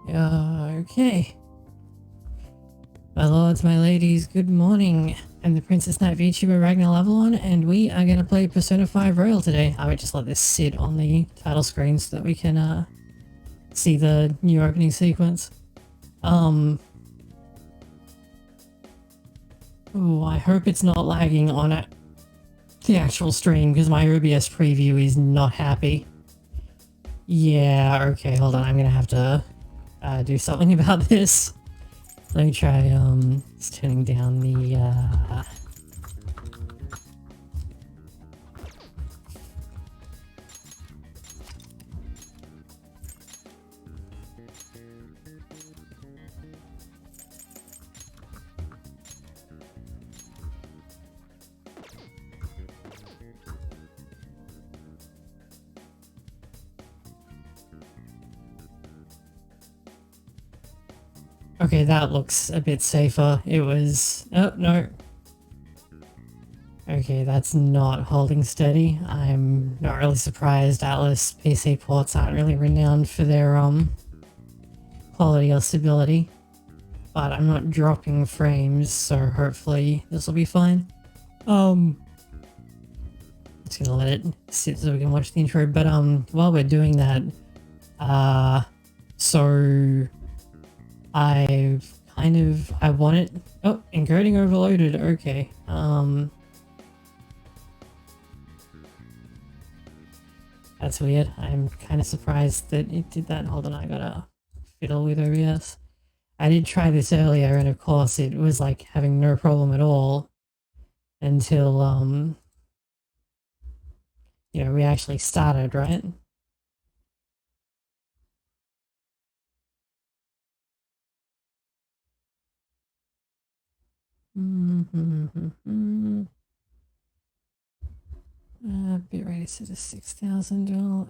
Okay. My lords, my ladies, good morning. I'm the Princess Knight VTuber Ragnar Level 1, and we are going to play Persona 5 Royal today. I would just let this sit on the title screen so that we can see the new opening sequence. Oh, I hope it's not lagging on it. The actual stream, because my OBS preview is not happy. Yeah, okay, hold on, I'm going to have to do something about this. Let me try, just turning down the, Okay, that looks a bit safer. It was... Oh, no. Okay, that's not holding steady. I'm not really surprised. Atlas PC ports aren't really renowned for their, quality or stability. But I'm not dropping frames, so hopefully this will be fine. Just gonna let it sit so we can watch the intro. But, while we're doing that, so... I want it. Oh, encoding overloaded. Okay. That's weird. I'm kind of surprised that it did that. Hold on, I gotta fiddle with OBS. I did try this earlier, and of course it was like having no problem at all until you know, we actually started, right? Bitrate set to 6,000.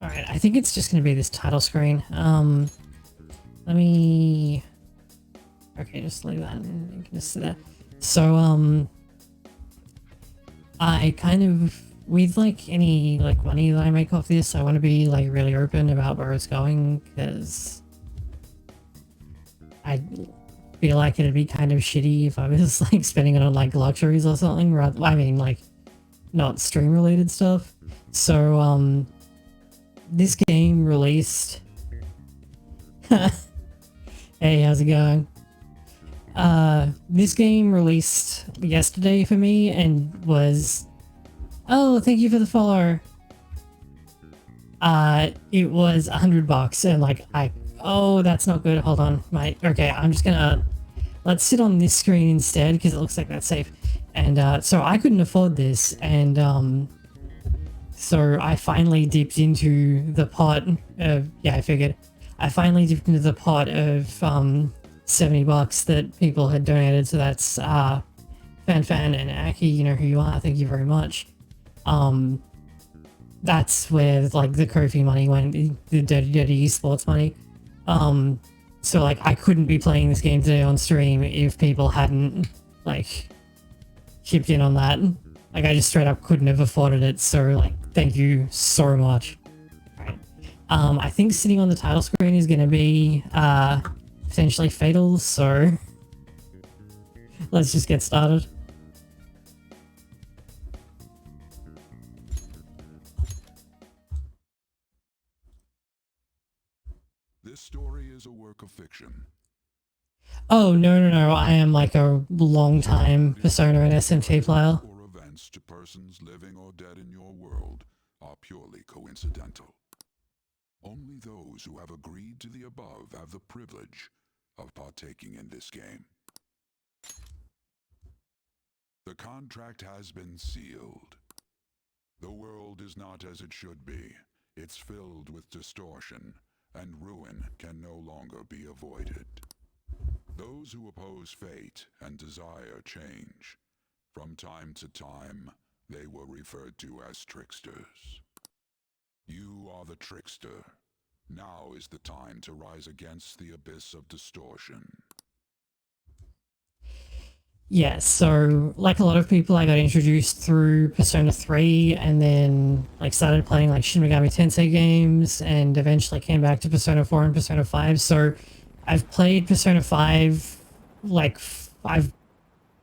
Alright, I think it's just gonna be this title screen. Let me... Okay, just leave that and you can just see that. So, I kind of... With, like, any, like, money that I make off this, I want to be, like, really open about where it's going, because... I feel like it'd be kind of shitty if I was, like, spending it on, like, luxuries or something, rather... I mean, like, not stream-related stuff. So, this game released... Hey, how's it going? This game released yesterday for me and was... Oh, thank you for the follow. It was $100 and like, oh, that's not good. Hold on, mate. Okay, I'm just gonna... Let's sit on this screen instead because it looks like that's safe. And, so I couldn't afford this and, so I finally dipped into the pot of... Yeah, I figured. I finally dipped into the pot of, $70 that people had donated, so that's Fan and Aki, you know who you are, thank you very much. That's where like the Kofi money went, the dirty esports money. So like I couldn't be playing this game today on stream if people hadn't like chipped in on that. Like I just straight up couldn't have afforded it, so like thank you so much. Right. I think sitting on the title screen is gonna be potentially fatal, so let's just get started. This story is a work of fiction. Oh, no, I am like a long-time Persona and SMT player. Or events to persons living or dead in your world are purely coincidental. Only those who have agreed to the above have the privilege of partaking in this game. The contract has been sealed. The world is not as it should be. It's filled with distortion, and ruin can no longer be avoided. Those who oppose fate and desire change, from time to time, they were referred to as tricksters. You are the trickster. Now is the time to rise against the abyss of distortion. Yeah, so like a lot of people, I got introduced through Persona 3 and then like started playing like Shin Megami Tensei games and eventually came back to Persona 4 and Persona 5. So I've played Persona 5 I've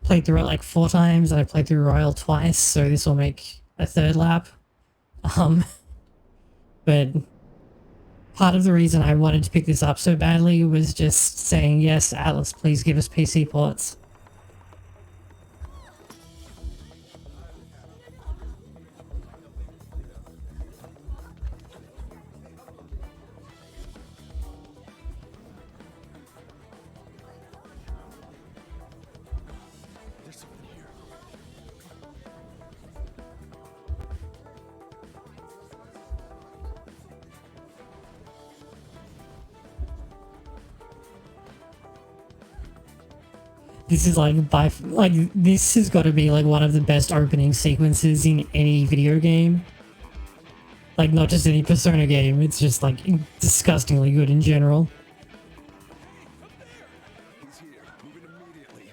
played through it like 4 times and I played through Royal twice, so this will make a third lap. Um, but part of the reason I wanted to pick this up so badly was just saying, yes, Atlas, please give us PC ports. This is this has got to be like one of the best opening sequences in any video game. Like not just any Persona game, it's just like disgustingly good in general. He's here. Move in immediately.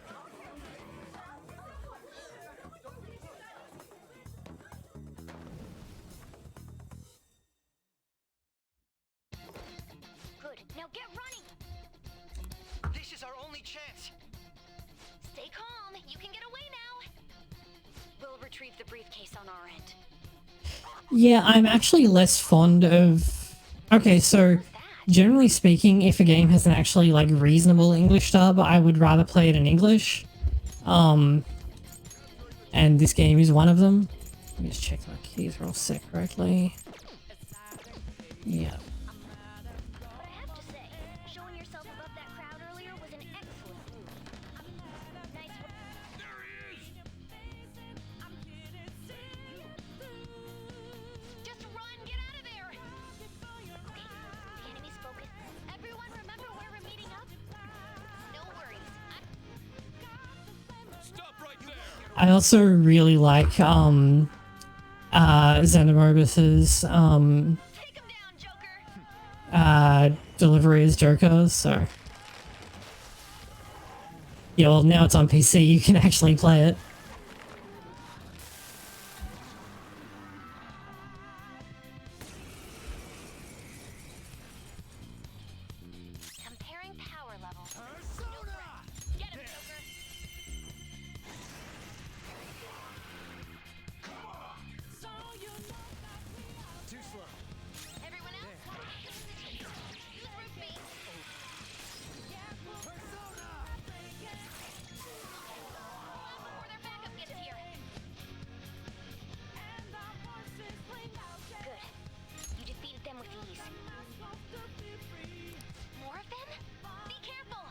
Good. Now get running. This is our only chance. Stay calm. You can get away now. We'll retrieve the briefcase on our end. Yeah, I'm actually less fond of... Okay, so generally speaking, if a game has an actually like reasonable English dub, I would rather play it in English. And this game is one of them. Let me just check my keys are all set correctly. Yeah. But I have to say, showing yourself above that crowd earlier was an excellent move. Nice work. There he is! Just run! Get out of there! Okay, the enemy's focused. Everyone remember where we're meeting up? No worries. Stop right there! I also really like Xenomobus's Take him down, Joker! delivery as Joker, so... Yeah, well now it's on PC, you can actually play it. Comparing power levels. Get him, Joker! Too slow. Everyone else? Use Root Beam. Before their backup gets here. Good. You defeated them with ease. More of them? Be careful!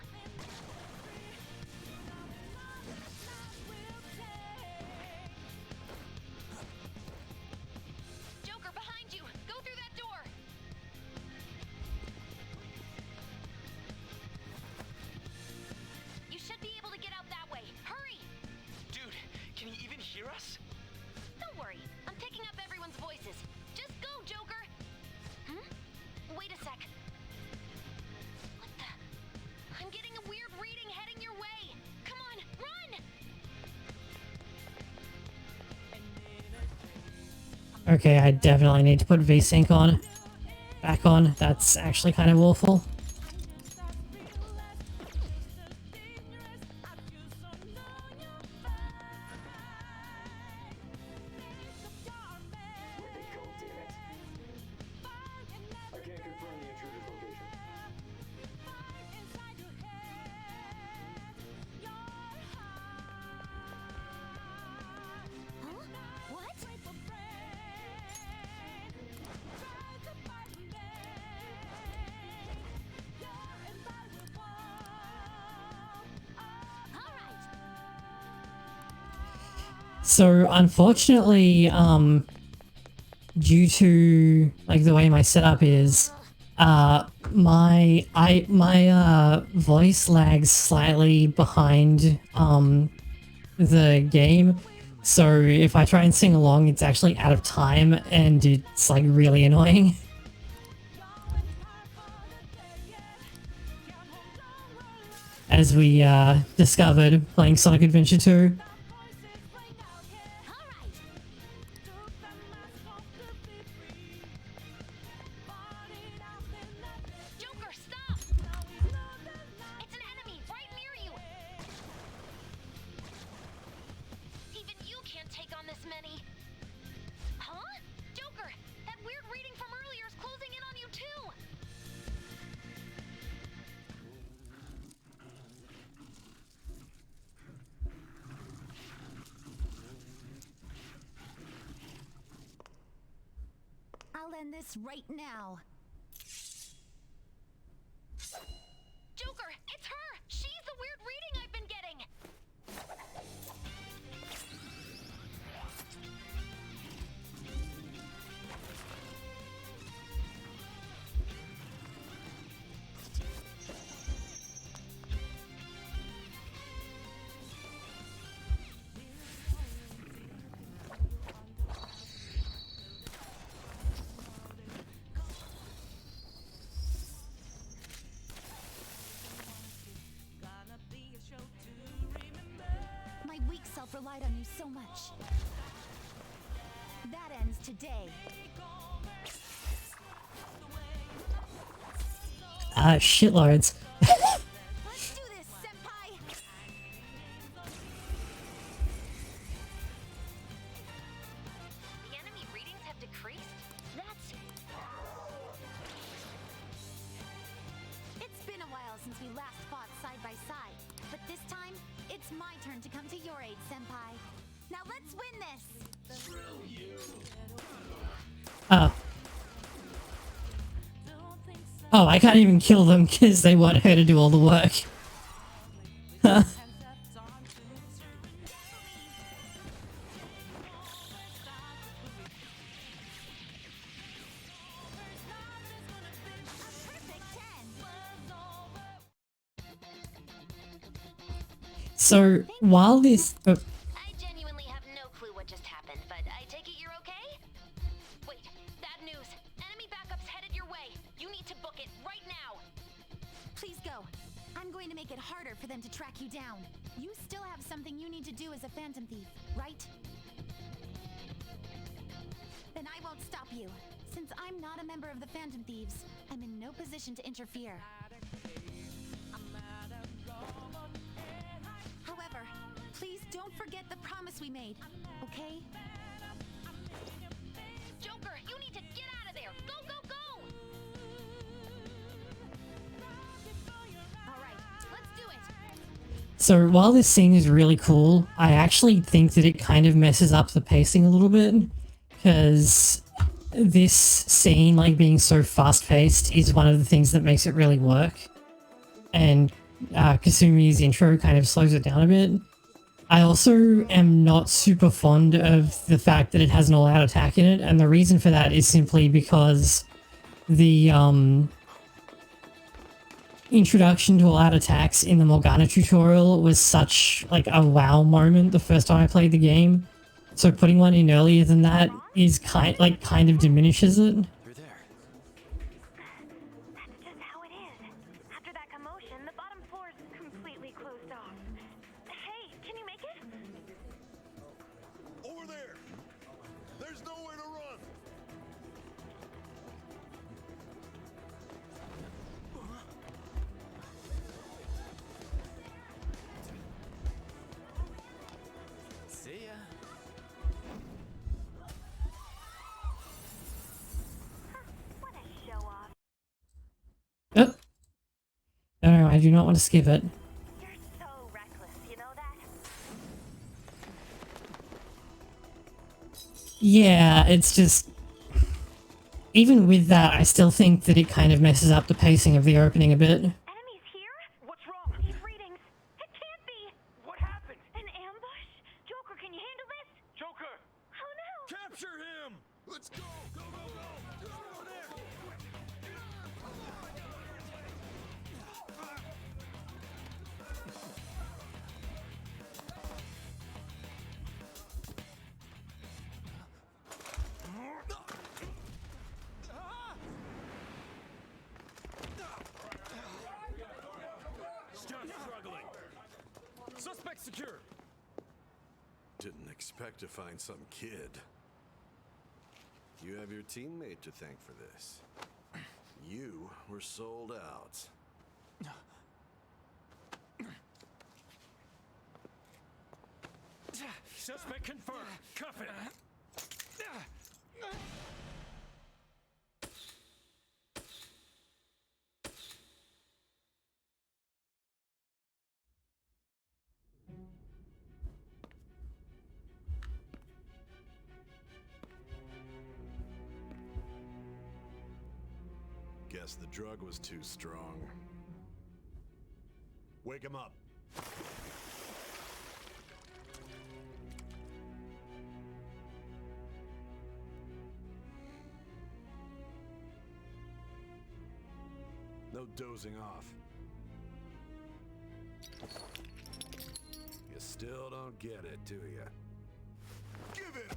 Joker, behind you! Go through that door! You should be able to get out that way. Hurry! Dude, can you even hear us? Don't worry. I'm picking up everyone's voices. Just go, Joker! Wait a sec. What the? I'm getting a weird reading heading your way. Come on, run! Okay, I definitely need to put VSync on. Back on. That's actually kind of awful. I can't confirm the intruder's location. Huh? What? So unfortunately, due to like the way my setup is, my voice lags slightly behind the game. So if I try and sing along, it's actually out of time and it's like really annoying. as we discovered playing Sonic Adventure 2. Joker, stop! It's an enemy right near you! Even you can't take on this many. Huh? Joker, that weird reading from earlier is closing in on you too! I'll end this right now. Joker, it's her! She's the weird reading I've been getting! My weak self relied on you so much. That ends today. Shitloads. Let's do this, senpai! The enemy readings have decreased? That's... It's been a while since we last fought side by side, but this time, it's my turn to come to your aid, senpai. Now let's win this! Oh. Oh, I can't even kill them because they want her to do all the work. Huh. Perfect 10! So, while this... oh, I genuinely have no clue what just happened, but I take it you're okay? Wait, bad news. Enemy backup's headed your way. You need to book it right now. Please go. I'm going to make it harder for them to track you down. You still have something you need to do as a Phantom Thief, right? Then I won't stop you. Since I'm not a member of the Phantom Thieves, I'm in no position to interfere. However, please don't forget the promise we made, okay? Joker, you need to get out of there. Go, go, go! Alright, let's do it! So, while this scene is really cool, I actually think that it kind of messes up the pacing a little bit. Because this scene, like, being so fast-paced is one of the things that makes it really work. And Kasumi's intro kind of slows it down a bit. I also am not super fond of the fact that it has an all-out attack in it, and the reason for that is simply because the introduction to all-out attacks in the Morgana tutorial was such like a wow moment the first time I played the game. So putting one in earlier than that is kind of diminishes it. You're there. That's just how it is. After that commotion, the bottom floor is completely closed off. Hey, can you make it? Over there! There's nowhere to run! See ya. What a show off. Oh. No, I do not want to skip it. You're so reckless, you know that? Yeah, it's just... Even with that, I still think that it kind of messes up the pacing of the opening a bit. Enemies here? What's wrong? These readings. It can't be. What happened? An ambush? Joker, can you handle this? Joker! Oh no! Capture him! Let's go! Go, go, go! Go there! Stop struggling! Secure. Didn't expect to find some kid. You have your teammate to thank for this. You were sold out. Suspect confirmed. Cuff it. Guess the drug was too strong. Wake him up. No dozing off. You still don't get it, do you? Give it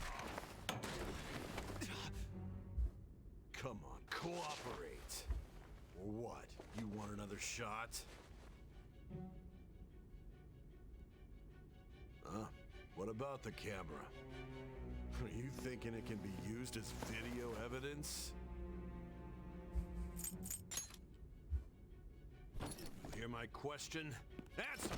up! Come on, cooperate. Or what? You want another shot? Huh? What about the camera? Are you thinking it can be used as video evidence? You hear my question? Answer!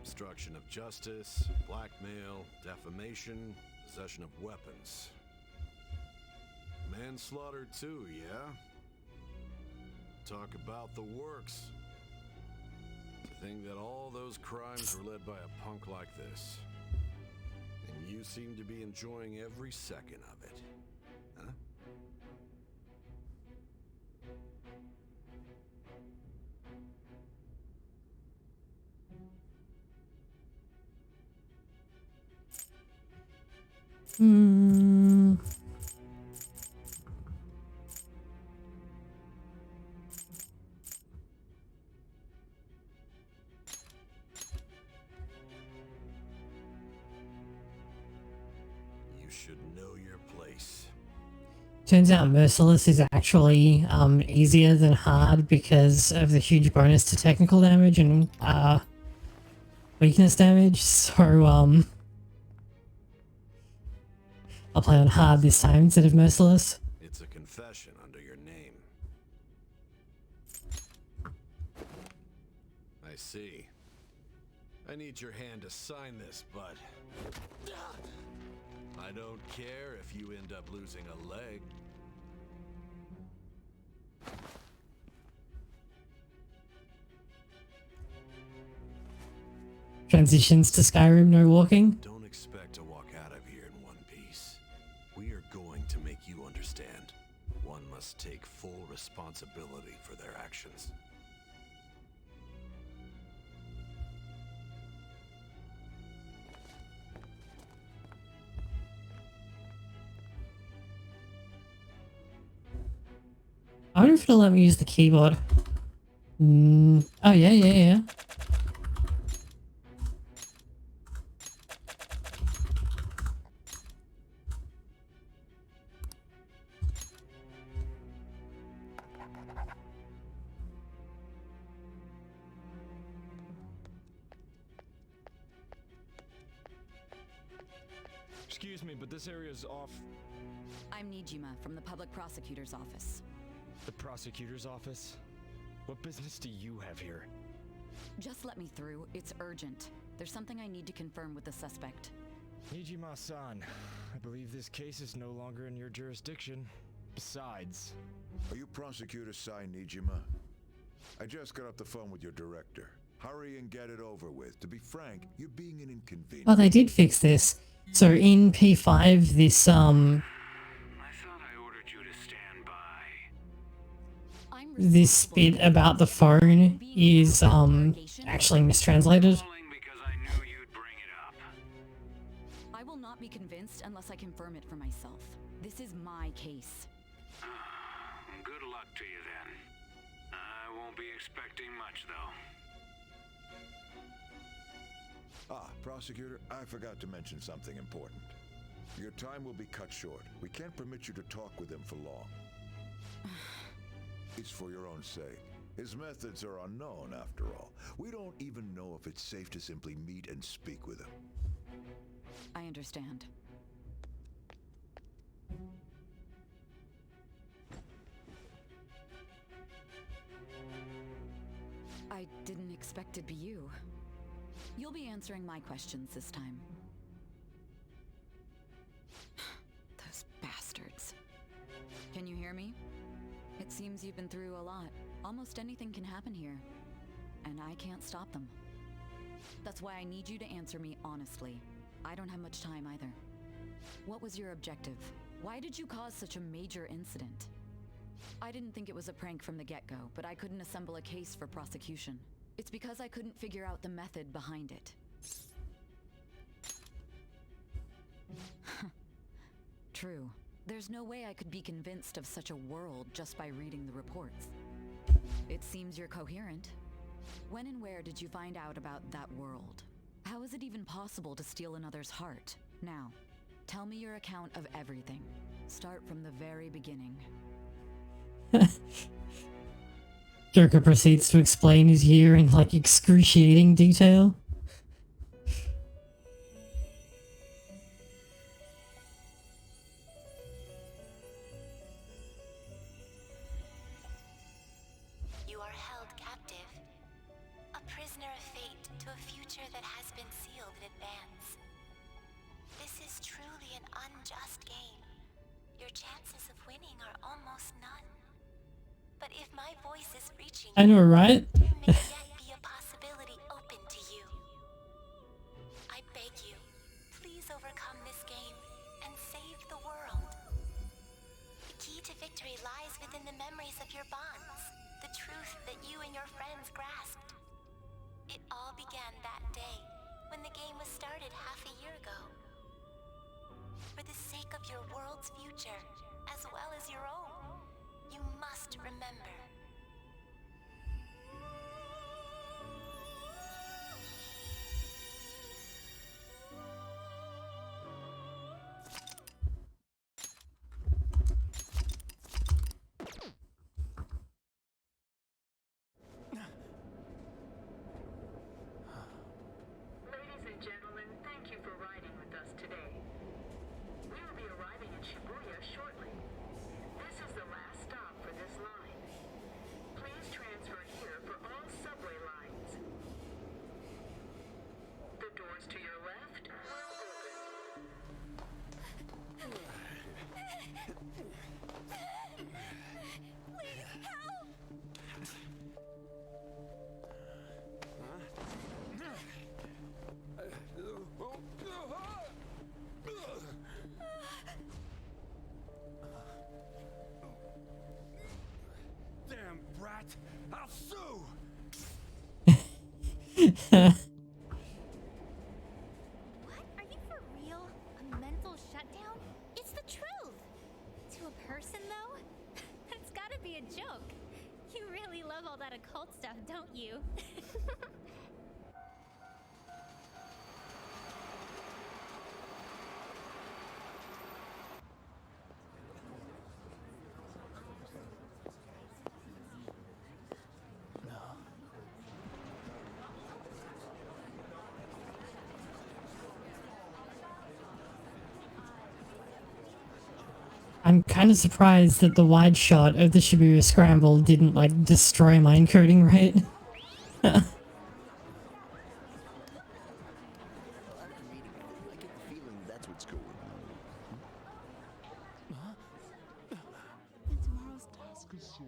Obstruction of justice, blackmail, defamation, possession of weapons. Manslaughter too, yeah? Talk about the works. To think that all those crimes were led by a punk like this. And you seem to be enjoying every second of it. Huh? Hmm. You should know your place. Turns out Merciless is actually easier than hard because of the huge bonus to technical damage and weakness damage. So I'll play on hard this time instead of Merciless. It's a confession under your name. I see. I need your hand to sign this, bud. I don't care if you end up losing a leg. Transitions to Skyrim, no walking. Don't expect to walk out of here in one piece. We are going to make you understand. One must take full responsibility for their actions. I wonder if it'll let me use the keyboard. Oh yeah. Excuse me, but this area is off. I'm Nijima from the public prosecutor's office. The prosecutor's office? What business do you have here? Just let me through. It's urgent. There's something I need to confirm with the suspect. Nijima-san, I believe this case is no longer in your jurisdiction. Besides... Are you Prosecutor Sai Nijima? I just got off the phone with your director. Hurry and get it over with. To be frank, you're being an inconvenience. Oh, they did fix this. So in P5, this I thought I ordered you to stand by. I'm this responsible bit for about the phone is actually mistranslated. Calling because I knew you'd bring it up. I will not be convinced unless I confirm it for myself. This is my case. Good luck to you then. I won't be expecting much though. Prosecutor, I forgot to mention something important. Your time will be cut short. We can't permit you to talk with him for long. It's for your own sake. His methods are unknown, after all. We don't even know if it's safe to simply meet and speak with him. I understand. I didn't expect it'd be you. You'll be answering my questions this time. Those bastards. Can you hear me? It seems you've been through a lot. Almost anything can happen here, and I can't stop them. That's why I need you to answer me honestly. I don't have much time either. What was your objective? Why did you cause such a major incident? I didn't think it was a prank from the get-go, but I couldn't assemble a case for prosecution. It's because I couldn't figure out the method behind it. True. There's no way I could be convinced of such a world just by reading the reports. It seems you're coherent. When and where did you find out about that world? How is it even possible to steal another's heart? Now, tell me your account of everything. Start from the very beginning. Joker proceeds to explain his year in like excruciating detail. You are held captive, a prisoner of fate to a future that has been sealed in advance. This is truly an unjust game. Your chances of winning are almost none. But if my voice is reaching I know, right? there may yet be a possibility open to you. I beg you, please overcome this game and save the world. The key to victory lies within the memories of your bonds, the truth that you and your friends grasped. It all began that day, when the game was started half a year ago. For the sake of your world's future, as well as your own, you must remember. Ladies and gentlemen, thank you for riding with us today. We will be arriving in Shibuya shortly. This is the last stop for this line. Please transfer here for all subway lines. The doors to your left will open. Please help! Damn brat! I'll sue! What? Are you for real? A mental shutdown? It's the truth! To a person, though? It's gotta be a joke. You really love all that occult stuff, don't you? I'm kind of surprised that the wide shot of the Shibuya Scramble didn't like destroy my encoding rate. Tomorrow's task is so.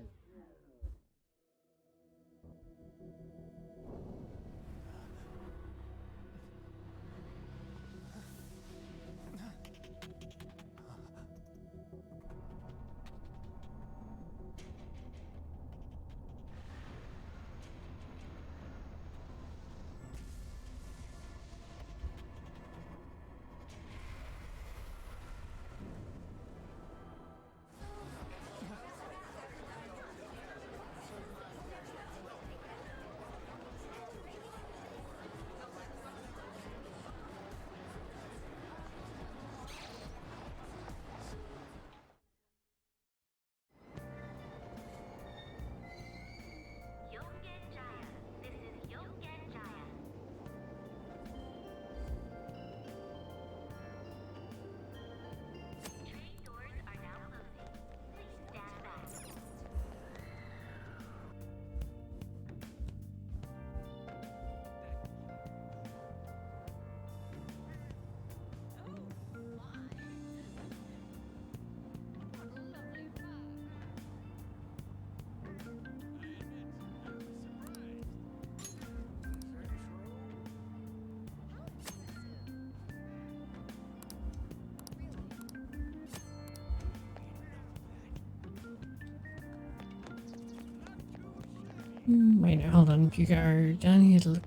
Wait, no, hold on. You go down here to look.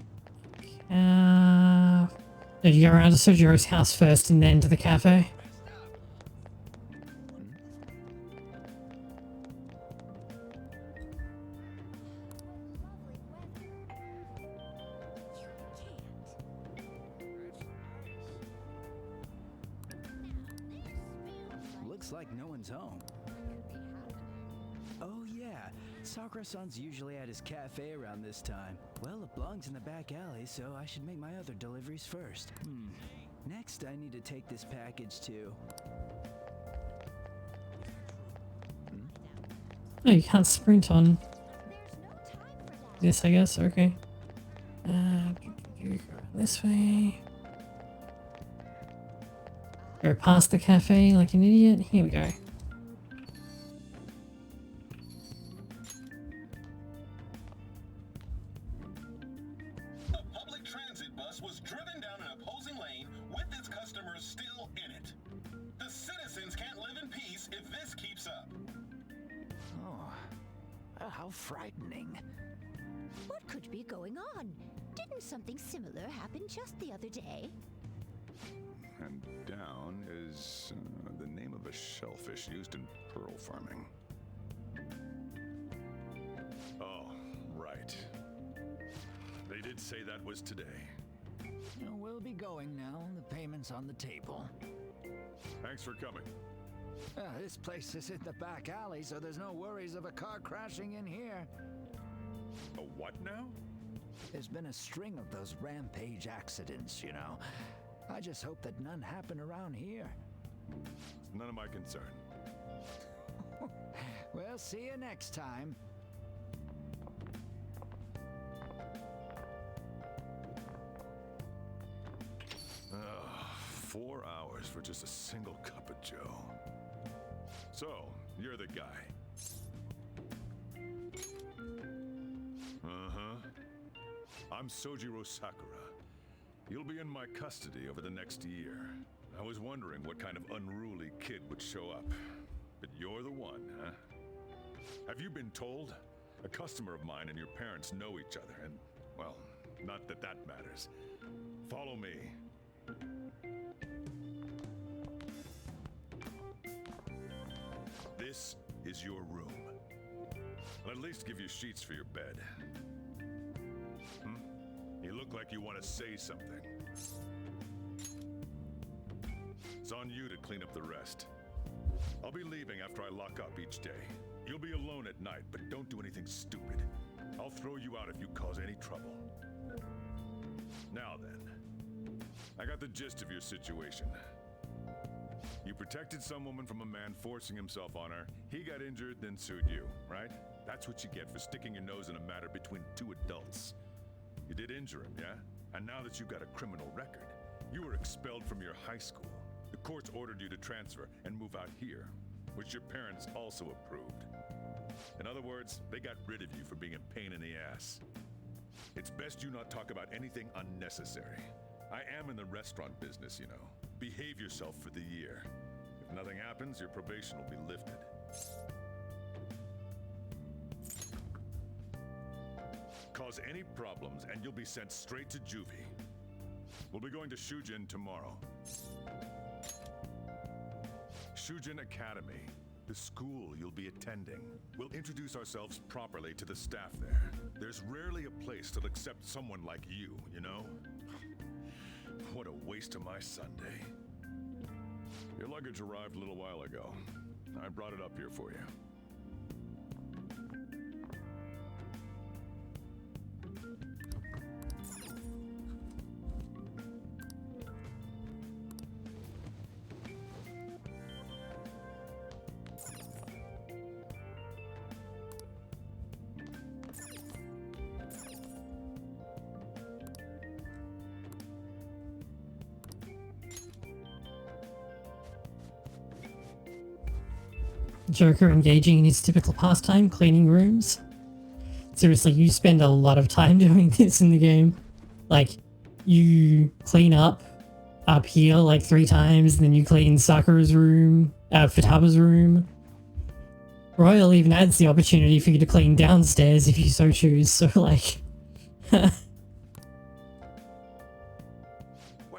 No, you go around to Sojiro's house first and then to the cafe. Looks like no one's home. Oh yeah, Sakura-san's usually at his cafe around this time. Well, it belongs in the back alley, so I should make my other deliveries first. Next, I need to take this package to... Oh, you can't sprint on this, I guess. Okay. You go this way. Go past the cafe like an idiot. Here we go. A public transit bus was driven down an opposing lane with its customers still in it. The citizens can't live in peace if this keeps up. Oh, how frightening. What could be going on? Didn't something similar happen just the other day? And down is the name of a shellfish used in pearl farming. Oh, right. They did say that was today. We'll be going now. The payment's on the table. Thanks for coming. This place is in the back alley, so there's no worries of a car crashing in here. A what now? There's been a string of those rampage accidents, you know. I just hope that none happen around here. None of my concern. We'll see you next time. Ugh, 4 hours for just a single cup of joe. So, you're the guy. I'm Sojiro Sakura. You'll be in my custody over the next year. I was wondering what kind of unruly kid would show up. But you're the one, huh? Have you been told? A customer of mine and your parents know each other, and, well, not that that matters. Follow me. This is your room. I'll at least give you sheets for your bed. You look like you want to say something. It's on you to clean up the rest. I'll be leaving after I lock up each day. You'll be alone at night, but don't do anything stupid. I'll throw you out if you cause any trouble. Now then, I got the gist of your situation. You protected some woman from a man forcing himself on her. He got injured, then sued you, right? That's what you get for sticking your nose in a matter between two adults. You did injure him, yeah? And now that you've got a criminal record, you were expelled from your high school. The courts ordered you to transfer and move out here, which your parents also approved. In other words, they got rid of you for being a pain in the ass. It's best you not talk about anything unnecessary. I am in the restaurant business, you know. Behave yourself for the year. If nothing happens, your probation will be lifted. Cause any problems and you'll be sent straight to juvie. We'll be going to Shujin tomorrow. Shujin Academy, the school you'll be attending. We'll introduce ourselves properly to the staff there. There's rarely a place that'll accept someone like you, you know? What a waste of my Sunday. Your luggage arrived a little while ago. I brought it up here for you. Joker engaging in his typical pastime, cleaning rooms. Seriously, you spend a lot of time doing this in the game. Like, you clean up here like 3 times, then you clean Sakura's room, Futaba's room. Royal even adds the opportunity for you to clean downstairs if you so choose, so like... What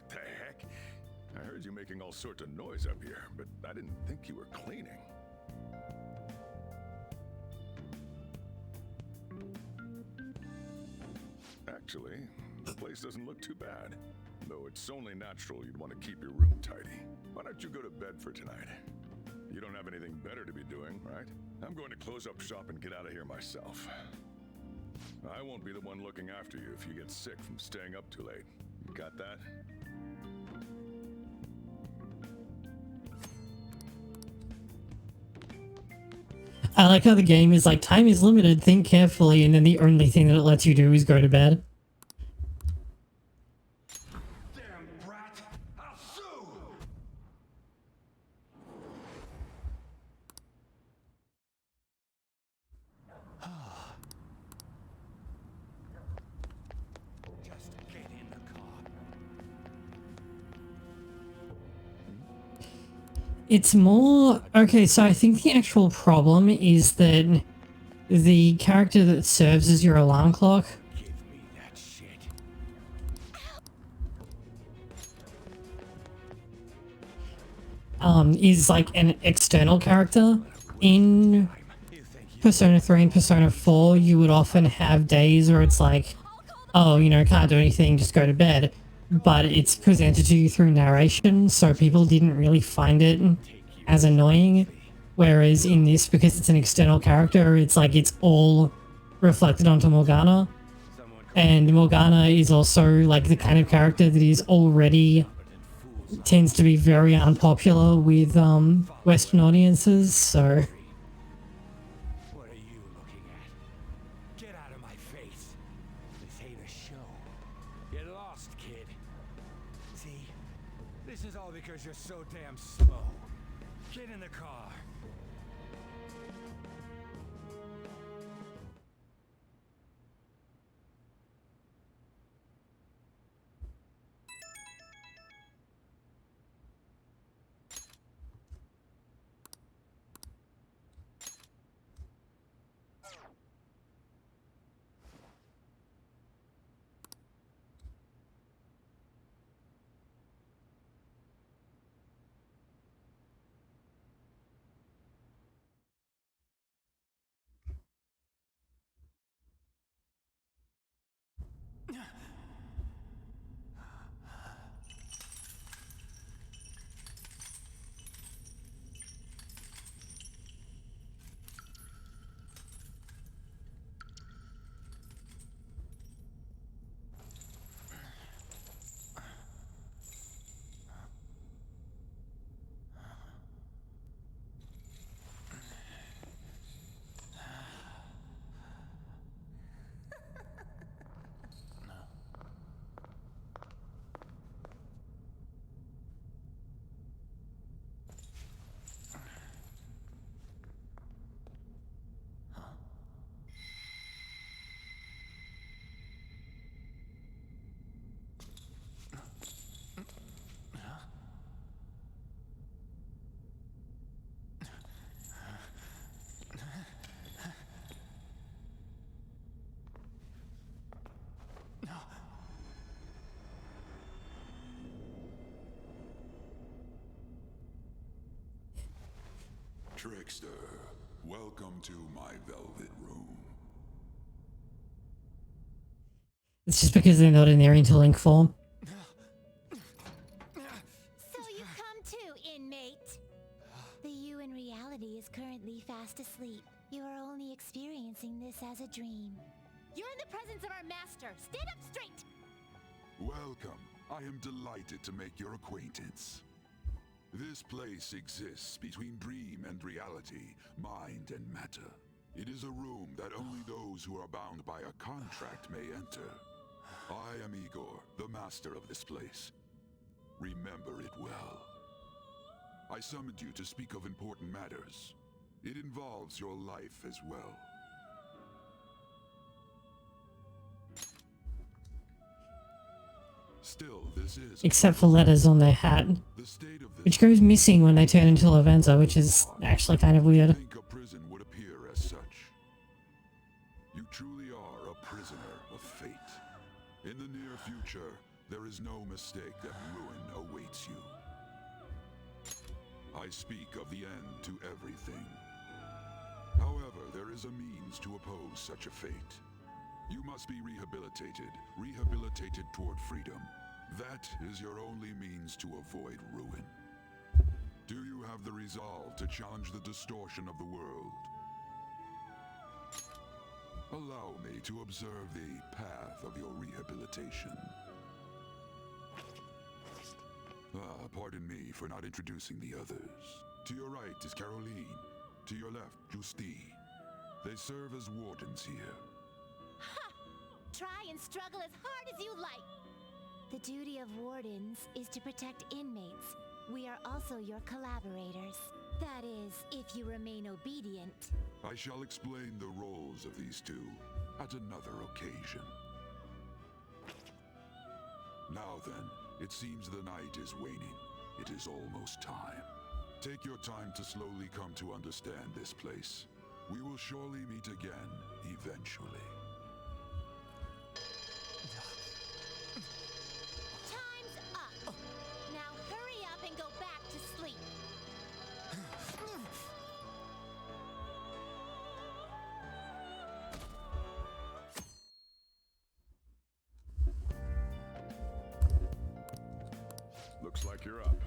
the heck? I heard you making all sorts of noise up here, but I didn't think you were cleaning. Actually, the place doesn't look too bad. Though it's only natural you'd want to keep your room tidy. Why don't you go to bed for tonight? You don't have anything better to be doing, right? I'm going to close up shop and get out of here myself. I won't be the one looking after you if you get sick from staying up too late. You got that? I like how the game is like, time is limited, think carefully, and then the only thing that it lets you do is go to bed. It's more... Okay, so I think the actual problem is that the character that serves as your alarm clock is like an external character. In Persona 3 and Persona 4, you would often have days where it's like, oh, you know, can't do anything, just go to bed. But it's presented to you through narration, so people didn't really find it as annoying. Whereas in this, because it's an external character, it's like it's all reflected onto Morgana. And Morgana is also like the kind of character that is already tends to be very unpopular with Western audiences, so... Because you're so damn slow. Get in the car. Trickster, welcome to my velvet room. It's just because they're not in their interlink form. So you come too, inmate. The you in reality is currently fast asleep. You are only experiencing this as a dream. You're in the presence of our master. Stand up straight. Welcome. I am delighted to make your acquaintance. This place exists between dream and reality, mind and matter. It is a room that only those who are bound by a contract may enter. I am Igor, the master of this place. Remember it well. I summoned you to speak of important matters. It involves your life as well. Still, this is... Except for letters on their hat. Which goes missing when they turn into Lavenza, which is actually kind of weird. Think a prison would appear In the near future, there is no mistake that ruin awaits you. I speak of the end to everything. However, there is a means to oppose such a fate. You must be rehabilitated toward freedom. That is your only means to avoid ruin. Do you have the resolve to challenge the distortion of the world? Allow me to observe the path of your rehabilitation. Pardon me for not introducing the others. To your right is Caroline. To your left, Justine. They serve as wardens here. Ha! Try and struggle as hard as you like. The duty of wardens is to protect inmates. We are also your collaborators. That is, if you remain obedient. I shall explain the roles of these two at another occasion. Now then, it seems the night is waning. It is almost time. Take your time to slowly come to understand this place. We will surely meet again, eventually. Time's up! Now hurry up and go back to sleep. Looks like you're up.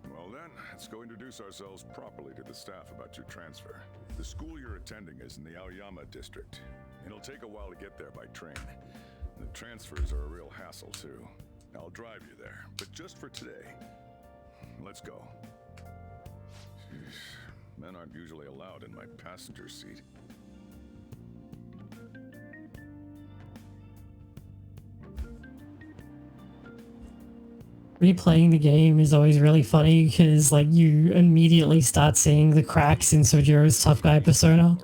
Well then, let's go introduce ourselves properly to the staff about your transfer. The school you're attending is in the Aoyama district. It'll take a while to get there by train. The transfers are a real hassle too. I'll drive you there, but just for today. Let's go. Men aren't usually allowed in my passenger seat. Replaying the game is always really funny because like you immediately start seeing the cracks in Sojiro's tough guy persona.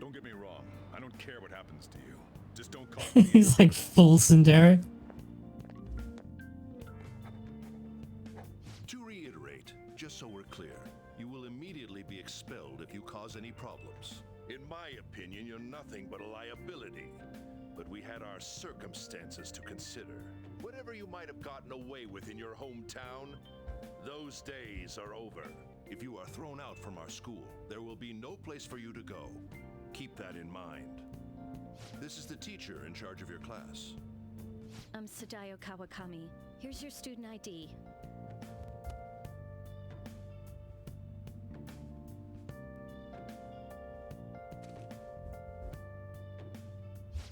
Don't get me wrong. I don't care what happens to you. Just don't call He's like full tsundere. To reiterate, just so we're clear, you will immediately be expelled if you cause any problems. In my opinion, you're nothing but a liability. But we had our circumstances to consider. Whatever you might have gotten away with in your hometown, those days are over. If you are thrown out from our school, there will be no place for you to go. Keep that in mind. This is the teacher in charge of your class. I'm Sadayo Kawakami. Here's your student ID.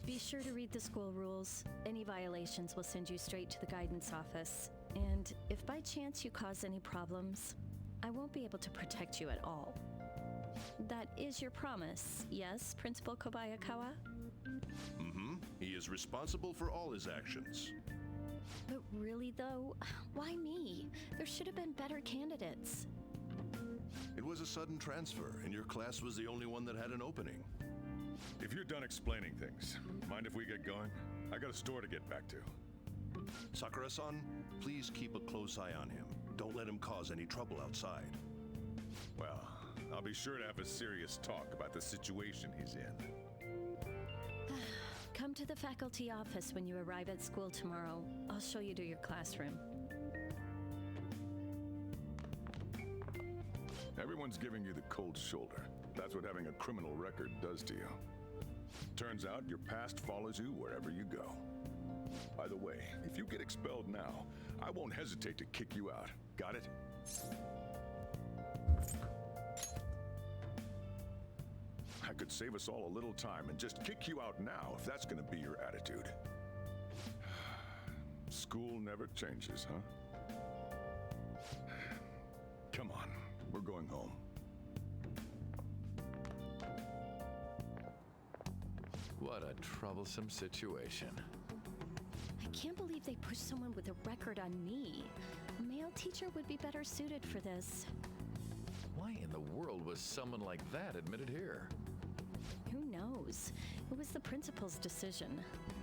Be sure to read the school rules. Any violations will send you straight to the guidance office. And if by chance you cause any problems, I won't be able to protect you at all. That is your promise, yes, Principal Kobayakawa? Mm-hmm. He is responsible for all his actions. But really though, why me? There should have been better candidates. It was a sudden transfer, and your class was the only one that had an opening. If you're done explaining things, mind if we get going? I got a store to get back to. Sakura-san, please keep a close eye on him. Don't let him cause any trouble outside. Well, I'll be sure to have a serious talk about the situation he's in. Come to the faculty office when you arrive at school tomorrow. I'll show you to your classroom. Everyone's giving you the cold shoulder. That's what having a criminal record does to you. Turns out your past follows you wherever you go. By the way, if you get expelled now, I won't hesitate to kick you out. Got it? I could save us all a little time and just kick you out now if that's gonna be your attitude. School never changes, huh? Come on, we're going home. What a troublesome situation. I can't believe they pushed someone with a record on me. A male teacher would be better suited for this. Why in the world was someone like that admitted here? Who knows? It was the principal's decision.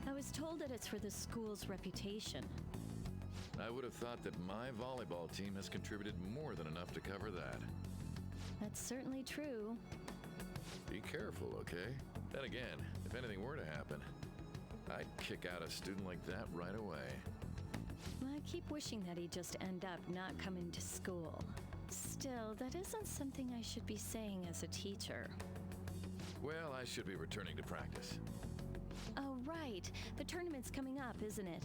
I was told that it's for the school's reputation. I would have thought that my volleyball team has contributed more than enough to cover that. That's certainly true. Be careful, okay? Then again, if anything were to happen, I'd kick out a student like that right away. I keep wishing that he'd just end up not coming to school. Still, that isn't something I should be saying as a teacher. Well, I should be returning to practice. Oh, right. The tournament's coming up, isn't it?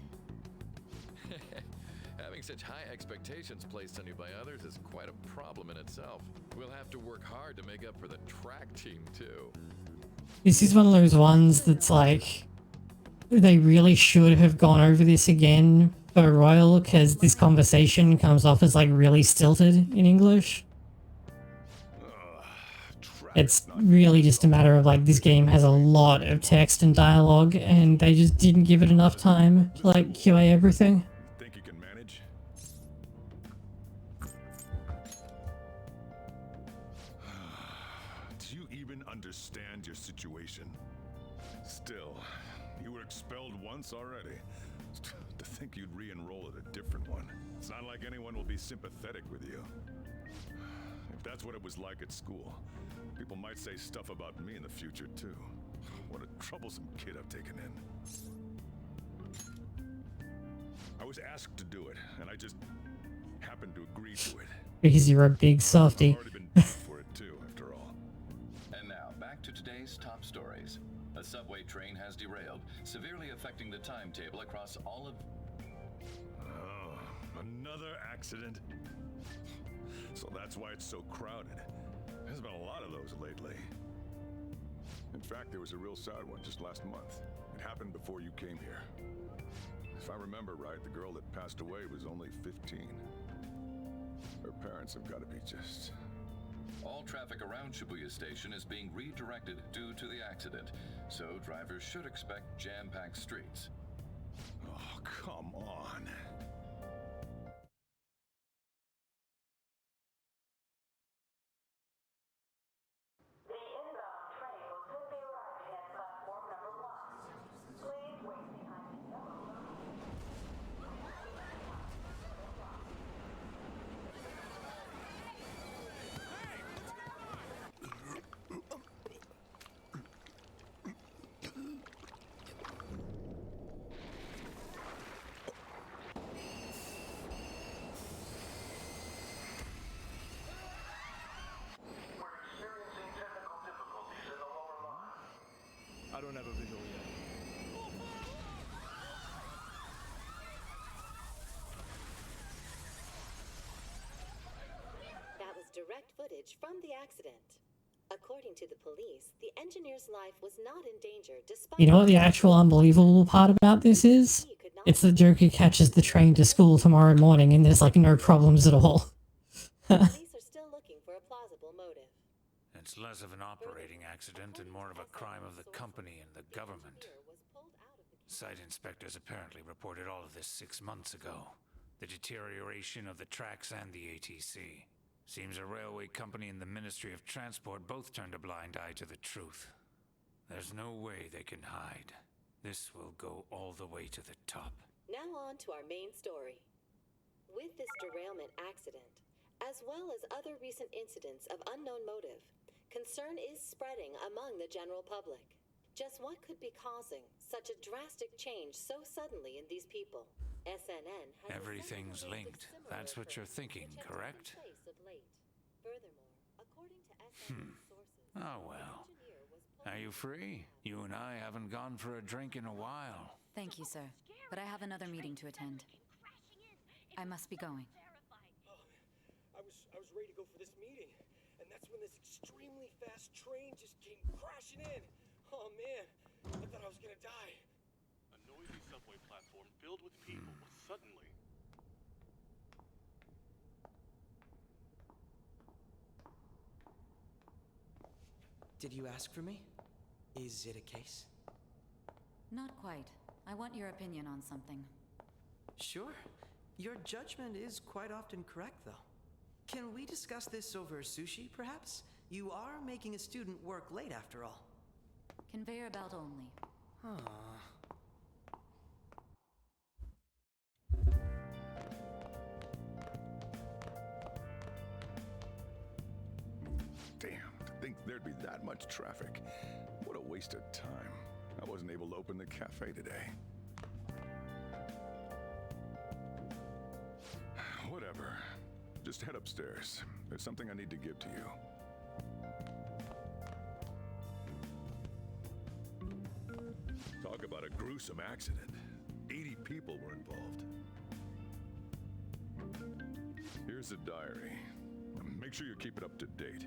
Having such high expectations placed on you by others is quite a problem in itself. We'll have to work hard to make up for the track team, too. This is one of those ones that's like, they really should have gone over this again for Royal, because this conversation comes off as like really stilted in English. It's really just a matter of like, this game has a lot of text and dialogue, and they just didn't give it enough time to like QA everything. Think you can manage? Do you even understand your situation? Still, you were expelled once already. To think you'd re-enroll at a different one. It's not like anyone will be sympathetic with you. If that's what it was like at school, people might say stuff about me in the future too. What a troublesome kid I've taken in. I was asked to do it, and I just happened to agree to it. Because you're a big softy. I've already been paid for it too, after all. And now, back to today's top stories. A subway train has derailed, severely affecting the timetable across all of... Oh, another accident? So that's why it's so crowded. There's been a lot of those lately. In fact, there was a real sad one just last month. It happened before you came here. If I remember right, the girl that passed away was only 15. Her parents have got to be just... All traffic around Shibuya Station is being redirected due to the accident, so drivers should expect jam-packed streets. Oh, come on. I don't have a visual yet. That was direct footage from the accident. According to the police, the engineer's life was not in danger despite... You know what the actual unbelievable part about this is? It's that Joker catches the train to school tomorrow morning and there's like no problems at all. Police are still looking for a plausible motive. It's less of an operating accident and more of a crime of the company and the government. Site inspectors apparently reported all of this 6 months ago. The deterioration of the tracks and the ATC. Seems a railway company and the Ministry of Transport both turned a blind eye to the truth. There's no way they can hide. This will go all the way to the top. Now on to our main story. With this derailment accident, as well as other recent incidents of unknown motive, concern is spreading among the general public. Just what could be causing such a drastic change so suddenly in these people? SNN has... Everything's linked. That's what you're thinking, correct? Furthermore, according to SNN sources... Oh well. Are you free? You and I haven't gone for a drink in a while. Thank you, sir. But I have another meeting to attend. I must be going. I was ready to go for this meeting, and that's when this extremely fast train just came crashing in. Oh man, I thought I was gonna die. A noisy subway platform filled with people was suddenly... Did you ask for me? Is it a case? Not quite. I want your opinion on something. Sure. Your judgment is quite often correct, though. Can we discuss this over sushi, perhaps? You are making a student work late, after all. Conveyor belt only. Damn, to think there'd be that much traffic. What a waste of time. I I wasn't able to open the cafe today. Whatever. Just head upstairs. There's something I need to give to you. Talk about a gruesome accident. 80 people were involved. Here's the diary. Make sure you keep it up to date.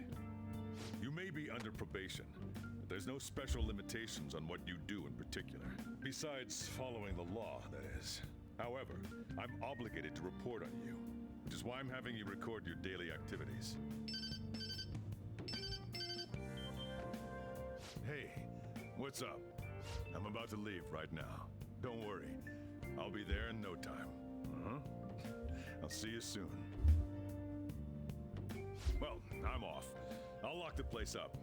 You may be under probation, but there's no special limitations on what you do in particular. Besides following the law, that is. However, I'm obligated to report on you, which is why I'm having you record your daily activities. Hey, what's up? I'm about to leave right now. Don't worry, I'll be there in no time. I'll see you soon. Well, I'm off. I'll lock the place up,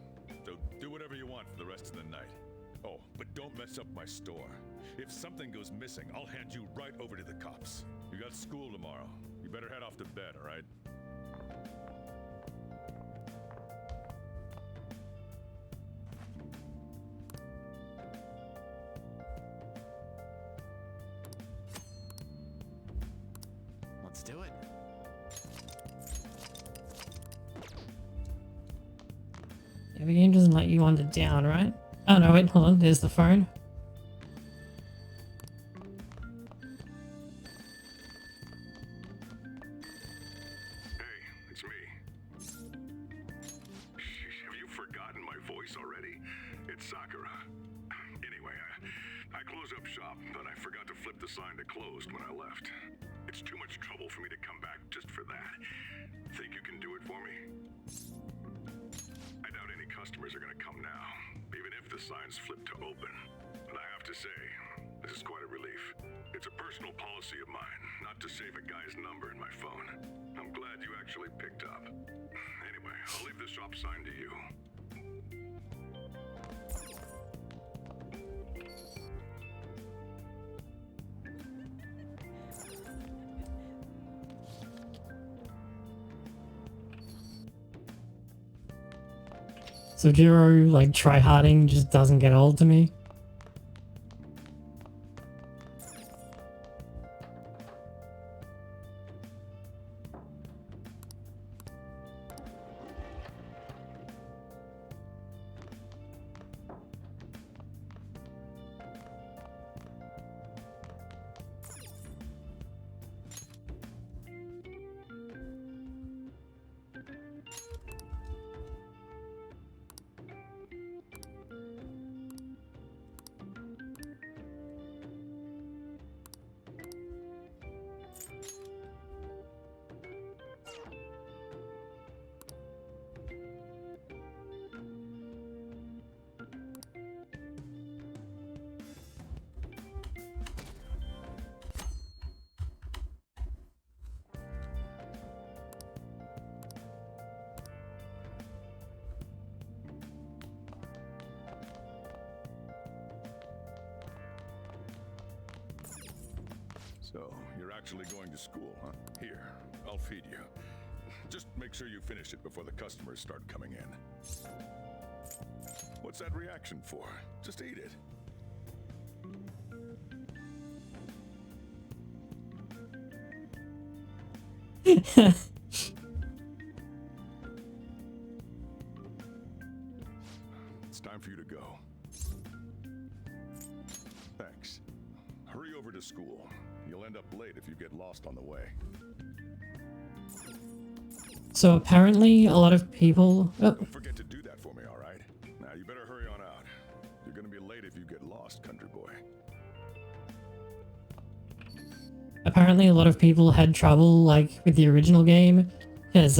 so do whatever you want for the rest of the night. Oh, but don't mess up my store. If something goes missing, I'll hand you right over to the cops. You got school tomorrow. You better head off to bed, all right? Let's do it. Yeah, the game doesn't let you wander down, right? Oh no, wait, hold on, there's the phone. Hey, it's me. Have you forgotten my voice already? It's Sakura. Anyway, I closed up shop, but I forgot to flip the sign to closed when I left. It's too much trouble for me to come back just for that. Think you can do it for me? I doubt any customers are gonna come now, even if the sign's flipped to open. But I have to say, this is quite a relief. It's a personal policy of mine, not to save a guy's number in my phone. I'm glad you actually picked up. Anyway, I'll leave the shop sign to you. So Jiro, like, tryharding just doesn't get old to me. So, you're actually going to school, huh? Here, I'll feed you. Just make sure you finish it before the customers start coming in. What's that reaction for? Just eat it. It's time for you to go. Thanks. Hurry over to school. You'll end up late if you get lost on the way. So apparently a lot of people... Oh. Don't forget to do that for me, all right? Now you better hurry on out. You're gonna be late if you get lost, country boy. Apparently a lot of people had trouble, like, with the original game, because,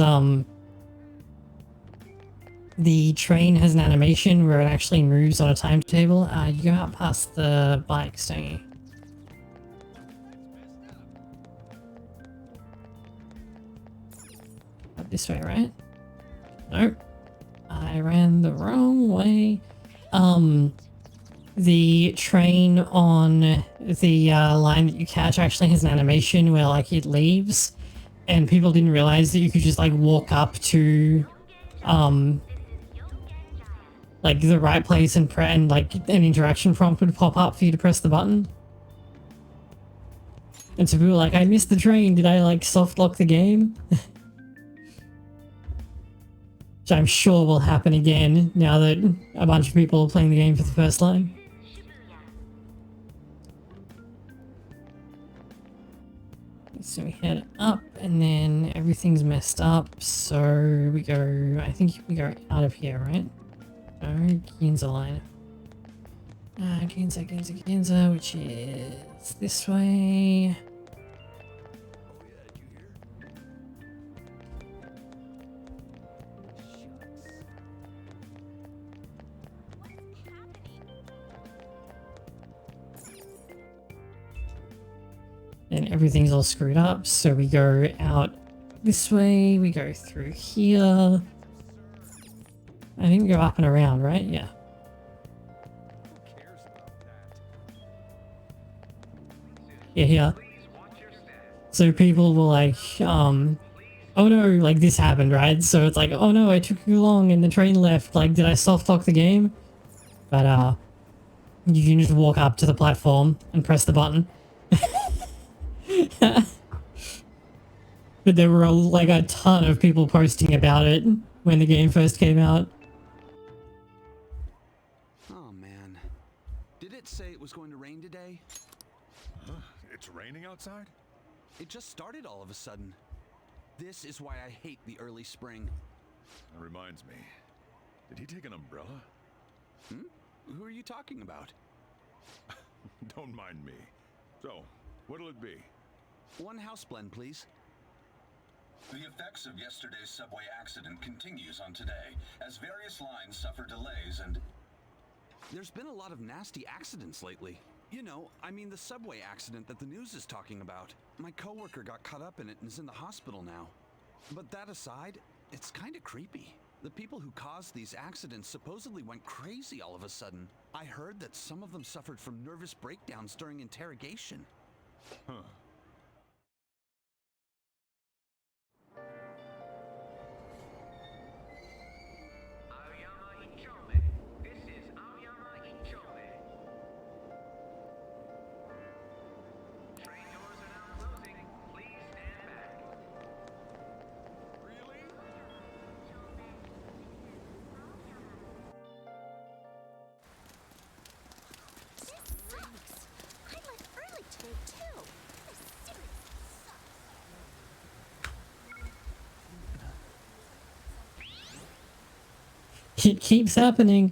the train has an animation where it actually moves on a timetable. You go out past the bikes, don't you? Up this way, right? Nope. I ran the wrong way. The train on the line that you catch actually has an animation where, like, it leaves, and people didn't realize that you could just, like, walk up to, like, like the right place and like an interaction prompt would pop up for you to press the button. And so people were like, I missed the train, did I like soft lock the game? Which I'm sure will happen again now that a bunch of people are playing the game for the first time. So we head up and then everything's messed up, so we go, I think we go out of here, right? No, Ginza line. Ginza, which is this way. And everything's all screwed up, so we go out this way, we go through here. I think we go up and around, right? Yeah. Yeah, here. So people will like, oh no, like this happened, right? So it's like, oh no, I took too long and the train left, like did I soft lock the game? But you can just walk up to the platform and press the button. But there were like a ton of people posting about it when the game first came out. Oh man. Did it say it was going to rain today? Huh? It's raining outside? It just started all of a sudden. This is why I hate the early spring. That reminds me. Did he take an umbrella? Hmm? Who are you talking about? Don't mind me. So, what'll it be? One house blend, please. The effects of yesterday's subway accident continues on today, as various lines suffer delays and... There's been a lot of nasty accidents lately. You know, I mean the subway accident that the news is talking about. My coworker got caught up in it and is in the hospital now. But that aside, it's kinda creepy. The people who caused these accidents supposedly went crazy all of a sudden. I heard that some of them suffered from nervous breakdowns during interrogation. Huh. It keeps happening.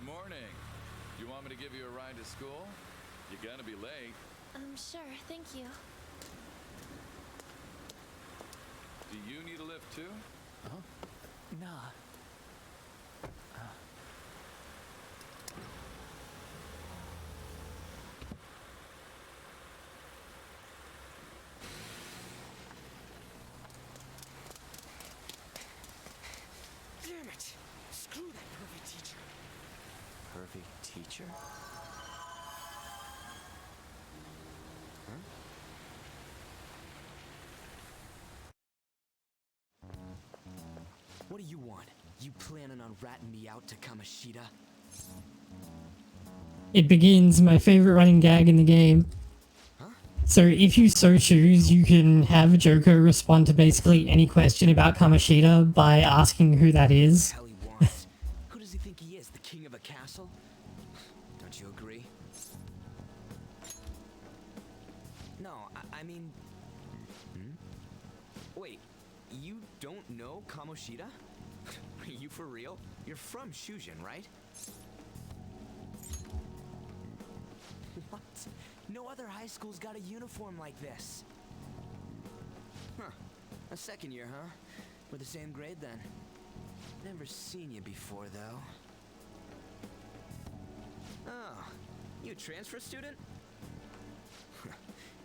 Morning. You want me to give you a ride to school? You're gonna be late. Sure, thank you. Do you need a lift too? Huh? Nah. Damn it! Screw that pervy teacher. Pervy teacher? Huh? What do you want? You planning on ratting me out to Kamoshida? It begins, my favorite running gag in the game. So if you so choose, you can have Joker respond to basically any question about Kamoshida by asking who that is. Who does he think he is, the king of a castle? Don't you agree? No, I mean... Wait, you don't know Kamoshida? Are you for real? You're from Shujin, right? What? No other high school's got a uniform like this. Huh. A second year, huh? We're the same grade then. Never seen you before, though. Oh, you a transfer student?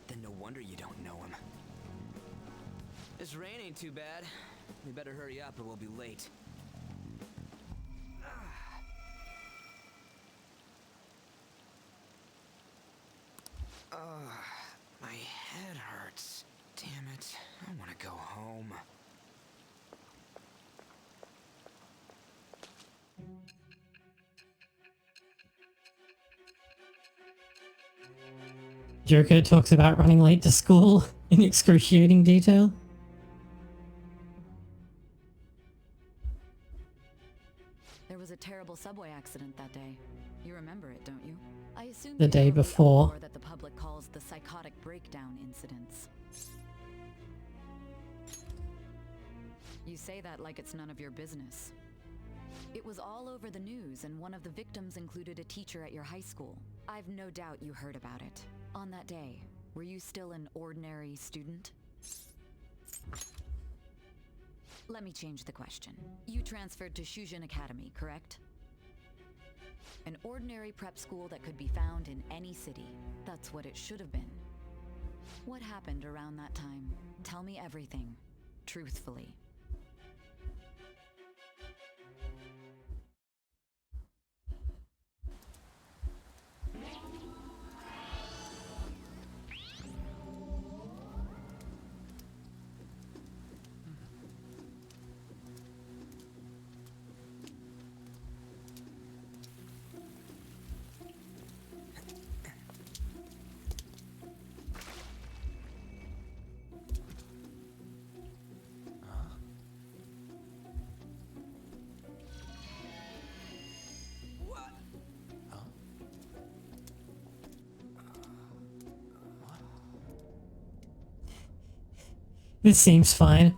Then no wonder you don't know him. This rain ain't too bad. We better hurry up or we'll be late. My head hurts. Damn it. I want to go home. Joker talks about running late to school in excruciating detail. There was a terrible subway accident that day. You remember it, don't you? I assume The you day know the before. uproar that the public calls the psychotic breakdown incidents. You say that like it's none of your business. It was all over the news, and one of the victims included a teacher at your high school. I've no doubt you heard about it. On that day, were you still an ordinary student? Let me change the question. You transferred to Shujin Academy, correct? An ordinary prep school that could be found in any city. That's what it should have been. What happened around that time? Tell me everything, truthfully. This seems fine.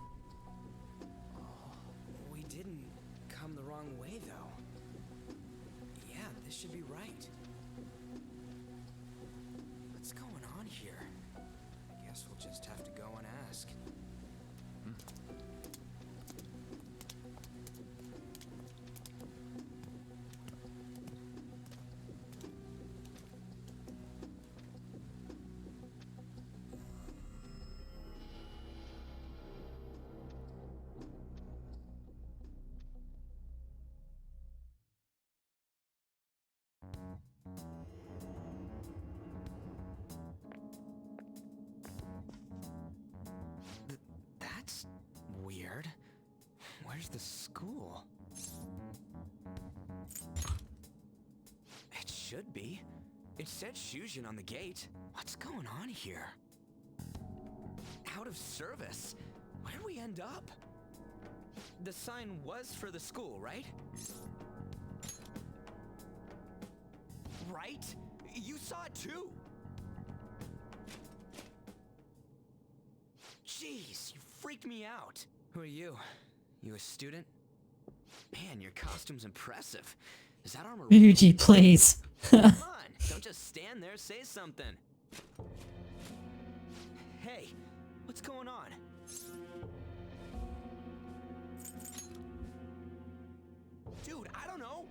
We didn't come the wrong way, though. Yeah, this should be right. What's going on here? I guess we'll just have to go and ask. That's weird. Where's the school? It should be. It said Shujin on the gate. What's going on here? Out of service? Where'd we end up? The sign was for the school, right? Right? You saw it too! Jeez, you freaked me out. Who are you? You a student? Man, your costume's impressive. Is that armor? Ryuji, please. Come on, don't just stand there, say something. Hey, what's going on? Dude, I don't know.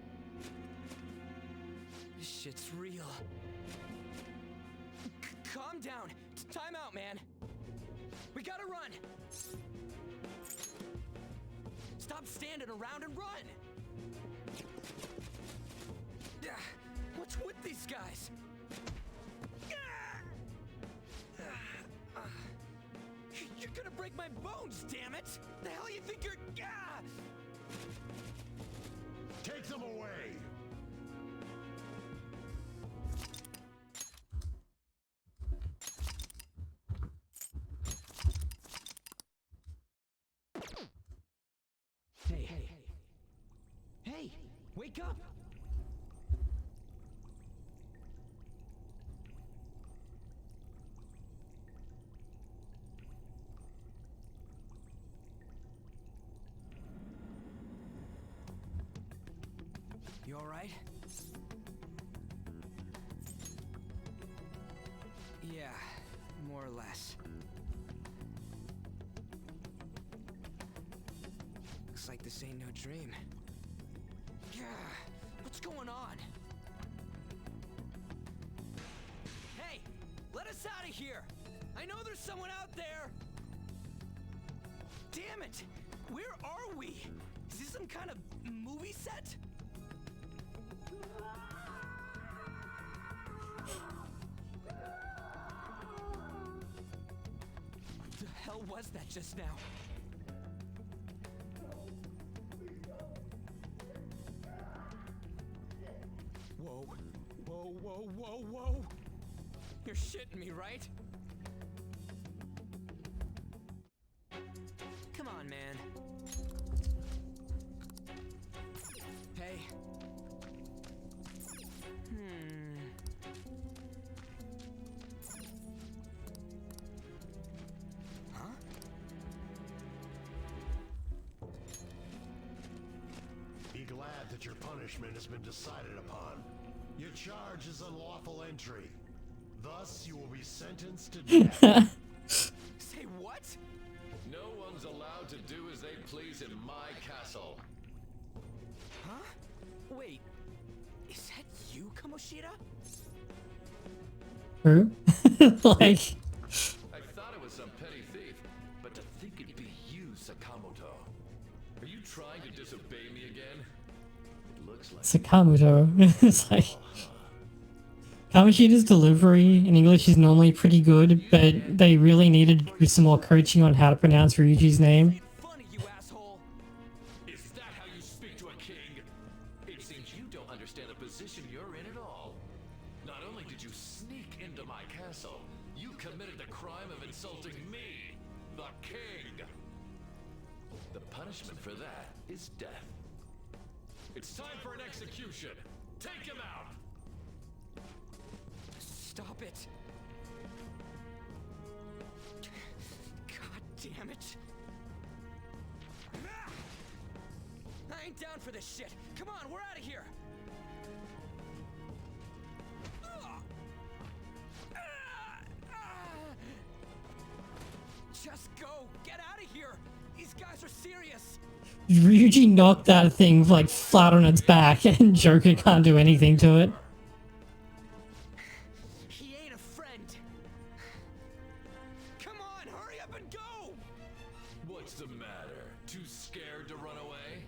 This shit's real. Calm down. Time out, man. We gotta run! Stop standing around and run! What's with these guys? You're gonna break my bones, damn it! The hell you think you're... Take them away! Hey, wake up! You all right? Yeah, more or less. Looks like this ain't no dream. Yeah, what's going on? Hey, let us out of here! I know there's someone out there! Damn it! Where are we? Is this some kind of movie set? What the hell was that just now? Whoa, whoa, whoa, whoa, whoa! You're shitting me, right? Come on, man. Hey. Huh? Be glad that your punishment has been decided upon. Your charge is unlawful entry. Thus, you will be sentenced to death. Say what? No one's allowed to do as they please in my castle. Huh? Wait, is that you, Kamoshida? Who? Like... I thought it was some petty thief, but to think it'd be you, Sakamoto. Are you trying to disobey me again? It looks like Sakamoto. It's like... Kamoshida's delivery in English is normally pretty good, but they really needed to do some more coaching on how to pronounce Ryuji's name. Is that how you speak to a king? It seems you don't understand the position you're in at all. Not only did you sneak into my castle, you committed the crime of insulting me, the king. The punishment for that is death. It's time for an execution. Take him out. Stop it. God damn it. I ain't down for this shit. Come on, we're out of here. Just go. Get out of here. These guys are serious. Ryuji knocked that thing like flat on its back and Joker can't do anything to it. He ain't a friend. Come on, hurry up and go. What's the matter? Too scared to run away?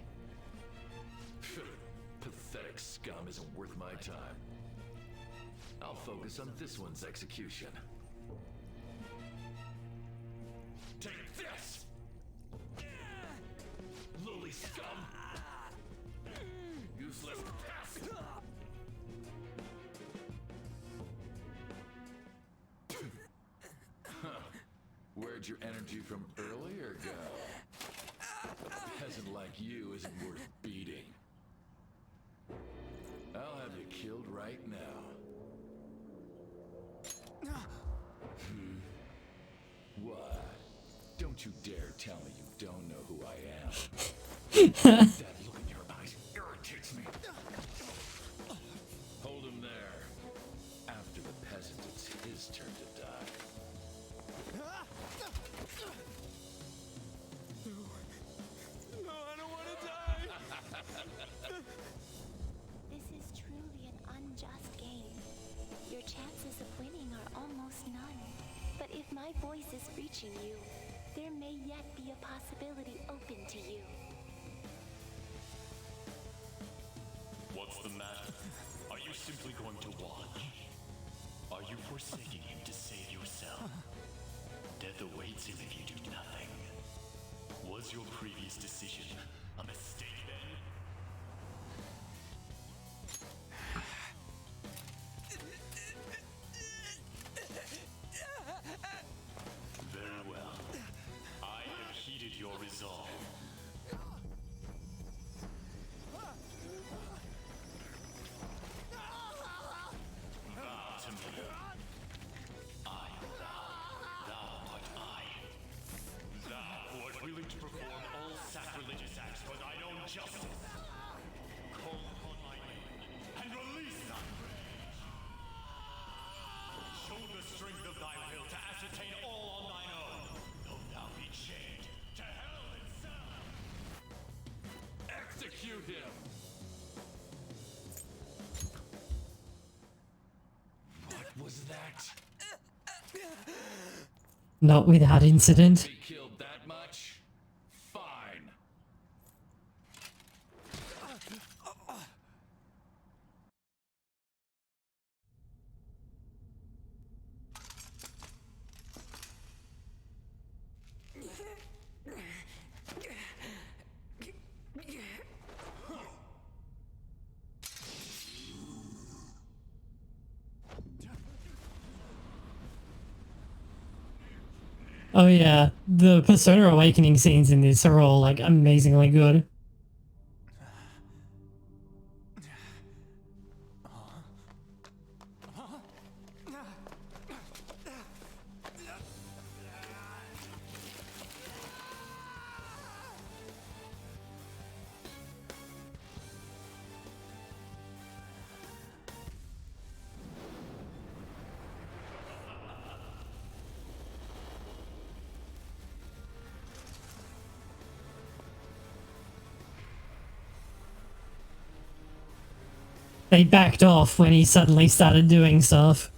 Pathetic scum isn't worth my time. I'll focus on this one's execution. Take this! Lily scum! Useless pest! Where'd your energy from earlier go? A peasant like you isn't worth beating. I'll have you killed right now. What? Don't you dare tell me you don't know who I am. That look in your eyes irritates me. Hold him there. After the peasant, it's his turn to die. No, I don't want to die. This is truly an unjust game. Your chances of winning are almost none. But if my voice is reaching you, there may yet be a possibility open to you. What's the matter? Are you simply going to watch? Are you forsaking him to save yourself? Death awaits him if you do nothing. Was your previous decision a mistake then? Very well. I have heeded your resolve. Vow to me. I am thou art I. Thou who art willing to perform all sacrilegious acts him. What was that? Not without incident. Be killed that much? Fine. Oh yeah, the Persona Awakening scenes in this are all like amazingly good. They backed off when he suddenly started doing stuff.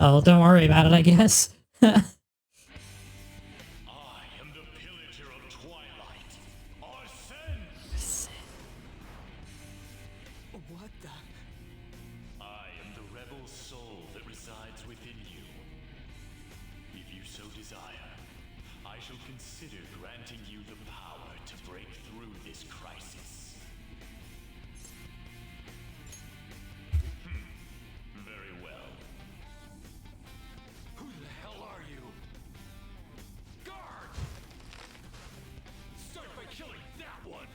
Oh, don't worry about it, I guess. What the? I am the rebel soul that resides within you. If you so desire, I shall consider granting you the power to break through this crisis. Very well. Who the hell are you? Guard! Start by killing that one!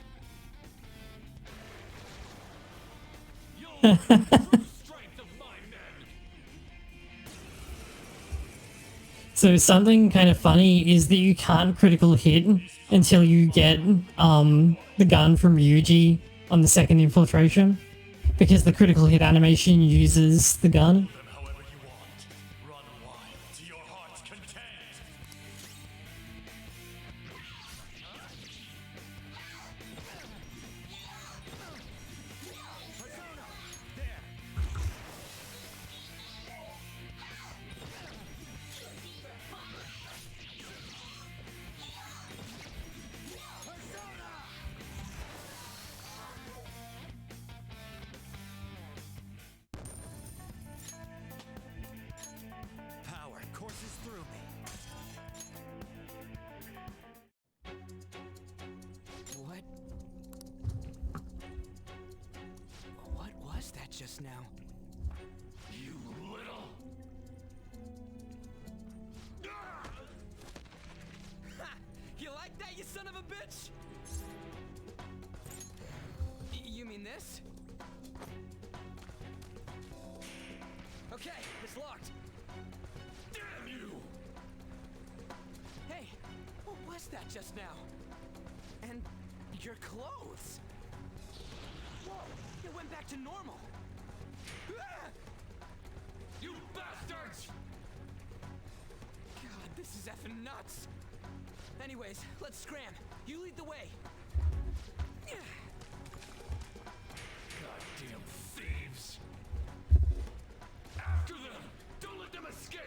So something kind of funny is that you can't critical hit until you get the gun from Yuji on the second infiltration, because the critical hit animation uses the gun. Power courses through me. What was that just now? You little... Ha! You like that, you son of a bitch? You mean this? Okay, it's locked. Damn you! Hey, what was that just now? And your clothes. Whoa, it went back to normal. Ah! You bastards! God, this is effing nuts. Anyways, let's scram. You lead the way. Goddamn thieves! After them! Don't let them escape!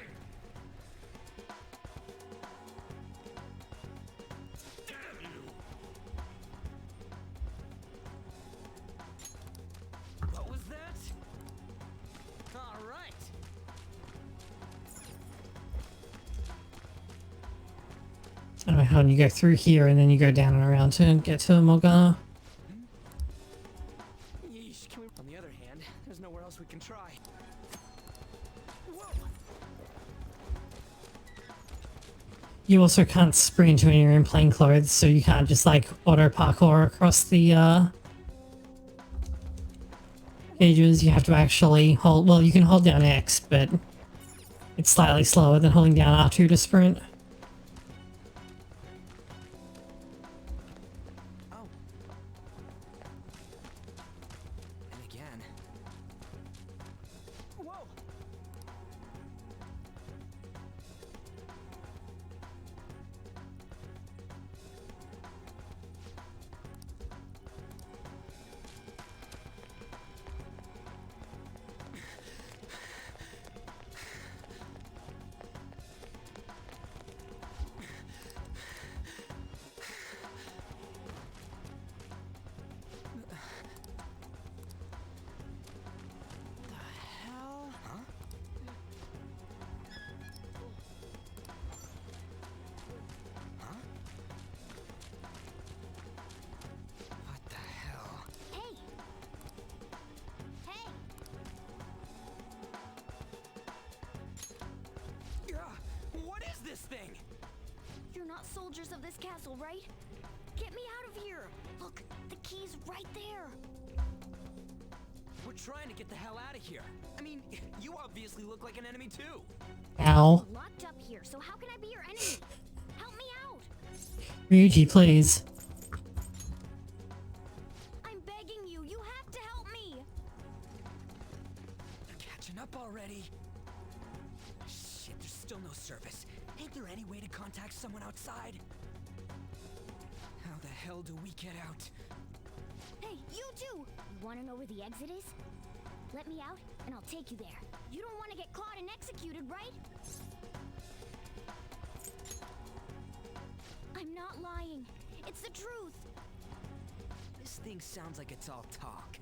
Damn you! What was that? All right. I don't know how you go through here and then you go down and around to get to Morgana. Yeesh, on the other hand, there's nowhere else we can try. Whoa! You also can't sprint when you're in plain clothes, so you can't just like auto parkour across the cages. You have to actually hold, well, you can hold down X, but It's slightly slower than holding down R2 to sprint. And again. Whoa! What is this thing? You're not soldiers of this castle, right? Get me out of here! Look, the key's right there! We're trying to get the hell out of here. I mean, you obviously look like an enemy too. Ow. I'm locked up here, so how can I be your enemy? Help me out! Ryuji, please. I'm begging you, you have to help me! They're catching up already. Shit, there's still no service. Ain't there any way to contact someone outside? How the hell do we get out? Hey, you too! You wanna know where the exit is? Let me out, and I'll take you there. You don't wanna get caught and executed, right? I'm not lying. It's the truth. This thing sounds like it's all talk.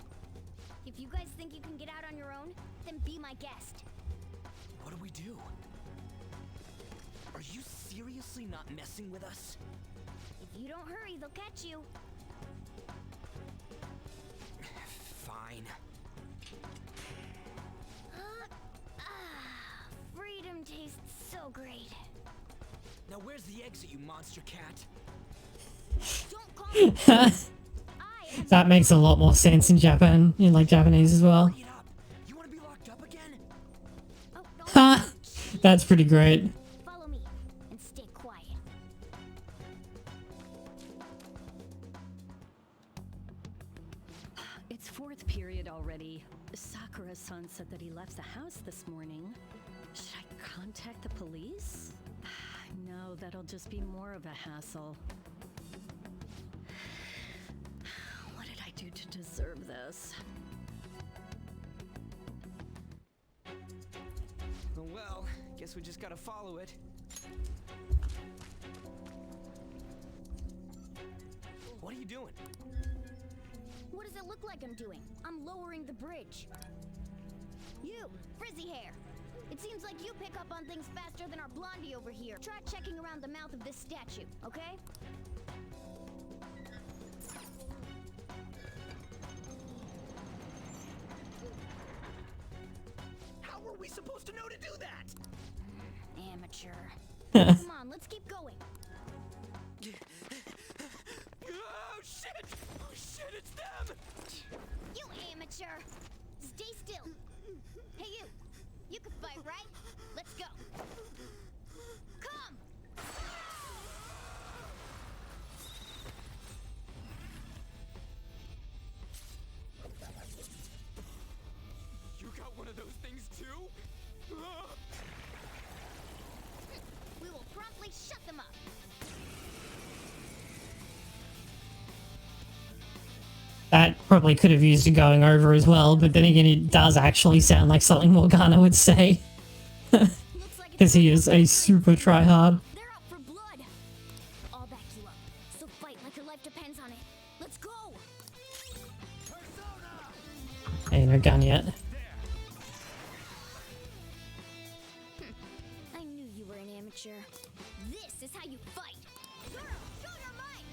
If you guys think you can get out on your own, then be my guest. What do we do? Are you seriously not messing with us? If you don't hurry, they'll catch you. Fine. Freedom tastes so great. Now where's the exit, you monster cat? Don't call me. That makes a lot more sense in Japan, in like Japanese as well. You want to be locked up again? Ha! That's pretty great. Follow me and stay quiet. It's fourth period already. Sakura-san said that he left the house this morning. Should I contact the police? No, that'll just be more of a hassle. What did I do to deserve this? Well, guess we just gotta follow it. What are you doing? What does it look like I'm doing? I'm lowering the bridge. You, frizzy hair. It seems like you pick up on things faster than our blondie over here. Try checking around the mouth of this statue, okay? How are we supposed to know to do that? Amateur. Come on, let's keep going. Oh shit! Oh shit, it's them! You amateur! Stay still. Hey you! You can fight, right? Let's go. Come! You got one of those things too? We will promptly shut them up. That probably could have used a going over as well, but then again it does actually sound like something Morgana would say. Because he is a super tryhard. They're out for blood. I'll back you up. So fight like your life depends on it. Let's go! Ain't no gun yet. I knew you were an amateur. This is how you fight. Show your might!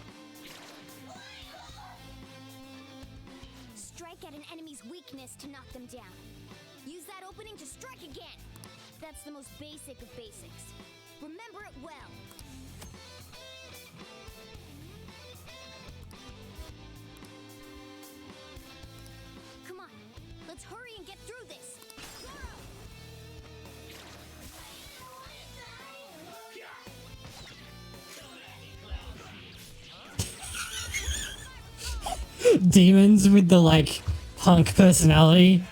Strike at an enemy's weakness to knock them down. Use that opening to strike again. That's the most basic of basics. Remember it well. Come on, let's hurry and get through this. demons with the like punk personality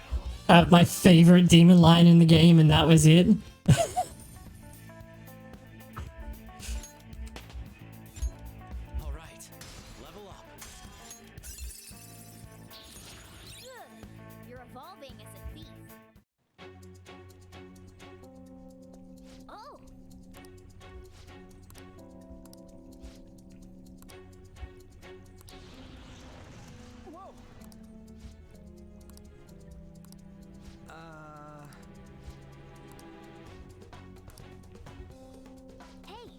have my favorite demon line in the game, and that was it. Alright, level up. You're evolving as a thief. Oh! Whoa! Hey!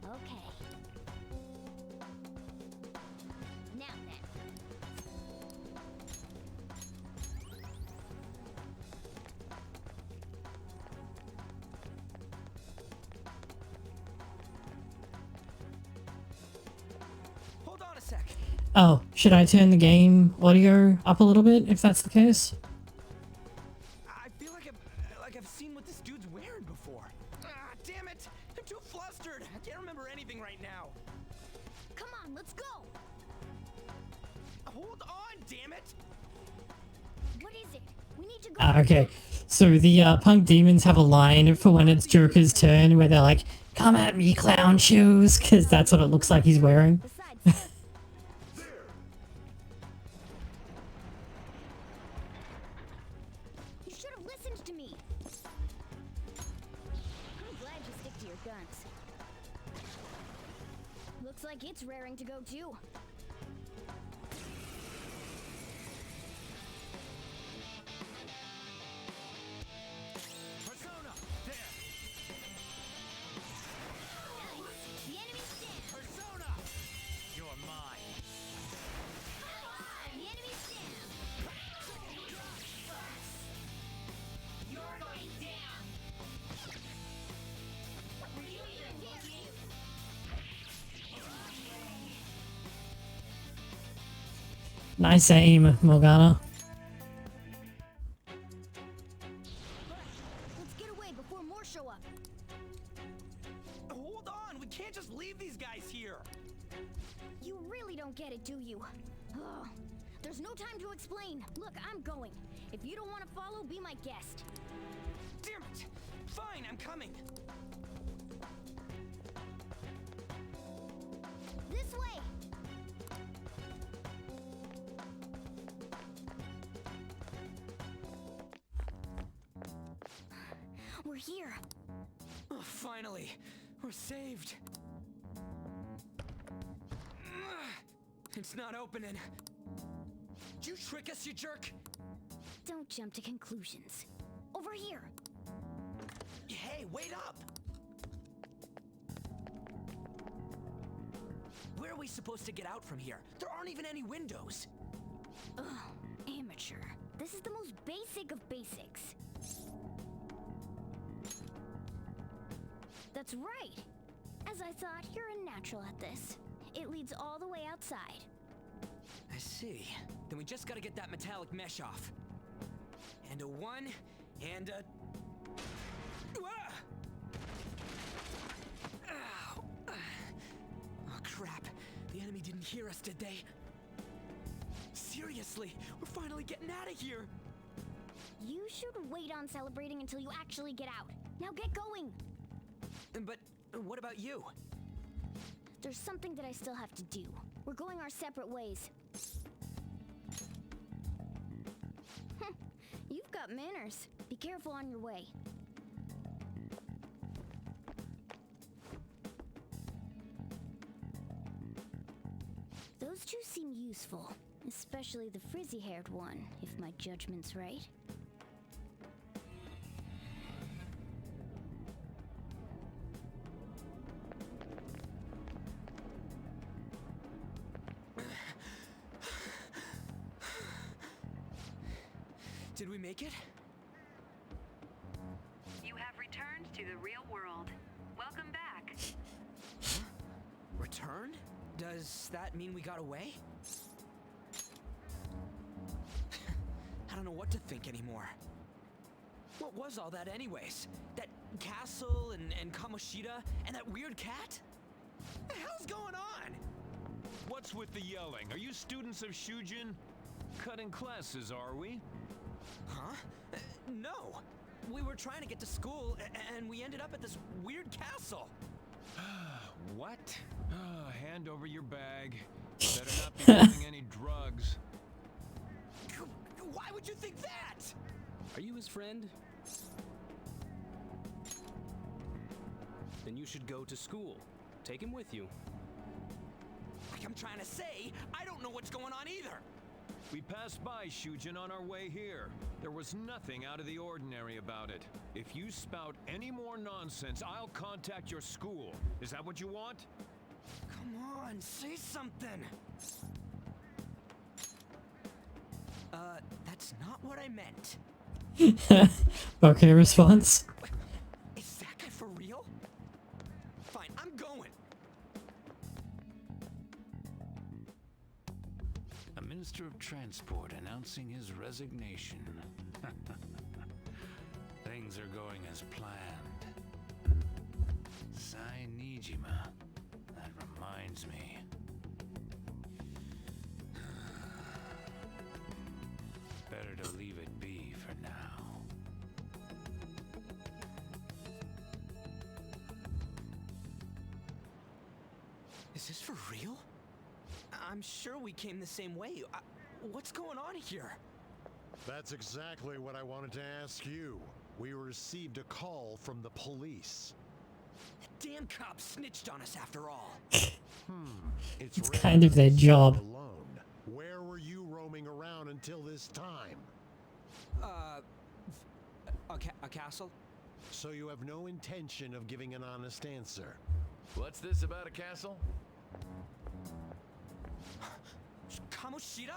Okay. Now then. Hold on a sec. Oh, should I turn the game audio up a little bit if that's the case? I feel like I've seen what this dude's wearing before. Ah, damn it! I'm too flustered. I can't remember anything right now. Come on, let's go! Hold on, damn it! What is it? We need to go. Okay, so the punk demons have a line for when it's Joker's turn where they're like, "Come at me, clown shoes," because that's what it looks like he's wearing. You should have listened to me. I'm glad you stick to your guns. Looks like it's raring to go too. Persona! There! The enemy's down. Persona! You're mine. The enemy's down. You're going down. Nice aim, Morgana. Let's get away before more show up. Hold on! We can't just leave these guys here! You really don't get it, do you? Ugh. There's no time to explain. Look, I'm going. If you don't want to follow, be my guest. Damn it! Fine, I'm coming! This way! We're here. Oh, finally! We're saved! It's not opening. Did you trick us, you jerk? Don't jump to conclusions. Over here. Hey, wait up! Where are we supposed to get out from here? There aren't even any windows. Ugh, amateur. This is the most basic of basics. That's right. As I thought, you're a natural at this. It leads all the way outside. I see. Then we just gotta get that metallic mesh off. And a one, and a... Ah! Ow. Oh, crap. The enemy didn't hear us, did they? Seriously, we're finally getting out of here! You should wait on celebrating until you actually get out. Now get going! But what about you? There's something that I still have to do. We're going our separate ways. You've got manners. Be careful on your way. Those two seem useful, especially the frizzy-haired one, if my judgment's right. Did we make it? You have returned to the real world. Welcome back. Returned? Does that mean we got away? I don't know what to think anymore. What was all that anyways? That castle and Kamoshida and that weird cat? What the hell's going on? What's with the yelling? Are you students of Shujin? Cutting classes, are we? Huh? No. We were trying to get to school, and we ended up at this weird castle. What? Hand over your bag. Better not be using any drugs. Why would you think that? Are you his friend? Then you should go to school. Take him with you. Like I'm trying to say, I don't know what's going on either. We passed by Shujin on our way here. There was nothing out of the ordinary about it. If you spout any more nonsense, I'll contact your school. Is that what you want? Come on, say something. That's not what I meant. Okay, response. Is that guy for real? Fine, I'm going. A Minister of Transport announcing his resignation. Things are going as planned. Sai Nijima. That reminds me. Better to leave it be for now. Is this for real? I'm sure we came the same way. What's going on here? That's exactly what I wanted to ask you. We received a call from the police. The damn cops snitched on us after all. It's kind of their job. Alone. Where were you roaming around until this time? A castle? So you have no intention of giving an honest answer. What's this about a castle? Kamoshida?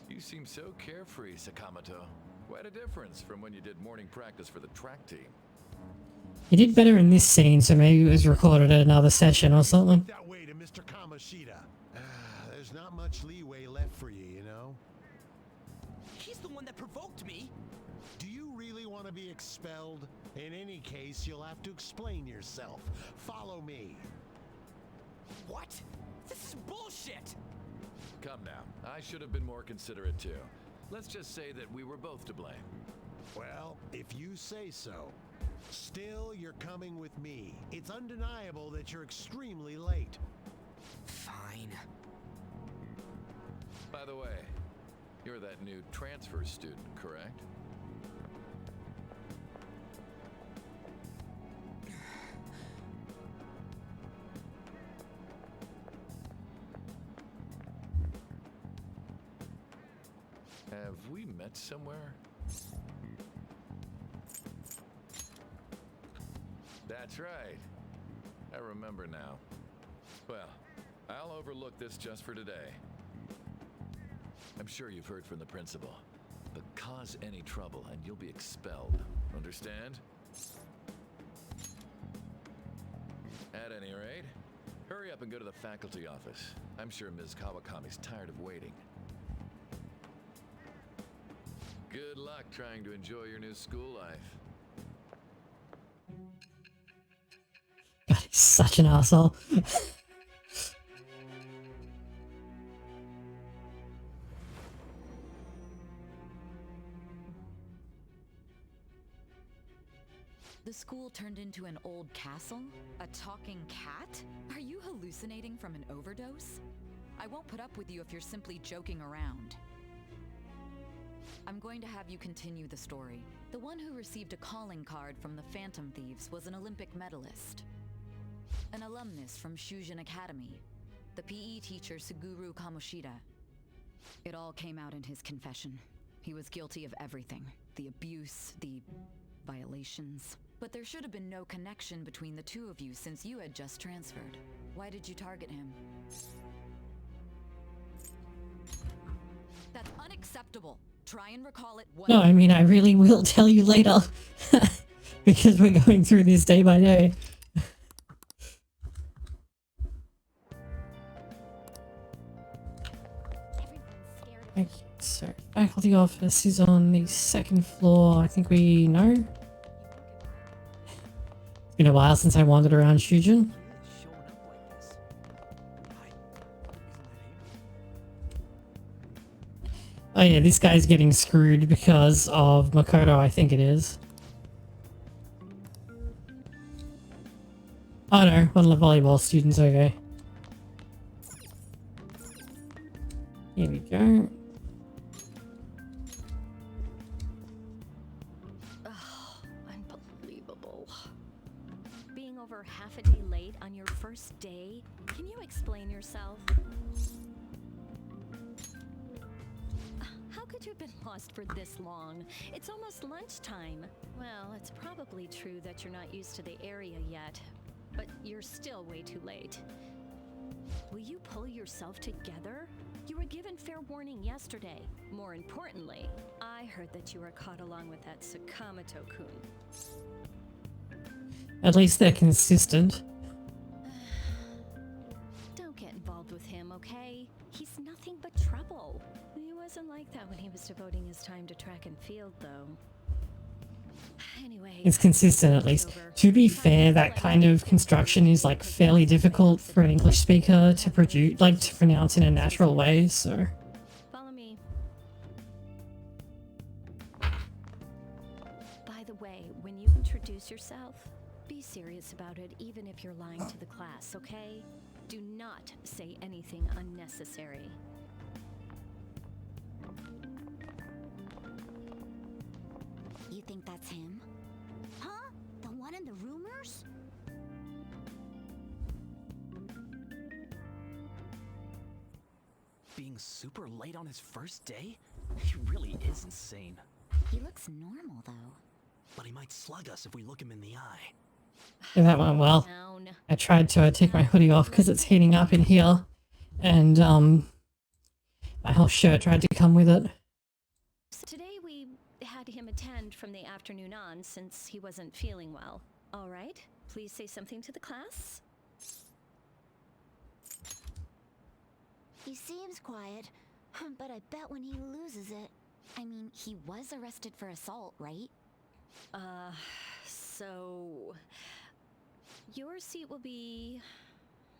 You seem so carefree, Sakamoto. Quite a difference from when you did morning practice for the track team. He did better in this scene, so maybe it was recorded at another session or something. That way to Mr. Kamoshida. There's not much leeway left for you, you know? He's the one that provoked me. Do you really want to be expelled? In any case, you'll have to explain yourself. Follow me. What? This is bullshit! Come now. I should have been more considerate too. Let's just say that we were both to blame. Well, if you say so. Still, you're coming with me. It's undeniable that you're extremely late. Fine. By the way, you're that new transfer student, correct? Have we met somewhere? That's right. I remember now. Well, I'll overlook this just for today. I'm sure you've heard from the principal, but cause any trouble and you'll be expelled. Understand? At any rate, hurry up and go to the faculty office. I'm sure Ms. Kawakami's tired of waiting. Good luck trying to enjoy your new school life. God, he's such an asshole. The school turned into an old castle? A talking cat? Are you hallucinating from an overdose? I won't put up with you if you're simply joking around. I'm going to have you continue the story. The one who received a calling card from the Phantom Thieves was an Olympic medalist. An alumnus from Shujin Academy. The PE teacher Suguru Kamoshida. It all came out in his confession. He was guilty of everything. The abuse, the violations. But there should have been no connection between the two of you since you had just transferred. Why did you target him? That's unacceptable. Try and recall it. No, I mean, I really will tell you later. Because we're going through this day by day. Okay, so faculty office is on the second floor. I think we know. It's been a while since I wandered around Shujin. Oh yeah, this guy's getting screwed because of Makoto, I think it is. Oh no, one of the volleyball students, okay. Here we go. Oh, unbelievable. Being over half a day late on your first day? Can you explain yourself? How could you have been lost for this long? It's almost lunchtime. Well, it's probably true that you're not used to the area yet, but you're still way too late. Will you pull yourself together? You were given fair warning yesterday. More importantly, I heard that you were caught along with that Sakamoto-kun. At least they're consistent. Don't get involved with him, okay? He's nothing but trouble. He wasn't like that when he was devoting his time to track and field, though. Anyway, It's consistent at least. To be fair, that kind of construction is like fairly difficult for an English speaker to produce, like to pronounce in a natural way, so. follow me. By the way, when you introduce yourself, be serious about it even if you're lying to the class, okay? Do not say anything unnecessary. You think that's him? Huh? The one in the rumors? Being super late on his first day? He really is insane. He looks normal, though. But he might slug us if we look him in the eye. Yeah, that went well. I tried to take my hoodie off because it's heating up in here, and my whole shirt tried to come with it. So today we had him attend from the afternoon on since he wasn't feeling well. All right, please say something to the class. He seems quiet, but I bet when he loses it... I mean, he was arrested for assault, right? So... Your seat will be...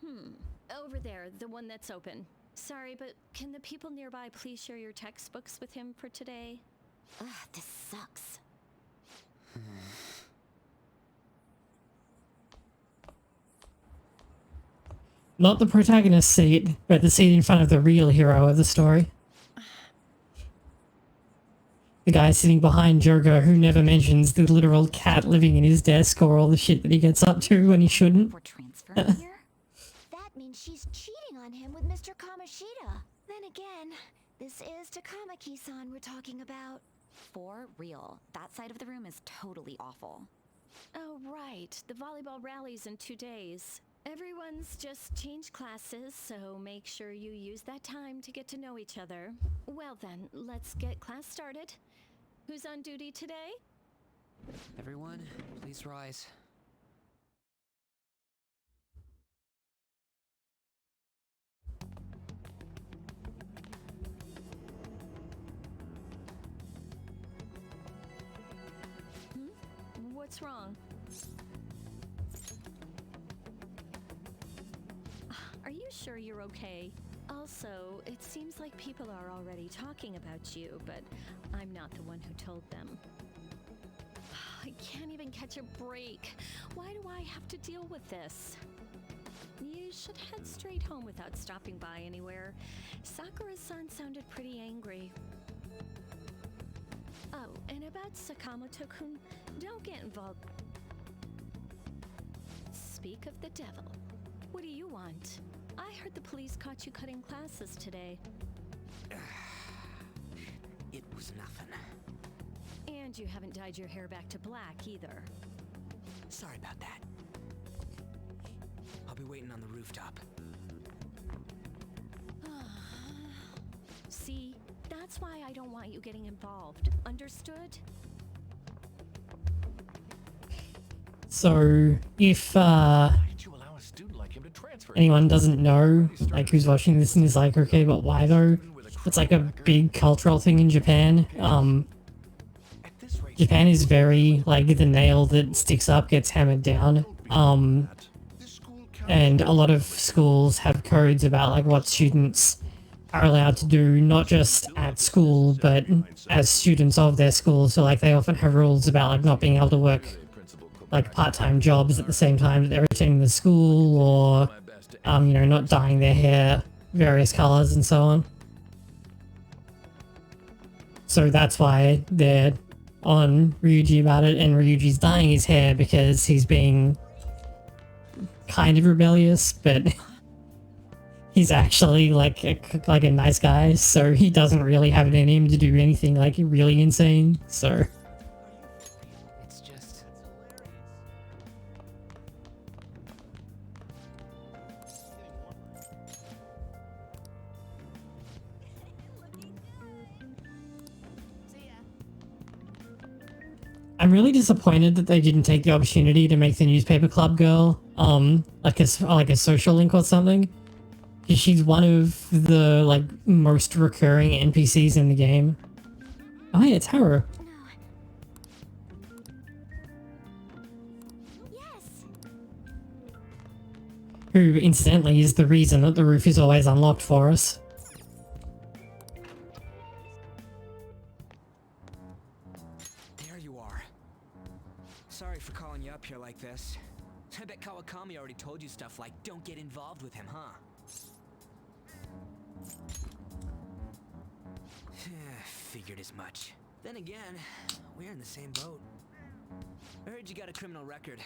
over there, the one that's open. Sorry, but can the people nearby please share your textbooks with him for today? Ugh, this sucks. Not the protagonist's seat, but the seat in front of the real hero of the story. The guy sitting behind Jogo who never mentions the literal cat living in his desk or all the shit that he gets up to when he shouldn't. That means she's cheating on him with Mr. Kamoshida. Then again, this is Takamaki-san we're talking about. For real, that side of the room is totally awful. Oh, right. The volleyball rally's in 2 days. Everyone's just changed classes, so make sure you use that time to get to know each other. Well then, let's get class started. Who's on duty today? Everyone, please rise. What's wrong? Are you sure you're okay? Also, it seems like people are already talking about you, but I'm not the one who told them. I can't even catch a break. Why do I have to deal with this? You should head straight home without stopping by anywhere. Sakura-san sounded pretty angry. Oh, and about Sakamoto-kun, don't get involved. Speak of the devil. What do you want? I heard the police caught you cutting classes today. It was nothing. And you haven't dyed your hair back to black either. Sorry about that. I'll be waiting on the rooftop. See, that's why I don't want you getting involved. Understood? So, if anyone doesn't know, like who's watching this and is like, okay, but why though? It's like a big cultural thing in Japan. Japan is very, like, the nail that sticks up gets hammered down. And a lot of schools have codes about, like, what students are allowed to do, not just at school, but as students of their school. So like they often have rules about like not being able to work like part-time jobs at the same time that they're attending the school, or you know, not dyeing their hair various colors and so on. So that's why they're on Ryuji about it, and Ryuji's dyeing his hair because he's being kind of rebellious, but he's actually like a nice guy, so he doesn't really have it in him to do anything like really insane, so... It's just... I'm really disappointed that they didn't take the opportunity to make the newspaper club girl, like a social link or something. Because she's one of the, like, most recurring NPCs in the game. Oh yeah, it's Haru. Who, incidentally, is the reason that the roof is always unlocked for us. There you are. Sorry for calling you up here like this. I bet Kawakami already told you stuff like, don't get involved with him, huh? Figured as much. Then again, we're in the same boat. I heard you got a criminal record.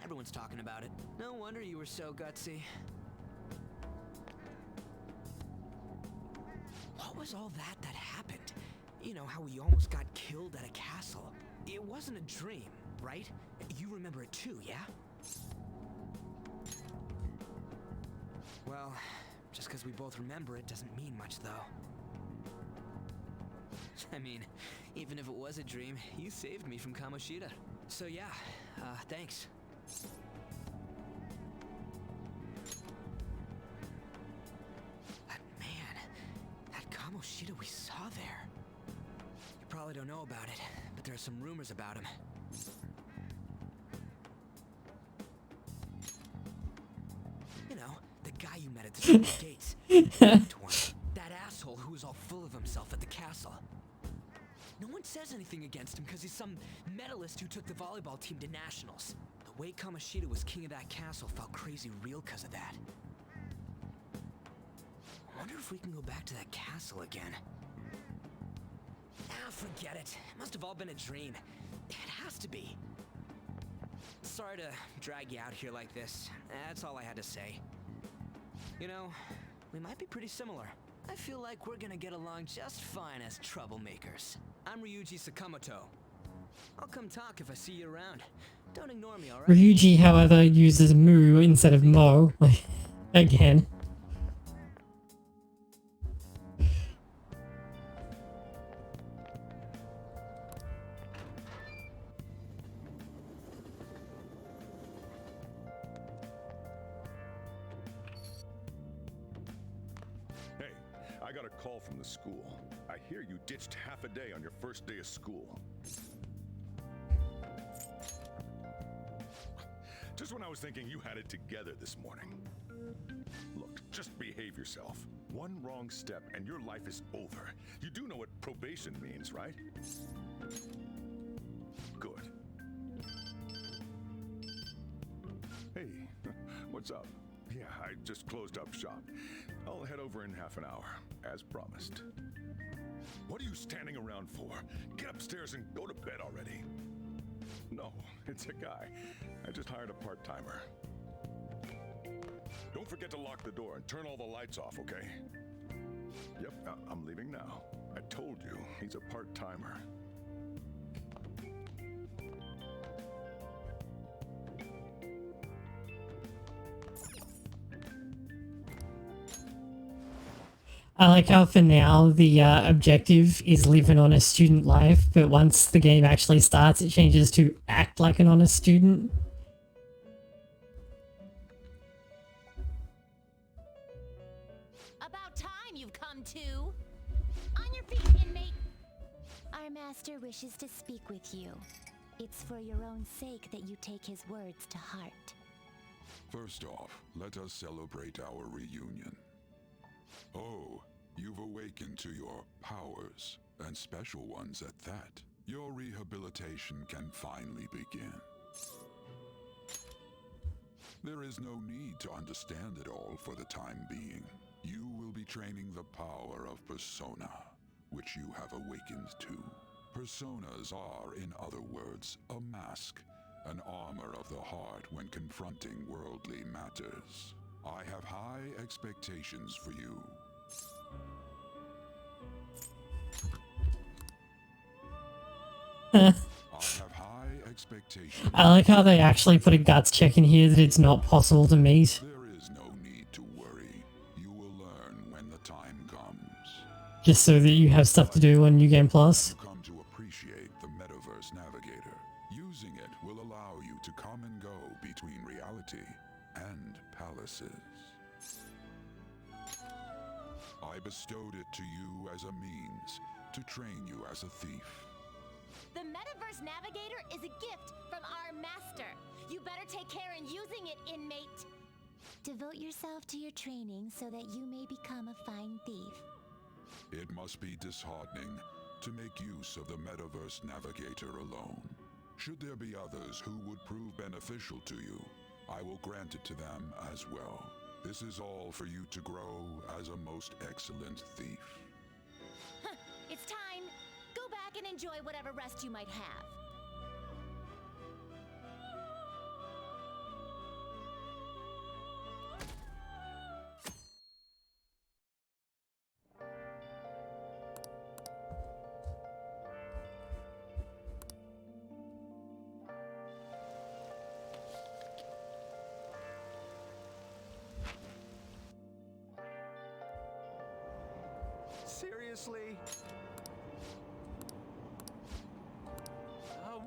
Everyone's talking about it. No wonder you were so gutsy. What was all that happened? You know, how we almost got killed at a castle. It wasn't a dream, right? You remember it too, yeah? Well, just because we both remember it doesn't mean much, though. I mean, even if it was a dream, you saved me from Kamoshida. So yeah, thanks. But man, that Kamoshida we saw there. You probably don't know about it, but there are some rumors about him. You know, the guy you met at the city gates. That asshole who was all full of himself at the castle. No one says anything against him because he's some medalist who took the volleyball team to nationals. The way Kamoshida was king of that castle felt crazy real because of that. I wonder if we can go back to that castle again. Ah, forget it. It must have all been a dream. It has to be. Sorry to drag you out here like this. That's all I had to say. You know, we might be pretty similar. I feel like we're gonna get along just fine as troublemakers. I'm Ryuji Sakamoto. I'll come talk if I see you around. Don't ignore me, alright? Ryuji, however, uses Mu instead of Mo. Again. Hey, I got a call from the school. I hear you ditched half a day on your first day of school. Just when I was thinking you had it together this morning. Look, just behave yourself. One wrong step and your life is over. You do know what probation means, right? Good. Hey, what's up? Yeah, I just closed up shop. I'll head over in half an hour, as promised. What are you standing around for? Get upstairs and go to bed already. No, it's a guy. I just hired a part-timer. Don't forget to lock the door and turn all the lights off, okay? Yep, I'm leaving now. I told you, he's a part-timer. I like how for now the objective is live an honest student life, but once the game actually starts it changes to act like an honest student. About time you've come to. On your feet, inmate. Our master wishes to speak with you. It's for your own sake that you take his words to heart. First off, let us celebrate our reunion. Oh, You've awakened to your powers, and special ones at that. Your rehabilitation can finally begin. There is no need to understand it all for the time being. You will be training the power of persona, which you have awakened to. Personas are, in other words, a mask, an armor of the heart when confronting worldly matters. I have high expectations for you. I have high expectations. I like how they actually put a guts check in here that it's not possible to meet. There is no need to worry. You will learn when the time comes. Just so that you have stuff to do on New Game Plus. Come to appreciate the Metaverse Navigator. Using it will allow you to come and go between reality and palaces. I bestowed it to you as a means to train you as a thief. The Metaverse Navigator is a gift from our master. You better take care in using it, inmate. Devote yourself to your training so that you may become a fine thief. It must be disheartening to make use of the Metaverse Navigator alone. Should there be others who would prove beneficial to you, I will grant it to them as well. This is all for you to grow as a most excellent thief. It's time. Go back and enjoy whatever rest you might have. Seriously?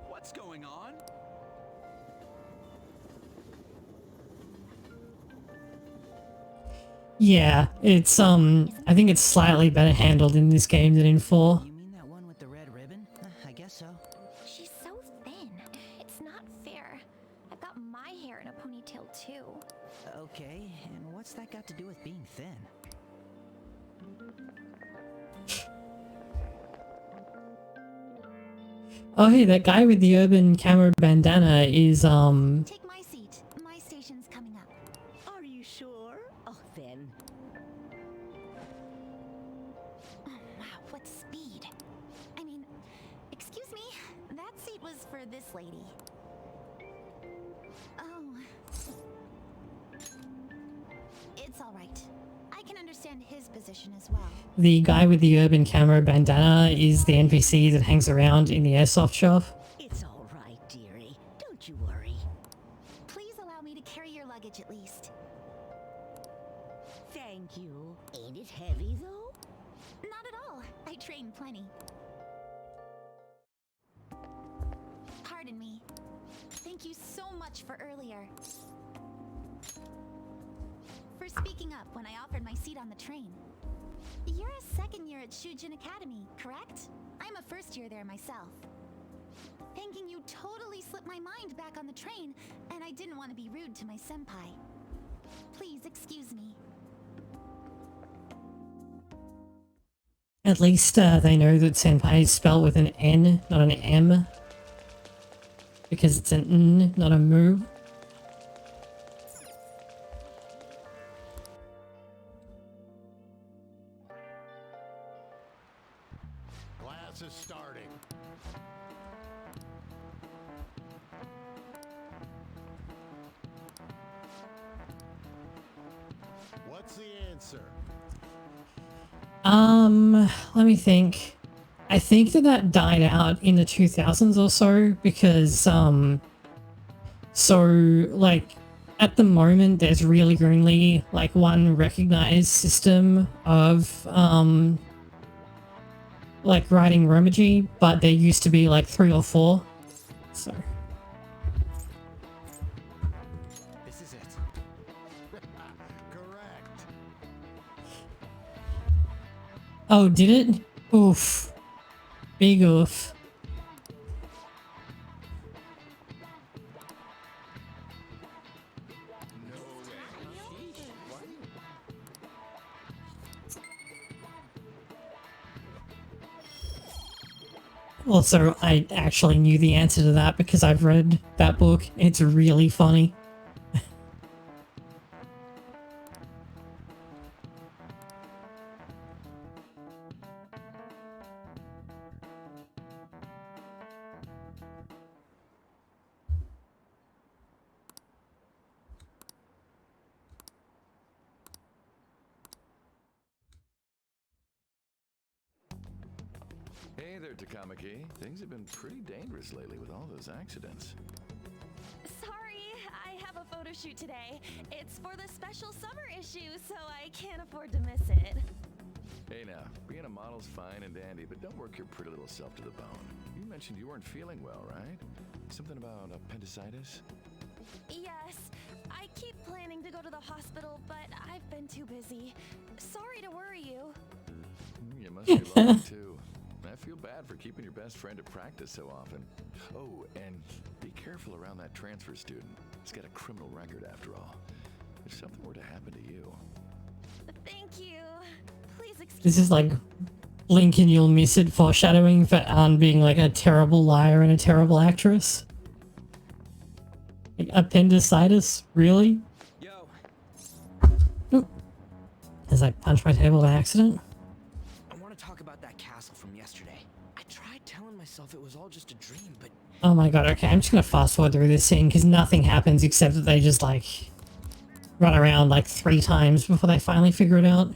What's going on? Yeah, it's I think it's slightly better handled in this game than in 4. You mean that one with the red ribbon? I guess so. She's so thin. It's not fair. I've got my hair in a ponytail too. Okay, and what's that got to do with being thin? Oh hey, that guy with the urban camera bandana is Take my seat. My station's coming up. Are you sure? Oh, then. Oh, wow, what speed. I mean, excuse me, that seat was for this lady. Oh. It's all right. I can understand his position as well. the guy with the urban camera bandana is the NPC that hangs around in the airsoft shop. It's all right, dearie. Don't you worry. Please allow me to carry your luggage at least. Thank you. Ain't it heavy, though? Not at all. I train plenty. Pardon me. Thank you so much for earlier. For speaking up when I offered my seat on the train. You're a second year at Shujin Academy, correct? I'm a first year there myself. Thinking you totally slipped my mind back on the train, and I didn't want to be rude to my senpai. Please excuse me. At least they know that senpai is spelled with an N, not an M. Because it's an N, not a mu. Class is starting. What's the answer? Let me think. I think that died out in the 2000s or so because, so, like, at the moment there's really only, like, one recognized system of, like, writing Romaji, but there used to be, like, 3 or 4, so... This is it. Correct. Oh, did it? Oof. Big oof. Also, I actually knew the answer to that because I've read that book. It's really funny. Hey there, Takamaki. Things have been pretty dangerous lately with all those accidents. Sorry, I have a photo shoot today. It's for the special summer issue, so I can't afford to miss it. Hey now, being a model's fine and dandy, but don't work your pretty little self to the bone. You mentioned you weren't feeling well, right? Something about appendicitis? Yes, I keep planning to go to the hospital, but I've been too busy. Sorry to worry you. You must be lonely too. I feel bad for keeping your best friend at practice so often. Oh, and be careful around that transfer student. He's got a criminal record after all. If something were to happen to you. Thank you. Please excuse This is like Lincoln, you'll miss it foreshadowing for Anne being like a terrible liar and a terrible actress. Like, appendicitis? Really? Yo. Oop. As I punched my table by accident? I want to talk about that castle from yesterday. I tried telling myself it was all just a dream, but Oh my god, okay, I'm just gonna fast forward through this scene because nothing happens except that they just like run around like 3 times before they finally figure it out.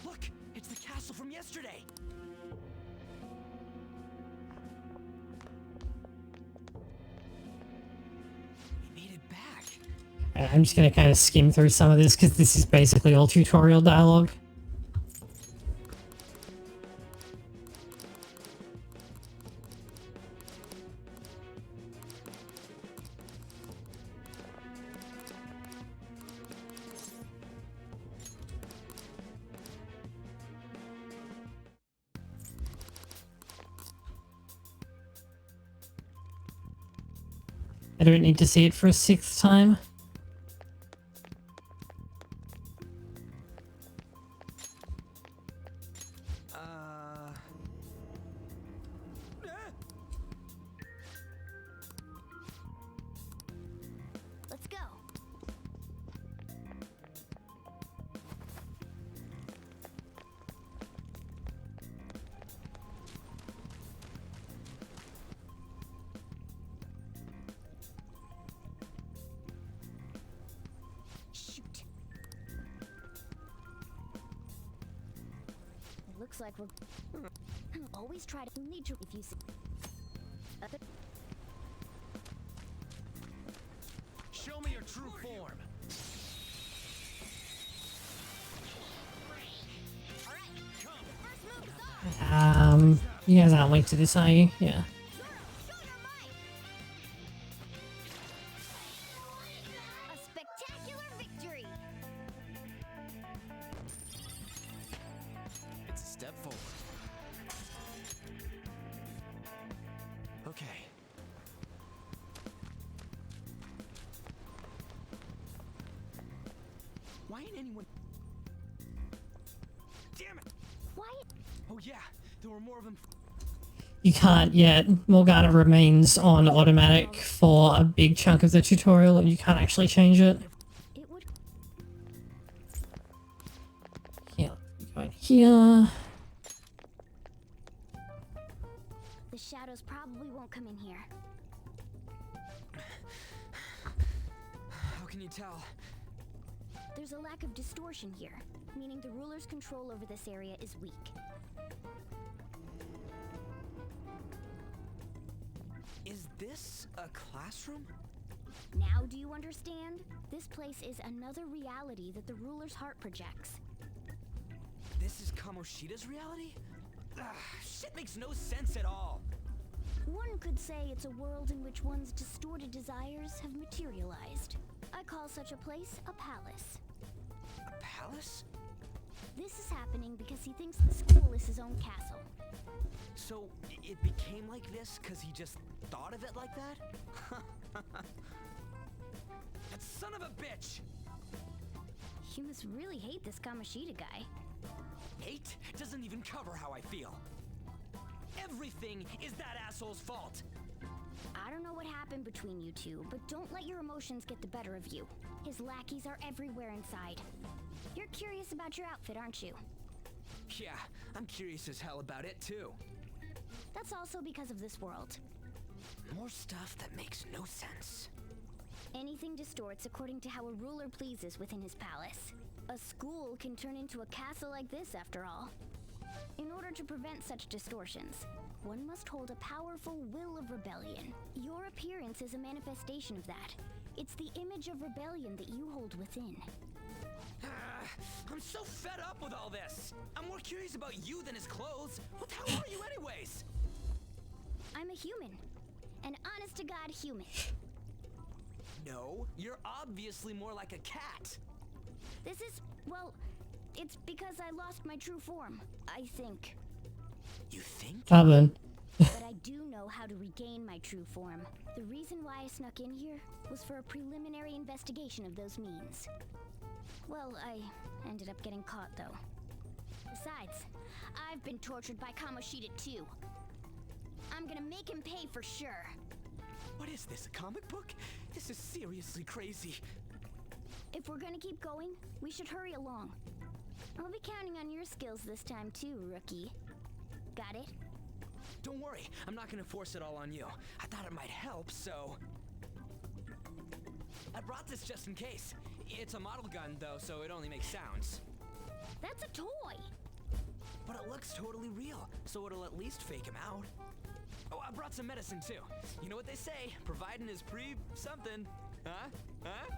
look, it's the castle from yesterday. We made it back. I'm just gonna kind of skim through some of this because this is basically all tutorial dialogue. I don't need to see it for a 6th time. Let's go. Shoot. It looks like we're always try to need to if you see. Show me your true form. You guys aren't linked to this, are you? Yeah. A spectacular victory. It's a step forward. Okay. Why ain't anyone... Damn it! Why? Oh yeah, there were more of them. You can't yet. Morgana remains on automatic for a big chunk of the tutorial and you can't actually change it. It would. Yeah, go in here. The shadows probably won't come in here. How can you tell? There's a lack of distortion here, meaning the ruler's control over this area is weak. Is this a classroom? Now do you understand? This place is another reality that the ruler's heart projects. This is Kamoshida's reality? Shit makes no sense at all. One could say it's a world in which one's distorted desires have materialized. I call such a place a palace. A palace? This is happening because he thinks the school is his own castle. So, it became like this because he just thought of it like that? That son of a bitch! You must really hate this Kamoshida guy. Hate doesn't even cover how I feel. Everything is that asshole's fault. I don't know what happened between you two, but don't let your emotions get the better of you. His lackeys are everywhere inside. You're curious about your outfit, aren't you? Yeah, I'm curious as hell about it too. That's also because of this world. More stuff that makes no sense. Anything distorts according to how a ruler pleases within his palace. A school can turn into a castle like this, after all. In order to prevent such distortions, one must hold a powerful will of rebellion. Your appearance is a manifestation of that. It's the image of rebellion that you hold within. I'm so fed up with all this. I'm more curious about you than his clothes. What the hell are you anyways? I'm a human. An honest-to-God human. No, you're obviously more like a cat. This is, well, it's because I lost my true form, I think. You think? But I do know how to regain my true form. The reason why I snuck in here was for a preliminary investigation of those means. Well, I ended up getting caught, though. Besides, I've been tortured by Kamoshida too. I'm gonna make him pay for sure. What is this, a comic book? This is seriously crazy. If we're gonna keep going, we should hurry along. I'll be counting on your skills this time too, rookie. Got it? Don't worry, I'm not gonna force it all on you. I thought it might help, so... I brought this just in case. It's a model gun, though, so it only makes sounds. That's a toy! But it looks totally real, so it'll at least fake him out. Oh, I brought some medicine, too. You know what they say, providing is something. Huh? Huh?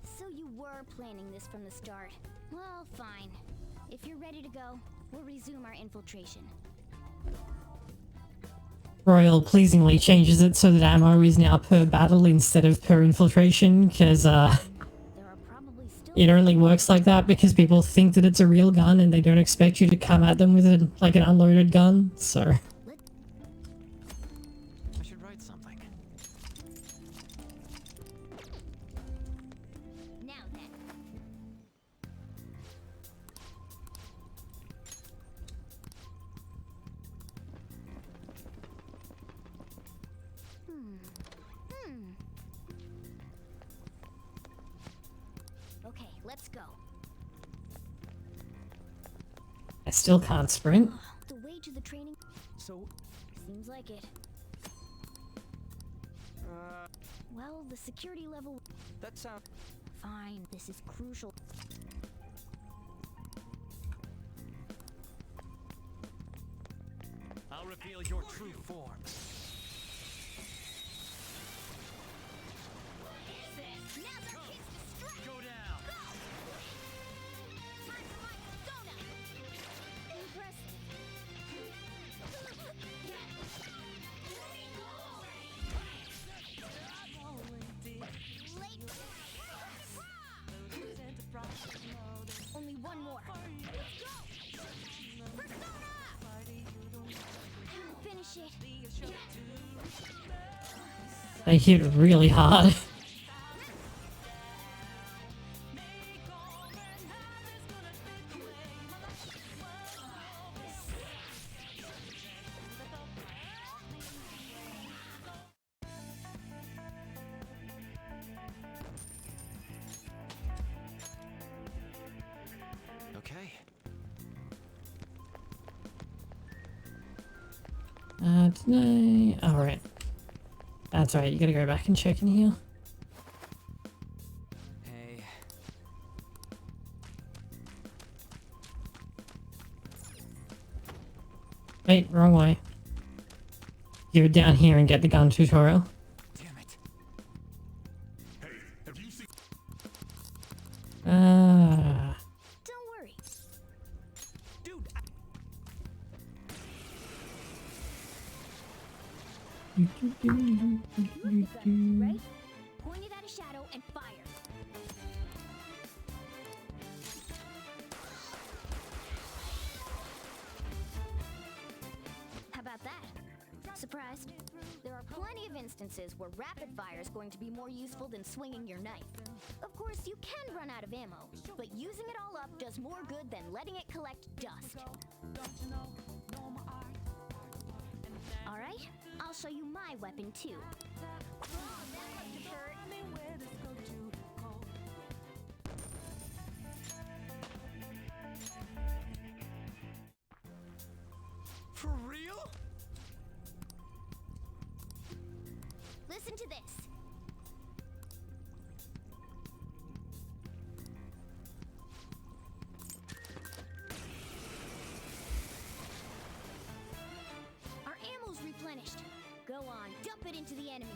So you were planning this from the start. Well, fine. If you're ready to go, we'll resume our infiltration. Royal pleasingly changes it so that ammo is now per battle instead of per infiltration, because it only works like that because people think that it's a real gun and they don't expect you to come at them with like an unloaded gun, so... I should write something. Now then. Okay, let's go. I still can't sprint. The way to the training... So... Seems like it. Well, the security level... That sounds... Fine, this is crucial. I'll reveal your true form. Go down. Only one more. Finish it. They hit really hard. Today... Alright. That's right, you gotta go back and check in here. Hey. Wait, wrong way. you down here and get the gun tutorial. Ah. Don't worry. Right? Point it at a shadow and fire. How about that? Surprised? There are plenty of instances where rapid fire is going to be more useful than swinging your knife. Of course, you can run out of ammo, but using it all up does more good than letting it collect dust. Alright, I'll show you my weapon too. For real? Listen to this. Our ammo's replenished. Go on, dump it into the enemy.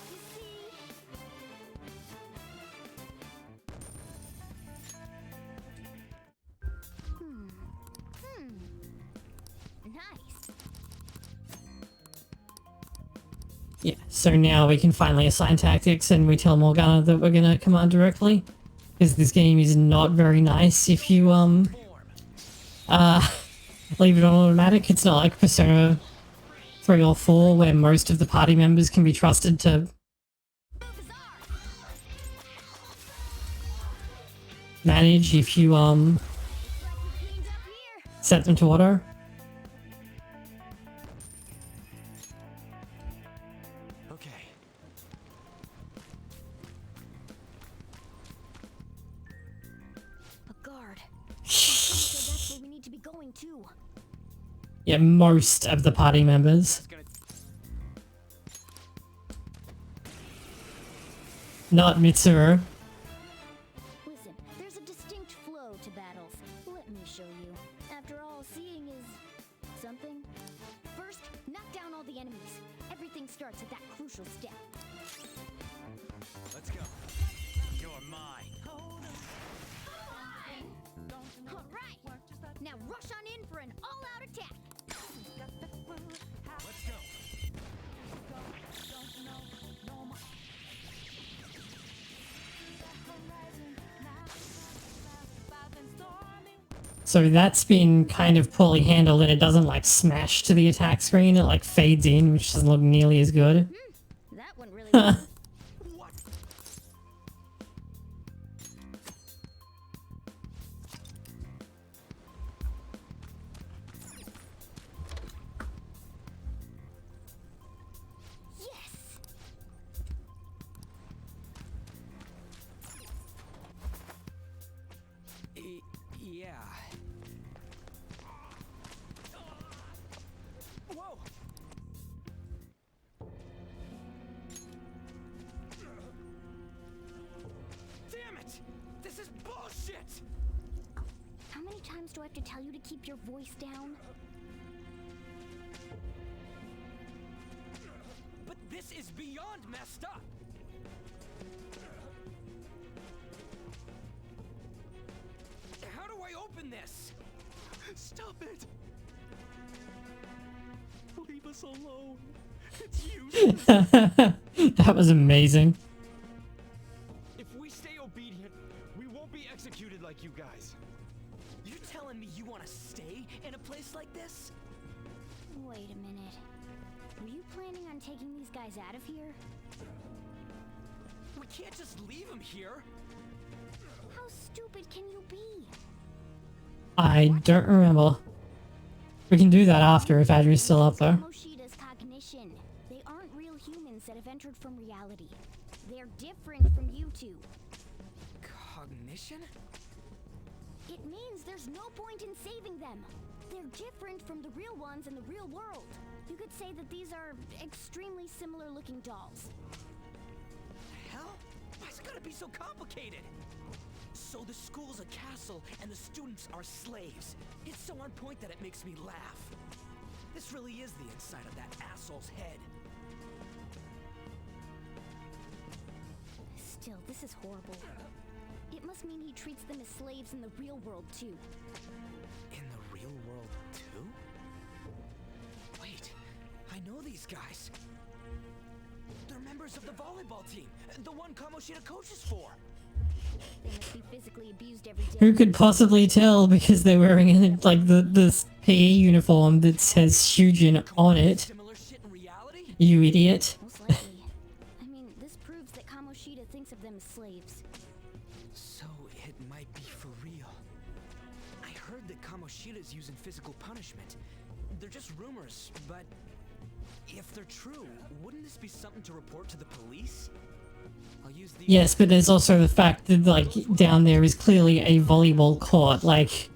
You see? Nice. Yeah, so now we can finally assign tactics and we tell Morgana that we're gonna command directly. Because this game is not very nice if you, leave it on automatic. It's not like Persona 3 or 4 where most of the party members can be trusted to manage if you, set them to auto. Okay. A guard. So that's where we need to be going too. Yeah, most of the party members. Not Mitsuru. Listen, there's a distinct flow to battles. Let me show you. After all, seeing is something. First, knock down all the enemies. Everything starts at that crucial step. Let's go. You're mine. Alright! Now rush on in for an all-out attack! Let's go. So that's been kind of poorly handled and it doesn't like smash to the attack screen, it like fades in, which doesn't look nearly as good. That went really well. Yeah. Whoa! Damn it! This is bullshit! How many times do I have to tell you to keep your voice down? But this is beyond messed up! How do I open this? Stop it! Leave us alone. It's useless. That was amazing. If we stay obedient, we won't be executed like you guys. You're telling me you want to stay in a place like this? Wait a minute. Were you planning on taking these guys out of here? We can't just leave them here. How stupid can you be? I don't remember. We can do that after if Adri's still up though. Moshida's cognition. They aren't real humans that have entered from reality. They're different from you two. Cognition? It means there's no point in saving them. They're different from the real ones in the real world. You could say that these are extremely similar looking dolls. Hell? Why's it gotta be so complicated? So the school's a castle, and the students are slaves. It's so on point that it makes me laugh. This really is the inside of that asshole's head. Still, this is horrible. It must mean he treats them as slaves in the real world, too. In the real world, too? Wait, I know these guys. They're members of the volleyball team, the one Kamoshida coaches for. They must be physically abused every day. Who could possibly tell because they're wearing like the PE uniform that says Shujin on it? You idiot. Most likely. I mean, this proves that Kamoshida thinks of them as slaves. So it might be for real. I heard that Kamoshida's using physical punishment. They're just rumors, but if they're true, wouldn't this be something to report to the police? I'll use the Yes, but there's also the fact that like down there is clearly a volleyball court. Like,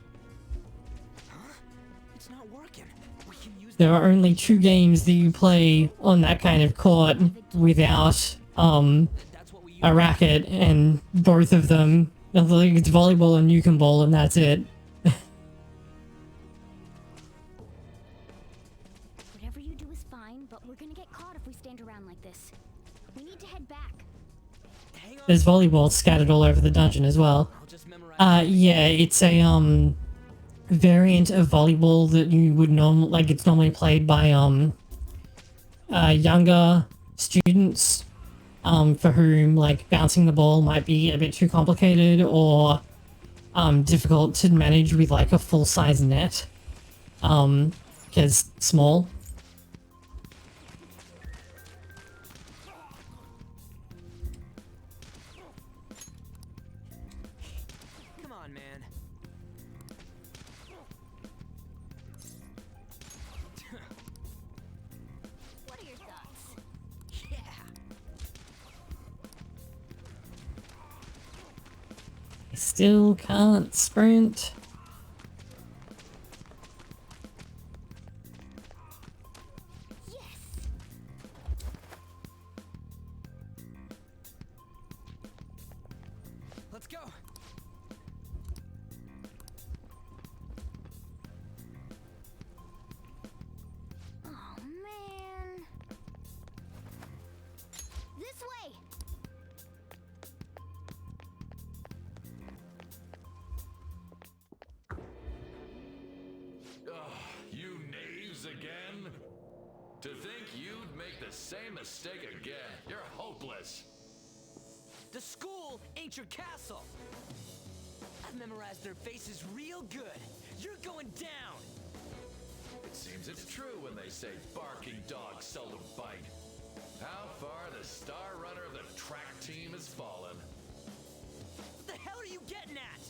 It's not working. We can use there are only 2 games that you play on that kind of court without a racket, and both of them, like, it's volleyball and Nukem Ball, and that's it. Whatever you do is fine, but we're gonna get caught if we stand around like this. We need to head back. There's volleyball scattered all over the dungeon as well. Yeah, it's a variant of volleyball that you would it's normally played by younger students, for whom like bouncing the ball might be a bit too complicated or difficult to manage with like a full-size net, because small. Come on, man. What are your thoughts? Yeah. I still can't sprint. Let's go. Oh, man. This way! You knaves again? To think you'd make the same mistake again. You're hopeless. The school ain't your castle. I've memorized their faces real good. You're going down. It seems it's true when they say barking dogs seldom bite. How far the star runner of the track team has fallen. What the hell are you getting at?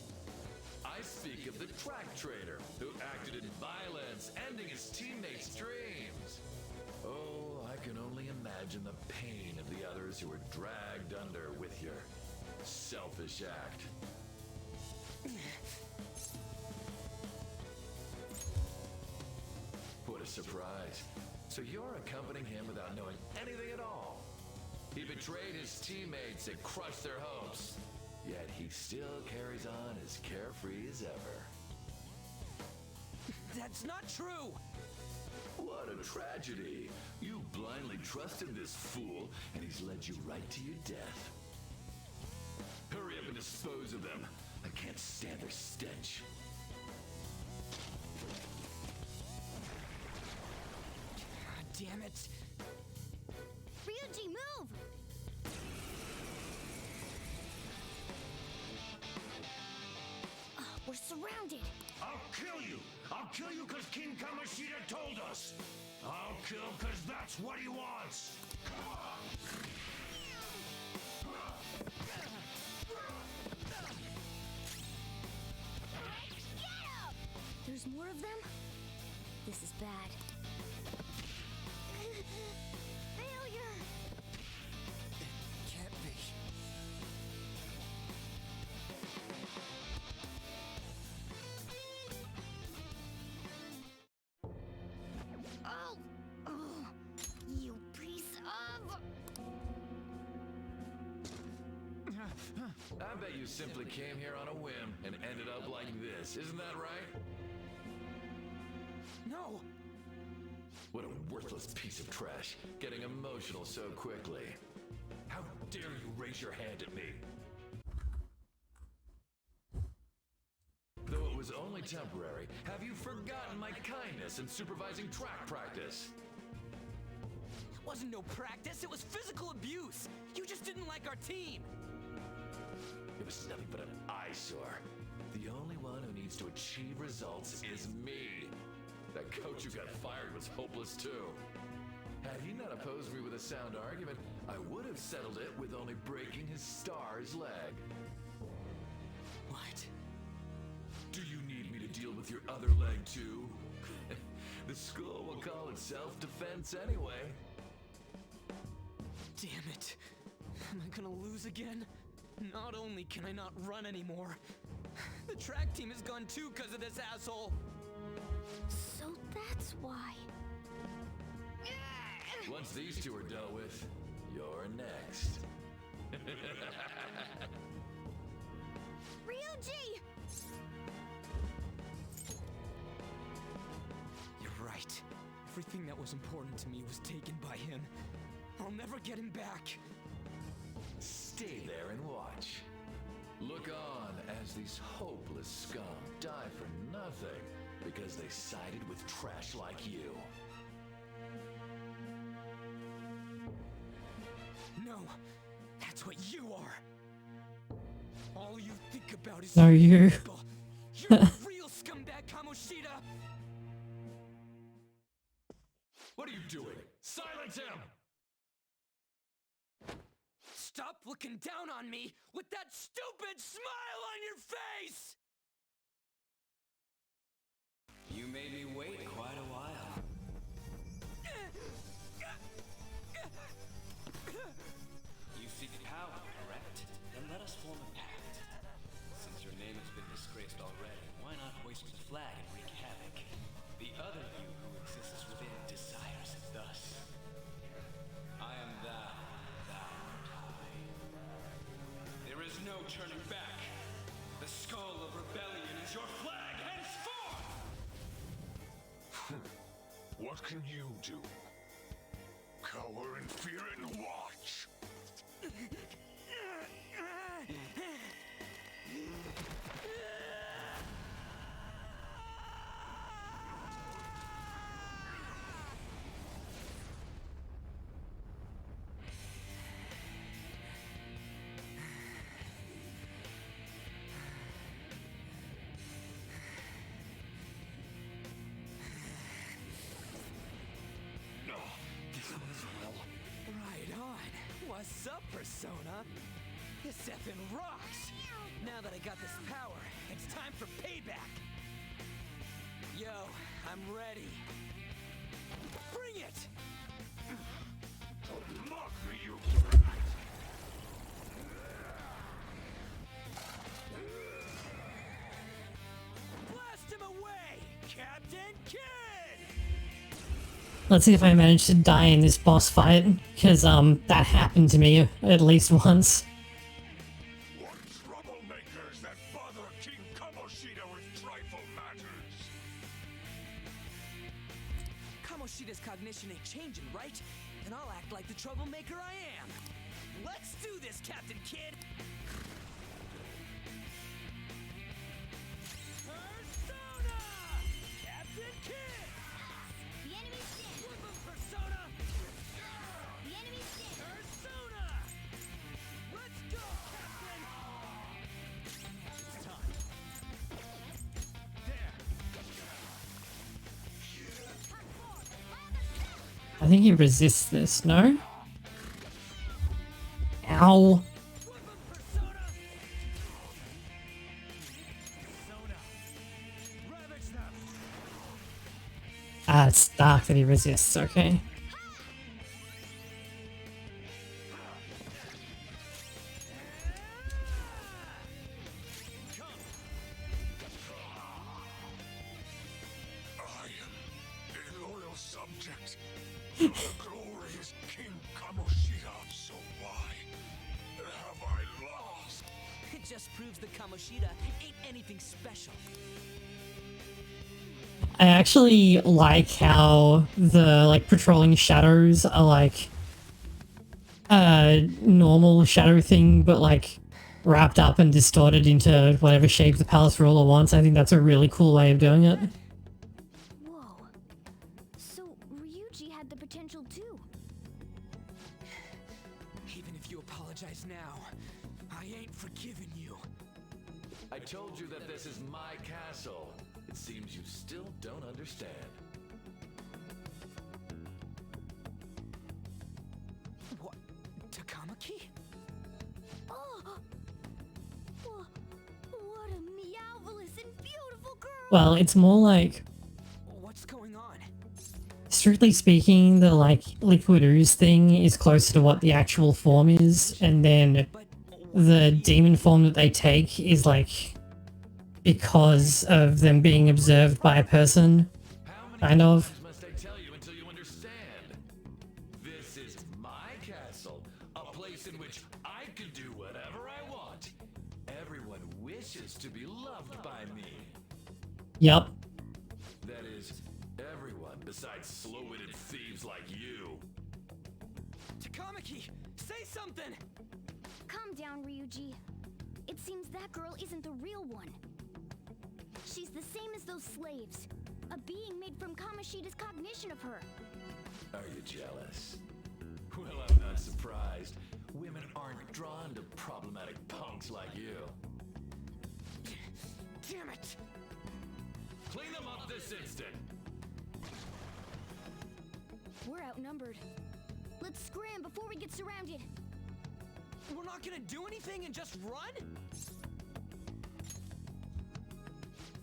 I speak of the track trainer who acted in violence, ending his teammates' dreams. Oh, I can only imagine the pain of the others who were dragged under with your selfish act. What a surprise. So you're accompanying him without knowing anything at all. He betrayed his teammates and crushed their hopes. Yet he still carries on as carefree as ever. That's not true. What a tragedy. You blindly trusted this fool, and he's led you right to your death. Hurry up and dispose of them. I can't stand their stench. Damn it. Ryuji, move! We're surrounded. I'll kill you! I'll kill you because King Kamoshida told us! I'll kill because that's what he wants! There's more of them? This is bad. Failure! Can't be. Oh! Oh! You piece of... I bet you simply came here on a whim and ended up like this, isn't that right? No! What a worthless piece of trash, getting emotional so quickly. How dare you raise your hand at me? Though it was only temporary, have you forgotten my kindness in supervising track practice? It wasn't no practice, it was physical abuse! You just didn't like our team! It was nothing but an eyesore. The only one who needs to achieve results is me. That coach who got fired was hopeless too. Had he not opposed me with a sound argument, I would have settled it with only breaking his star's leg. What? Do you need me to deal with your other leg too? The school will call it self-defense anyway. Damn it. Am I gonna lose again? Not only can I not run anymore, the track team is gone too because of this asshole. So that's why. Once these two are dealt with, you're next. Ryuji! You're right. Everything that was important to me was taken by him. I'll never get him back. Stay there and watch. Look on as these hopeless scum die for nothing because they sided with trash like you. No, that's what you are. All you think about is No, you. people. You're the real scumbag, Kamoshida. What are you doing? Silence him! Stop looking down on me with that stupid smile on your face! You made me wait quite a while. You seek power, correct? Then let us form a pact. Since your name has been disgraced already, why not hoist the flag and wreak havoc? The other you who exists within desires it thus. I am thou, thou art I. There is no turning back. The skull of rebellion is your flag henceforth! What can you do? Cower in fear and watch! Right on. What's up, Persona? This effing rocks. Now that I got this power, it's time for payback. Yo, I'm ready. Bring it! Don't mock me, you Blast him away, Captain Kid! Let's see if I manage to die in this boss fight, because that happened to me at least once. What troublemakers that bother King Kamoshida with trifle matters? Kamoshida's cognition ain't changing, right? Then I'll act like the troublemaker I am. Let's do this, Captain Kid! Persona! Captain Kid! The enemy's dead. Flip him, Persona! The enemy's dead. Persona! Let's go, Captain! It's time. There! I think he resists this, no? Ow. Ah, it's dark that he resists, okay. I am a loyal subject of the glorious King Kamoshida. So why have I lost? proves that Kamoshida ain't anything special. I actually like how the like patrolling shadows are like a normal shadow thing, but like wrapped up and distorted into whatever shape the palace ruler wants. I think that's a really cool way of doing it. Whoa. So Ryuji had the potential too. Even if you apologize now, I ain't forgiving you. I told you that this is my castle. It seems you still don't understand. What? Takamaki? Oh! What a meowvelous and beautiful girl! Well, it's more like, What's going on? strictly speaking, the like liquid ooze thing is closer to what the actual form is, and then the demon form that they take is like because of them being observed by a person, kind of. Must I tell you until you understand? This is my castle, a place in which I can do whatever I want. Everyone wishes to be loved by me. Yep. That is, everyone besides slow-witted thieves like you. Takamaki, say something! Calm down, Ryuji. It seems that girl isn't the real one. She's the same as those slaves. A being made from Kamoshida's cognition of her. Are you jealous? Well, I'm not surprised. Women aren't drawn to problematic punks like you. Damn it! Clean them up this instant! We're outnumbered. Let's scram before we get surrounded. We're not gonna do anything and just run?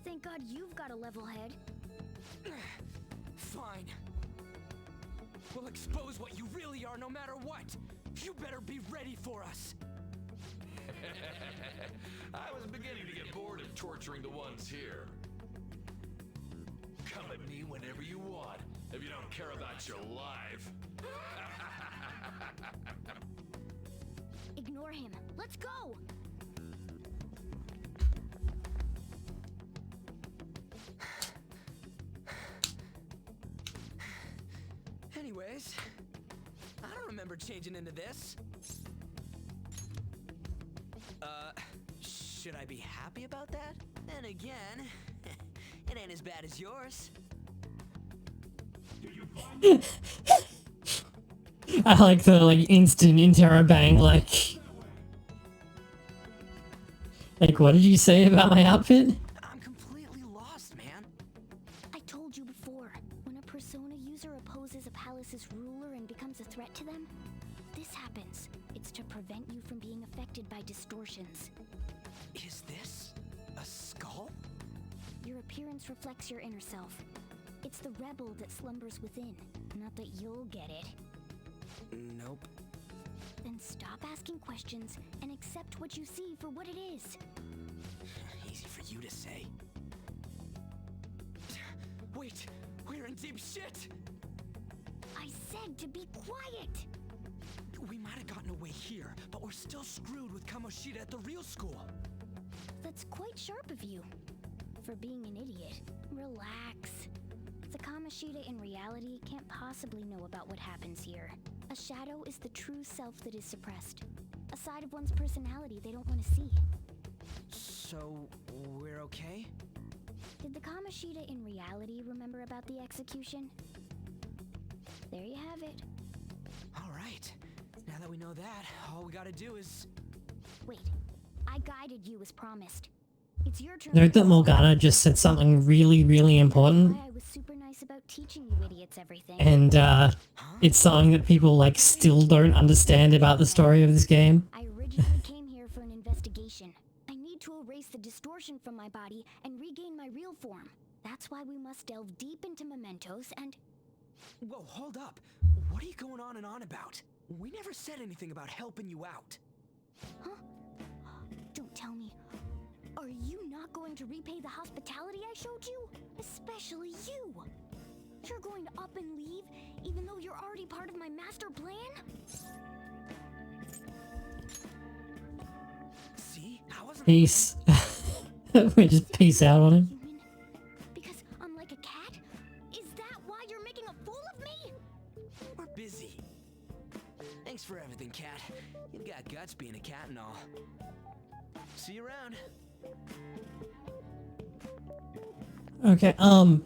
Thank God you've got a level head. Fine. We'll expose what you really are no matter what. You better be ready for us. I was beginning to get bored of torturing the ones here. Come at me whenever you want, if you don't care about your life. Ignore him. Let's go! Anyways, I don't remember changing into this. Should I be happy about that? Then again, it ain't as bad as yours. I like the like instant interrobang, like what did you say about my outfit? I'm completely lost, man. I told you before, when a persona user opposes a palace's ruler and becomes a threat to them, this happens. It's to prevent you from being affected by distortions. Is this a skull? Your appearance reflects your inner self. It's the rebel that slumbers within, not that you'll get it. Nope. Then stop asking questions and accept what you see for what it is. Easy for you to say. Wait, we're in deep shit! I said to be quiet! We might have gotten away here, but we're still screwed with Kamoshida at the real school. That's quite sharp of you. For being an idiot. Relax. The Kamoshida in reality can't possibly know about what happens here. A shadow is the true self that is suppressed. A side of one's personality they don't want to see. So, we're okay? Did the Kamoshida in reality remember about the execution? There you have it. Alright. Now that we know that, all we gotta do is... Wait. I guided you as promised. It's your turn. Note that Morgana just said something really, really important. I was super nice about teaching you idiots everything. And it's something that people like still don't understand about the story of this game. I originally came here for an investigation. I need to erase the distortion from my body and regain my real form. That's why we must delve deep into mementos and... Whoa, hold up. What are you going on and on about? We never said anything about helping you out. Huh? Don't tell me. Are you not going to repay the hospitality I showed you? Especially you! You're going to up and leave, even though you're already part of my master plan? See? I wasn't Peace. We just peace out on him. Because unlike a cat, is that why you're making a fool of me? We're busy. Thanks for everything, cat. You've got guts being a cat and all. See you around. Okay, hold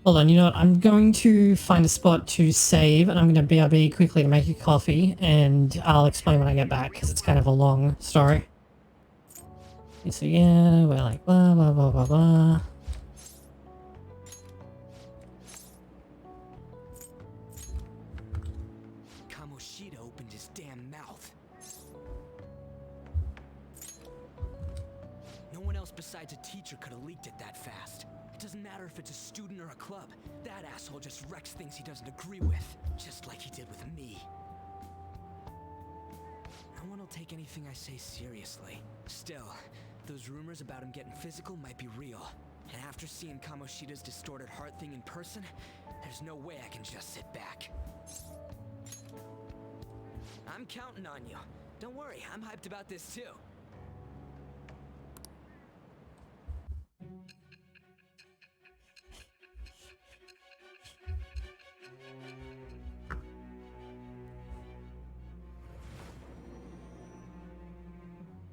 on, you know what? I'm going to find a spot to save, and I'm going to BRB quickly to make a coffee, and I'll explain when I get back, because it's kind of a long story. Okay, so yeah, we're like blah blah blah blah blah. Kamoshida opened his damn mouth. No one else besides a teacher could have leaked it that fast. It doesn't matter if it's a student or a club. That asshole just wrecks things he doesn't agree with, just like he did with me. No one will take anything I say seriously. Still, those rumors about him getting physical might be real. And after seeing Kamoshida's distorted heart thing in person, there's no way I can just sit back. I'm counting on you. Don't worry, I'm hyped about this too.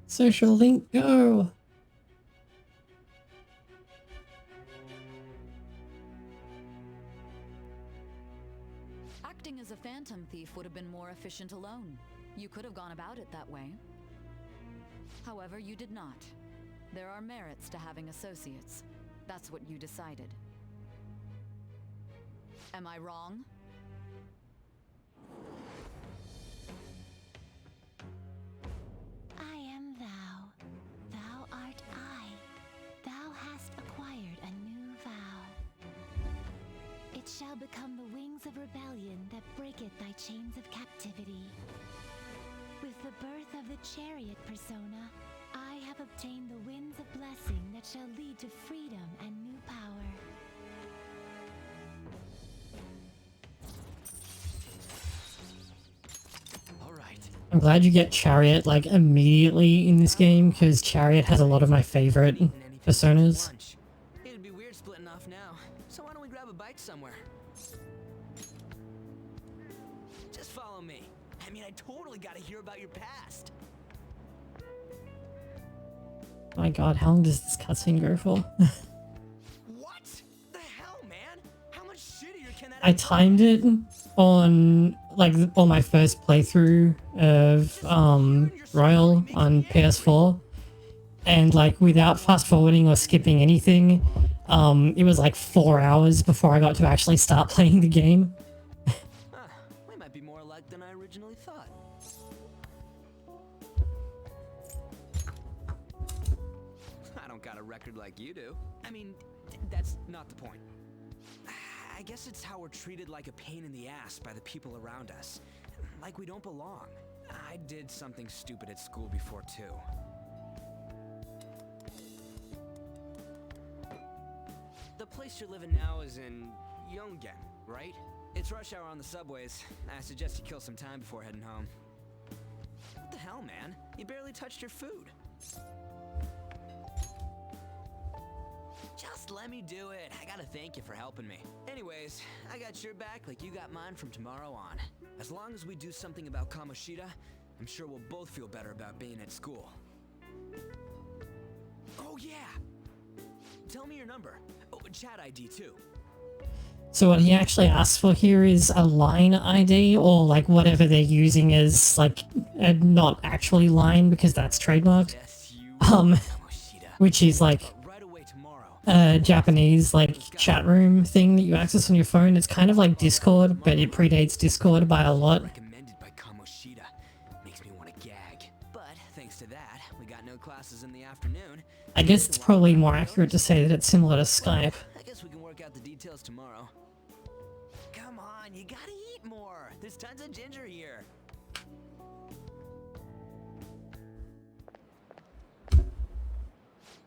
Social link, go! Acting as a phantom thief would have been more efficient alone. You could have gone about it that way. However, you did not. There are merits to having associates. That's what you decided. Am I wrong? I am thou. Thou art I. Thou hast acquired a new vow. It shall become the wings of rebellion that breaketh thy chains of captivity. With the birth of the chariot persona, I have obtained the winds of blessing that shall lead to freedom and new power. I'm glad you get Chariot, like, immediately in this game, because Chariot has a lot of my favorite personas. It'd be weird splitting off now, so why don't we grab a bite somewhere? Just follow me. I mean, I totally gotta hear about your past. My god, how long does this cutscene go for? What the hell, man? How much shittier can that I timed it on, like, on my first playthrough of, Royal on PS4. And, like, without fast forwarding or skipping anything, it was like 4 hours before I got to actually start playing the game. We might be more alike than I originally thought. I don't got a record like you do. I mean, that's not the point. I guess it's how we're treated like a pain in the ass by the people around us. Like we don't belong. I did something stupid at school before, too. The place you're living now is in Yongen, right? It's rush hour on the subways. I suggest you kill some time before heading home. What the hell, man? You barely touched your food. Just let me do it. I gotta thank you for helping me. Anyways, I got your back like you got mine from tomorrow on. As long as we do something about Kamoshida, I'm sure we'll both feel better about being at school. Oh yeah! Tell me your number. Oh, chat ID too. So what he actually asks for here is a line ID, or like whatever they're using as like not actually line, because that's trademarked. Which is like a Japanese like chat room thing that you access on your phone. It's kind of like Discord, but it predates Discord by a lot. Recommended by Kamoshida. Makes me want to gag. But thanks to that, we got no classes in the afternoon. I guess it's probably more accurate to say that it's similar to Skype. I guess we can work out the details tomorrow. Come on, you gotta eat more. There's tons of ginger here.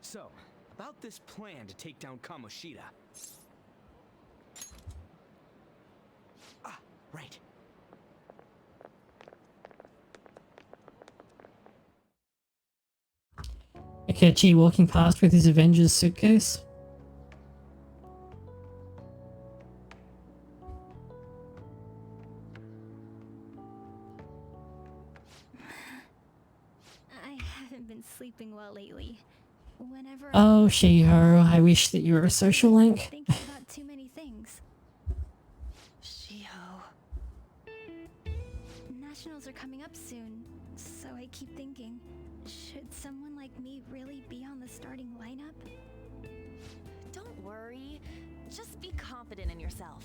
So, about this plan to take down Kamoshida. Ah, right. Akechi walking past with his Avengers suitcase. I haven't been sleeping well lately. Whenever Oh, Shiho, I wish that you were a social link. thinking about too many things. Shiho. Nationals are coming up soon, so I keep thinking, should someone like me really be on the starting lineup? Don't worry. Just be confident in yourself.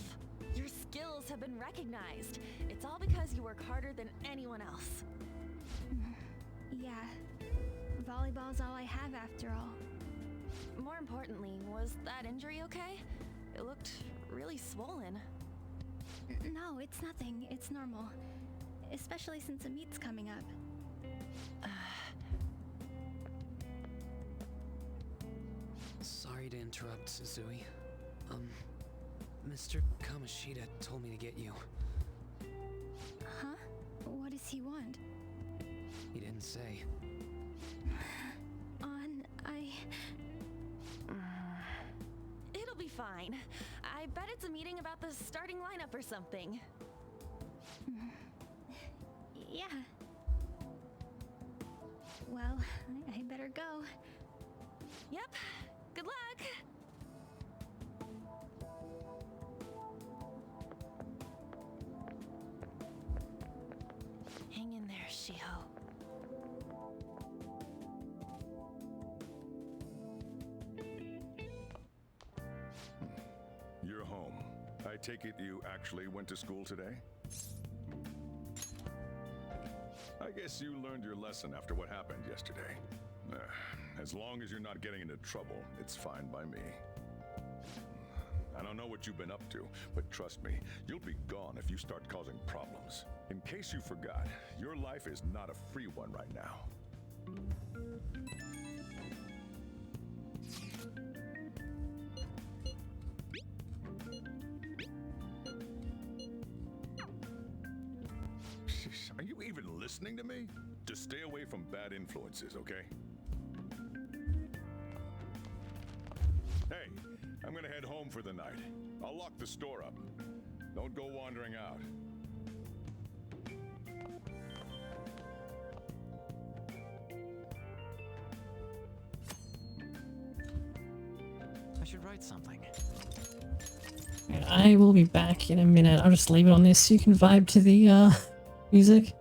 Your skills have been recognized. It's all because you work harder than anyone else. Yeah. Volleyball's all I have after all. More importantly, was that injury okay? It looked really swollen. No, it's nothing. It's normal. Especially since a meet's coming up. Sorry to interrupt, Suzui. Mr. Kamoshida told me to get you. Huh? What does he want? He didn't say. It'll be fine. I bet it's a meeting about the starting lineup or something. Yeah. Well, I better go. Yep. Good luck. Hang in there, Shiho. You're home. I take it you actually went to school today? I guess you learned your lesson after what happened yesterday. As long as you're not getting into trouble, it's fine by me. I don't know what you've been up to, but trust me, you'll be gone if you start causing problems. In case you forgot, your life is not a free one right now. Are you even listening to me? Just stay away from bad influences, okay? Hey, I'm gonna head home for the night. I'll lock the store up. Don't go wandering out. I should write something. I will be back in a minute. I'll just leave it on this so you can vibe to the music.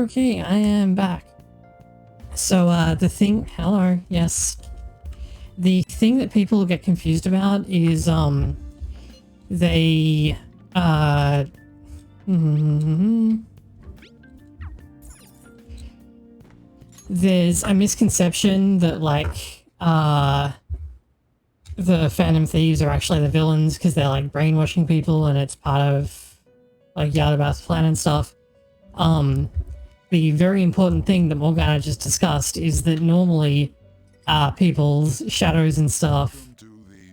Okay, I am back. So, the thing... Hello, yes. The thing that people get confused about is, they, there's a misconception that, like, the Phantom Thieves are actually the villains because they're, like, brainwashing people and it's part of, like, Yaldabaoth's plan and stuff. The very important thing that Morgana just discussed is that normally, people's shadows and stuff,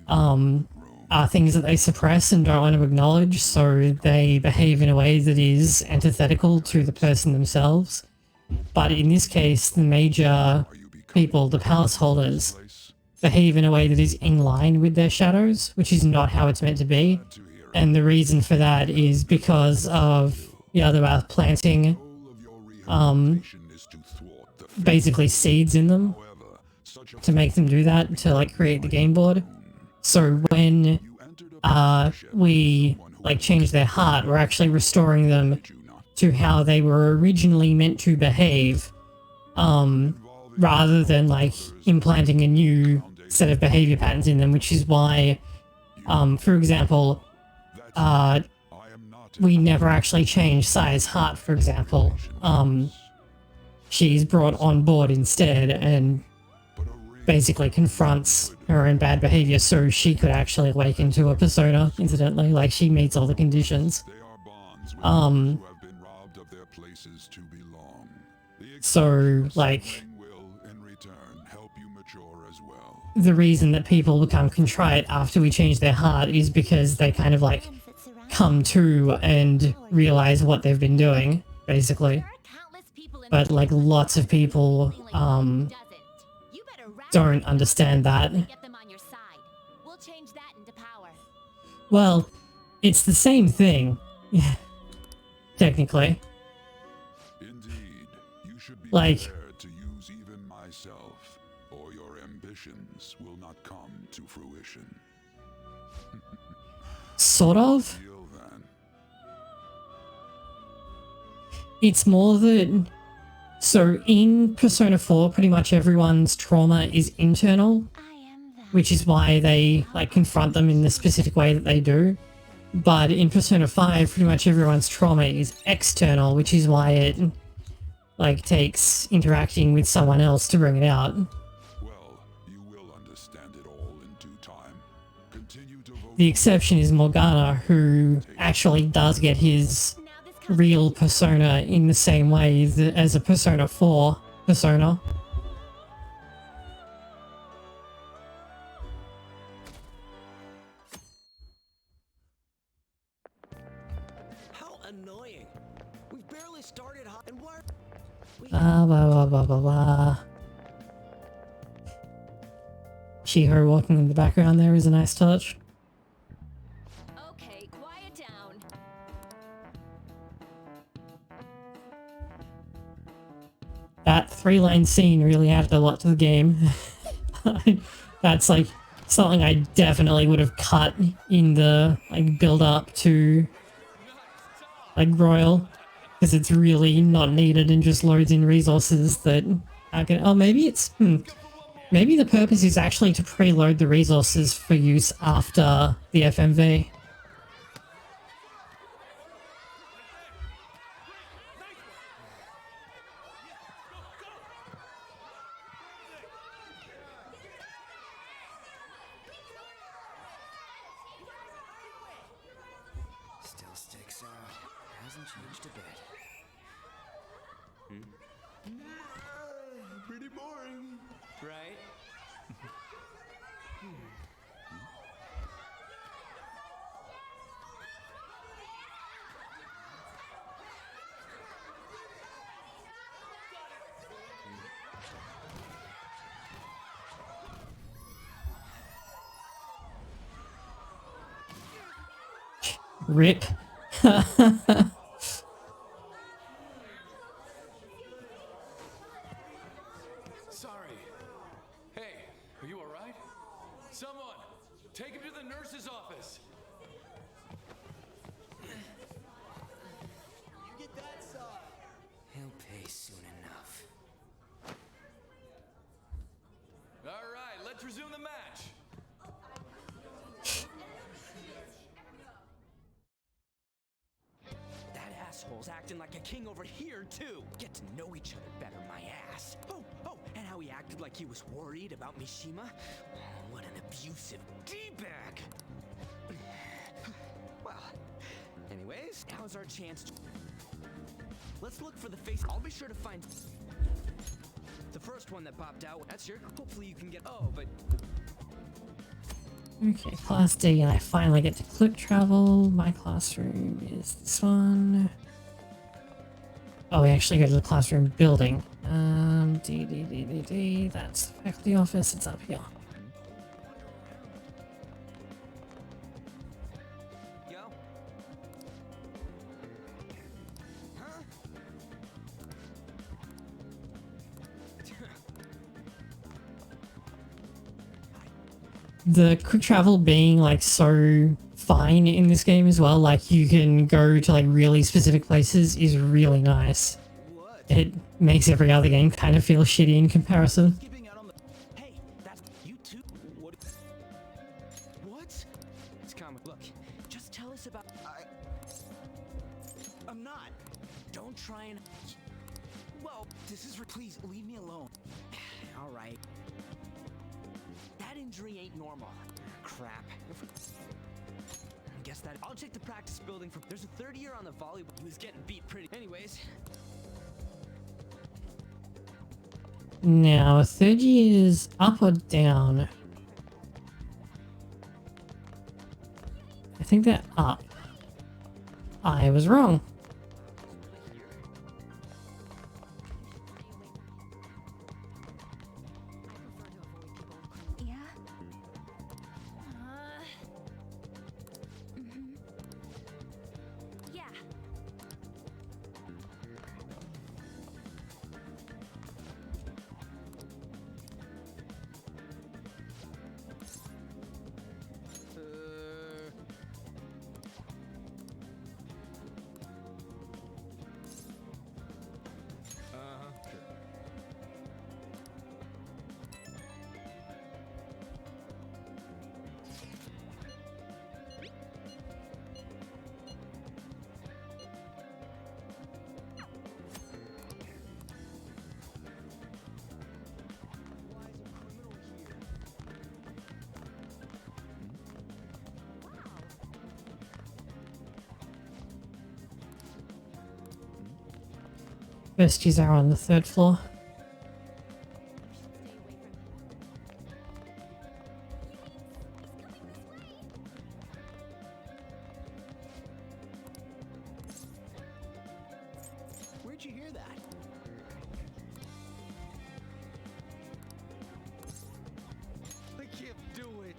are things that they suppress and don't want to acknowledge, so they behave in a way that is antithetical to the person themselves. But in this case, the major people, the palace holders, behave in a way that is in line with their shadows, which is not how it's meant to be. And the reason for that is because of the other planting, basically seeds in them to make them do that, to like create the game board. So when we like change their heart, we're actually restoring them to how they were originally meant to behave, rather than like implanting a new set of behavior patterns in them, which is why, for example, we never actually change Saya's heart, for example. She's brought on board instead and basically confronts her own bad behavior so she could actually awaken to a persona, incidentally. Like, she meets all the conditions. So, like, the reason that people become contrite after we change their heart is because they kind of, like, come to and realize what they've been doing, basically. But, like, lots of people, don't understand that. Well, it's the same thing. Technically. Like, to use even myself, or your ambitions will not come to fruition. sort of. It's more that... So in Persona 4, pretty much everyone's trauma is internal, which is why they like confront them in the specific way that they do. But in Persona 5, pretty much everyone's trauma is external, which is why it like takes interacting with someone else to bring it out. The exception is Morgana, who actually does get his real persona in the same way as a Persona 4 persona. How annoying. We've barely started and why Blah blah blah blah blah. She, her walking in the background there is a nice touch. Okay, quiet down. That 3-line scene really added a lot to the game. That's like something I definitely would have cut in the like build up to like Royal, because it's really not needed and just loads in resources that I can... Oh, maybe it's... Maybe the purpose is actually to preload the resources for use after the FMV. Still sticks out. Hasn't changed a bit. Pretty boring. Right? Rip. Sorry. Hey, are you alright? Someone, take him to the nurse's office. You get that side. He'll pay soon enough. All right, let's resume the match. That asshole's acting like a king over here, too. Get to know each other better, my ass. Oh, and how he acted like he was worried about Mishima. Oh, what an abusive D-bag. Well, anyways, now's our chance to... Let's look for the face. I'll be sure to find... The first one that popped out, that's your... Hopefully you can get... Oh, but... Okay, class D, and I finally get to click travel. My classroom is this one. Oh, we actually go to the classroom building. D, that's the faculty office, it's up here. Yo. Huh? The quick travel being like so fine in this game as well, like you can go to like really specific places, is really nice. It makes every other game kind of feel shitty in comparison. Hey, that's you too. What? It's comic. Look, just tell us about. I'm not. Don't try and. Well, this is. Please leave me alone. All right. That injury ain't normal. Crap. I guess that. I'll check the practice building for. There's a third year on the volleyball. He was getting beat pretty. Anyways. Now, third year is up or down? I think they're up. I was wrong. Yeah? Yeah. Besties are on the third floor. Where'd you hear that? I can't do it.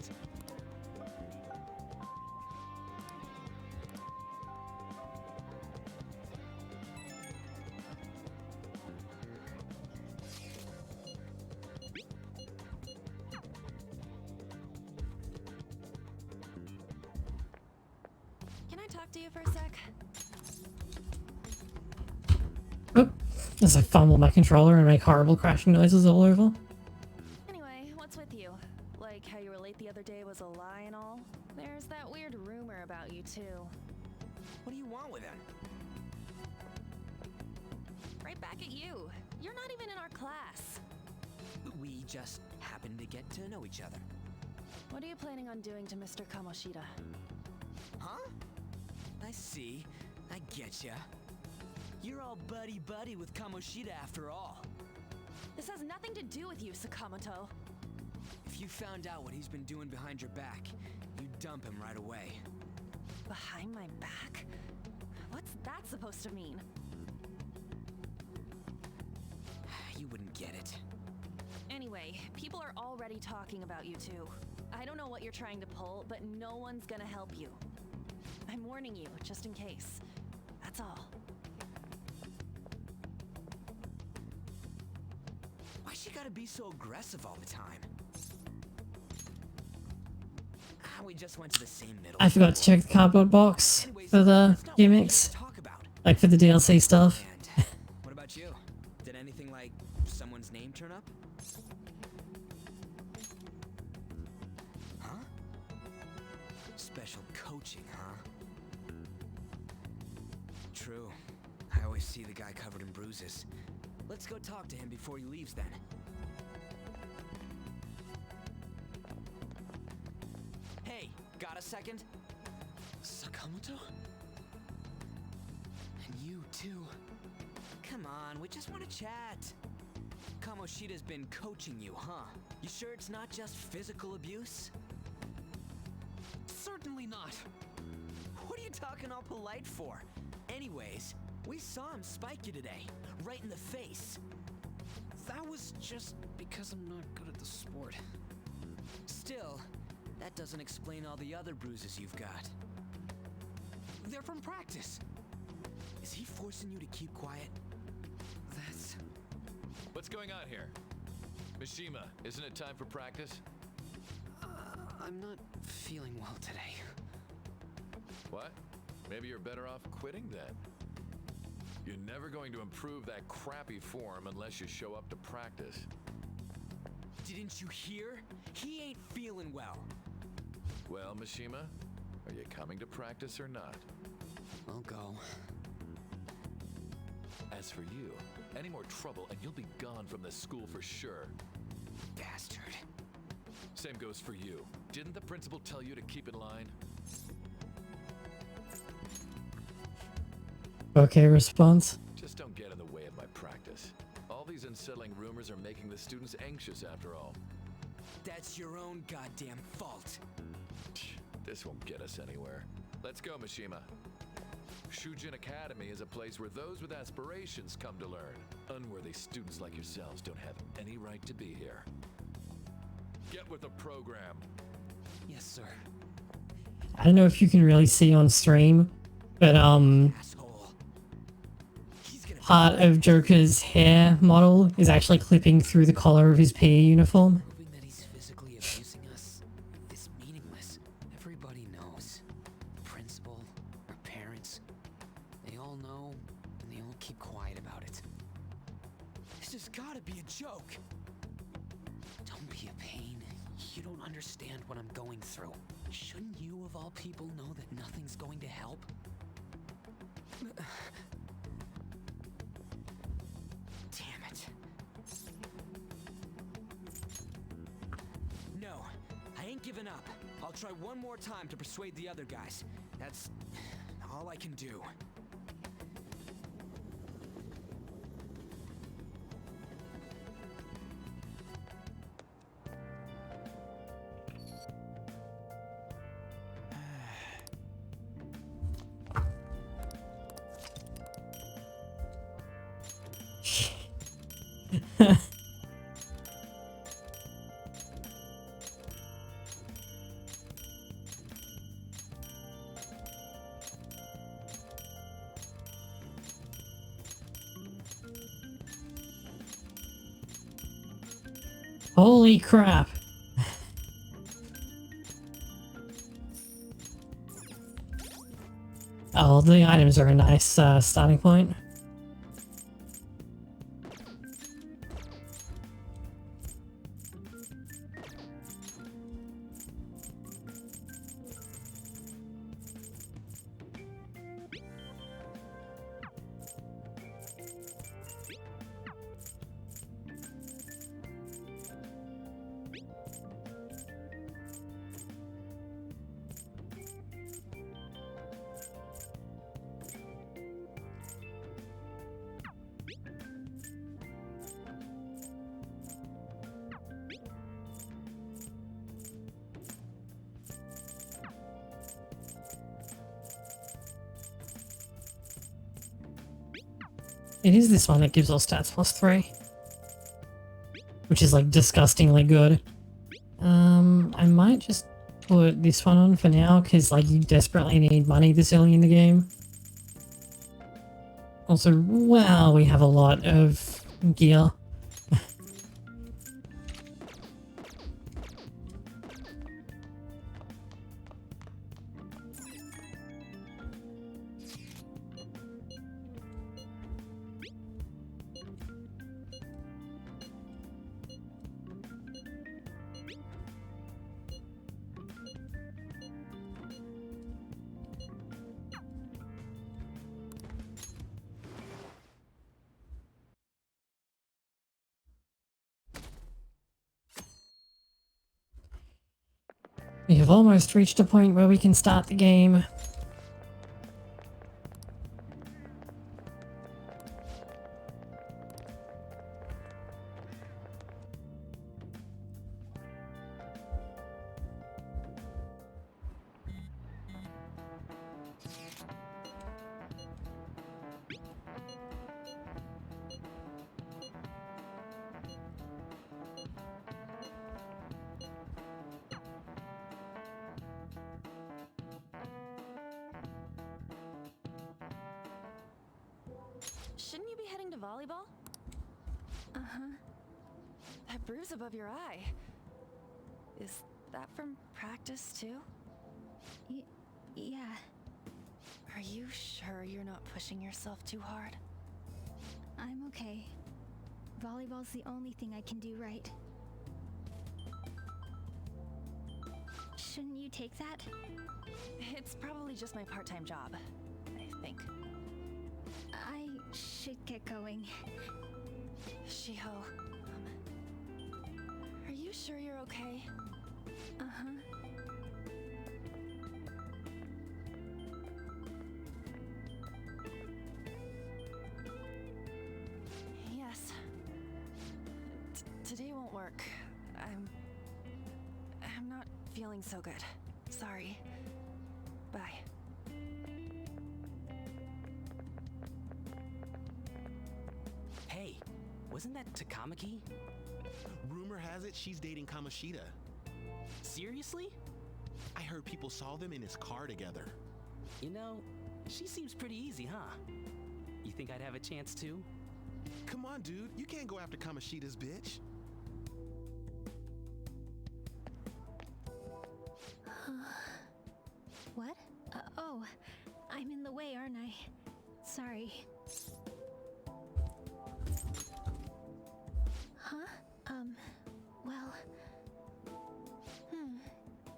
Can I talk to you for a sec? Oh, as I fumble my controller and make horrible crashing noises all over. Anyway, what's with you? Like how you were late the other day was a lie and all? There's that weird rumor about you too. What do you want with it? Right back at you. You're not even in our class. We just happen to get to know each other. What are you planning on doing to Mr. Kamoshida? Huh? I see. I getcha. You're all buddy-buddy with Kamoshida after all. This has nothing to do with you, Sakamoto. If you found out what he's been doing behind your back, you'd dump him right away. Behind my back? What's that supposed to mean? You wouldn't get it. Anyway, people are already talking about you two. I don't know what you're trying to pull, but no one's gonna help you. I'm warning you, just in case. That's all. Why she gotta be so aggressive all the time? We just went to the same middle. I forgot to check the cardboard box for the gimmicks. Like for the DLC stuff. What about you? turn up? Huh? Special coaching, huh? True. I always see the guy covered in bruises. Let's go talk to him before he leaves then. Hey, got a second? Sakamoto? And you too. Come on, we just want to chat. Kamoshida's been coaching you, huh? You sure it's not just physical abuse? Certainly not. What are you talking all polite for? Anyways, we saw him spike you today, right in the face. That was just because I'm not good at the sport. Still, that doesn't explain all the other bruises you've got. They're from practice. Is he forcing you to keep quiet? That's... What's going on here? Mishima, isn't it time for practice? I'm not feeling well today. What? Maybe you're better off quitting then. You're never going to improve that crappy form unless you show up to practice. Didn't you hear? He ain't feeling well. Well, Mishima, are you coming to practice or not? I'll go. As for you, any more trouble and you'll be gone from this school for sure. Bastard. Same goes for you. Didn't the principal tell you to keep in line? Okay, response. Just don't get in the way of my practice. All these unsettling rumors are making the students anxious after all. That's your own goddamn fault. This won't get us anywhere. Let's go, Mishima. Shujin Academy is a place where those with aspirations come to learn. Unworthy students like yourselves don't have any right to be here. Get with the program. Yes, sir. I don't know if you can really see on stream, but part of Joker's hair model is actually clipping through the collar of his PE uniform. Proving that he's physically abusing us is meaningless. Everybody knows. The principal, our parents, they all know, and they all keep quiet about it. This has gotta be a joke. Don't be a pain. You don't understand what I'm going through. Shouldn't you, of all people, know that nothing's going to help? Damn it. No, I ain't giving up. I'll try one more time to persuade the other guys. That's all I can do. Holy crap. Oh, the items are a nice starting point. It is this one that gives all stats +3. Which is like disgustingly good. I might just put this one on for now because like you desperately need money this early in the game. Also, wow, we have a lot of gear. We have almost reached a point where we can start the game. Shouldn't you be heading to volleyball? Uh-huh. That bruise above your eye. Is that from practice too? Yeah. Are you sure you're not pushing yourself too hard? I'm okay. Volleyball's the only thing I can do right. Shouldn't you take that? It's probably just my part-time job, I think. I should get going. Shiho, are you sure you're okay? Uh-huh. Yes. Today won't work. I'm not feeling so good. Sorry. Bye. Hey, wasn't that Takamaki? Rumor has it she's dating Kamoshida. Seriously? I heard people saw them in his car together. You know, she seems pretty easy, huh? You think I'd have a chance too? Come on, dude. You can't go after Kamoshida's bitch. What? Oh, I'm in the way, aren't I? Sorry. Huh? Well...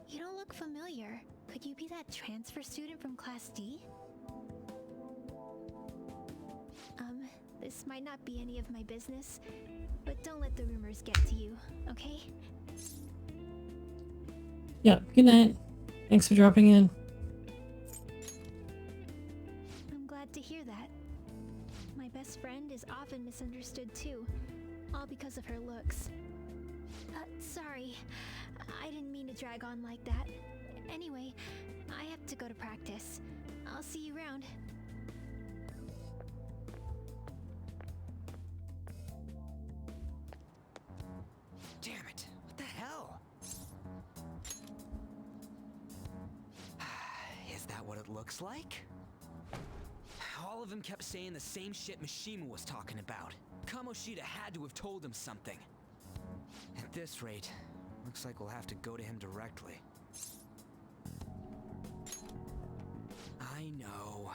You don't look familiar. Could you be that transfer student from Class D? This might not be any of my business, but don't let the rumors get to you, okay? Yep, good night. Thanks for dropping in. I'm glad to hear that. My best friend is often misunderstood too, all because of her looks. Sorry, I didn't mean to drag on like that. Anyway, I have to go to practice. I'll see you around. Damn it, what the hell? Is that what it looks like? All of them kept saying the same shit Mishima was talking about. Kamoshida had to have told him something. At this rate, looks like we'll have to go to him directly. I know.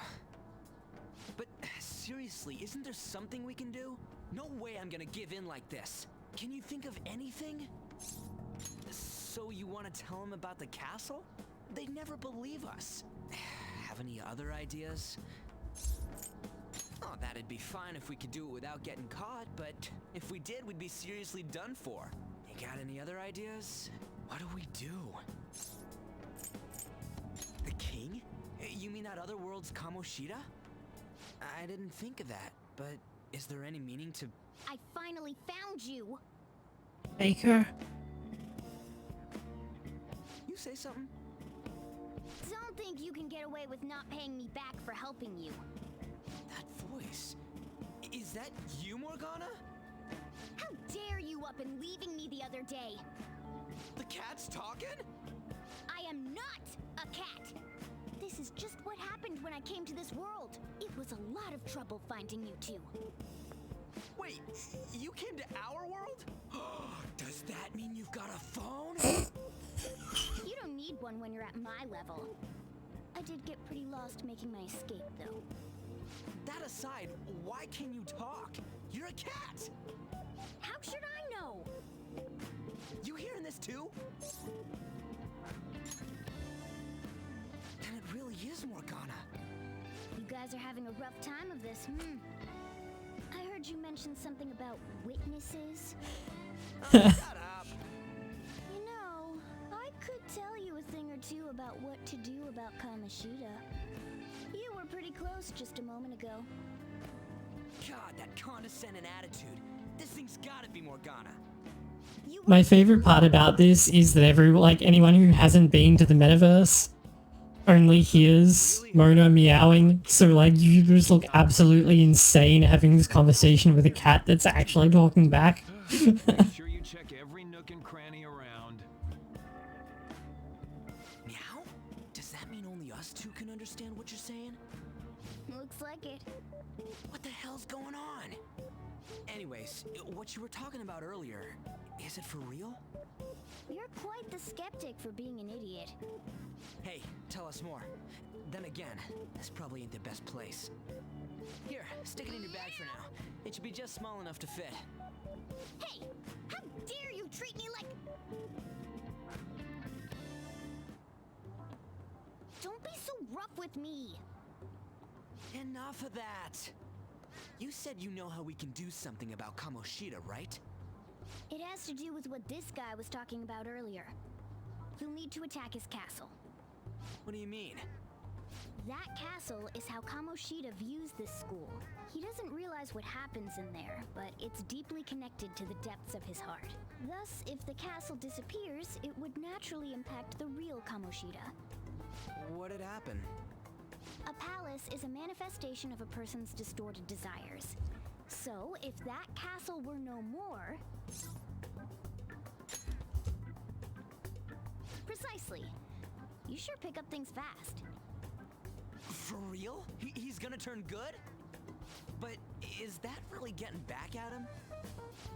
But seriously, isn't there something we can do? No way I'm gonna give in like this. Can you think of anything? So you want to tell him about the castle? They'd never believe us. Have any other ideas? Oh, that'd be fine if we could do it without getting caught, but if we did, we'd be seriously done for. You got any other ideas? What do we do? The king? You mean that other world's Kamoshida? I didn't think of that, but is there any meaning to... I finally found you! Baker. You say something? Don't think you can get away with not paying me back for helping you. That voice... Is that you, Morgana? How dare you up and leaving me the other day? The cat's talking? I am not a cat! This is just what happened when I came to this world. It was a lot of trouble finding you two. Wait, you came to our world? Does that mean you've got a phone? You don't need one when you're at my level. I did get pretty lost making my escape, though. That aside, why can you talk? You're a cat! How should I know? You hearing this too? And it really is Morgana. You guys are having a rough time of this, I heard you mention something about witnesses. Shut up! You know, I could tell you a Kamoshida. You were pretty close just a moment ago. God, that condescending attitude. This thing's gotta be Morgana. My favorite part about this is that anyone who hasn't been to the metaverse only hears Mona meowing, so like you just look absolutely insane having this conversation with a cat that's actually talking back. Make sure you check every nook and cranny around. Meow? Does that mean only us two can understand what you're saying? Looks like it. What the hell's going on? Anyways, what you were talking about earlier, is it for real? You're quite the skeptic for being an idiot. Hey, tell us more. Then again, this probably ain't the best place. Here, stick it in your bag for now. It should be just small enough to fit. Hey! How dare you treat me like... Don't be so rough with me! Enough of that! You said you know how we can do something about Kamoshida, right? It has to do with what this guy was talking about earlier. You'll need to attack his castle. What do you mean? That castle is how Kamoshida views this school. He doesn't realize what happens in there, but it's deeply connected to the depths of his heart. Thus, if the castle disappears, it would naturally impact the real Kamoshida. What'd happen? A palace is a manifestation of a person's distorted desires. So, if that castle were no more... Precisely. You sure pick up things fast. For real? He's gonna turn good? But is that really getting back at him?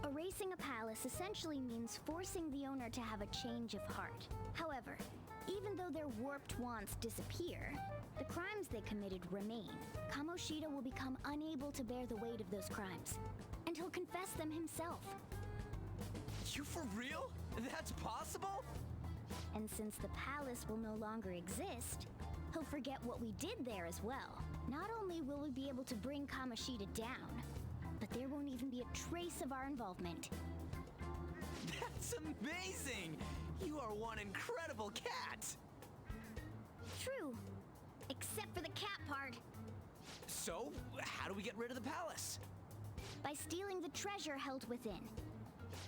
Erasing a palace essentially means forcing the owner to have a change of heart. However, even though their warped wants disappear, the crimes they committed remain. Kamoshida will become unable to bear the weight of those crimes, and he'll confess them himself. You for real? That's possible? And since the palace will no longer exist, he'll forget what we did there as well. Not only will we be able to bring Kamoshida down, but there won't even be a trace of our involvement. That's amazing! You are one incredible cat! True. Except for the cat part. So, how do we get rid of the palace? By stealing the treasure held within.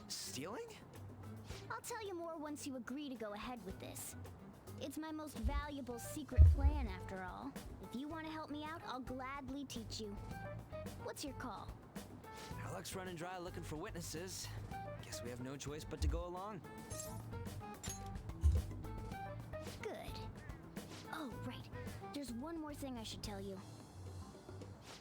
Stealing? I'll tell you more once you agree to go ahead with this. It's my most valuable secret plan, after all. If you want to help me out, I'll gladly teach you. What's your call? Our luck's running dry looking for witnesses. Guess we have no choice but to go along. Good. Oh, right. There's one more thing I should tell you.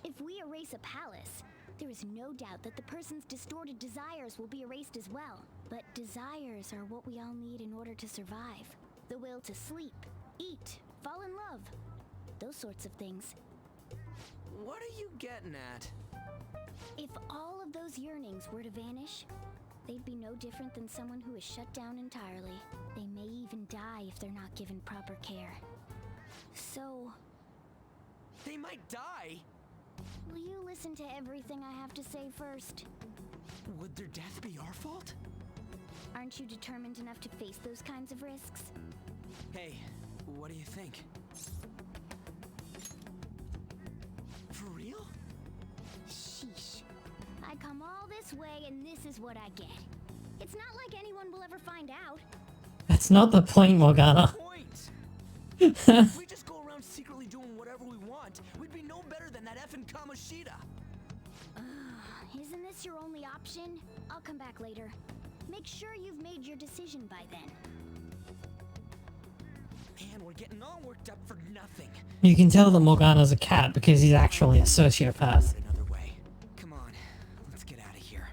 If we erase a palace, there is no doubt that the person's distorted desires will be erased as well. But desires are what we all need in order to survive. The will to sleep, eat, fall in love. Those sorts of things. What are you getting at? If all of those yearnings were to vanish, they'd be no different than someone who is shut down entirely. They may even die if they're not given proper care. So... They might die? Will you listen to everything I have to say first? Would their death be our fault? Aren't you determined enough to face those kinds of risks? Hey, what do you think? For real? Sheesh. I come all this way and this is what I get. It's not like anyone will ever find out. That's not the point, Morgana. If we just go around secretly doing whatever we want, we'd be no better than that effing Kamoshida. Isn't this your only option? I'll come back later. Make sure you've made your decision by then. Man, we're getting all worked up for nothing. You can tell that Morgana's a cat because he's actually a sociopath. Another way. Come on, let's get out of here.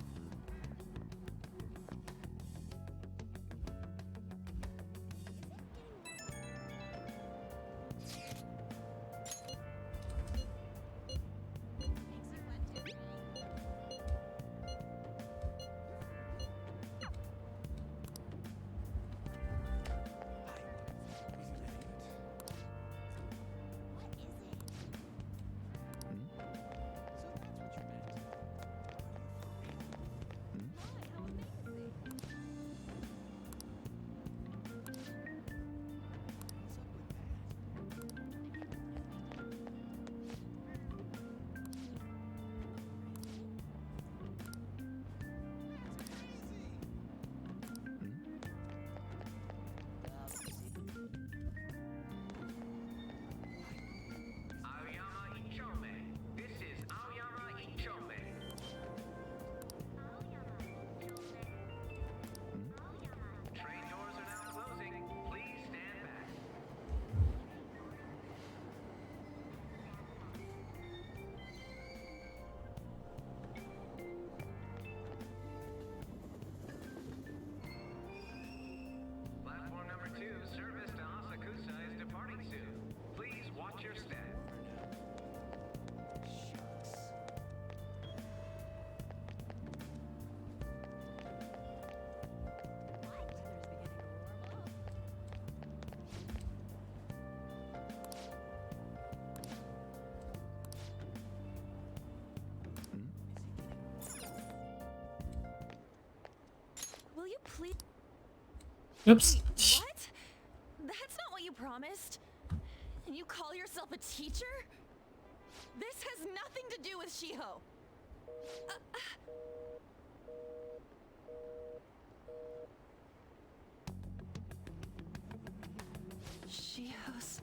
Oops. What? That's not what you promised. And you call yourself a teacher? This has nothing to do with Shiho. Shiho's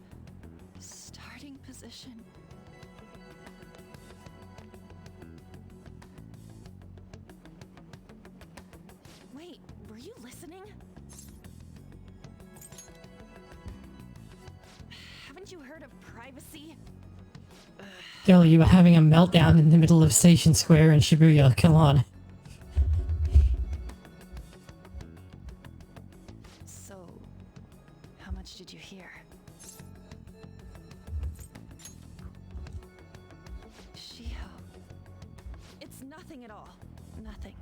starting position. Wait, were you listening? Haven't you heard of privacy? Girl, you were having a meltdown in the middle of Station Square in Shibuya. Come on. So, how much did you hear? Shiho. It's nothing at all. Nothing.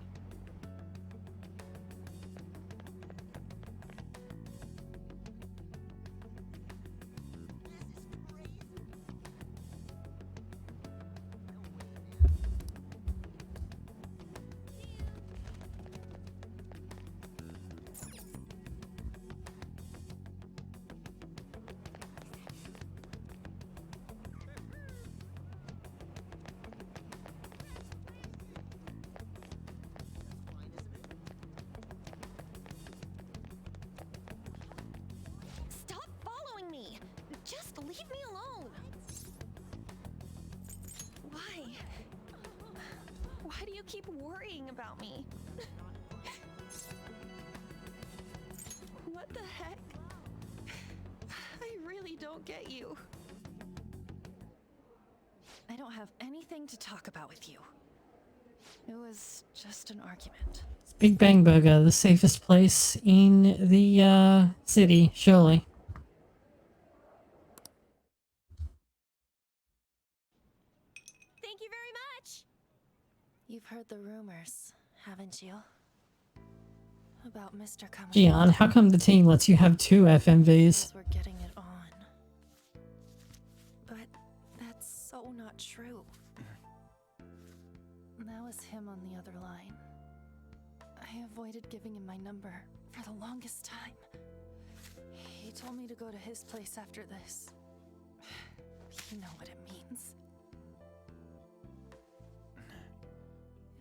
Stop following me! Just leave me alone! Why? Why do you keep worrying about me? What the heck? I really don't get you. I don't have anything to talk about with you. It was just an argument. Big Bang Burger, the safest place in the city, surely. Thank you very much! You've heard the rumors, haven't you? About Mr. Kamoshida. Gian, how come the team lets you have 2 FMVs? We're getting it on. But that's so not true. That was him on the other line. I avoided giving him my number for the longest time. He told me to go to his place after this. You know what it means.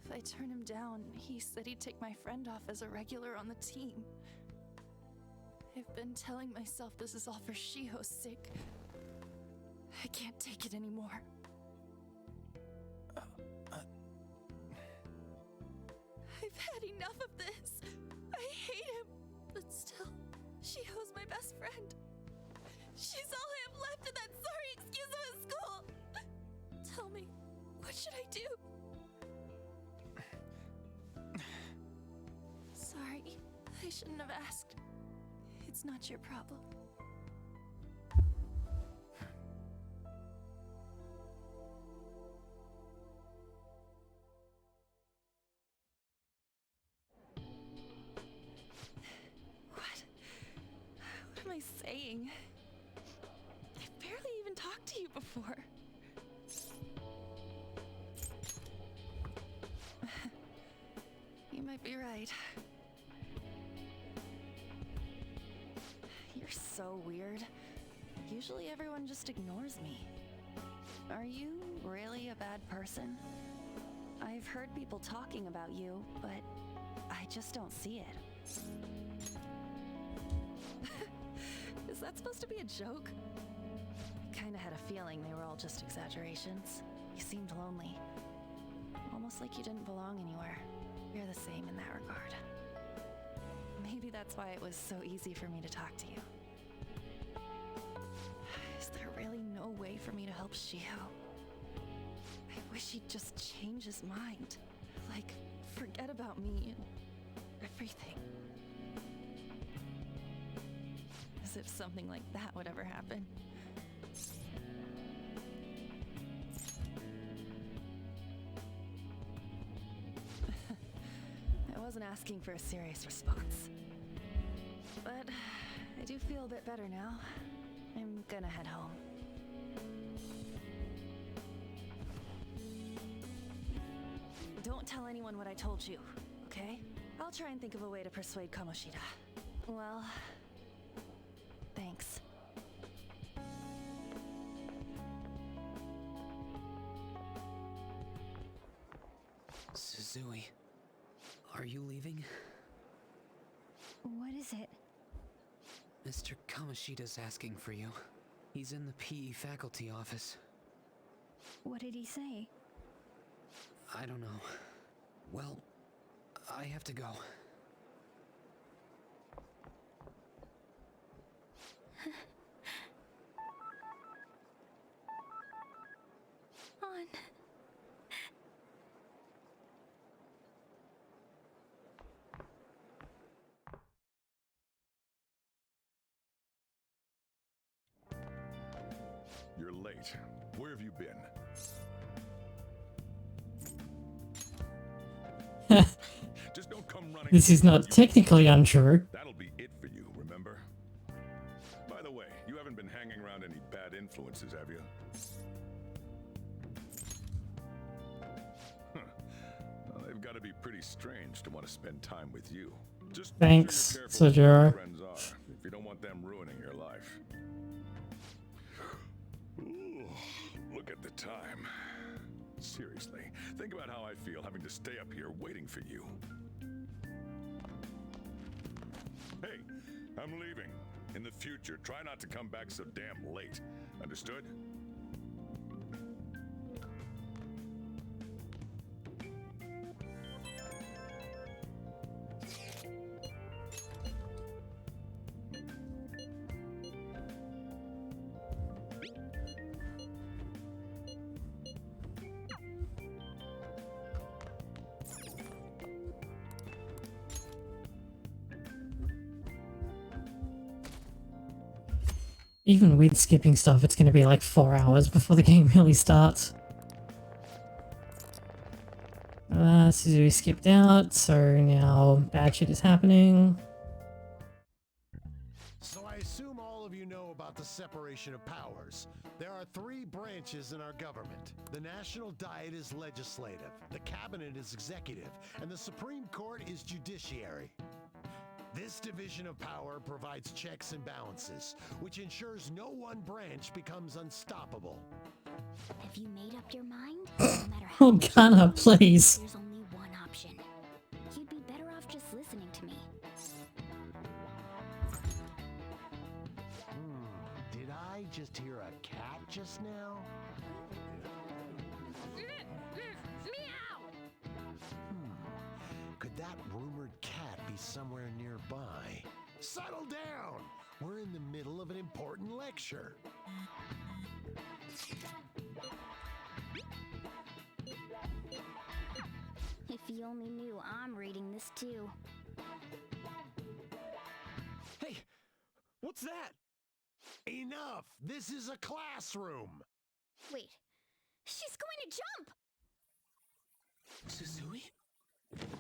If I turn him down, he said he'd take my friend off as a regular on the team. I've been telling myself this is all for Shiho's sake. I can't take it anymore. I've had enough of this. I hate him. But still, Shiho's my best friend. She's all I have left in that sorry excuse of a school. Tell me, what should I do? Sorry, I shouldn't have asked. It's not your problem. What am I saying? I've barely even talked to you before. You might be right. You're so weird. Usually everyone just ignores me. Are you really a bad person? I've heard people talking about you, but I just don't see it. Is that supposed to be a joke? I kinda had a feeling they were all just exaggerations. You seemed lonely. Almost like you didn't belong anywhere. You're the same in that regard. Maybe that's why it was so easy for me to talk to you. Is there really no way for me to help Shiho? I wish he'd just change his mind. Like, forget about me and everything. As if something like that would ever happen. I wasn't asking for a serious response. But I do feel a bit better now. I'm gonna head home. Don't tell anyone what I told you, okay? I'll try and think of a way to persuade Kamoshida. Well, thanks. Suzui, are you leaving? What is it? Mr. Kamoshida's asking for you. He's in the PE faculty office. What did he say? I don't know. Well, I have to go. On. You're late. Where have you been? Just don't come running. This is not technically untrue. That'll be it for you, remember? By the way, you haven't been hanging around any bad influences, have you? Huh. Well, they've got to be pretty strange to want to spend time with you. Just Thanks, make sure you're careful who your Sojiro. friends are, if you don't want them ruining your life. Ooh, look at the time. Seriously, think about how I feel having to stay up here waiting for you. Hey, I'm leaving. In the future, try not to come back so damn late. Understood? Even with skipping stuff, it's going to be like 4 hours before the game really starts. Suzui skipped out, so now bad shit is happening. So I assume all of you know about the separation of powers. There are 3 branches in our government. The National Diet is legislative, the Cabinet is executive, and the Supreme Court is judiciary. This division of power provides checks and balances, which ensures no one branch becomes unstoppable. Have you made up your mind? No matter how Oh, Ghana, please. there's only one option. You'd be better off just listening to me. Did I just hear a cat just now? Could that rumored cat be somewhere nearby? Settle down! We're in the middle of an important lecture. If you only knew I'm reading this too. Hey, what's that? Enough! This is a classroom! Wait, she's going to jump! Suzui?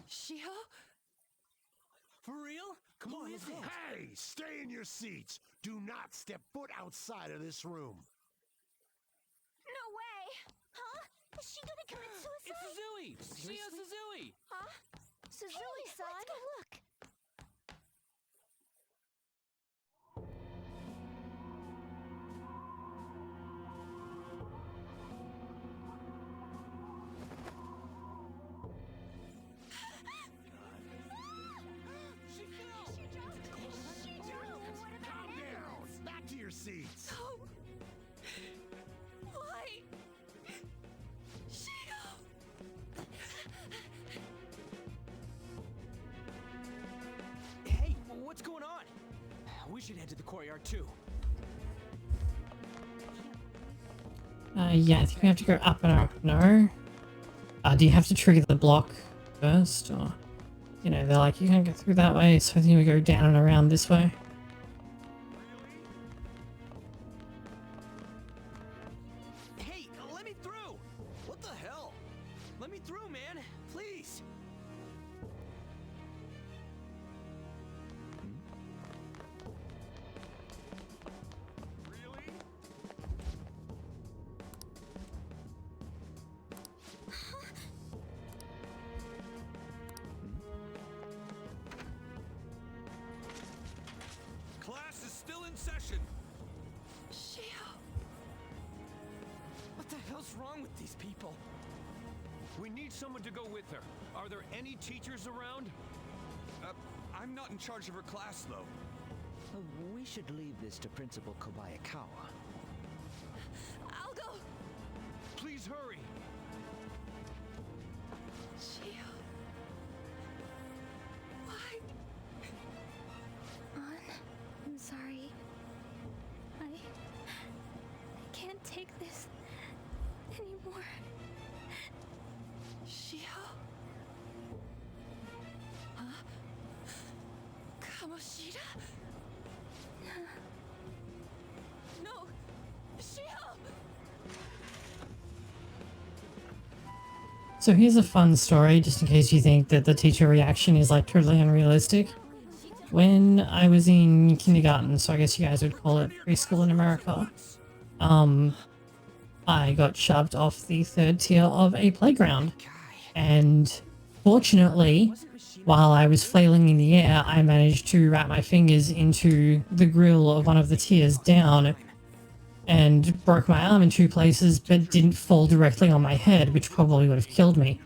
Shiho? For real? Come on, let's go. Hey, stay in your seats! Do not step foot outside of this room. No way! Huh? Is she gonna commit suicide? It's Suzui! Shio Suzui! Huh? Suzui-san? Let's go look. Calm down! Back to your seats! Why? Shiho! Hey, what's going on? We should head to the courtyard too. Yeah, I think we have to go up and up. No? Do you have to trigger the block first? Or, you know, they're like, you can't go through that way, so I think we go down and around this way. Hey, let me through! What the hell? Let me through, man! Please! wrong with these people? We need someone to go with her. Are there any teachers around? I'm not in charge of her class, though. We should leave this to Principal Kobayakawa. I'll go. Please hurry. Shio. Why? I'm sorry. I can't take this anymore. Shio? Huh? Kamoshida? No! Shio! So here's a fun story, just in case you think that the teacher reaction is like totally unrealistic. When I was in kindergarten, so I guess you guys would call it preschool in America, I got shoved off the third tier of a playground. And fortunately, while I was flailing in the air, I managed to wrap my fingers into the grill of one of the tiers down and broke my arm in 2 places, but didn't fall directly on my head, which probably would have killed me.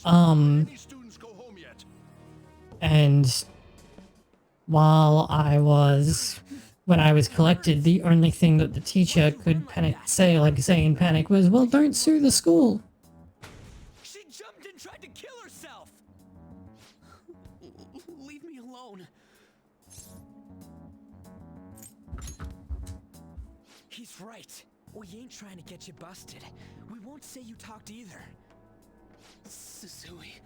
And while when I was collected, the only thing that the teacher could say in panic was, well, don't sue the school. She jumped and tried to kill herself! Leave me alone. He's right. We ain't trying to get you busted. We won't say you talked either. Suzui.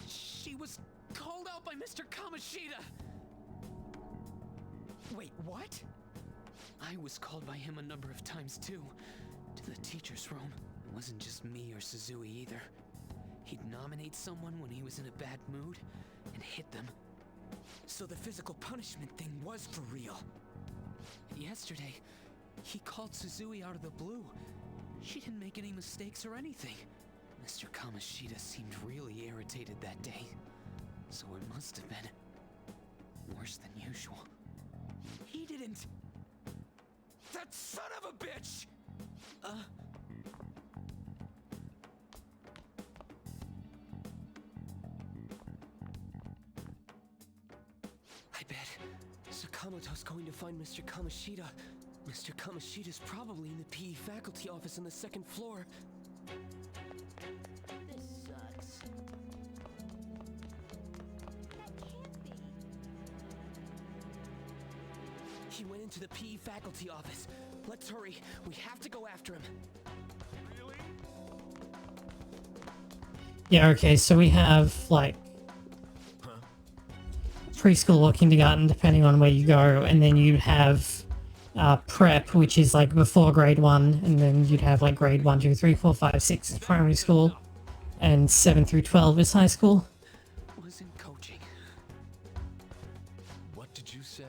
She was called out by Mr. Kamoshida! Wait, what? I was called by him a number of times too. To the teacher's room. It wasn't just me or Suzui either. He'd nominate someone when he was in a bad mood and hit them. So the physical punishment thing was for real. Yesterday, he called Suzui out of the blue. She didn't make any mistakes or anything. Mr. Kamoshida seemed really irritated that day. So it must have been worse than usual. He didn't... That son of a bitch! I bet Sakamoto's going to find Mr. Kamoshida. Mr. Kamoshida's probably in the PE faculty office on the 2nd floor. This sucks. He went into the PE faculty office. Let's hurry. We have to go after him. Really? Yeah, okay, so we have, like, preschool or kindergarten, depending on where you go, and then you'd have prep, which is, like, before grade 1, and then you'd have, like, grade 1, 2, 3, 4, 5, 6 is primary school, and 7 through 12 is high school. Wasn't coaching. What did you say?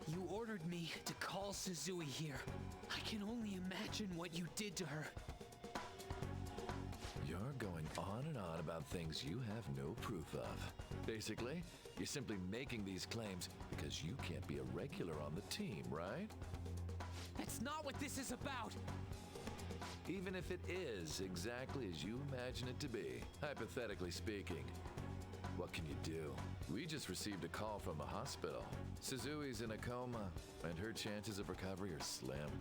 You ordered me to call Suzui here. I can only imagine what you did to her. You're going on and on about things you have no proof of. Basically, you're simply making these claims because you can't be a regular on the team, right? That's not what this is about! Even if it is exactly as you imagine it to be, hypothetically speaking, what can you do? We just received a call from the hospital. Suzui's in a coma, and her chances of recovery are slim.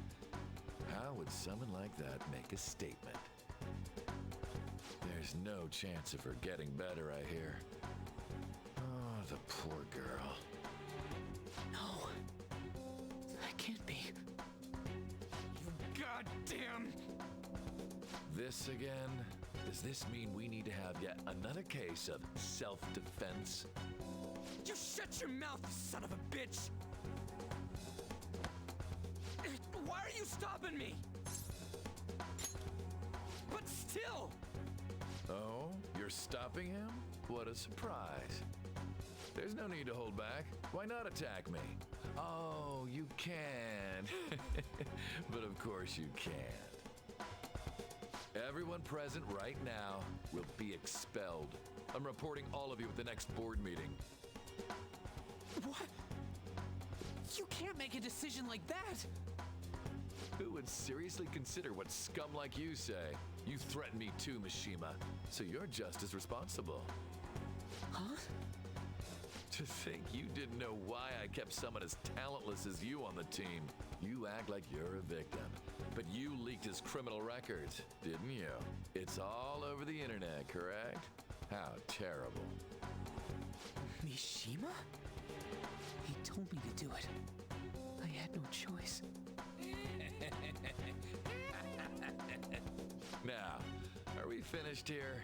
How would someone like that make a statement? There's no chance of her getting better, I hear. Oh, the poor girl. No. That can't be. You goddamn... This again? Does this mean we need to have yet another case of self-defense? You shut your mouth, you son of a bitch! Why are you stopping me? But still! Oh, you're stopping him? What a surprise. There's no need to hold back. Why not attack me? Oh, you can. But of course you can't. Everyone present right now will be expelled. I'm reporting all of you at the next board meeting. What? You can't make a decision like that! anyone seriously consider what scum like you say? You threatened me too, Mishima, so you're just as responsible. Huh? To think you didn't know why I kept someone as talentless as you on the team. You act like you're a victim, but you leaked his criminal records, didn't you? It's all over the internet, correct? How terrible. Mishima? He told me to do it. I had no choice. Now, are we finished here?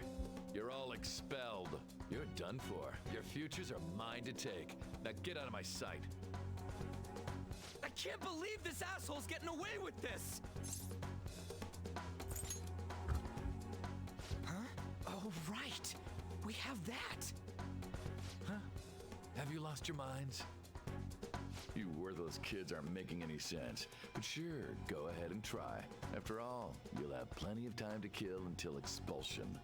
You're all expelled. You're done for. Your futures are mine to take. Now get out of my sight. I can't believe this asshole's getting away with this! Huh? Oh, right. We have that. Huh? Have you lost your minds? You worthless kids aren't making any sense. But sure, go ahead and try. After all, you'll have plenty of time to kill until expulsion.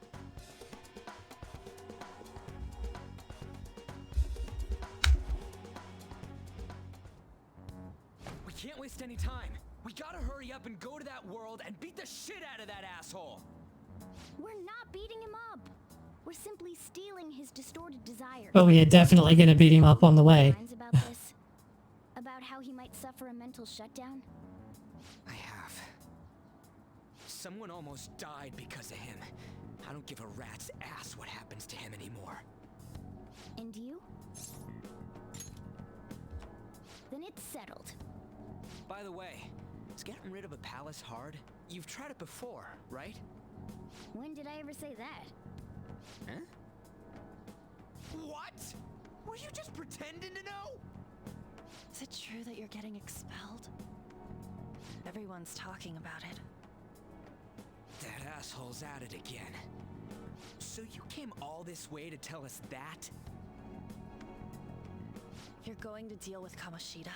We can't waste any time. We gotta hurry up and go to that world and beat the shit out of that asshole. We're not beating him up. We're simply stealing his distorted desires. But we are definitely going to beat him up on the way. Minds about this? About how he might suffer a mental shutdown? I have. Someone almost died because of him. I don't give a rat's ass what happens to him anymore. And you? Then it's settled. By the way, is getting rid of a palace hard? You've tried it before, right? When did I ever say that? Huh? What? Were you just pretending to know? Is it true that you're getting expelled? Everyone's talking about it. That asshole's at it again. So you came all this way to tell us that? You're going to deal with Kamoshida.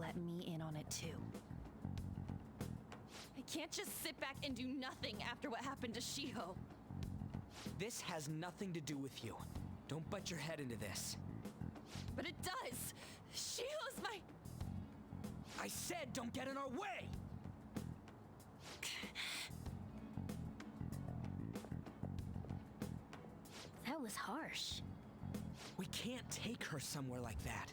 Let me in on it too. I can't just sit back and do nothing after what happened to Shiho. This has nothing to do with you. Don't butt your head into this. But it does! Shiho's my... I said don't get in our way! That was harsh. We can't take her somewhere like that.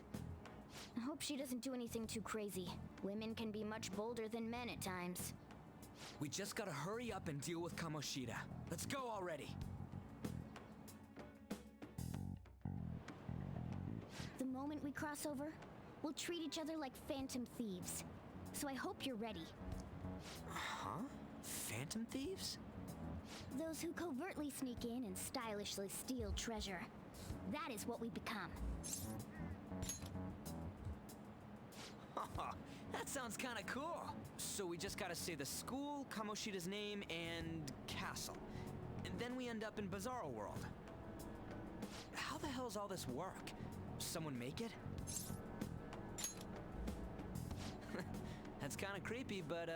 I hope she doesn't do anything too crazy. Women can be much bolder than men at times. We just gotta hurry up and deal with Kamoshida. Let's go already. The moment we cross over, we'll treat each other like phantom thieves. So I hope you're ready. Huh? Phantom thieves? Those who covertly sneak in and stylishly steal treasure. That is what we become. That sounds kinda cool. So we just gotta say the school, Kamoshida's name, and castle. And then we end up in Bizarro World. How the hell's all this work? Someone make it? That's kinda creepy, but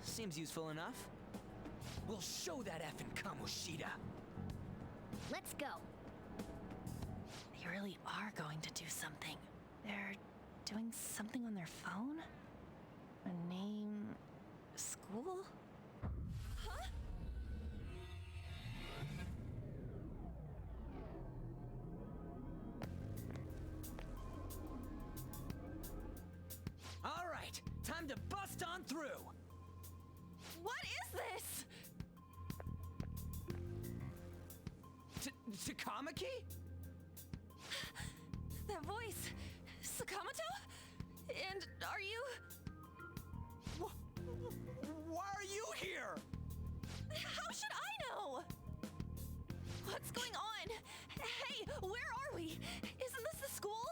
seems useful enough. We'll show that effing Kamoshida. Let's go. They really are going to do something. They're doing something on their phone? A name... school? Huh? Alright, time to bust on through! What is this? Takamaki? That voice... Sakamoto? And are you... Why are you here? How should I know? What's going on? Hey, where are we? Isn't this the school?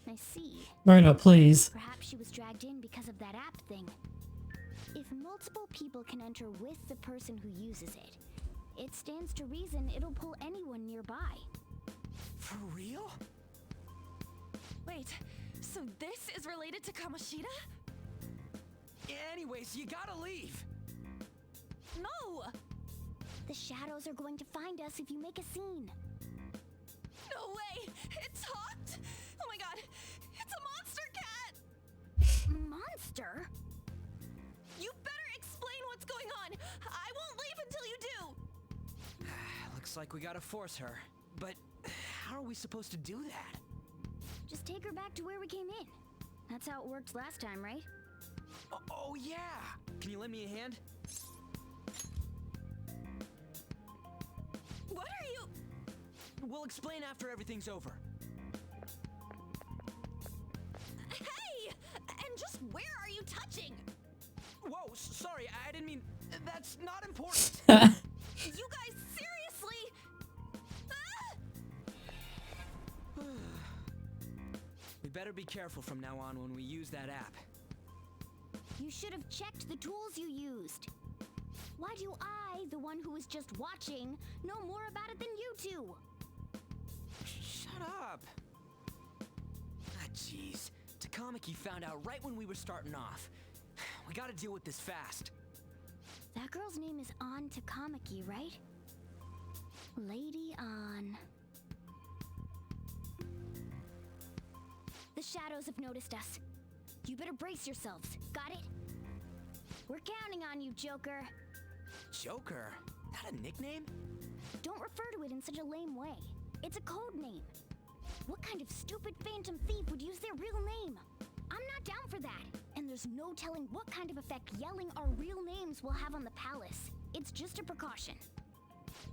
I see. Myrna, please. Perhaps she was dragged in because of that app thing. If multiple people can enter with the person who uses it, it stands to reason it'll pull anyone nearby. For real? Wait, so this is related to Kamoshida? Anyways, you gotta leave. No! The shadows are going to find us if you make a scene. No way! It talked? Oh my god! monster? You better explain what's going on! I won't leave until you do! Looks like we gotta force her. But how are we supposed to do that? Just take her back to where we came in. That's how it worked last time, right? Oh yeah! Can you lend me a hand? What are you... We'll explain after everything's over. Hey! And just where are you touching? Whoa, sorry, I didn't mean... That's not important. You guys, seriously? We better be careful from now on when we use that app. You should have checked the tools you used. Why do I, the one who was just watching, know more about it than you two? Shut up. Ah, jeez. Takamaki found out right when we were starting off. We gotta deal with this fast. That girl's name is An Takamaki, right? Lady An. The shadows have noticed us. You better brace yourselves. Got it? We're counting on you, Joker. Joker? That a nickname? Don't refer to it in such a lame way. It's a code name. What kind of stupid phantom thief would use their real name? I'm not down for that. And there's no telling what kind of effect yelling our real names will have on the palace. It's just a precaution.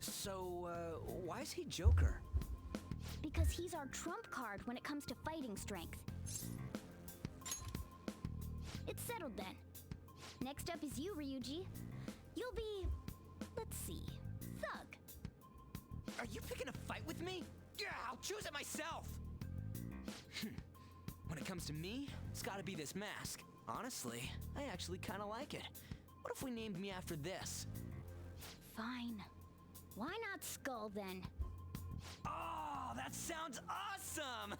So, why is he Joker? Because he's our trump card when it comes to fighting strength. It's settled then. Next up is you, Ryuji. You'll be... let's see... Thug. Are you picking a fight with me? Yeah, I'll choose it myself! When it comes to me, it's gotta be this mask. Honestly, I actually kinda like it. What if we named me after this? Fine. Why not Skull then? Oh, that sounds awesome!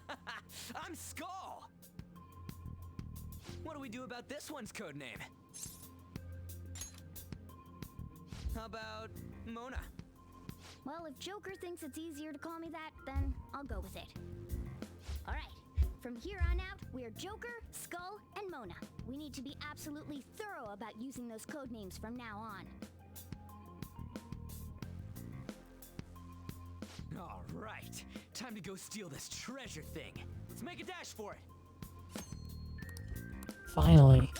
I'm Skull! What do we do about this one's codename? How about Mona? Well, if Joker thinks it's easier to call me that, then I'll go with it. Alright, from here on out, we're Joker, Skull, and Mona. We need to be absolutely thorough about using those codenames from now on. Alright, time to go steal this treasure thing. Let's make a dash for it. Finally.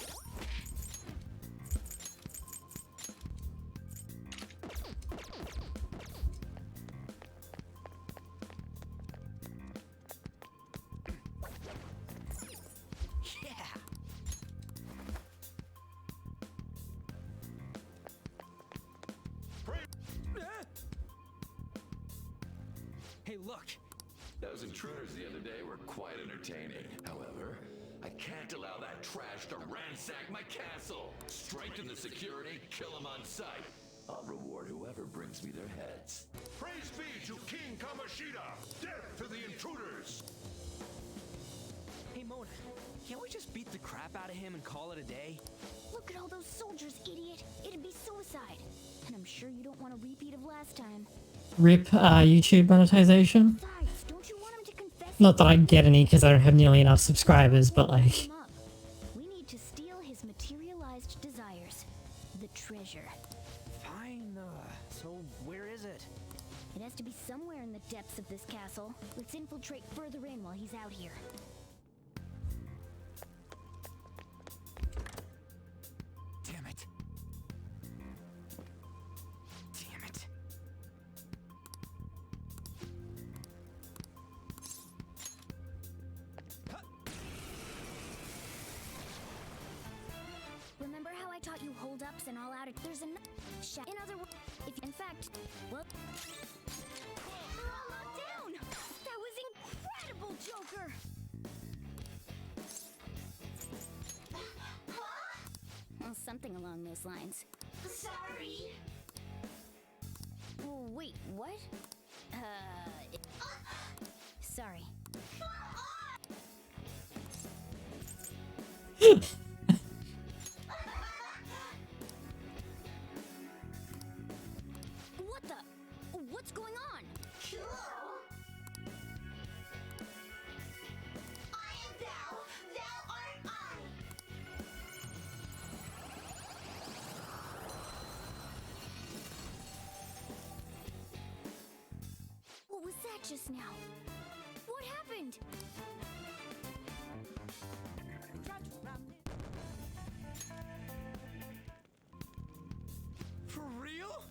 Hey, look! Those intruders the other day were quite entertaining. However, I can't allow that trash to ransack my castle. Strengthen the security, kill them on sight. I'll reward whoever brings me their heads. Praise be to King Kamoshida! Death to the intruders! Hey, Mona, can't we just beat the crap out of him and call it a day? Look at all those soldiers, idiot! It'd be suicide. And I'm sure you don't want a repeat of last time. RIP YouTube monetization. Besides, don't you want him to confess? Not that I get any because I don't have nearly enough subscribers, but like... We need to steal his materialized desires. The treasure. Fine, so where is it? It has to be somewhere in the depths of this castle. Let's infiltrate further in while he's out here. Damn it. Damn it. Remember how I taught you hold-ups and all out? There's in other words, if in fact, well, we're all locked down. That was incredible, Joker. Well, something along those lines. Sorry. Oh, wait, what? Sorry. What the? What's going on? Cool. I am thou, thou art I. that just now? What happened? For real?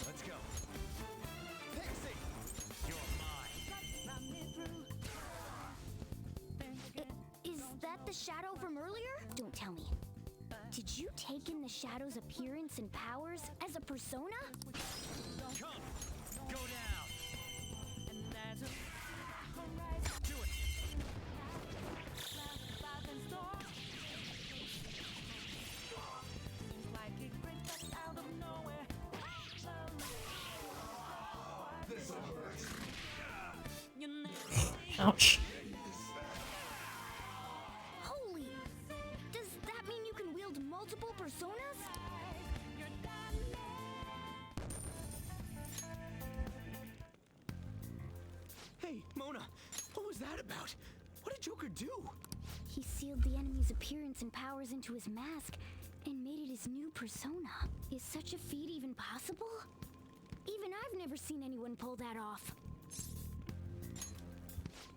Let's go. Pixie! You're Is that the shadow from earlier? Don't tell me. Did you take in the shadow's appearance and powers as a persona? Come! Go down! Do it! Ouch. Holy! Does that mean you can wield multiple personas? Hey, Mona! What was that about? What did Joker do? He sealed the enemy's appearance and powers into his mask and made it his new persona. Is such a feat even possible? Even I've never seen anyone pull that off.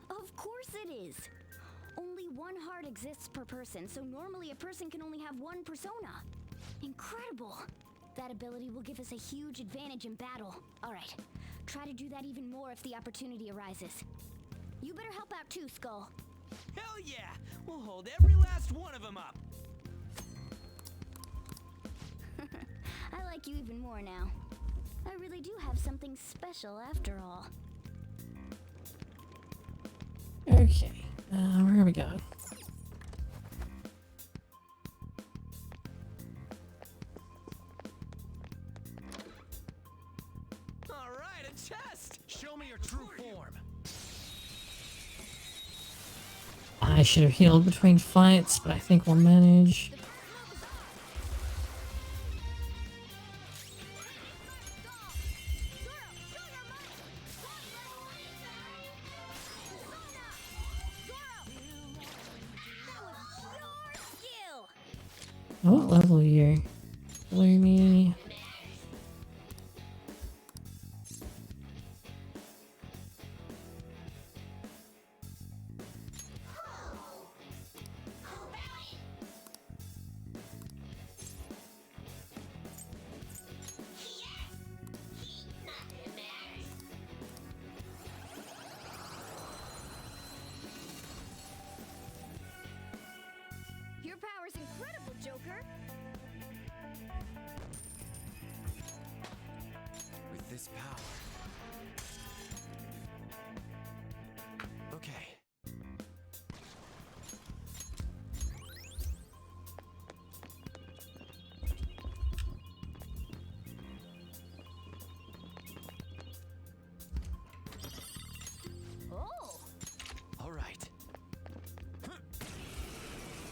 Of course it is. Only one heart exists per person, so normally a person can only have one persona. Incredible! That ability will give us a huge advantage in battle. Alright, try to do that even more if the opportunity arises. You better help out too, Skull. Hell yeah! We'll hold every last one of them up! I like you even more now. I really do have something special after all. Okay, where are we going? Alright, a test! Show me your true form! I should have healed between fights, but I think we'll manage. What level are you? Gloomy. Your power's incredible, Joker! With this power... Okay. Oh! Alright.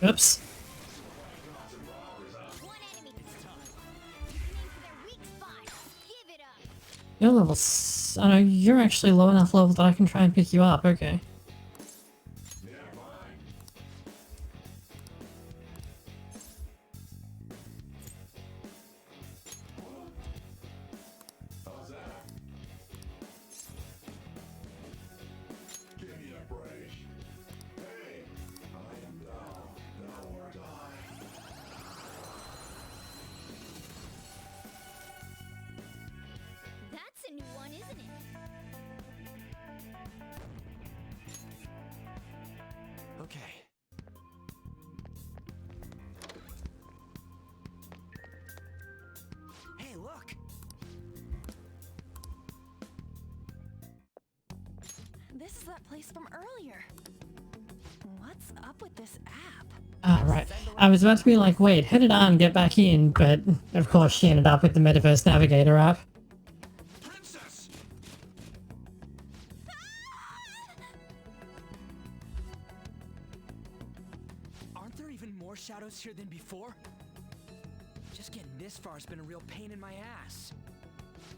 Oops. You're level oh no, you're actually low enough level that I can try and pick you up, okay. That's a new one, isn't it? Okay. Hey, look! This is that place from earlier. What's up with this app? Ah, right. I was about to be like, wait, head it on, get back in, but of course she ended up with the Metaverse Navigator app. Princess! Aren't there even more shadows here than before? Just getting this far has been a real pain in my ass.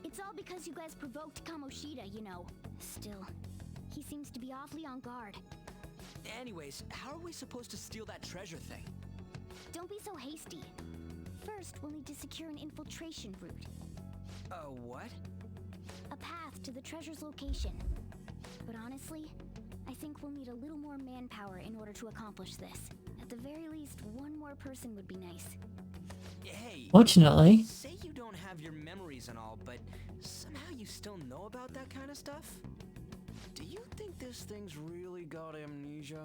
It's all because you guys provoked Kamoshida, you know. Still, he seems to be awfully on guard. Anyways, how are we supposed to steal that treasure thing? Don't be so hasty. First, we'll need to secure an infiltration route. What? A path to the treasure's location. But honestly, I think we'll need a little more manpower in order to accomplish this. At the very least, one more person would be nice. Hey, Fortunately. Say you don't have your memories and all, but somehow you still know about that kind of stuff? Do you think this thing's really got amnesia?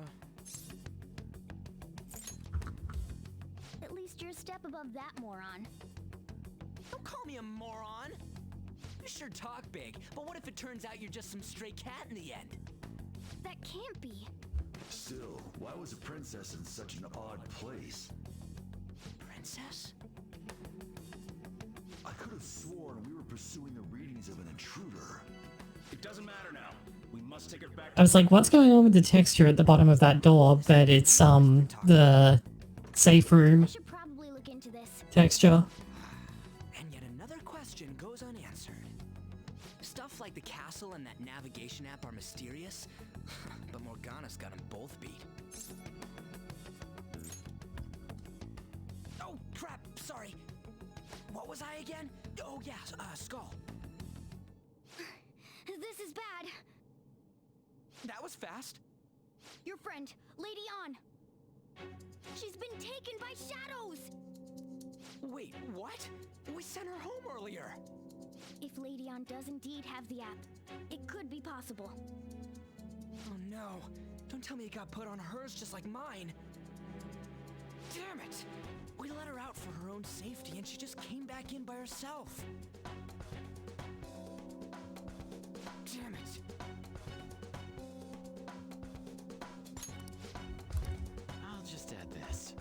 At least you're a step above that, moron. Don't call me a moron! You sure talk big, but what if it turns out you're just some stray cat in the end? That can't be. Still, why was a princess in such an odd place? Princess? I could have sworn we were pursuing the readings of an intruder. It doesn't matter now. We must take her back. I was like, what's going on with the texture at the bottom of that door? But it's the safe room texture. And yet another question goes unanswered. Stuff like the castle and that navigation app are mysterious, but Morgana's got them both beat. Oh, crap, sorry. What was I again? Oh, yeah, Skull. This is bad. That was fast. Your friend, Lady An. She's been taken by shadows! Wait, what? We sent her home earlier. If Lady An does indeed have the app, it could be possible. Oh no. Don't tell me it got put on hers just like mine. Damn it! We let her out for her own safety and she just came back in by herself. Damn it. I'll just add this.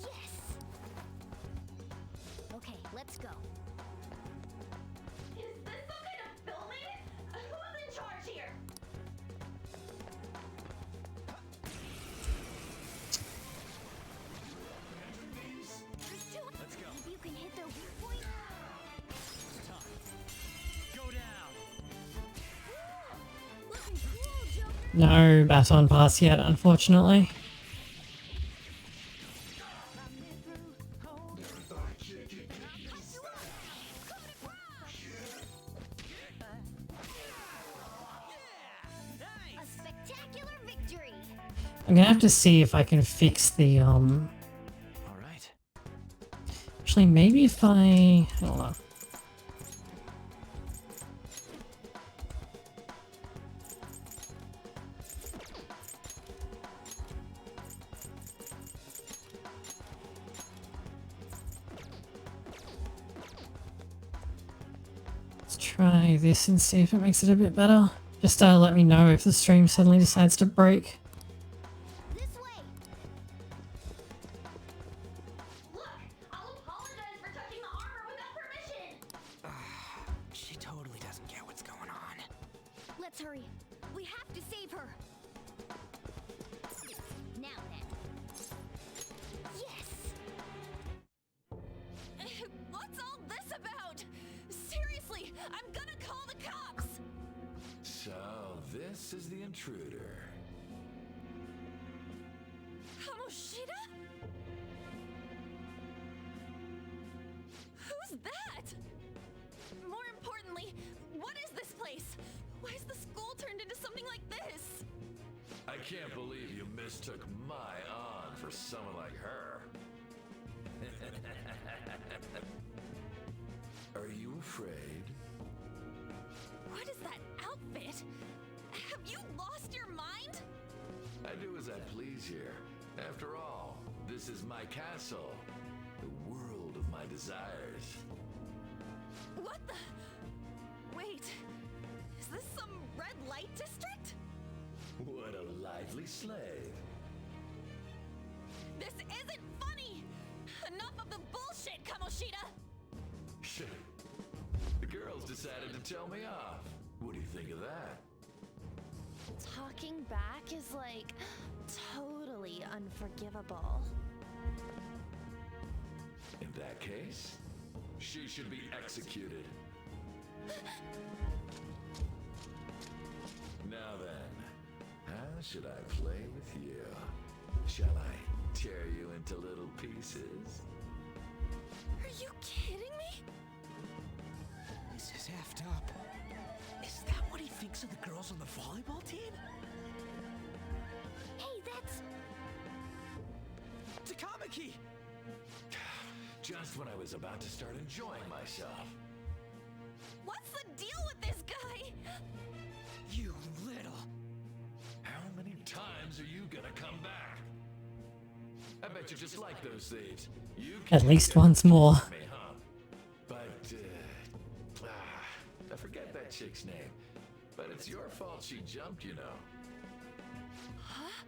Yes! Okay, let's go. Is this some kind of filming? Who's in charge here? Let's go. If you can hit their weak point. Go down. Looking cool, Joker. No baton pass yet, unfortunately. A spectacular victory. I'm gonna have to see if I can fix the All right. Actually, maybe if I hold on. Let's try this and see if it makes it a bit better. Just let me know if the stream suddenly decides to break. This way. Look, I'll apologize for touching the armor without permission. She totally doesn't get what's going on. Let's hurry. We have to save her. Now then. Yes. What's all this about? Seriously, I'm gonna call the cops. So, this is the intruder. Kamoshida? Who's that? More importantly, what is this place? Why is the school turned into something like this? I can't believe you mistook my aunt for someone like her. Are you afraid? What is that outfit? Have you lost your mind? I do as I please here. After all, this is my castle, the world of my desires. What the? Wait, is this some red light district? What a lively slave. This isn't funny! Enough of the bullshit, Kamoshida! The girls decided to tell me off. What do you think of that? Talking back is like totally unforgivable. In that case, she should be executed. Now then, how should I play with you? Shall I tear you into little pieces? Are you kidding me? This is effed up. Is that what he thinks of the girls on the volleyball team? Hey, that's... Takamaki! Just when I was about to start enjoying myself. What's the deal with this guy? You little... How many times are you gonna come back? I bet you just like those thieves. You At least once more. Me, huh? But, I forget that chick's name. But it's your fault she jumped, you know. Huh?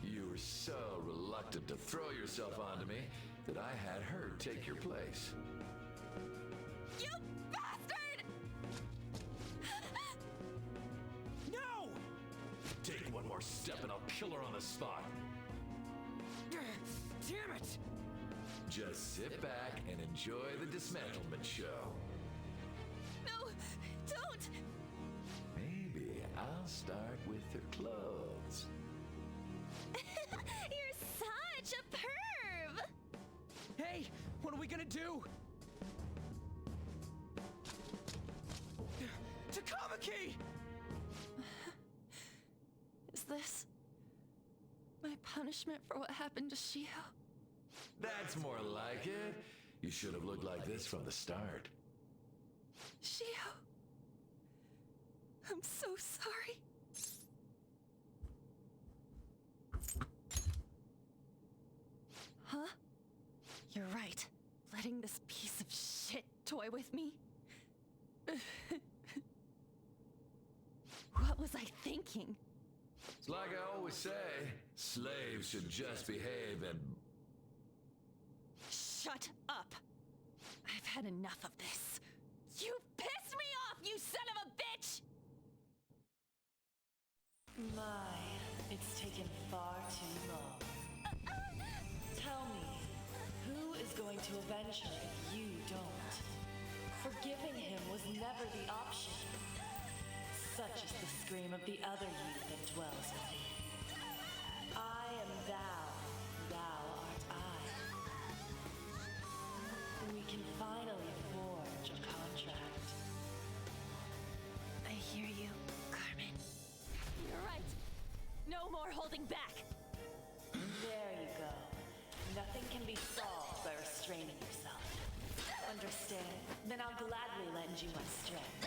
You were so reluctant to throw yourself onto me that I had her take your place. You bastard! No! Take one more step and I'll kill her on the spot. Damn it! Just sit back and enjoy the dismantlement show. No, don't! Maybe I'll start with her clothes. You're such a perv! Hey, what are we gonna do? Takamaki! Is this my punishment for what happened to Shio? That's more like it. You should have looked like this from the start. Shio, I'm so sorry. Huh? You're right. Letting this piece of shit toy with me? What was I thinking? It's like I always say, slaves should just behave and... Shut up! I've had enough of this. You pissed me off, you son of a bitch! My, it's taken far too long. Tell me, who is going to avenge her if you don't? Forgiving him was never the option. Such is the scream of the other you that dwells within. I am thou, thou art I. We can finally forge a contract. I hear you, Carmen. You're right. No more holding back. There you go. Nothing can be solved by restraining yourself. Understand? Then I'll gladly lend you my strength.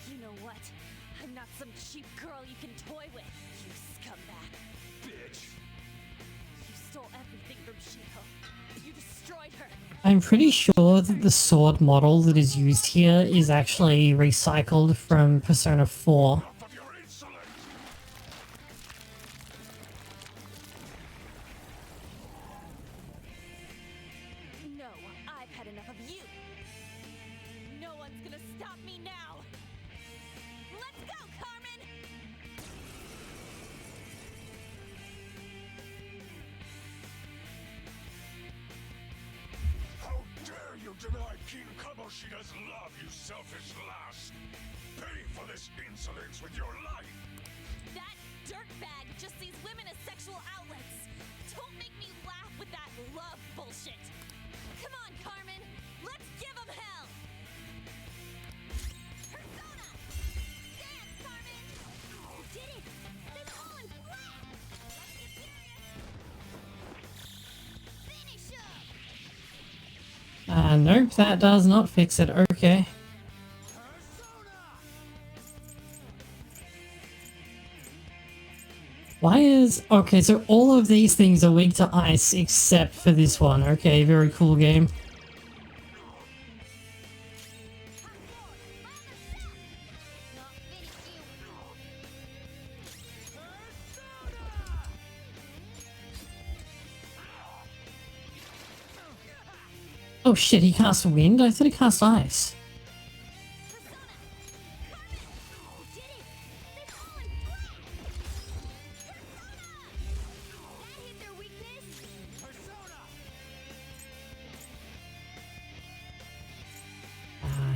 You know what? I'm not some cheap girl you can toy with, you scumbag. Bitch! You stole everything from Shiko. You destroyed her. I'm pretty sure that the sword model that is used here is actually recycled from Persona 4. No, I've had enough of you. No one's gonna stop me now. Let's go, Carmen! How dare you deny King Kamoshida's love, you selfish lass! Pay for this insolence with your life! That dirtbag just sees women as sexual outlets. Don't make me laugh with that love bullshit. Come on, Carmen. Let's give him hell. Persona! Dance, Carmen! You did it! They've fallen flat! Let's get serious! Finish him! Nope, that does not fix it. Okay. Why is... Okay, so all of these things are weak to ice except for this one. Okay, very cool game. Oh shit, he cast wind? I thought he cast ice.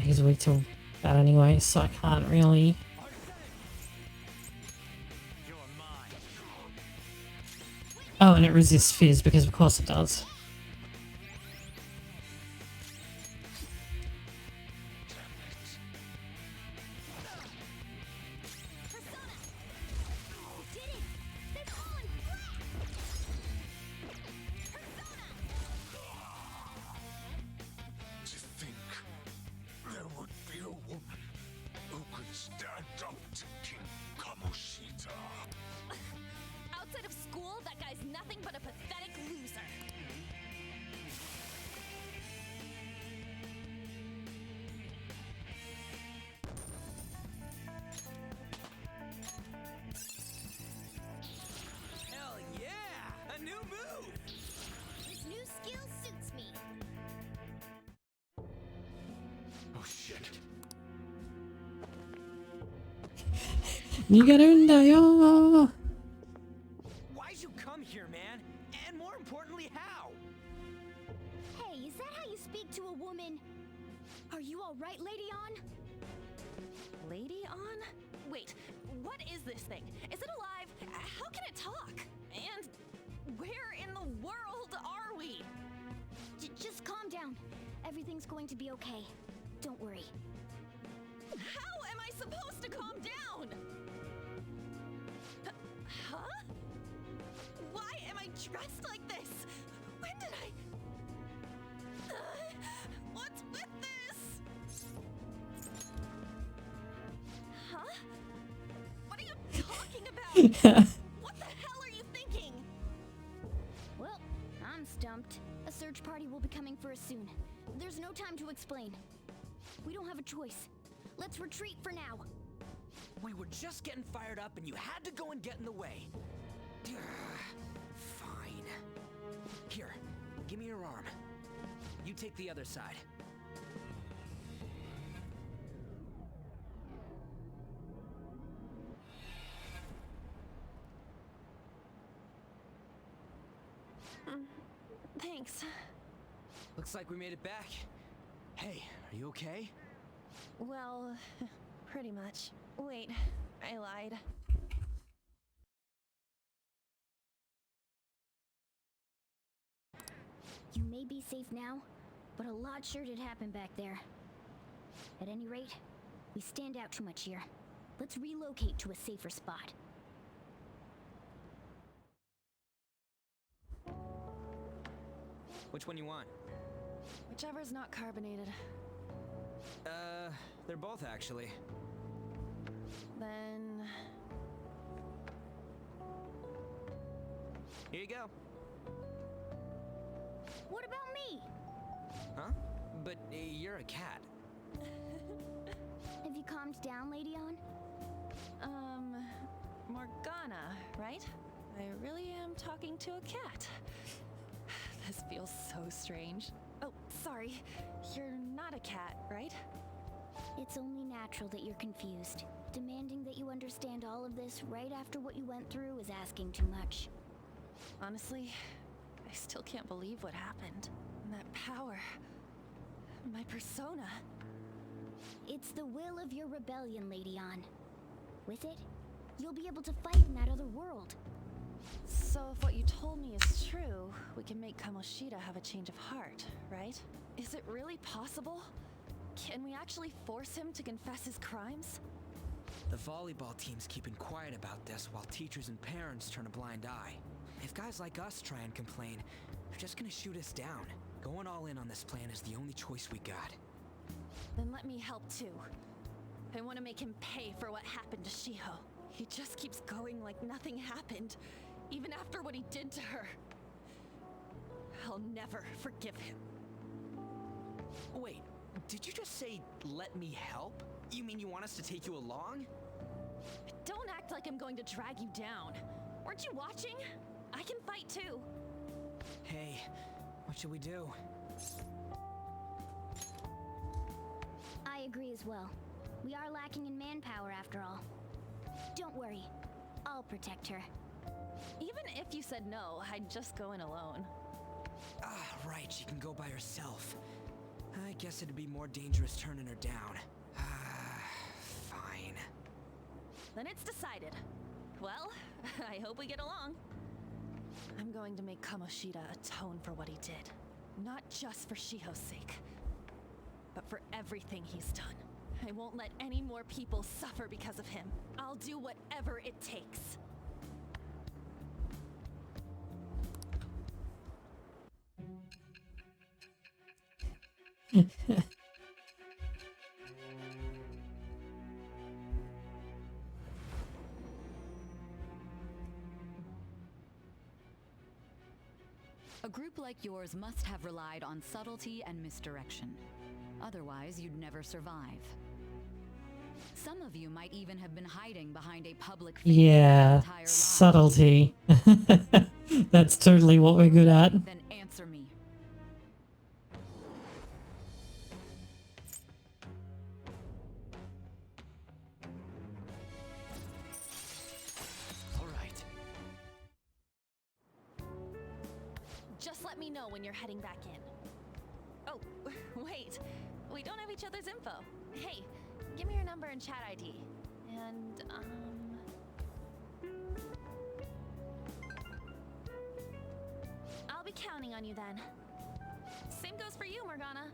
He's weak to that anyway, so I can't really... Oh, and it resists fizz, because of course it does. To think there would be a woman who could stand up to King Kamoshida. Outside of school, that guy's nothing but a pathetic loser. Hell yeah! A new move! This new skill suits me. Oh shit. Nigarundayo! Why'd you come here, man? And more importantly, how? Hey, is that how you speak to a woman? Are you all right, Lady On? Lady On? Wait, what is this thing? Is it alive? How can it talk? And where in the world are we? Just calm down. Everything's going to be okay. Don't worry. How am I supposed to calm down? Huh? Why am I dressed like this? When did I... What's with this? Huh? What are you talking about? What the hell are you thinking? Well, I'm stumped. A search party will be coming for us soon. There's no time to explain. We don't have a choice. Let's retreat for now. We were just getting fired up and you had to go and get in the way. Fine. Here, give me your arm. You take the other side. Thanks. Looks like we made it back. Hey, are you okay? Well, pretty much. Wait, I lied. You may be safe now, but a lot sure did happen back there. At any rate, we stand out too much here. Let's relocate to a safer spot. Which one you want? Whichever's not carbonated. They're both actually. Then... Here you go. What about me? Huh? But you're a cat. Have you calmed down, Lady On? Morgana, right? I really am talking to a cat. This feels so strange. Oh, sorry. You're not a cat, right? It's only natural that you're confused. Demanding that you understand all of this right after what you went through is asking too much. Honestly, I still can't believe what happened. And that power. My persona. It's the will of your rebellion, Lady On. With it, you'll be able to fight in that other world. So if what you told me is true, we can make Kamoshida have a change of heart, right? Is it really possible? Can we actually force him to confess his crimes? The volleyball team's keeping quiet about this while teachers and parents turn a blind eye. If guys like us try and complain, they're just gonna shoot us down. Going all in on this plan is the only choice we got. Then let me help too. I want to make him pay for what happened to Shiho. He just keeps going like nothing happened, even after what he did to her. I'll never forgive him. Wait, did you just say, let me help? You mean you want us to take you along? Don't act like I'm going to drag you down. Weren't you watching? I can fight too. Hey, what should we do? sorry as well. We are lacking in manpower after all. Don't worry. I'll protect her. Even if you said no, I'd just go in alone. Ah, right, she can go by herself. I guess it'd be more dangerous turning her down. Fine. Then it's decided. Well, I hope we get along. I'm going to make Kamoshida atone for what he did. Not just for Shiho's sake, but for everything he's done. I won't let any more people suffer because of him. I'll do whatever it takes. A group like yours must have relied on subtlety and misdirection. Otherwise, you'd never survive. Some of you might even have been hiding behind a public figure Yeah, entire lives. subtlety. That's totally what we're good at. Then answer me. All right. Just let me know when you're heading back in. Oh, wait. We don't have each other's info. Hey, give me your number and chat ID. And, I'll be counting on you then. Same goes for you, Morgana.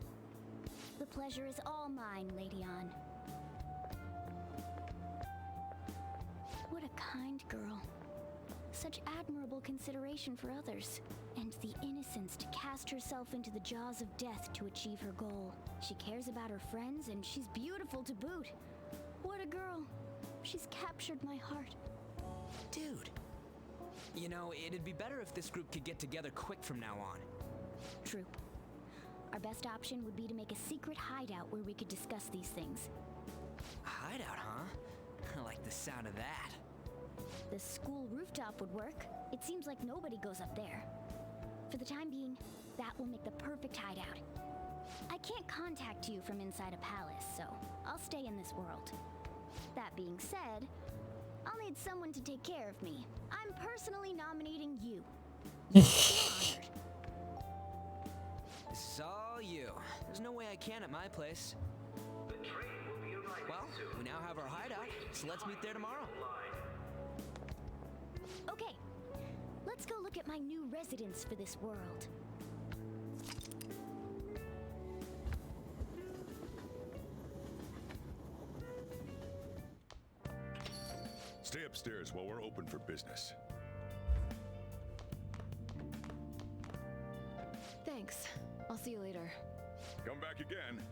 The pleasure is all mine, Lady Ann. What a kind girl. Such admirable consideration for others, and the innocence to cast herself into the jaws of death to achieve her goal. She cares about her friends, and she's beautiful to boot. What a girl. She's captured my heart. Dude. You know, it'd be better if this group could get together quick from now on. True. Our best option would be to make a secret hideout where we could discuss these things. A hideout, huh? I like the sound of that. The school rooftop would work. It seems like nobody goes up there. For the time being, that will make the perfect hideout. I can't contact you from inside a palace, so I'll stay in this world. That being said, I'll need someone to take care of me. I'm personally nominating you. This is all you. There's no way I can at my place. Well, we now have our hideout, so let's meet there tomorrow. Okay, let's go look at my new residence for this world. Stay upstairs while we're open for business. Thanks. I'll see you later. Come back again.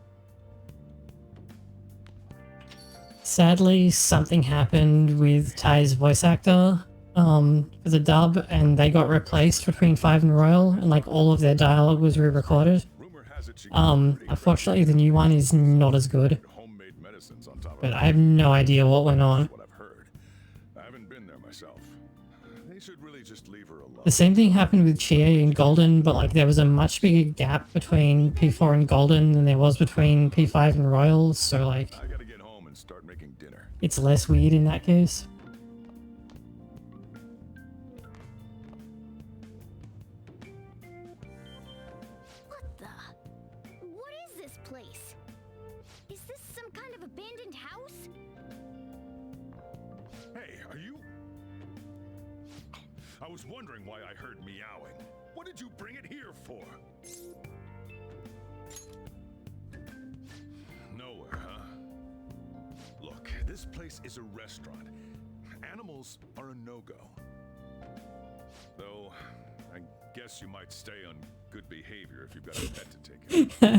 Sadly, something happened with Ty's voice actor for the dub, and they got replaced between 5 and Royal, and like all of their dialogue was re-recorded. Unfortunately, the new one is not as good. But I have no idea what went on. I haven't been there myself. They should really just leave her alone. The same thing happened with Chie and Golden, but like there was a much bigger gap between P4 and Golden than there was between P5 and Royal, so like I gotta get home and start making dinner. it's less weird in that case. What is this place? Is this some kind of abandoned house? Hey, are you... I was wondering why I heard meowing. What did you bring it here for? Nowhere, huh? Look, this place is a restaurant. Animals are a no-go. Though, I guess you might stay on good behavior if you've got a pet to take care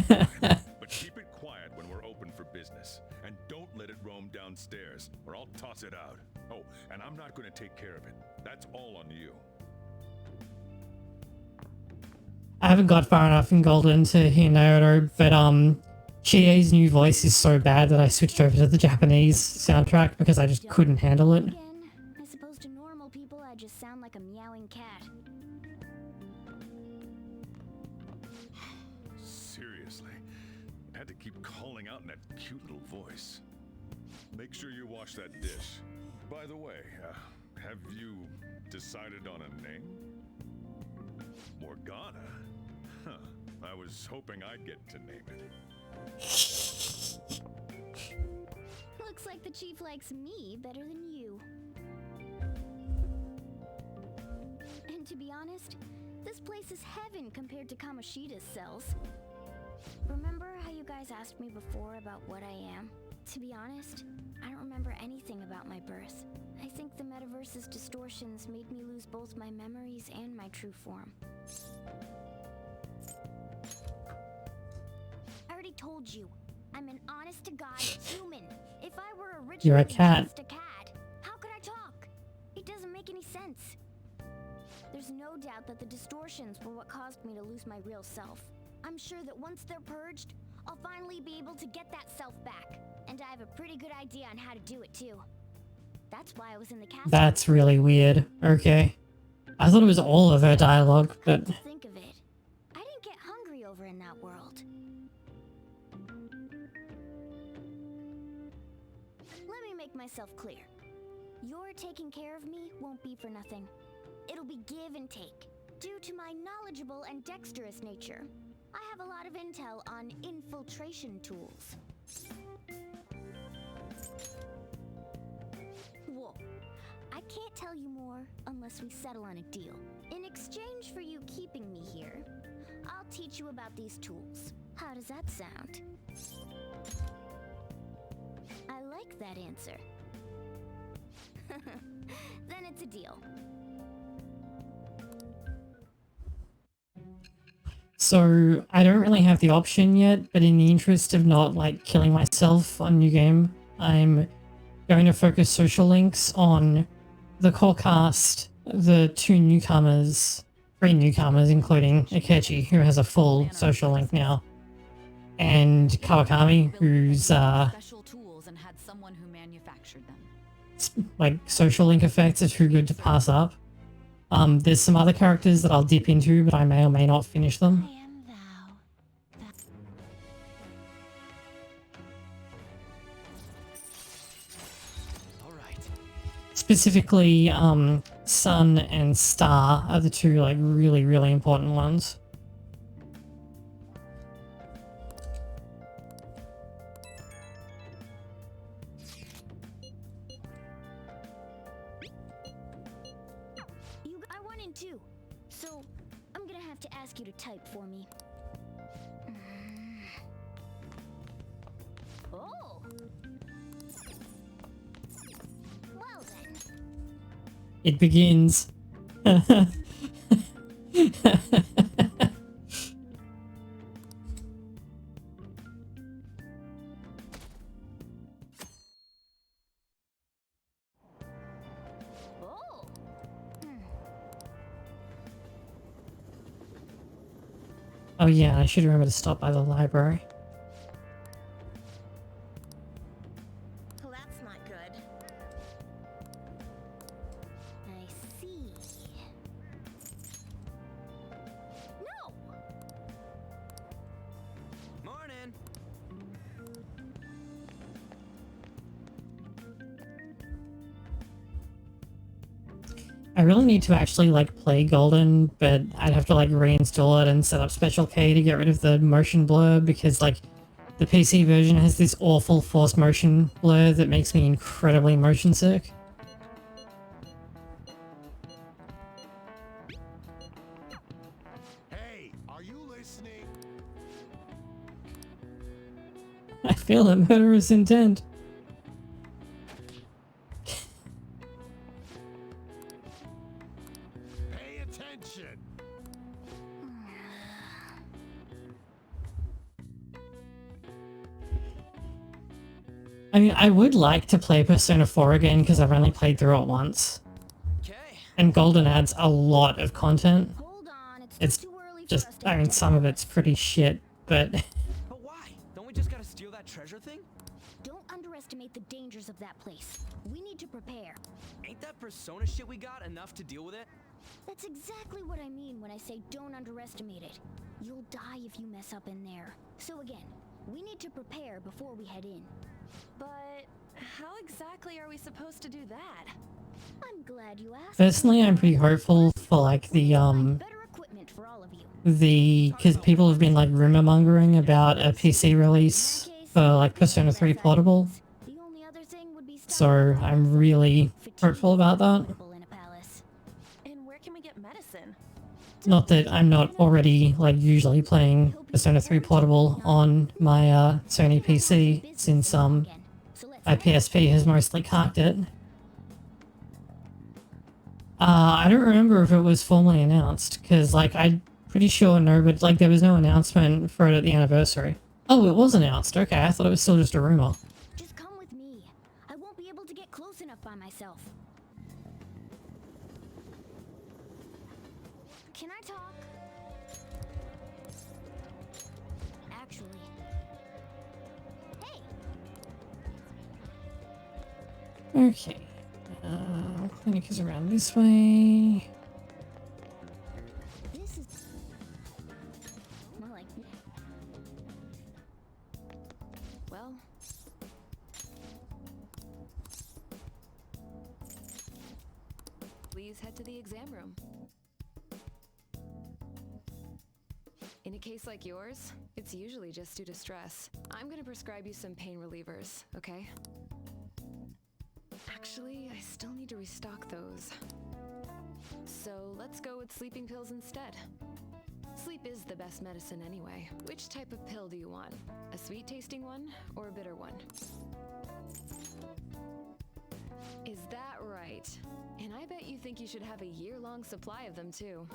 of. But keep it quiet when we're open for business. And don't let it roam downstairs, or I'll toss it out. Oh, and I'm not going to take care of it. That's all on you. I haven't got far enough in Golden to hear Naruto, but Chie's new voice is so bad that I switched over to the Japanese soundtrack because I just couldn't handle it. I suppose to normal people I just sound like a meowing cat. Seriously, I had to keep calling out in that cute little voice. Make sure you wash that dish. By the way, have you decided on a name? Morgana? Huh. I was hoping I'd get to name it. Looks like the chief likes me better than you. And to be honest, this place is heaven compared to Kamoshida's cells. Remember how you guys asked me before about what I am? To be honest, I don't remember anything about my birth. I think the metaverse's distortions made me lose both my memories and my true form. I already told you, I'm an honest-to-God human. If I were originally You're a cat. just a cat, how could I talk? It doesn't make any sense. There's no doubt that the distortions were what caused me to lose my real self. I'm sure that once they're purged, I'll finally be able to get that self back. And I have a pretty good idea on how to do it too. That's why I was in the castle. That's really weird. Okay. I thought it was all of her dialogue, but... Think of it. I didn't get hungry over in that world. Let me make myself clear. Your taking care of me won't be for nothing. It'll be give and take. Due to my knowledgeable and dexterous nature, I have a lot of intel on infiltration tools. Whoa. I can't tell you more unless we settle on a deal. In exchange for you keeping me here, I'll teach you about these tools. How does that sound? I like that answer. Then it's a deal. So, I don't really have the option yet, but in the interest of not, like, killing myself on New Game, I'm going to focus social links on the core cast, the three newcomers, including Akechi, who has a full social link now, and Kawakami, who's, special tools and had someone who manufactured them. like, social link effects are too good to pass up. There's some other characters that I'll dip into, but I may or may not finish them. Specifically, Sun and Star are the two, like, really, really important ones. I won in two, so I'm gonna have to ask you to type for me. Oh! Well then. It begins. Oh yeah, I should remember to stop by the library. Well, that's not good. I see. No! Morning! I really need to actually, like, play Golden, but I'd have to, like, reinstall it and set up Special K to get rid of the motion blur, because, like, the PC version has this awful forced motion blur that makes me incredibly motion sick. Hey, are you listening? I feel that murderous intent. Pay attention. I mean, I would like to play Persona 4 again because I've only played through it once. And Golden adds a lot of content. It's just, I mean, some of it's pretty shit, but... But why? Don't we just gotta steal that treasure thing? Don't underestimate the dangers of that place. We need to prepare. Ain't that Persona shit we got enough to deal with it? That's exactly what I mean when I say don't underestimate it. You'll die if you mess up in there. So again, We need to prepare before we head in. But how exactly are we supposed to do that? I'm glad you asked. Personally, I'm pretty hopeful for like the Better equipment for all of you. because people have been like rumor mongering about a PC release for like Persona 3 Portable. So I'm really hopeful about that. And where can we get medicine? Not that I'm not already like usually playing Persona 3 Portable on my Sony PC, since my PSP has mostly cocked it. I don't remember if it was formally announced, because like I'm pretty sure but like there was no announcement for it at the anniversary. Oh, it was announced. Okay, I thought it was still just a rumor. Just come with me. I won't be able to get close enough by myself. Can I talk? Actually. Hey. Okay. Clinic is around this way. This is more like. Well, please head to the exam room. In a case like yours, it's usually just due to stress. I'm gonna prescribe you some pain relievers, okay? Actually, I still need to restock those. So let's go with sleeping pills instead. Sleep is the best medicine anyway. Which type of pill do you want? A sweet tasting one or a bitter one? Is that right? And I bet you think you should have a year-long supply of them too.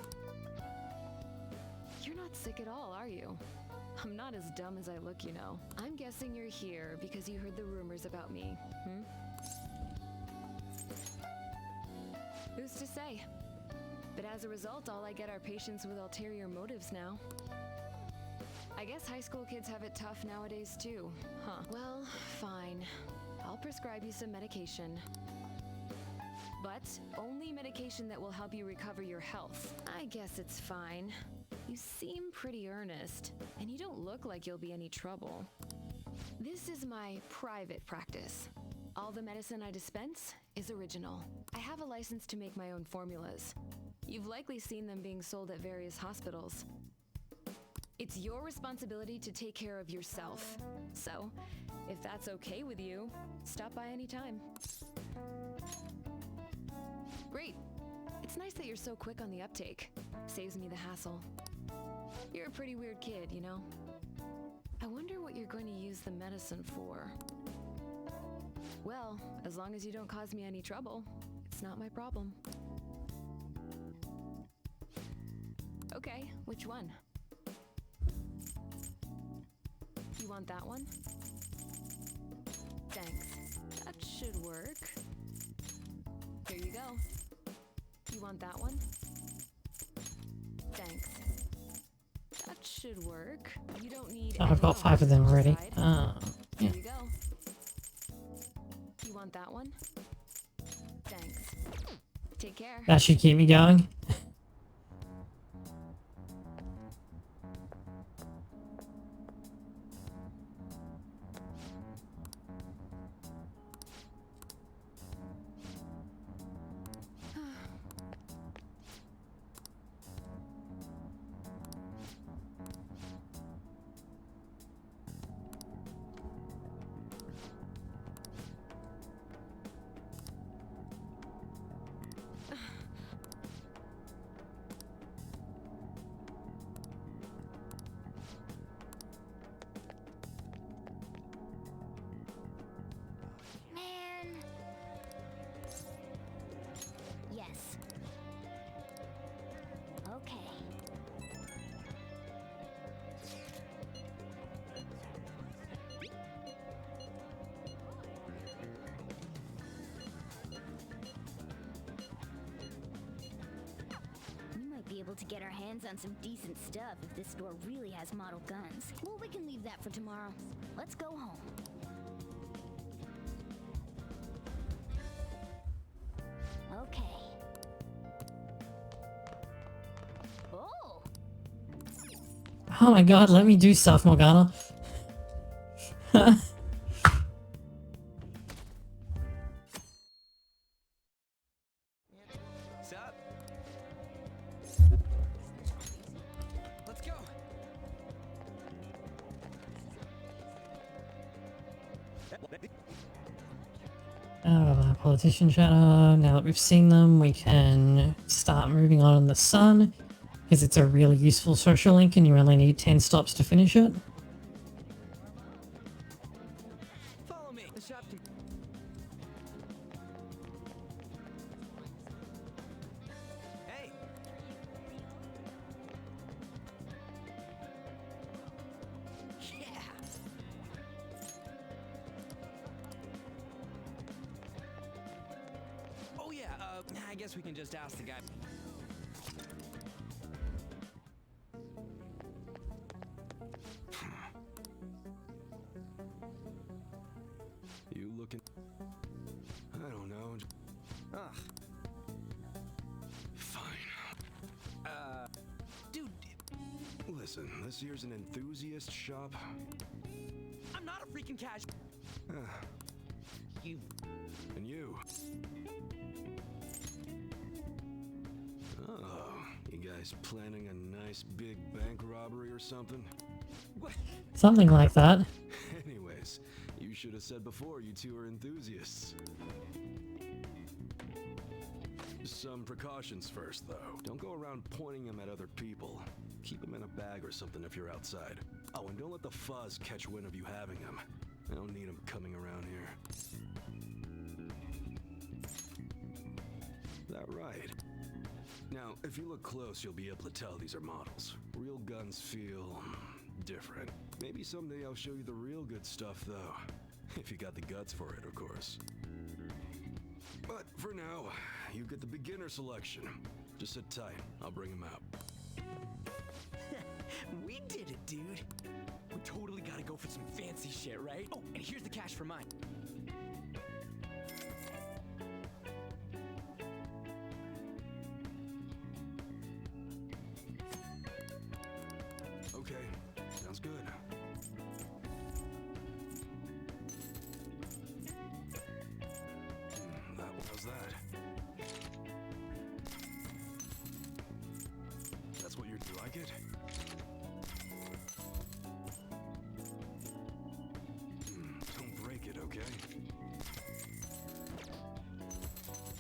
You're not sick at all, are you? I'm not as dumb as I look, you know. I'm guessing you're here because you heard the rumors about me, hmm? Who's to say? But as a result, all I get are patients with ulterior motives now. I guess high school kids have it tough nowadays too, huh? Well, fine. I'll prescribe you some medication. But only medication that will help you recover your health. I guess it's fine. You seem pretty earnest, and you don't look like you'll be any trouble. This is my private practice. All the medicine I dispense is original. I have a license to make my own formulas. You've likely seen them being sold at various hospitals. It's your responsibility to take care of yourself. So, if that's okay with you, stop by anytime. Great. It's nice that you're so quick on the uptake. Saves me the hassle. You're a pretty weird kid, you know? I wonder what you're going to use the medicine for. Well, as long as you don't cause me any trouble, it's not my problem. Okay, which one? You want that one? Thanks. That should work. Here you go. You want that one? Thanks. That should work. You don't need. Oh, I've got 5 of them already. Yeah. Here you go. You want that one? Thanks. Take care. That should keep me going. Man. Yes. Okay. We might be able to get our hands on some decent stuff if this store really has model guns. Well, we can leave that for tomorrow. Let's go home. Okay. Oh! Oh my god, let me do stuff, Morgana. Sup? Let's go. Oh, politician chatter. Now that we've seen them, we can start moving on in the sun, because it's a really useful social link and you only need 10 stops to finish it. Follow me. The shop can... Hey. Yeah. Oh yeah, I guess we can just ask the guy. You looking? I don't know. Ugh. Fine. Dude, Listen, this here's an enthusiast shop. I'm not a freaking cash. You. And you. Oh, you guys planning a nice big bank robbery or something? What? Something like that. Anyways, you should have said before you two are enthusiasts. Some precautions first, though. Don't go around pointing them at other people. Keep them in a bag or something if you're outside. Oh, and don't let the fuzz catch wind of you having them. I don't need them coming around here. That right? Now, if you look close, you'll be able to tell these are models. Real guns feel different. Maybe someday I'll show you the real good stuff, though. If you got the guts for it, of course. But for now, you get the beginner selection. Just sit tight. I'll bring him out. We did it, dude. We totally gotta go for some fancy shit, right? Oh, and here's the cash for mine. Okay, sounds good. How's that? That's what you like it? Don't break it, okay?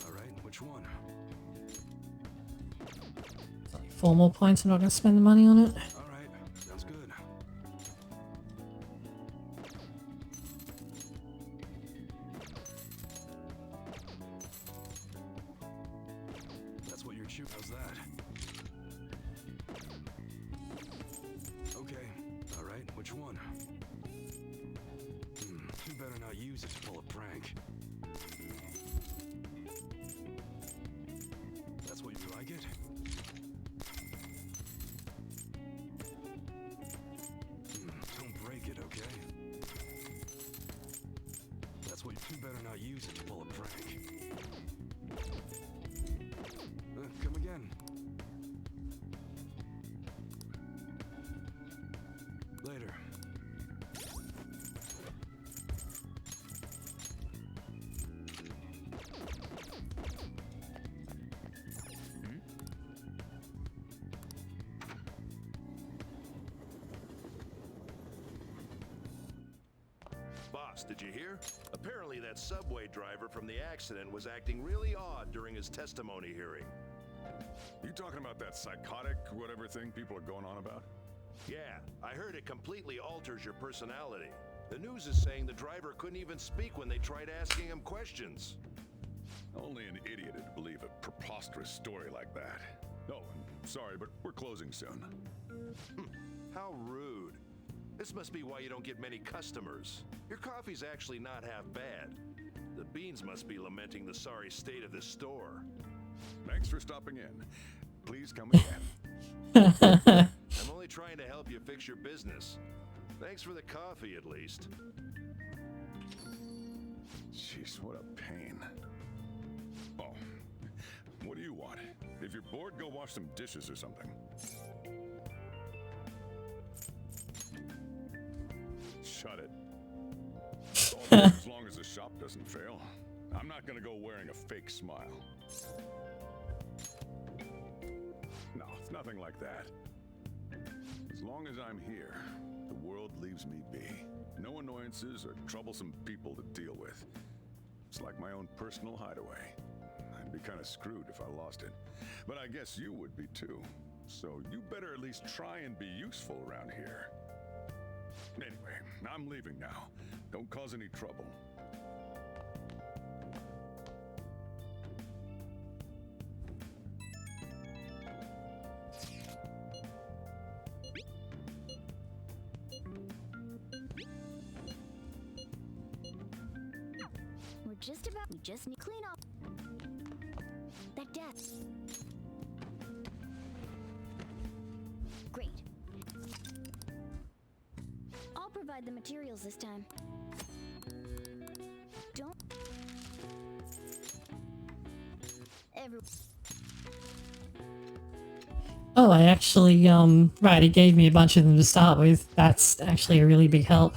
Alright, which one? 4 more points, I'm not going to spend the money on it. Alright, sounds good. That's what you're shooting. How's that? Okay, alright, which one? You better not use it to pull a prank. That's what you like it? Don't break it, okay? That's what you better not use it to pull a prank. Come again. Later. Boss, did you hear? Apparently that subway driver from the accident was acting really odd during his testimony hearing. You talking about that psychotic whatever thing people are going on about? Yeah, I heard it completely alters your personality. The news is saying the driver couldn't even speak when they tried asking him questions. Only an idiot would believe a preposterous story like that. Oh, and sorry, but we're closing soon. How rude. This must be why you don't get many customers. Your coffee's actually not half bad. The beans must be lamenting the sorry state of this store. Thanks for stopping in. Please come again. I'm only trying to help you fix your business. Thanks for the coffee, at least. Jeez, what a pain. Oh, what do you want? If you're bored, go wash some dishes or something. Shut it. doesn't fail, I'm not gonna go wearing a fake smile. No, it's nothing like that. As long as I'm here, the world leaves me be. No annoyances or troublesome people to deal with. It's like my own personal hideaway. I'd be kind of screwed if I lost it. But I guess you would be too. So you better at least try and be useful around here. Anyway, I'm leaving now. Don't cause any trouble. We just need to clean up that desk. Great. I'll provide the materials this time. Don't. Oh, I actually, right, it gave me a bunch of them to start with. That's actually a really big help.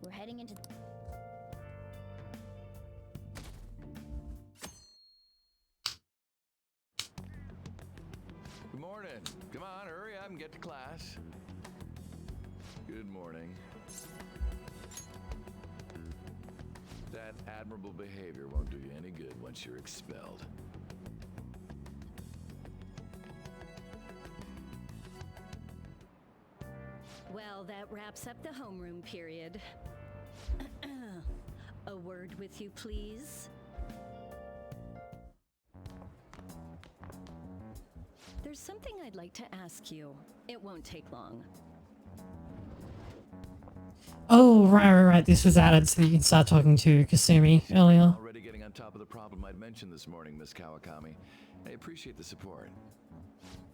We're heading into. Good morning. Come on, hurry up and get to class. Good morning. That admirable behavior won't do you any good once you're expelled. Well, that wraps up the homeroom period. A word with you, please. There's something I'd like to ask you. It won't take long. Oh, right. This was added so you can start talking to Kasumi earlier. Already getting on top of the problem I'd mentioned this morning, Miss Kawakami. I appreciate the support.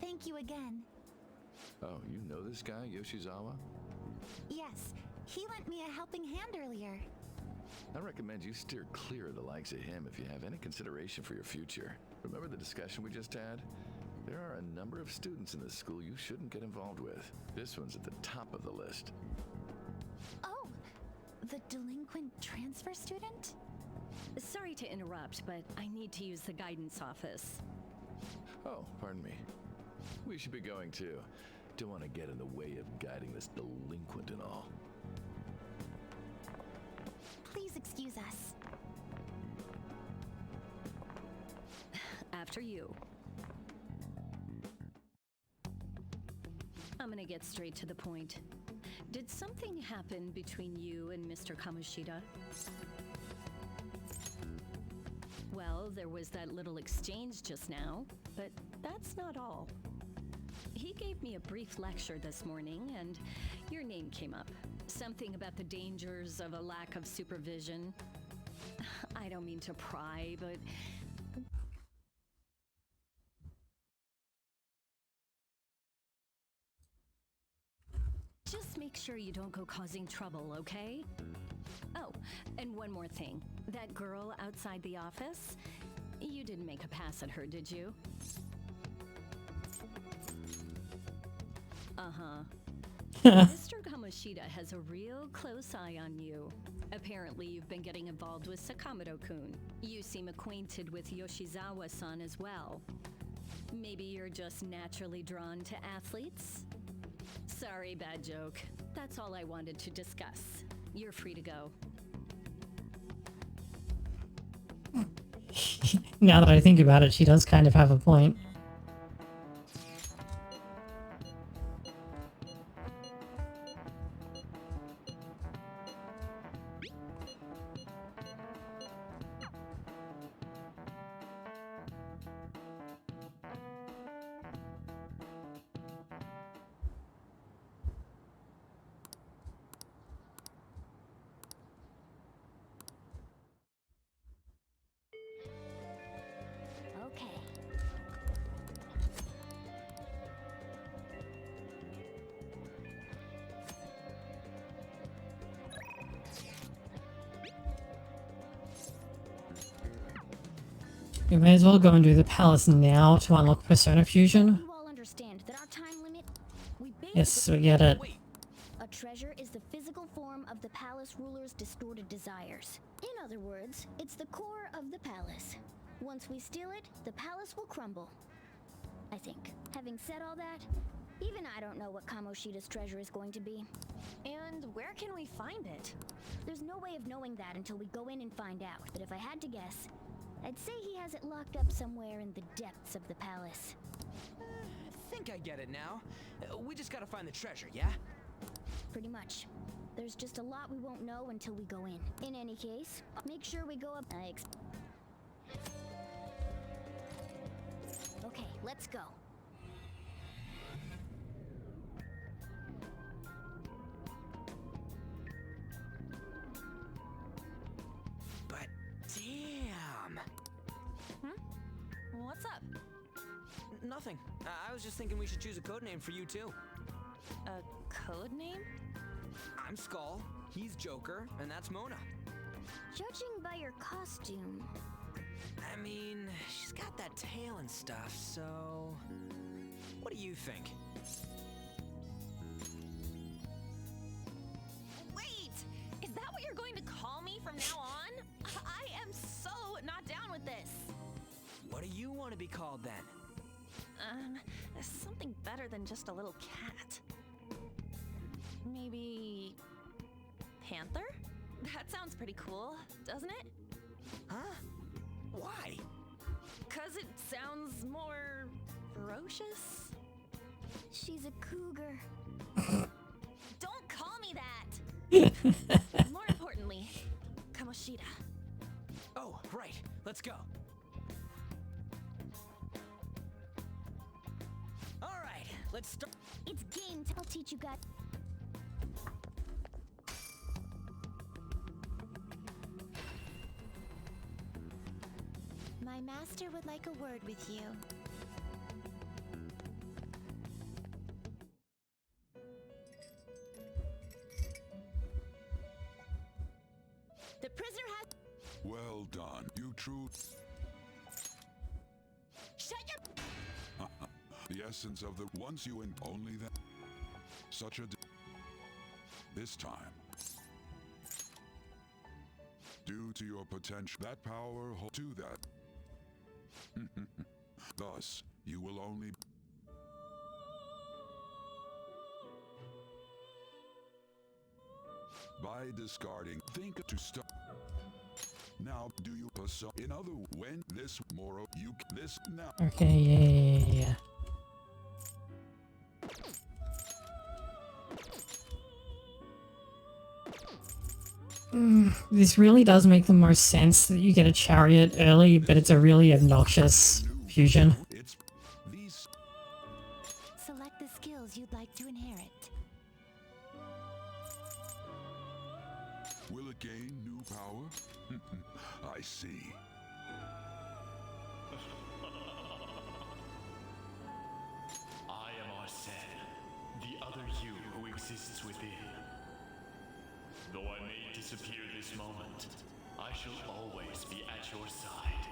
Thank you again. Oh, you know this guy, Yoshizawa? Yes, he lent me a helping hand earlier. I recommend you steer clear of the likes of him if you have any consideration for your future. Remember the discussion we just had? There are a number of students in this school you shouldn't get involved with. This one's at the top of the list. Oh, the delinquent transfer student? Sorry to interrupt, but I need to use the guidance office. Oh, pardon me. We should be going too. Don't want to get in the way of guiding this delinquent and all. Please excuse us. After you. I'm gonna get straight to the point. Did something happen between you and Mr. Kamoshida? Well, there was that little exchange just now, but that's not all. He gave me a brief lecture this morning, and your name came up. Something about the dangers of a lack of supervision. I don't mean to pry, but... just make sure you don't go causing trouble, okay? Oh, and one more thing. That girl outside the office, you didn't make a pass at her, did you? Uh-huh. Mr. Kamoshida has a real close eye on you. Apparently, you've been getting involved with Sakamoto-kun. You seem acquainted with Yoshizawa-san as well. Maybe you're just naturally drawn to athletes? Sorry, bad joke. That's all I wanted to discuss. You're free to go. Now that I think about it, she does kind of have a point. We may as well go and do the palace now to unlock Persona Fusion. You all understand that our time limit. We Yes, we get it. A treasure is the physical form of the palace ruler's distorted desires. In other words, it's the core of the palace. Once we steal it, the palace will crumble. I think. Having said all that, even I don't know what Kamoshida's treasure is going to be. And where can we find it? There's no way of knowing that until we go in and find out, but if I had to guess, I'd say he has it locked up somewhere in the depths of the palace. I think I get it now. We just gotta find the treasure, yeah? Pretty much. There's just a lot we won't know until we go in. In any case, make sure we go up. Okay, let's go. But damn! What's up? Nothing. I was just thinking we should choose a code name for you too. A code name? I'm Skull, he's Joker, and that's Mona. Judging by your costume... I mean, she's got that tail and stuff, so... What do you think? Wait! Is that what you're going to call me from now on? I am so not down with this. What do you want to be called then? Something better than just a little cat. Maybe... Panther? That sounds pretty cool, doesn't it? Huh? Why? 'Cause it sounds more... ferocious? She's a cougar. Don't call me that! More importantly, Kamoshida. Oh, right. Let's go. Alright, let's start. It's game time. I'll teach you guys. My master would like a word with you. The prisoner has... Well done. You true. Shut your... The essence of the once you and only that. Such a... This time. Due to your potential, that power to that. Thus, you will only... By discarding, think to stop. Now, do you pursue? In other, when this moral, you this now. Okay, yeah. This really does make the most sense that you get a chariot early, but it's a really obnoxious fusion. Select the skills you'd like to inherit. Will it gain new power? I see. I am Arsene, the other you who exists within. Though I may disappear this moment, I shall always be at your side.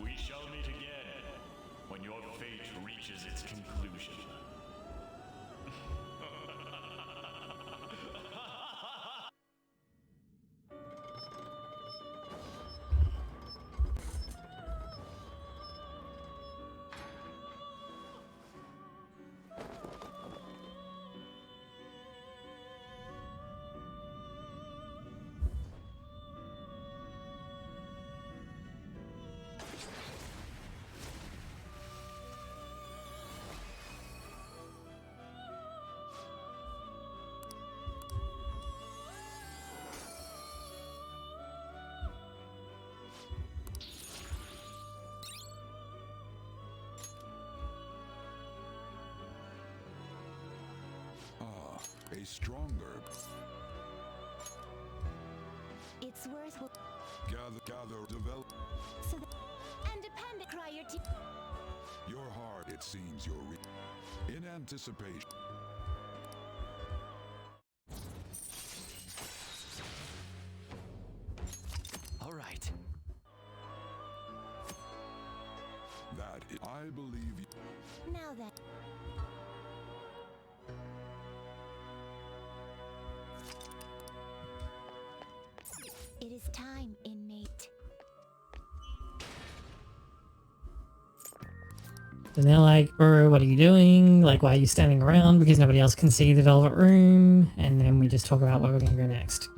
We shall meet again when your fate reaches its conclusion. A stronger. It's worth... Gather, develop. So independent cry your teeth. Your heart, it seems you're in anticipation. All right. That is, I believe. Now then. It is time, inmate. And they're like, bro, what are you doing? Like, why are you standing around? Because nobody else can see the Velvet Room. And then we just talk about where we're going to go next.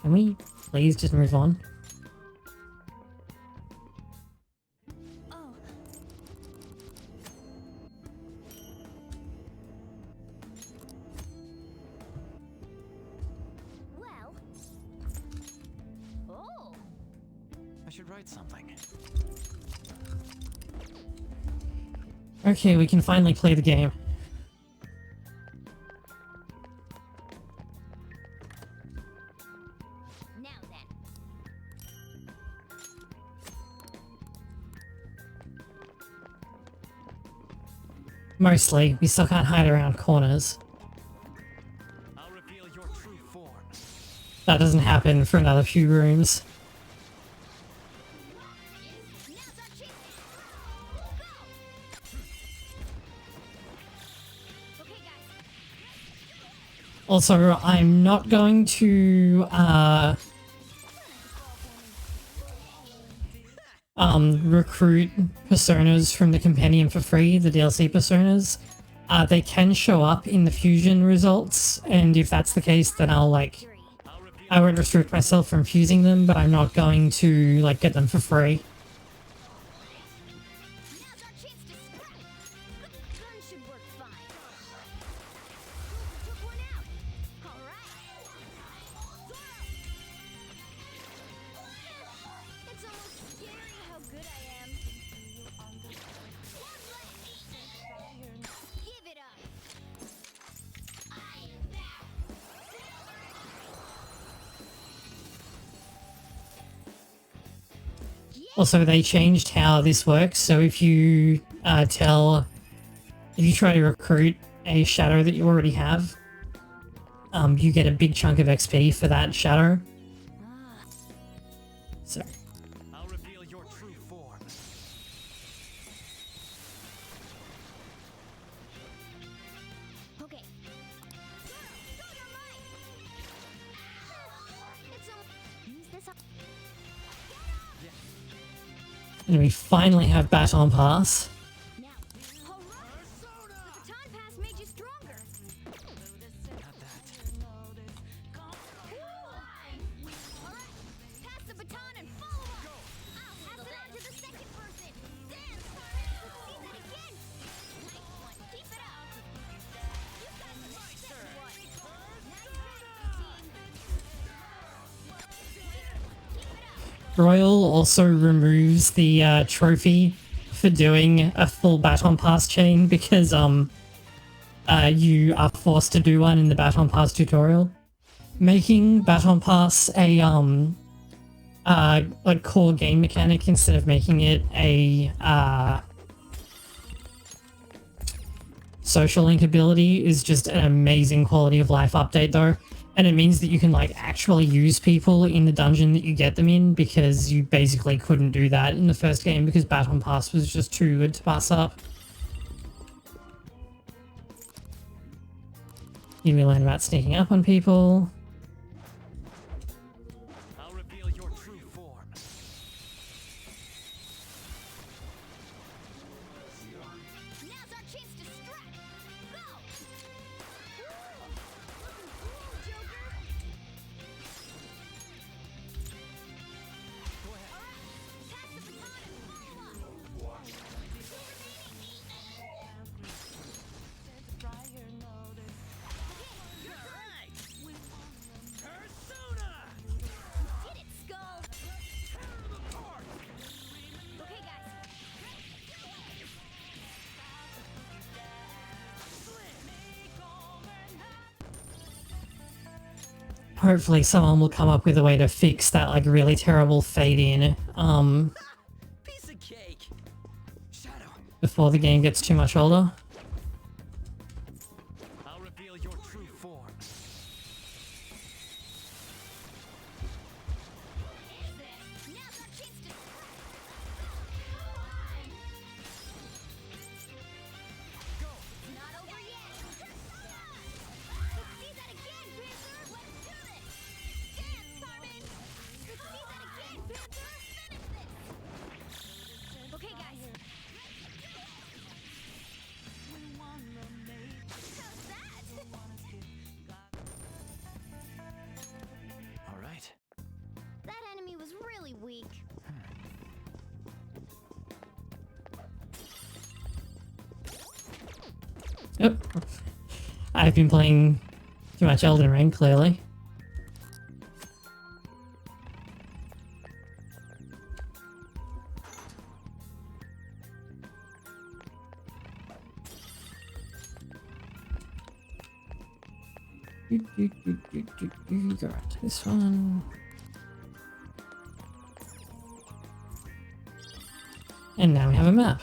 Can we please just move on? Well. Oh. I should write something. Okay, we can finally play the game. Now then. Mostly, we still can't hide around corners. I'll reveal your true form. That doesn't happen for another few rooms. Also, I'm not going to recruit personas from the compendium for free, the DLC personas. They can show up in the fusion results, and if that's the case, then I won't restrict myself from fusing them, but I'm not going to like get them for free. Also, they changed how this works, so if you try to recruit a shadow that you already have, you get a big chunk of XP for that shadow. So. I'll reveal your true form. Okay. Use this up. And we finally have Baton Pass. Royal also removes the trophy for doing a full Baton Pass chain because you are forced to do one in the Baton Pass tutorial. Making Baton Pass a like core game mechanic instead of making it a social link ability is just an amazing quality of life update though. And it means that you can like actually use people in the dungeon that you get them in, because you basically couldn't do that in the first game because Baton Pass was just too good to pass up. You will learn about sneaking up on people. I'll reveal your true form. Now's our chance to strike. Go. Hopefully someone will come up with a way to fix that like really terrible fade in Piece of cake. Shadow. before the game gets too much older. I'll reveal your true form. Yep. I've been playing too much Elden Ring, clearly. Go back to this one. And now we have a map.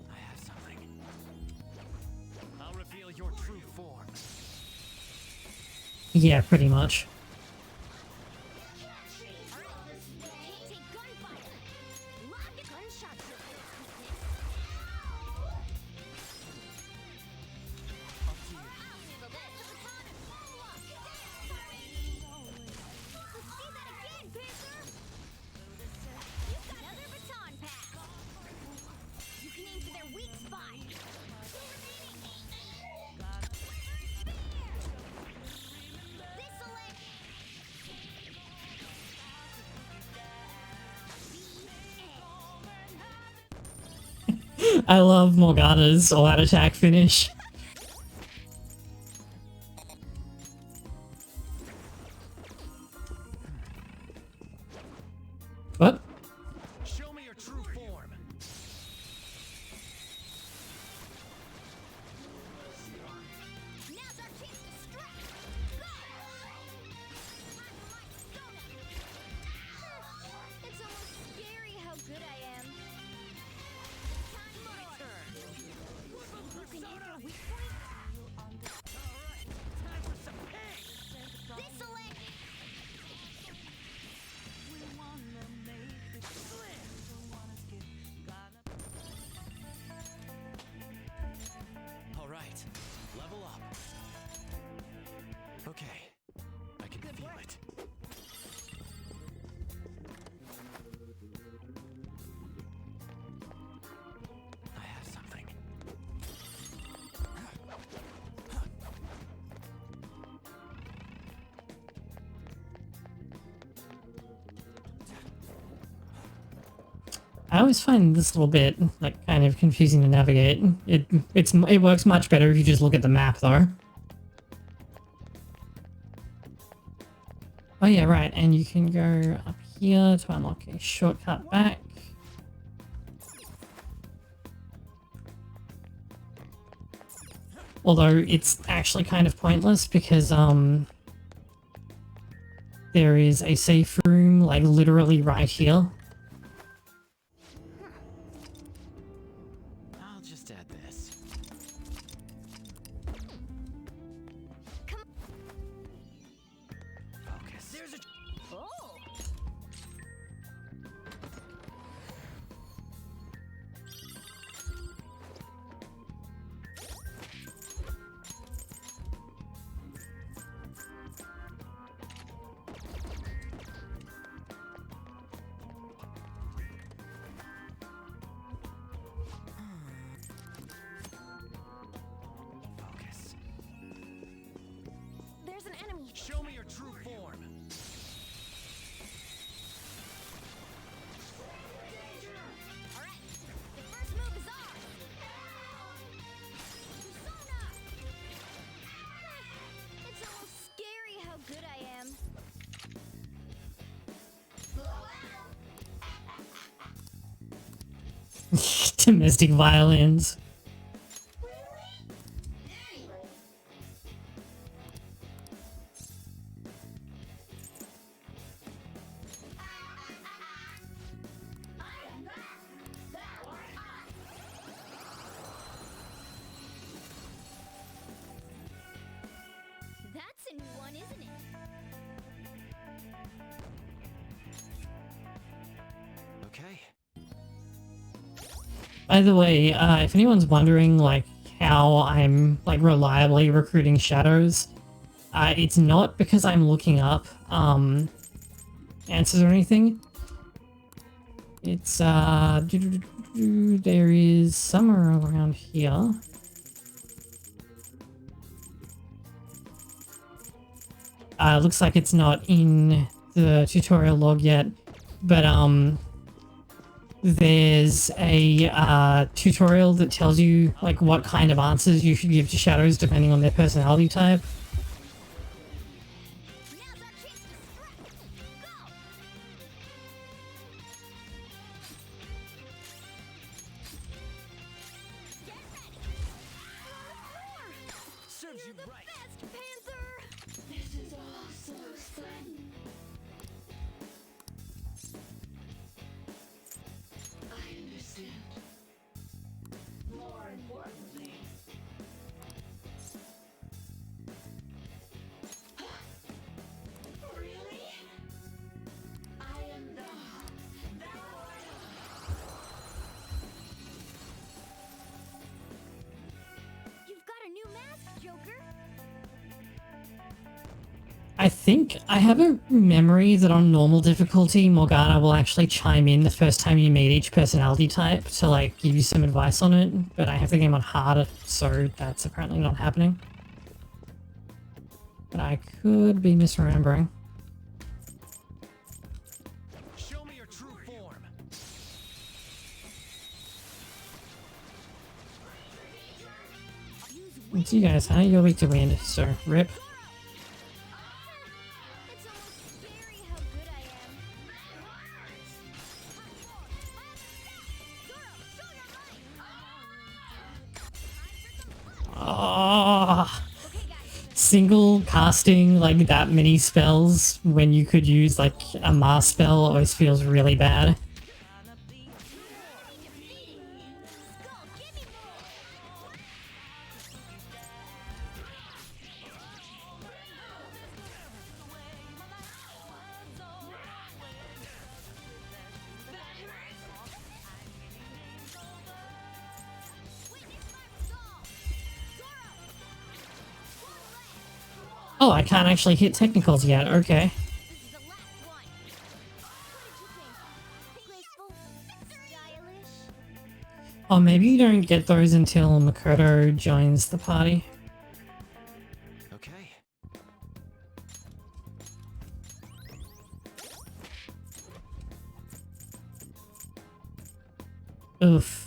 I have something. I'll reveal your true form. Yeah, pretty much. I love Morgana's all-out attack finish. What? Show me your true form. It's almost scary how good I am. All right, level up. Okay, I can feel it. I have something. I always find this little bit like kind of confusing to navigate. It works much better if you just look at the map though. Oh yeah, right, and you can go up here to unlock a shortcut back. Although it's actually kind of pointless because there is a safe room like literally right here. I'll just add this. Focus. There's a. Oh. Focus. There's an enemy. Show me your true form. Alright, the first move is off. Persona! It's almost scary how good I am. Domestic violins. That's a new one, isn't it? Okay. By the way, if anyone's wondering like how I'm like reliably recruiting shadows, it's not because I'm looking up answers or anything. It's there is somewhere around here. Looks like it's not in the tutorial log yet, but there's a tutorial that tells you like what kind of answers you should give to shadows depending on their personality type. I think I have a memory that on normal difficulty, Morgana will actually chime in the first time you meet each personality type to like give you some advice on it, but I have the game on hard, so that's apparently not happening. But I could be misremembering. Show me your true form. It's you guys, huh? You're weak to wind, so rip. Oh, single casting like that many spells when you could use like a mass spell always feels really bad. Oh, I can't actually hit technicals yet, okay. Oh, maybe you don't get those until Makoto joins the party. Okay. Oof.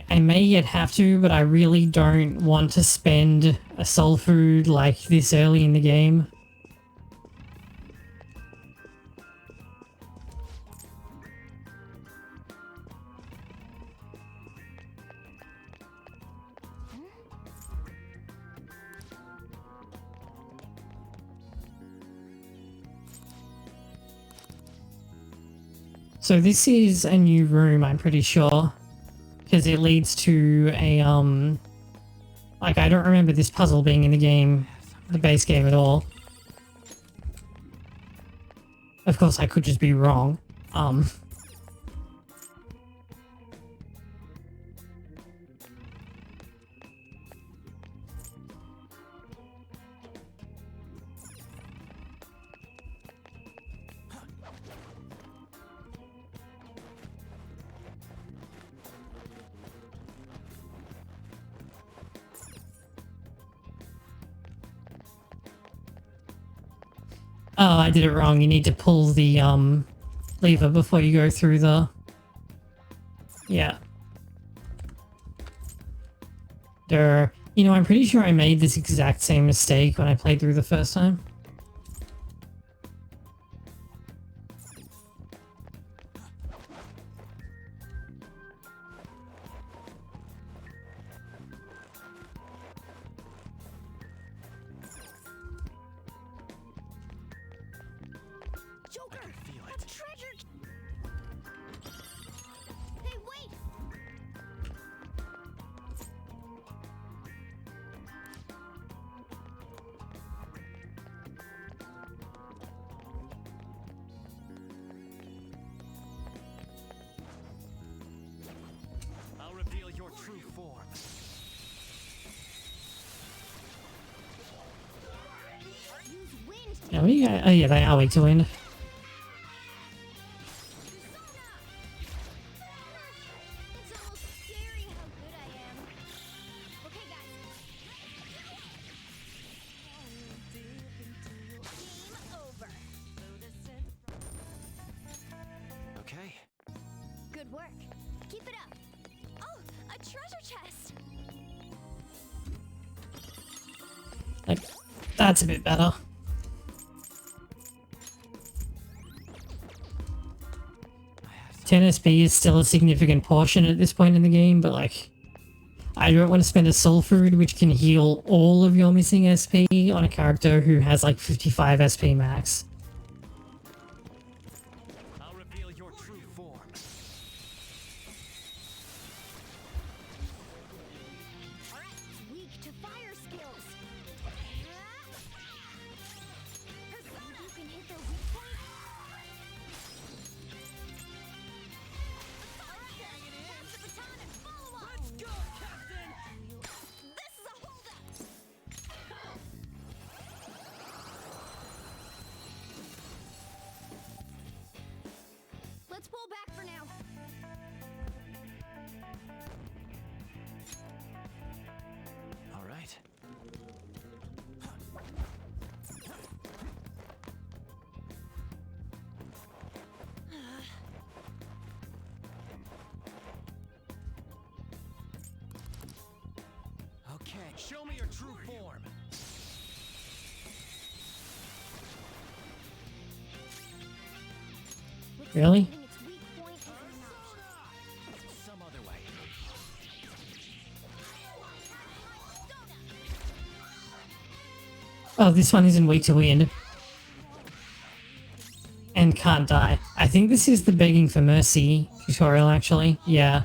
I may yet have to, but I really don't want to spend a soul food like this early in the game. So this is a new room, I'm pretty sure. Because it leads to a, like, I don't remember this puzzle being in the game, the base game at all. Of course, I could just be wrong. Oh, I did it wrong. You need to pull the, lever before you go through the... Yeah. Durr. You know, I'm pretty sure I made this exact same mistake when I played through the first time. I'll reveal your true form. Yeah, we got, oh yeah, they are weak to wind. Keep it up. Oh, a treasure chest. Like, that's a bit better. SP is still a significant portion at this point in the game, but like, I don't want to spend a soul food which can heal all of your missing SP on a character who has like 55 SP max. I'll reveal your true form. Alright, weak to fire skills. You can hit their weak point. Let's go, Captain! This is a holdup. Let's pull back for now. All right. Okay, show me your true form. Really? Some other way. Oh, this one isn't weak to wind. And can't die. I think this is the begging for mercy tutorial, actually. Yeah.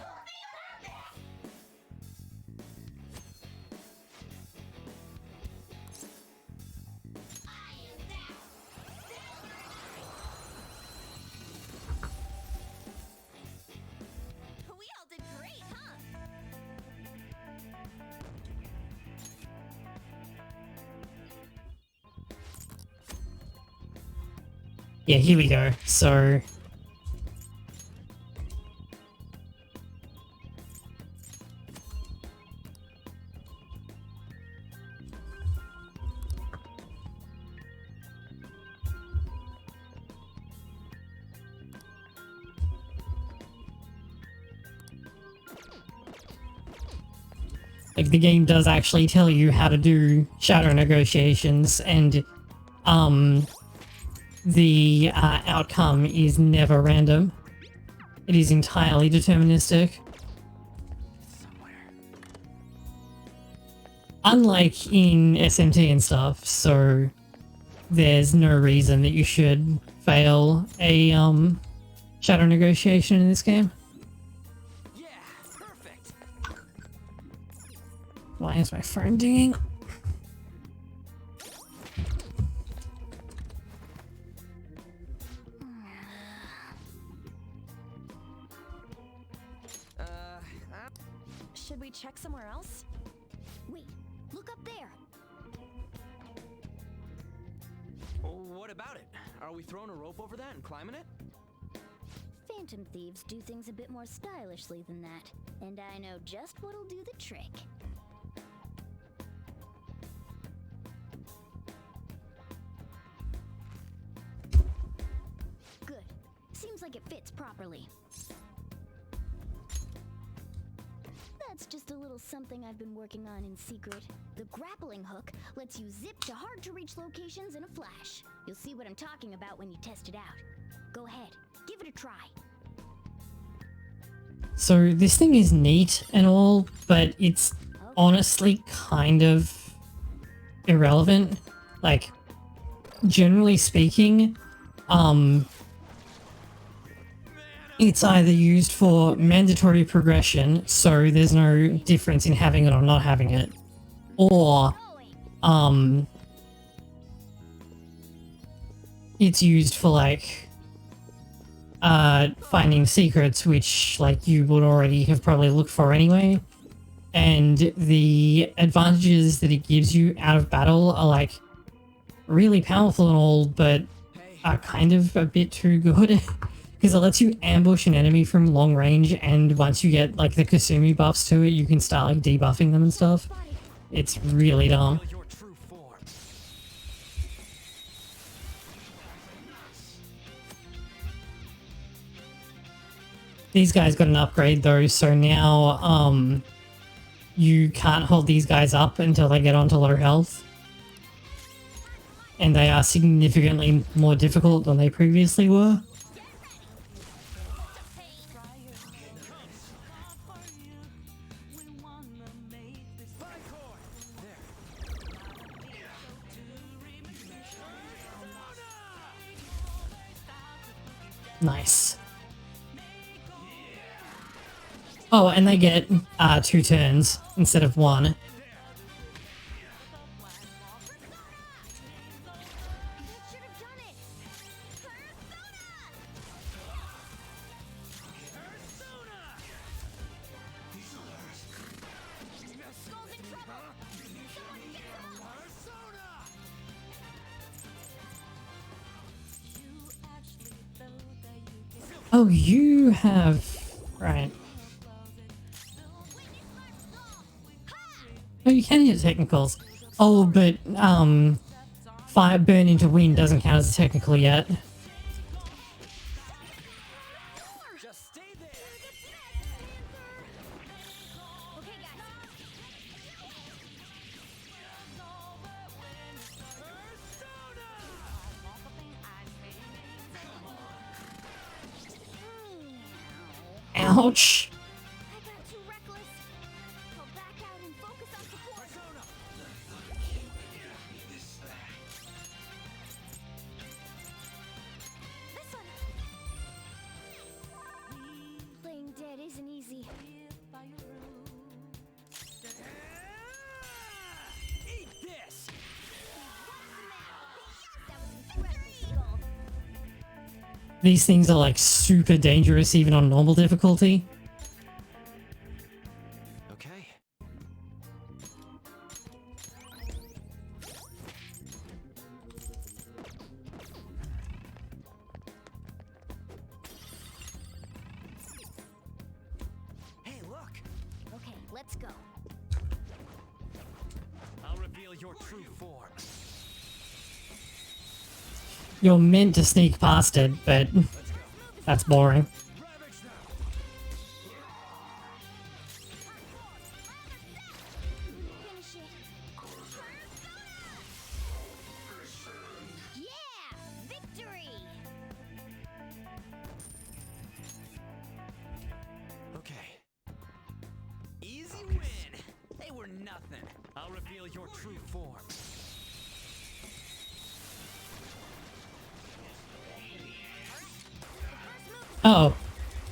We all did great, huh? Yeah, here we go. So... like, the game does actually tell you how to do shadow negotiations, and, the outcome is never random. It is entirely deterministic. Unlike in SMT and stuff, so there's no reason that you should fail a shadow negotiation in this game. Yeah, perfect. Why is my phone dinging? Should we check somewhere else? Wait, look up there. What about it? Are we throwing a rope over that and climbing it? Phantom thieves do things a bit more stylishly than that, and I know just what'll do the trick. Good. Seems like it fits properly. That's just a little something I've been working on in secret. The grappling hook lets you zip to hard-to-reach locations in a flash. You'll see what I'm talking about when you test it out. Go ahead, give it a try. So this thing is neat and all, but it's honestly kind of irrelevant. Like, generally speaking, it's either used for mandatory progression, so there's no difference in having it or not having it, or it's used for like finding secrets, which like you would already have probably looked for anyway, and the advantages that it gives you out of battle are like really powerful and all, but are kind of a bit too good. Because it lets you ambush an enemy from long range, and once you get like the Kasumi buffs to it, you can start like debuffing them and stuff. It's really dumb. These guys got an upgrade though, so now you can't hold these guys up until they get onto low health. And they are significantly more difficult than they previously were. Nice. Oh, and they get 2 turns instead of 1. Oh, you have... Right. Oh, you can use technicals. Oh, but, fire burn into wind doesn't count as a technical yet. Ouch! Playing dead isn't easy. Eat this! These things are like super dangerous even on normal difficulty. Okay. Hey, look! Okay, let's go. I'll reveal your true form. You're meant to sneak past it, but that's boring. Okay. Easy win! They were nothing. I'll reveal your true form. Oh,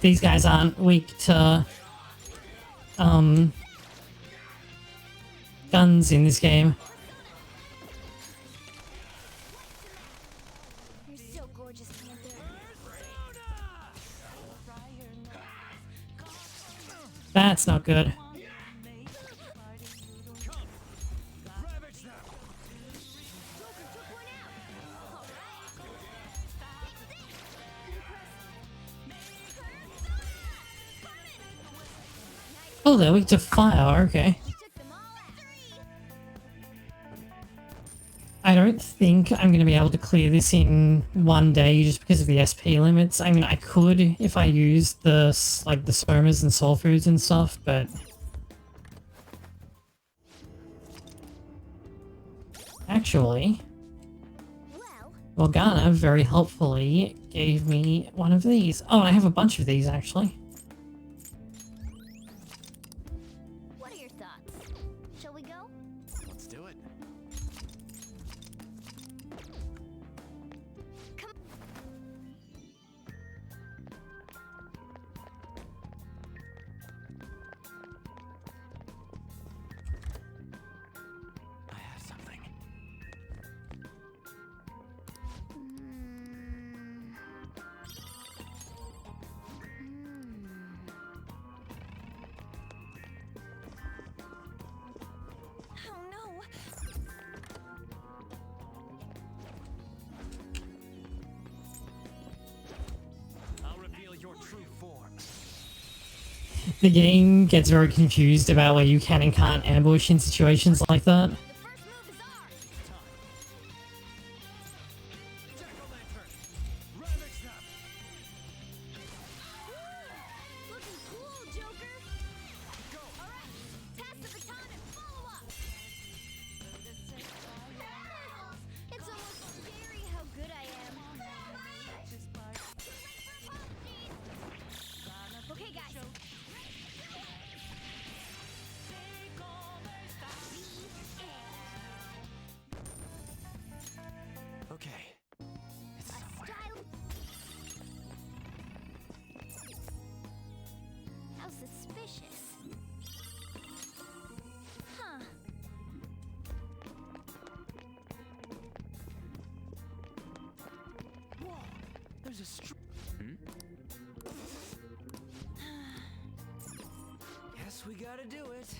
these guys aren't weak to guns in this game. You're so gorgeous, Panther. That's not good. Oh, they're weak to fire, okay. I don't think I'm going to be able to clear this in one day just because of the SP limits. I mean, I could if I used the, like, the somas and soul foods and stuff, but... Actually, Morgana very helpfully gave me one of these. Oh, and I have a bunch of these, actually. What are your thoughts? Shall we go? Let's do it. I have something. Oh no! I'll reveal your true form. The game gets very confused about where you can and can't ambush in situations like that. Okay. It's somewhere. How suspicious. Huh. Whoa! There's a Guess we gotta do it.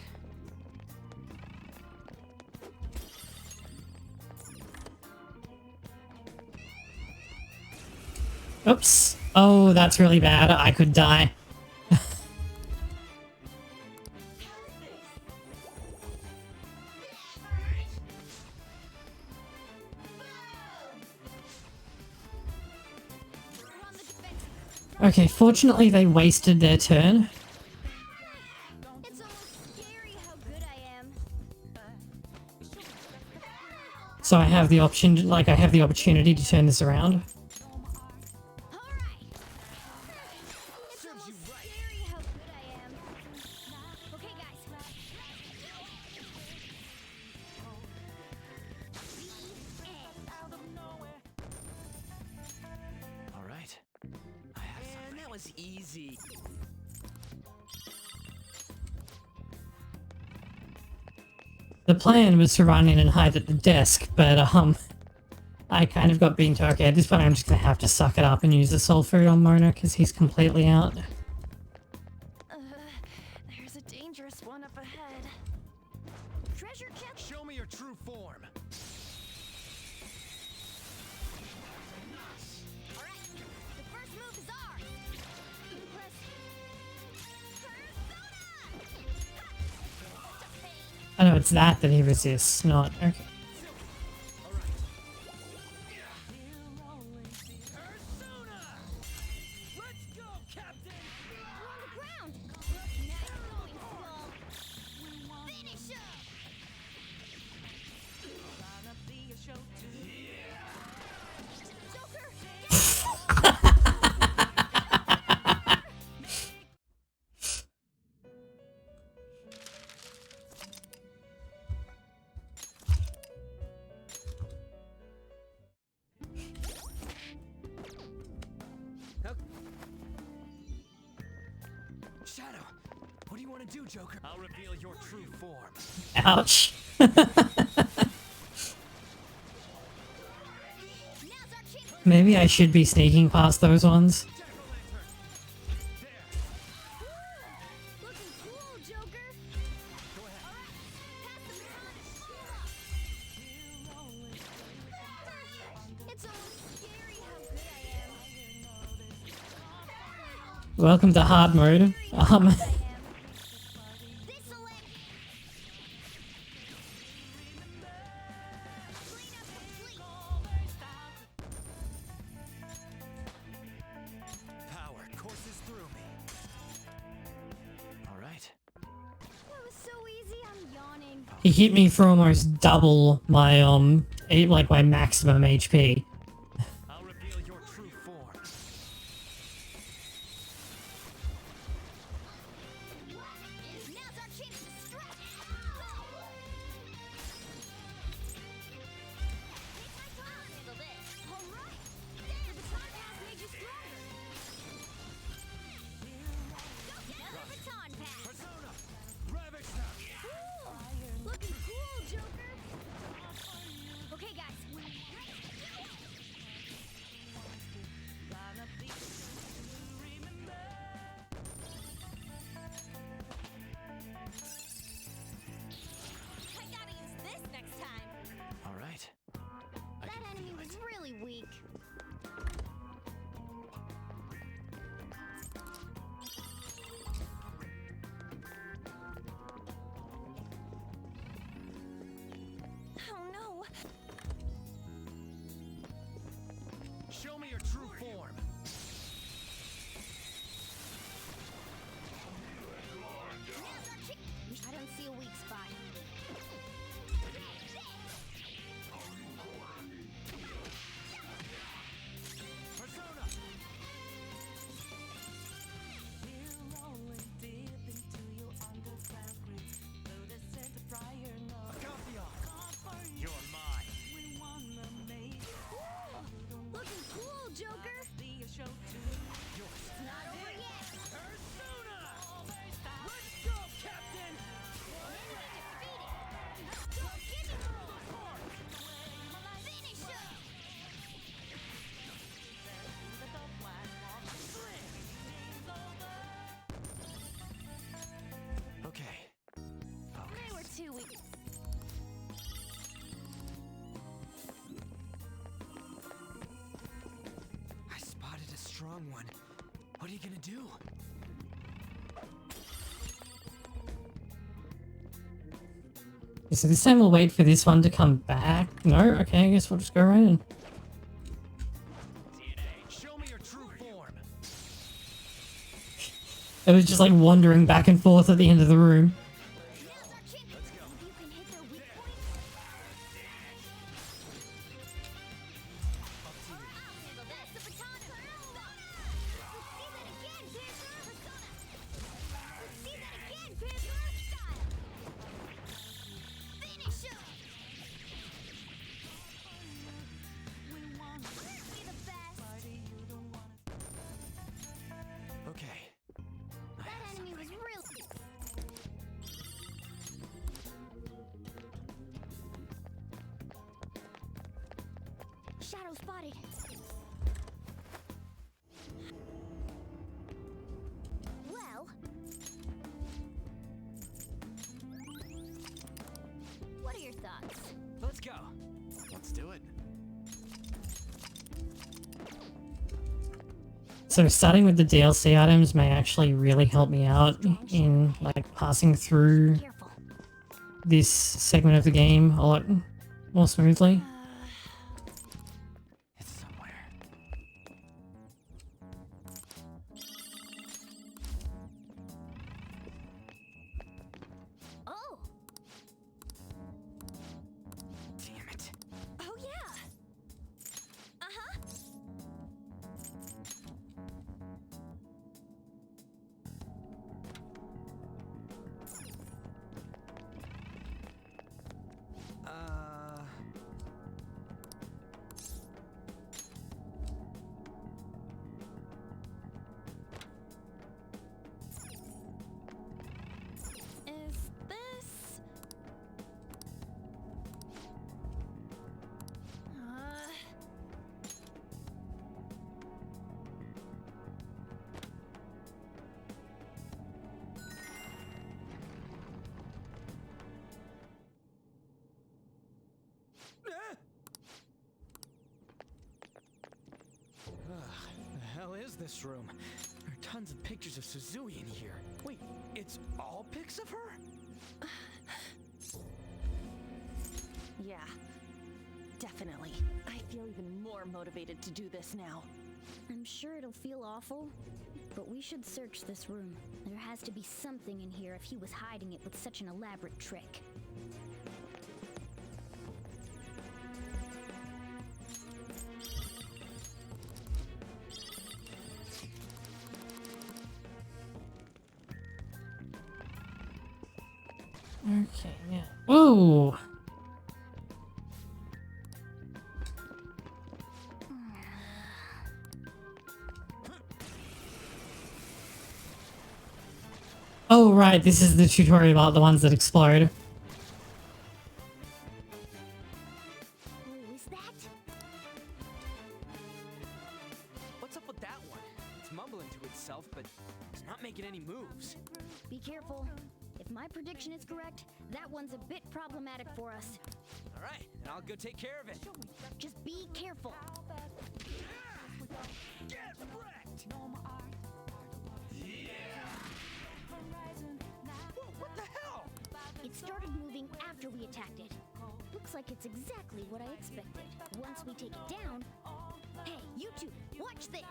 Oops. Oh, that's really bad. I could die. Okay, fortunately they wasted their turn. It's almost scary how good I am. So I have the option, like I have the opportunity to turn this around. All right. Man, that was easy. The plan was to run in and hide at the desk, but I kind of got beaten to, okay, at this point I'm just gonna have to suck it up and use the soul food on Mona because he's completely out. There's a dangerous one up ahead. Treasure chest. Show me your true form. Alright, the first move is ours. Press I know it's that he resists, not okay. Shadow, what do you want to do, Joker? I'll reveal your true form. Ouch. Maybe I should be sneaking past those ones. Welcome to hard mode. Power courses through me. All right. That was so easy, I'm yawning. He hit me for almost double my like my maximum HP. I'll reveal your true form. Now's our chance to strike. Alright. The baton pass made you stronger. Go get the baton pass. Persona, Ravage now. Looking cool, Joker. Okay, guys. wrong one. What are you gonna do? So this time we'll wait for this one to come back. No? Okay, I guess we'll just go right in. Show me your true form. It was just like wandering back and forth at the end of the room. Okay. That enemy was real. Shadow spotted. Well, what are your thoughts? Let's go. Let's do it. So starting with the DLC items may actually really help me out in like passing through this segment of the game a lot more smoothly. It's somewhere. Oh. Damn it. Oh yeah. Uh-huh. Is this? The hell is this room? There are tons of pictures of Suzui in here. Wait, it's all pics of her? Yeah, definitely. I feel even more motivated to do this now. I'm sure it'll feel awful, but we should search this room. There has to be something in here if he was hiding it with such an elaborate trick. Okay, yeah. Whoa! Oh, right, this is the tutorial about the ones that explode. Who is that? What's up with that one? It's mumbling to itself, but it's not making any moves. Be careful. If my prediction is correct, that one's a bit problematic for us. Alright, then I'll go take care of it. Just be careful. Get wrecked! Whoa, what the hell? It started moving after we attacked it. Looks like it's exactly what I expected. Once we take it down... Hey, you two, watch this!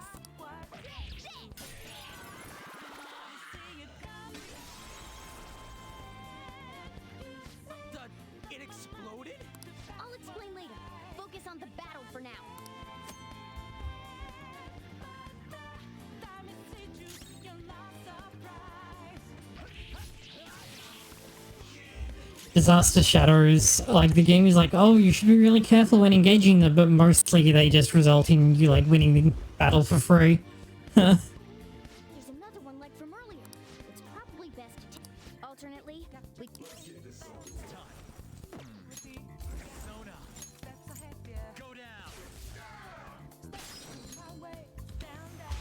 It exploded? I'll explain later. Focus on the battle for now. Disaster shadows, like the game is like, oh, you should be really careful when engaging them, but mostly they just result in you like winning the battle for free. There's another one like from earlier. It's probably best to alternately, we... Sona. Go down.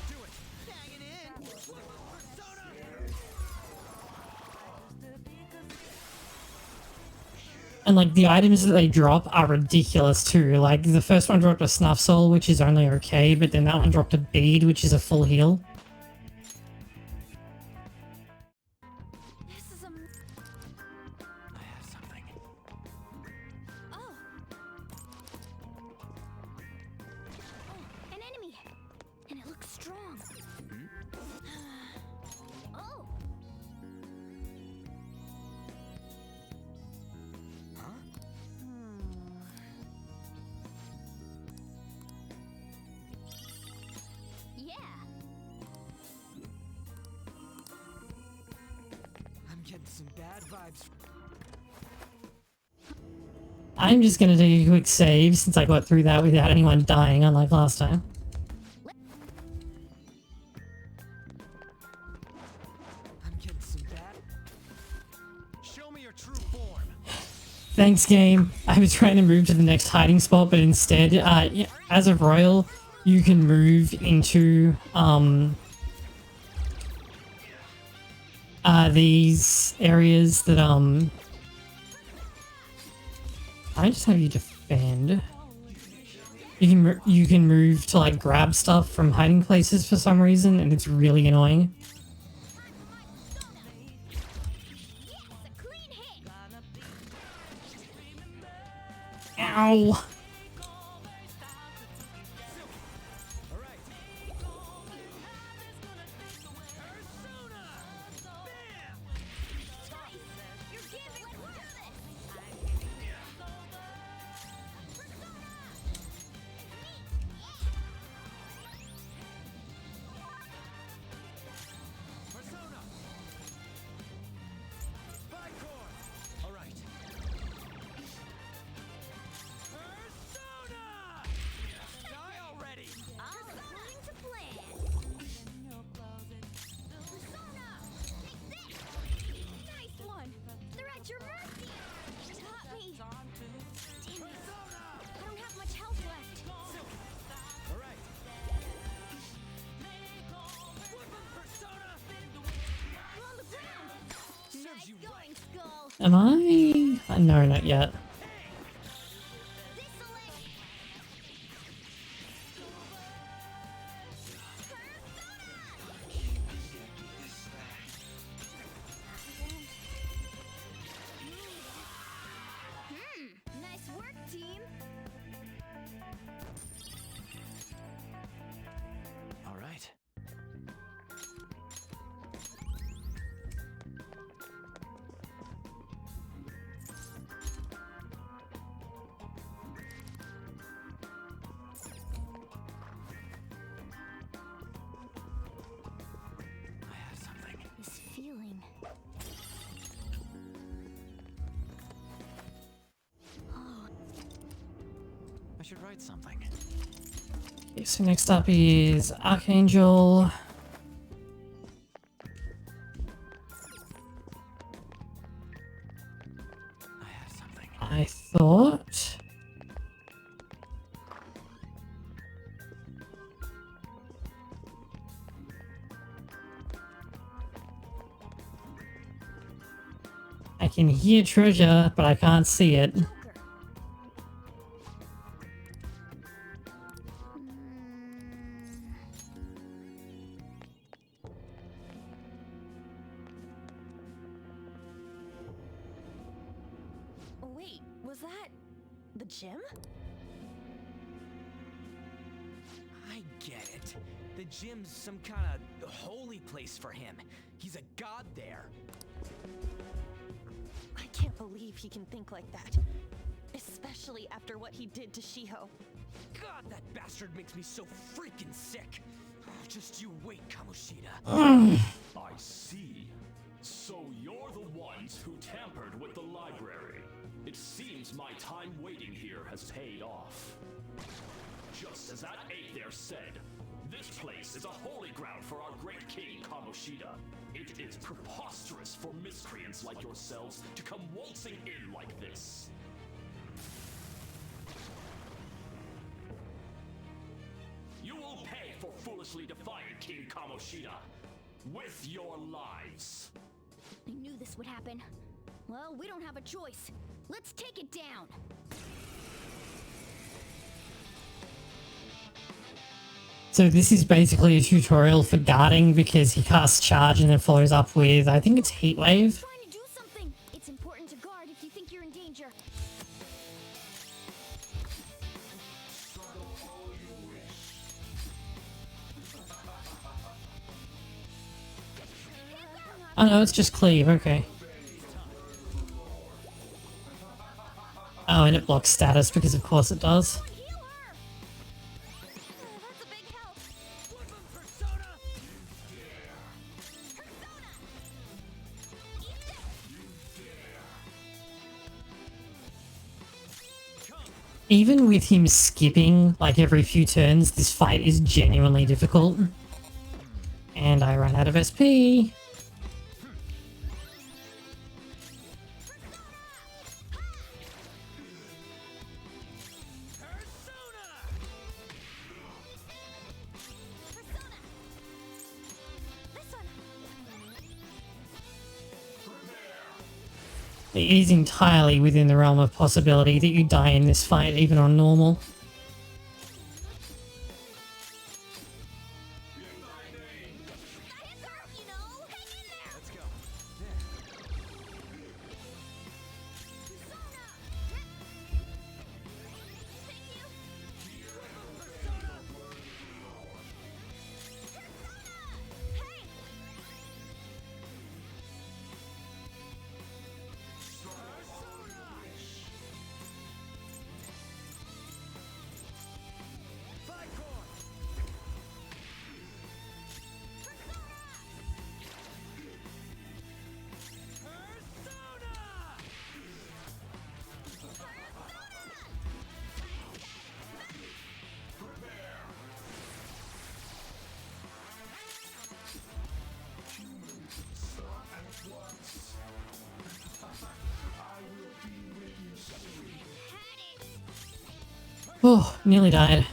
Do it. Hang it in. Persona. And like the items that they drop are ridiculous too. Like the first one dropped a snuff soul, which is only okay, but then that one dropped a bead, which is a full heal. This is a... I have something. Oh, an enemy, and it looks strong. Oh. Yeah. I'm getting some bad vibes. I'm just gonna take a quick save since I got through that without anyone dying, unlike last time. I'm getting some bad. Show me your true form. Thanks, game. I was trying to move to the next hiding spot, but instead, yeah, as a royal, you can move into these areas that I just have you defend. You can move to like grab stuff from hiding places for some reason, and it's really annoying. Ow! Am I? No, not yet. Nice work, team. All right. This feeling. Oh. I should write something. Okay, so next up is Archangel. I thought. I can hear treasure, but I can't see it. Wait, was that the gym? I get it. The gym's some kind of holy place for him. He's a god there. I can't believe he can think like that. Especially after what he did to Shiho. God, that bastard makes me so freaking sick. Oh, just you wait, Kamoshida. I see. So you're the ones who tampered with the library. It seems my time waiting here has paid off. Just as that ape there said, this place is a holy ground for our great king, Kamoshida. It is preposterous for miscreants like yourselves to come waltzing in like this. You will pay for foolishly defying King Kamoshida with your lives. I knew this would happen. Well, we don't have a choice. Let's take it down. So this is basically a tutorial for guarding because he casts charge and then follows up with, I think it's heat wave. Trying to do something. It's important to guard if you think you're in danger. Oh no, it's just cleave, okay. Oh, and it blocks status because of course it does. Even with him skipping like every few turns, this fight is genuinely difficult. And I run out of SP. It is entirely within the realm of possibility that you die in this fight, even on normal. Oh, nearly died.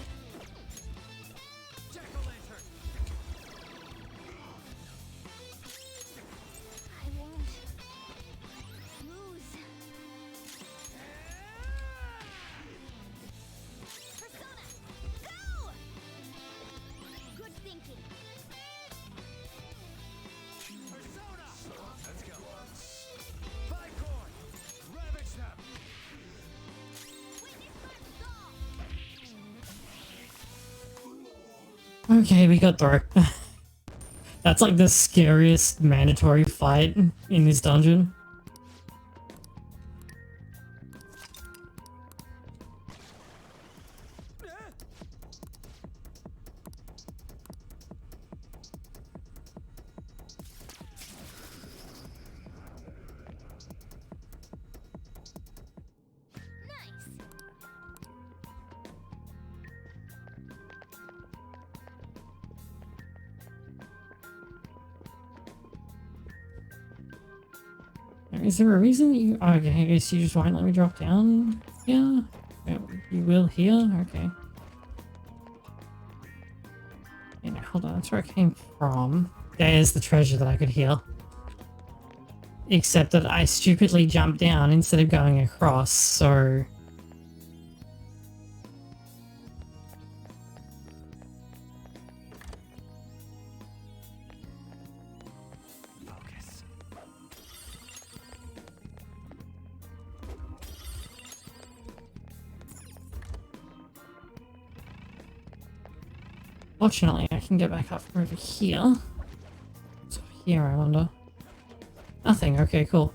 Okay, we got through. That's like the scariest mandatory fight in this dungeon. Is there a reason you... Okay, I guess you just won't let me drop down? Yeah? You will here? Okay. Yeah, hold on, that's where I came from. There's the treasure that I could heal. Except that I stupidly jumped down instead of going across, so... Fortunately, I can get back up from over here. What's over here, I wonder? Nothing, okay, cool.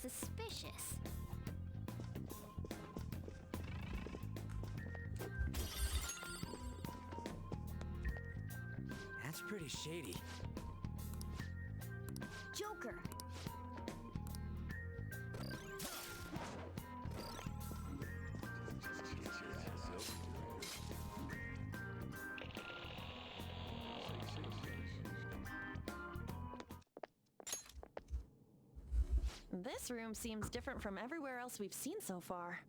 Suspicious. That's pretty shady. Joker. This room seems different from everywhere else we've seen so far.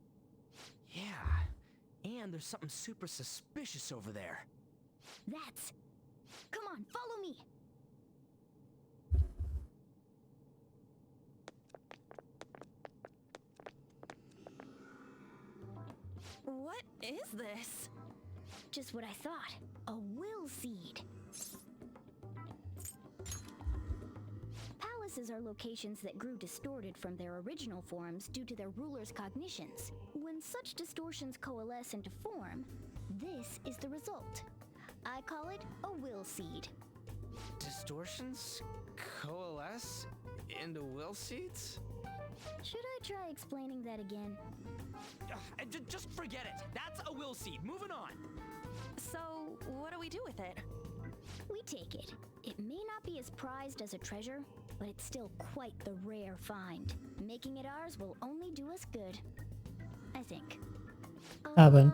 Yeah, and there's something super suspicious over there. That's... Come on, follow me! What is this? Just what I thought. A will seed. Palaces are locations that grew distorted from their original forms due to their rulers' cognitions. When such distortions coalesce into form, this is the result. I call it a will seed. Distortions coalesce into will seeds? Should I try explaining that again? Just forget it. That's a will seed. Moving on. So, what do we do with it? We take it. It may not be as prized as a treasure, but it's still quite the rare find. Making it ours will only do us good. I think. Isn't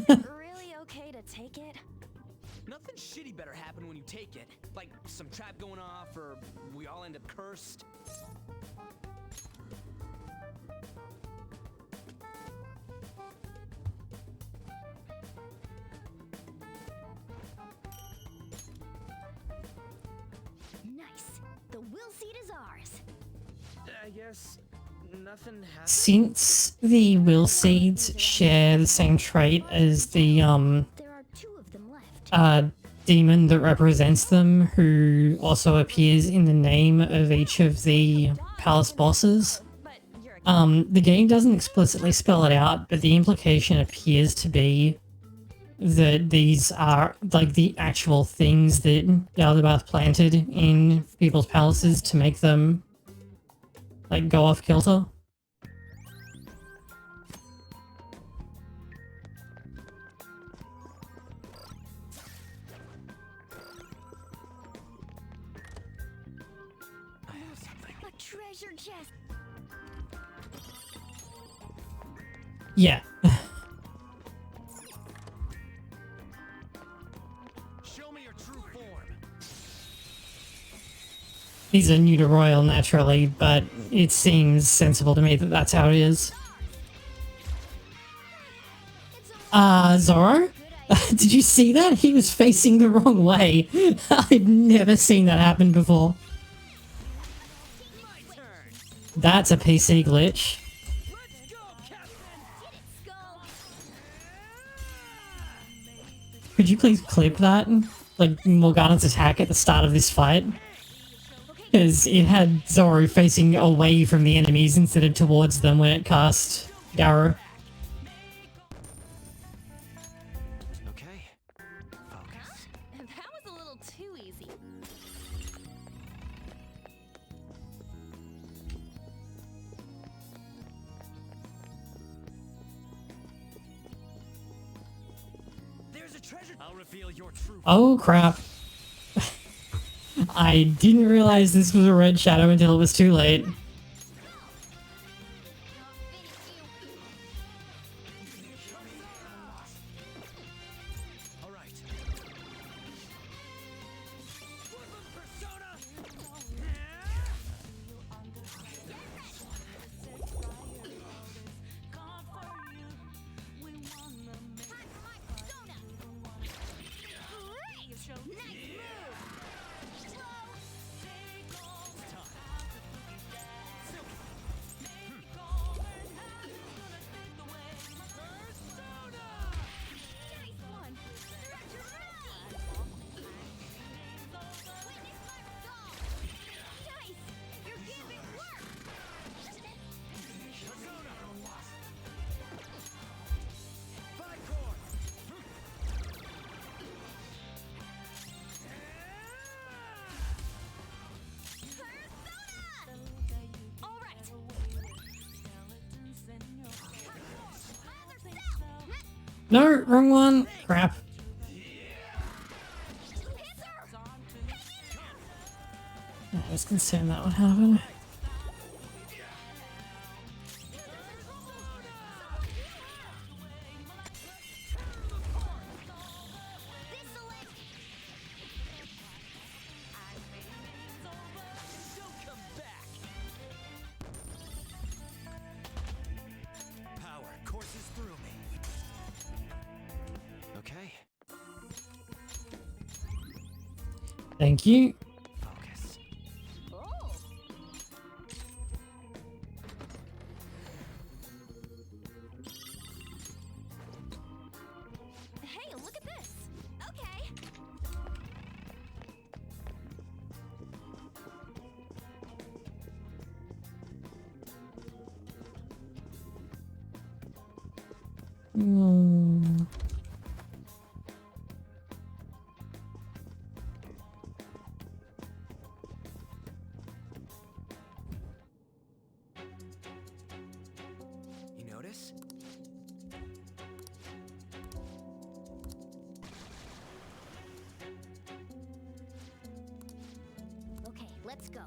it really okay to take it? Nothing shitty better happen when you take it. Like some trap going off, or we all end up cursed. Nice. The will seed is ours. I guess nothing happened. Since the will seeds share the same trait as the There are 2 of them left. demon that represents them, who also appears in the name of each of the palace bosses, the game doesn't explicitly spell it out, but the implication appears to be that these are like the actual things that Yaldabaoth planted in people's palaces to make them like go off kilter. A treasure chest. Yeah. Show me your true form. These are new to Royal naturally, but it seems sensible to me that that's how it is. Zoro? Did you see that? He was facing the wrong way. I've never seen that happen before. That's a PC glitch. Could you please clip that? Like Morgana's attack at the start of this fight? Because it had Zoro facing away from the enemies instead of towards them when it cast Garou. Okay. Focus. That was a little too easy. There's a treasure. I'll reveal your true. Oh crap. I didn't realize this was a red shadow until it was too late. All right. No, wrong one. Crap. I was concerned that would happen. Thank you. Focus. Hey, look at this. Okay. Mm. You notice? Okay, let's go.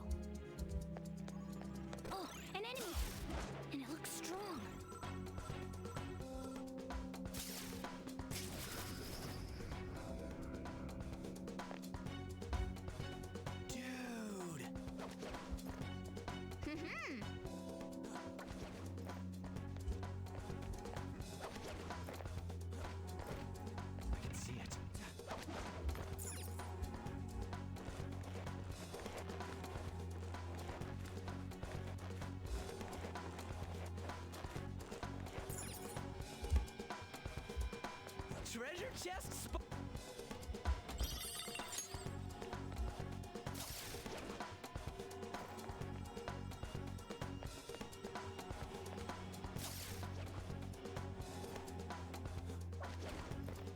Oh, an enemy! And it looks strong. Dude! I can see it. Treasure chest spot.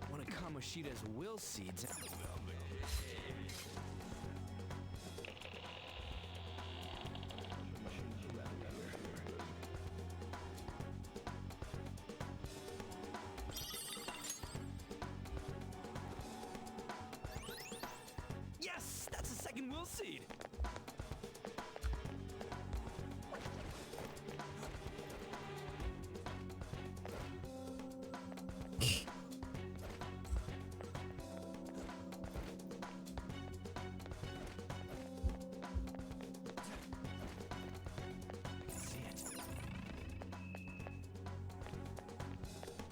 One of Kamoshida's will seeds. Yes, that's a second will seed.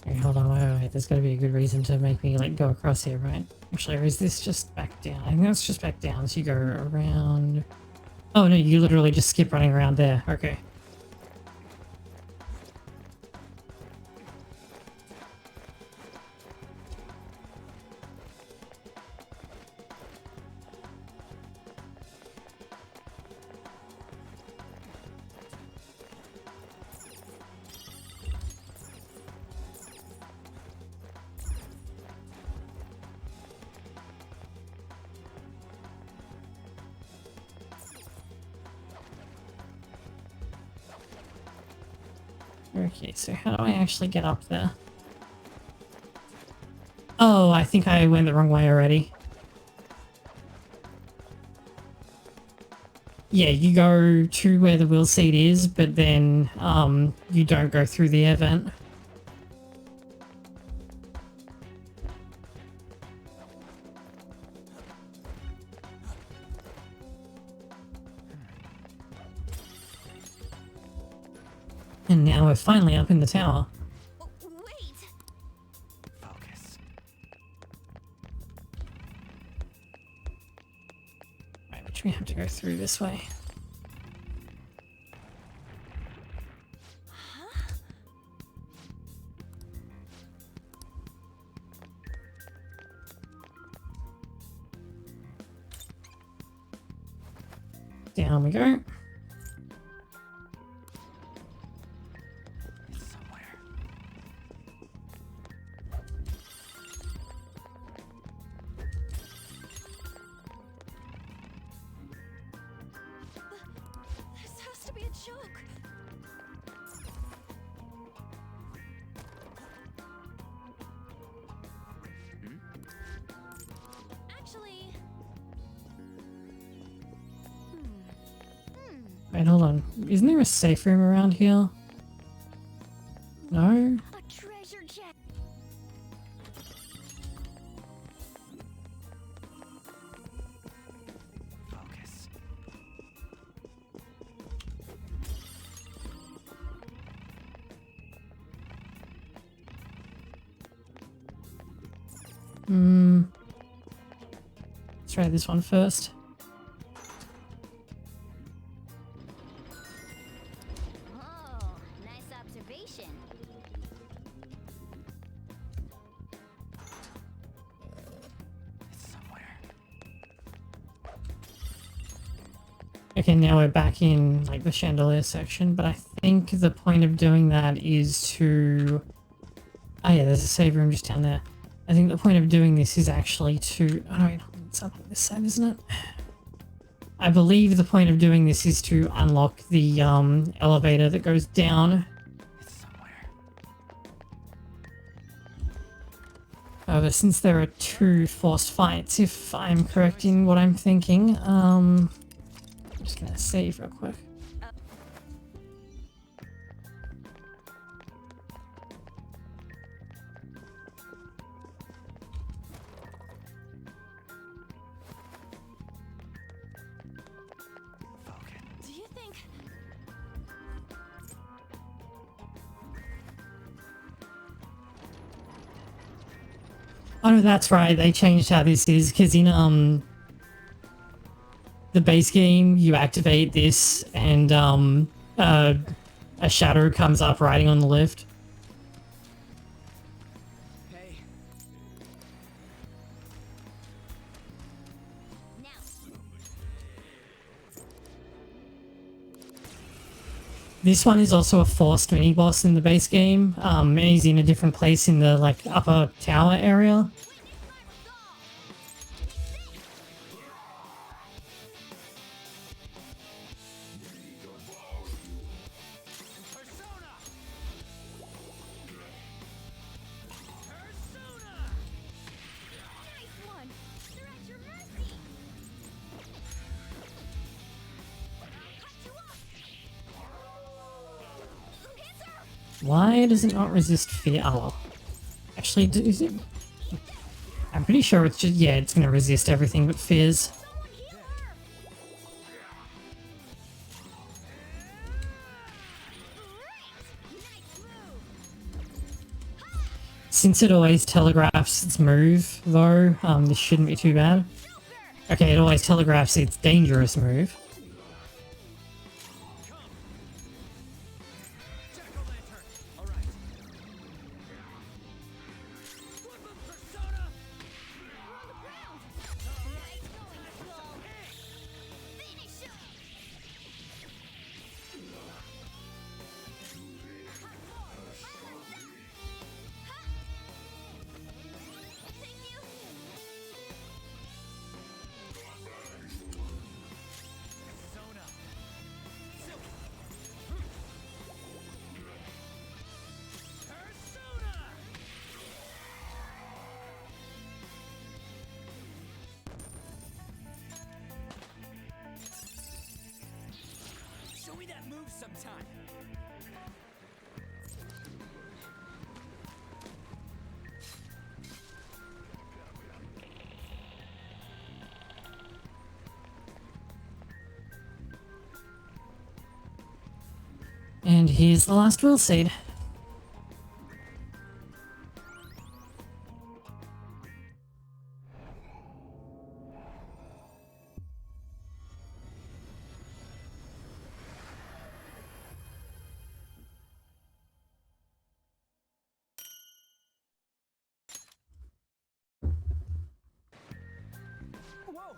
Okay, hold on, wait. There's gotta be a good reason to make me like go across here, right? Actually, or is this just back down? I think that's just back down. So you go around. Oh no, you literally just skip running around there. Okay. Okay, so how do I actually get up there? Oh, I think I went the wrong way already. Yeah, you go to where the wheel seat is, but then you don't go through the event. And now we're finally up in the tower. Wait. Focus. Right, which we have to go through this way. Down we go. This has to be a joke. Actually, Wait, hold on. Isn't there a safe room around here? No? A treasure chest. Focus. Let's try this one first. Oh, nice observation. Okay, now we're back in like the chandelier section, but I think the point of doing that is to... Oh yeah, there's a save room just down there. I think the point of doing this is actually to... Oh wait, it's up on this side, isn't it? I believe the point of doing this is to unlock the elevator that goes down. However, since there are 2 forced fights, if I'm correct in what I'm thinking, I'm just gonna save real quick. Do you think... Oh no, that's right, they changed how this is, because in the base game, you activate this and a shadow comes up riding on the lift. This one is also a forced mini-boss in the base game, and he's in a different place in the like upper tower area. Why does it not resist fear? Oh, actually, is it? I'm pretty sure it's just, yeah, it's gonna resist everything but fears. Since it always telegraphs its move, though, this shouldn't be too bad. Okay, it always telegraphs its dangerous move. Show me that move sometime. And here's the last will seed. Whoa!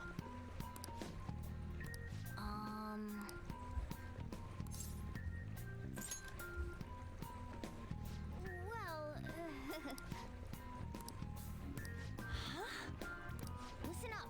Well, huh? Listen up.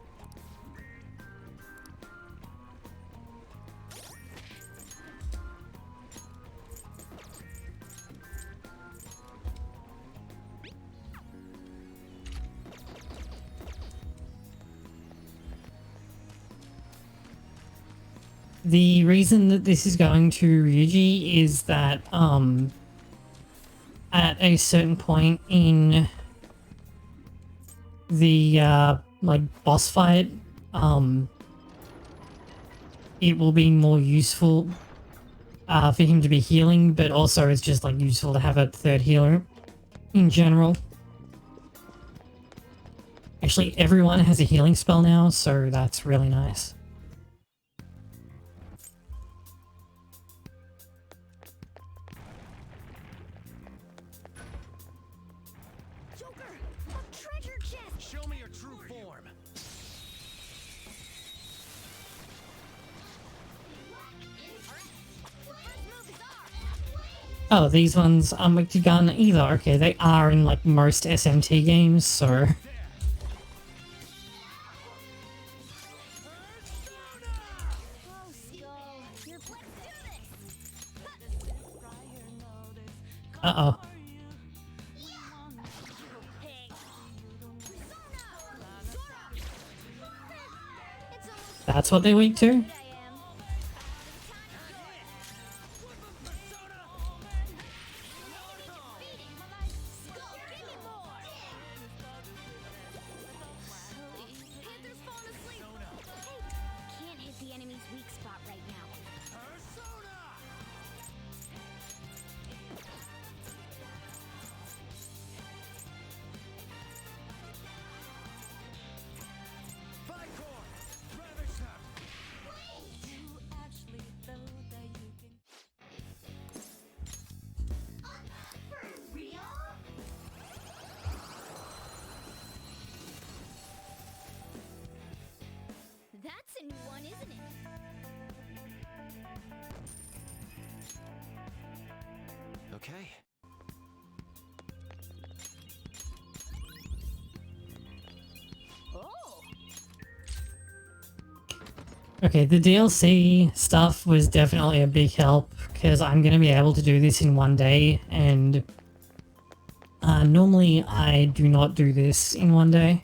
The reason that this is going to Ryuji is that, at a certain point in the, like, boss fight, it will be more useful, for him to be healing, but also it's just, like, useful to have a third healer in general. actually everyone has a healing spell now, so that's really nice. Joker, a treasure chest. Show me your true form. Oh, these ones aren't weak to gun either. Okay, they are in like most SMT games, so... Uh-oh. That's what they're weak to? Can't hit the enemy's weak spot right now. That's a new one, isn't it? Okay. Okay, the DLC stuff was definitely a big help, because I'm going to be able to do this in one day, and normally I do not do this in one day,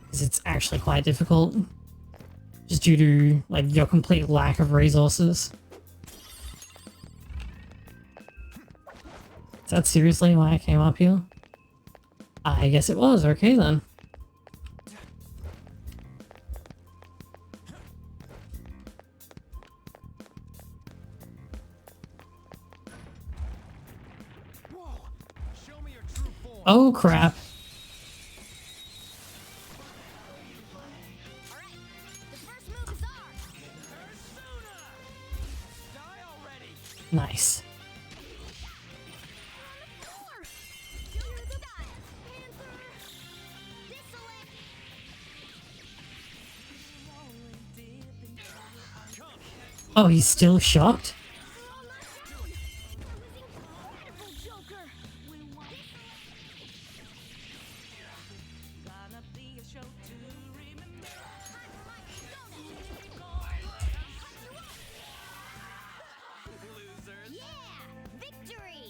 because it's actually quite difficult, just due to like your complete lack of resources. Is that seriously why I came up here? I guess it was, okay then. Oh crap. Nice. Oh, he's still shocked?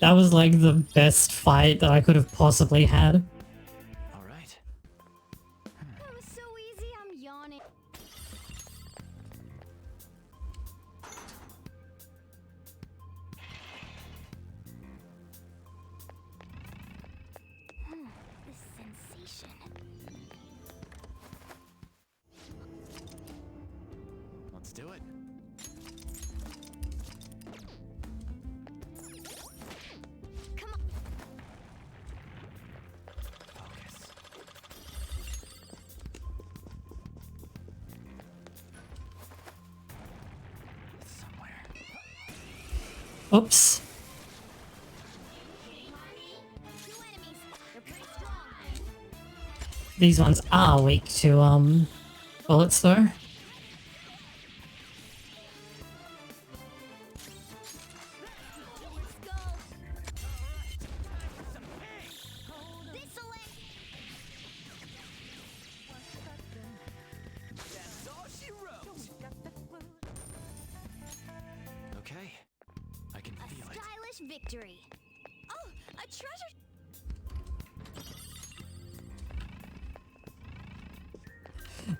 That was like the best fight that I could have possibly had. All right. That was so easy, I'm yawning. This sensation. Let's do it. Oops. These ones are weak to, bullets though. Okay. I can feel it. Stylish victory. Oh, a treasure.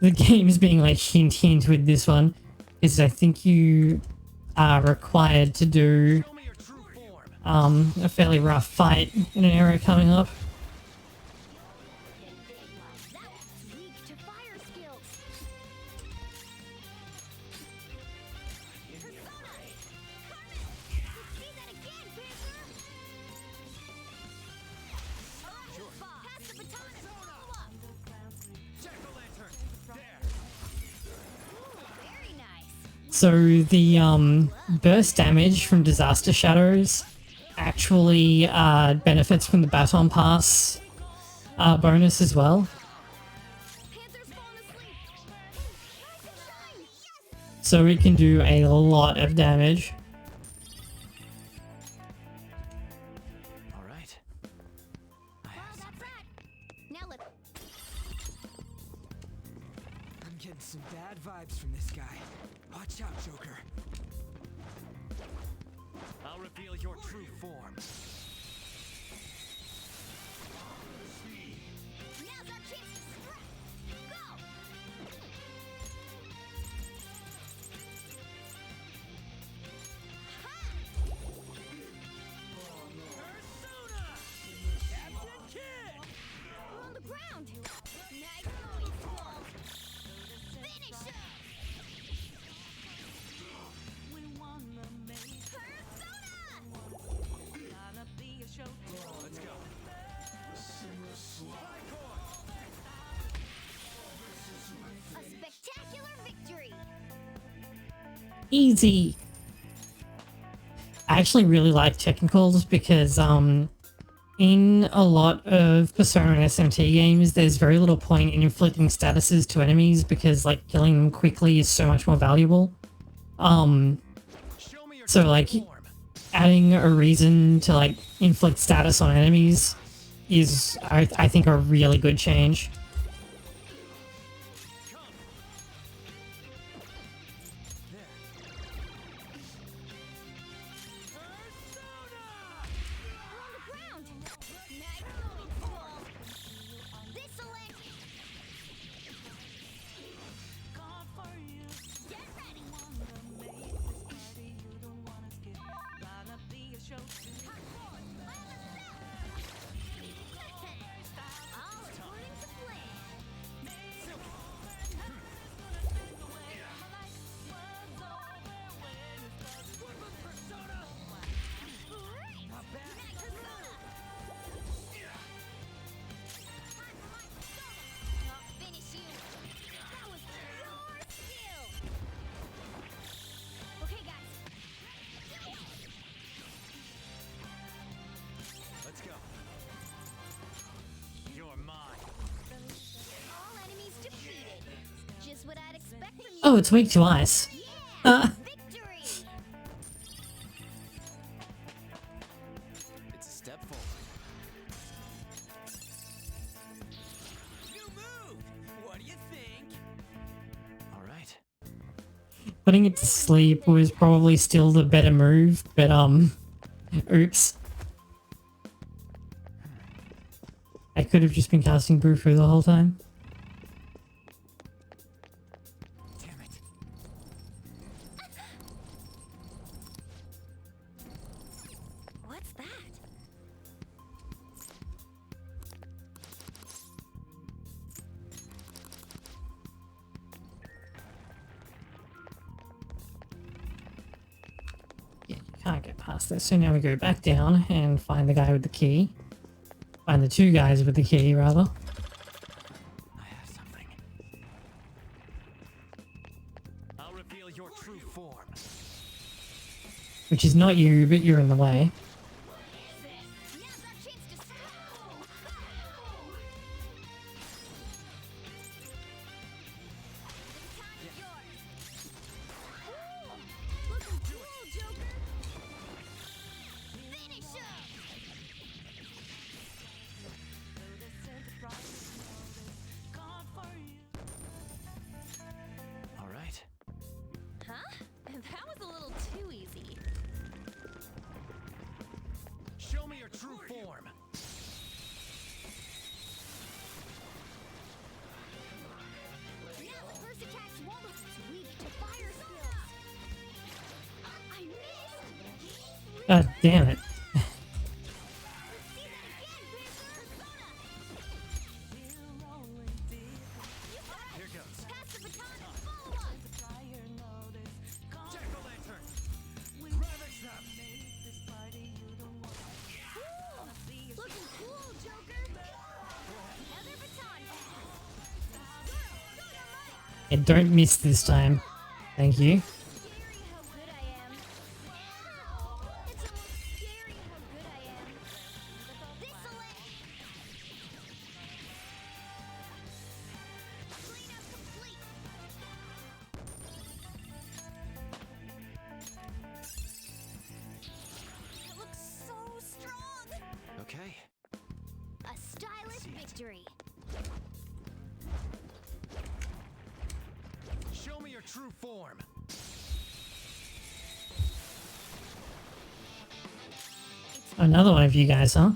The game is being like hint with this one, is I think you are required to do a fairly rough fight in an area coming up. So the burst damage from disaster shadows actually benefits from the baton pass bonus as well. So it can do a lot of damage. All right. I'm getting some bad vibes from this guy. Watch out, Joker. I'll reveal your true form. Now's our chance to strike. Go! We're on the ground. Nice going, Swamp. Finish him. Let's go. A spectacular victory. Easy. I actually really like technicals because in a lot of Persona and SMT games there's very little point in inflicting statuses to enemies because like killing them quickly is so much more valuable. So like adding a reason to like inflict status on enemies is I think a really good change. Let's go. You're mine. All enemies defeated. Just what I'd expect from you. Oh, it's weak to ice. Victory! It's a step forward. You moved! What do you think? All right. Putting it to sleep was probably still the better move, but oops. I could have just been casting Bufu the whole time. Damn it. What's that? Yeah, you can't get past this. So now we go back down and find the guy with the key. Find the two guys with the key, rather. I have something. I'll reveal your true form. Which is not you, but you're in the way. Now's our chance to strike. The baton is yours. Looking cool, Joker. Finish him. All right. Huh? That was a little too easy. Show me your true form. Now the first attack's wall is weak to fire skills. I missed. God damn it. Here goes. Pass the baton and follow up. Jack-o'-lantern. Ravage them. Looking cool, Joker. Another baton. And don't miss this time. Thank you. true form. Another one of you guys, huh?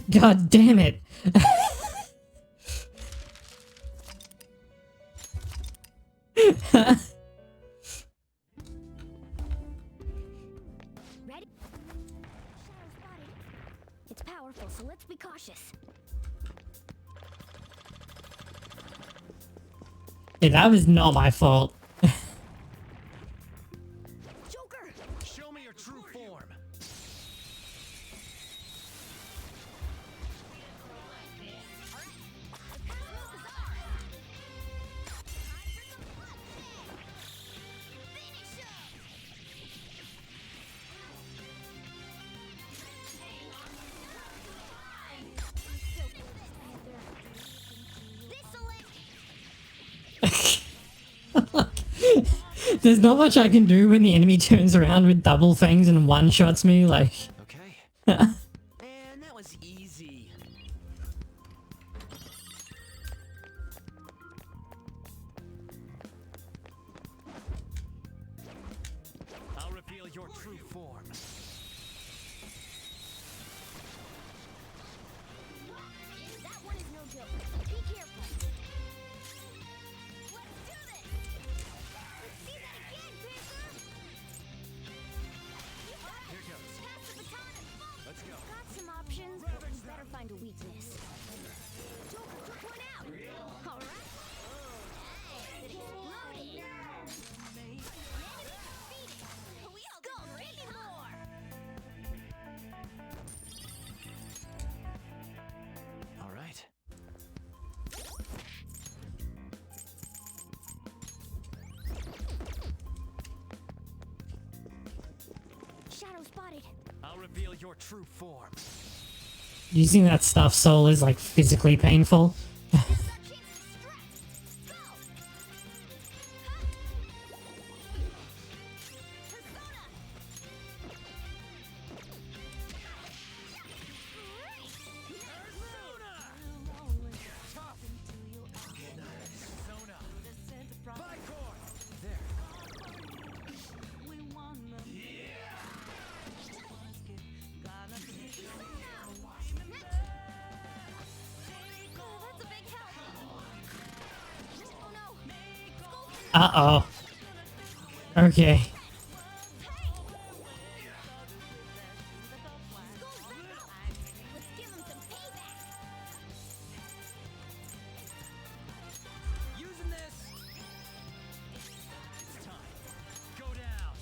God damn it. Ready? Shadow spotted. It's powerful, so let's be cautious. Yeah, that was not my fault. Joker! Show me your true form. There's not much I can do when the enemy turns around with double fangs and one-shots me, like... Okay. Man, that was easy. I'll reveal your true form. That one is no joke. Be careful. Let's do this. Let's see that again, Panther. Here goes. Pass the baton and fall. Let's go. Got some options, but we better find a weakness. Joker took one out. All right. It exploded. We all go really more. All right. Shadow spotted. I'll reveal your true form. Using that stuff soul is like physically painful. Uh-oh. Okay. Using this. It's time. Go down.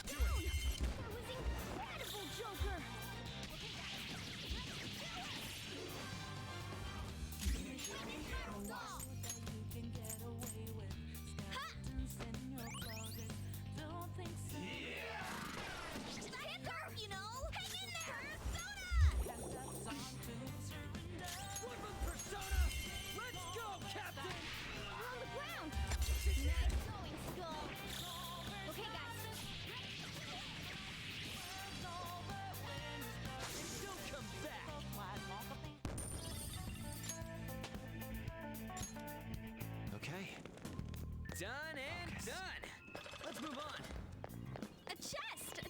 That was incredible, Joker. You know? Hang in there! Persona! Let's go, Captain! We're on the ground. Nice going, Skull. Okay, guys. Don't come back! Okay. Done and done. Let's move on. A chest!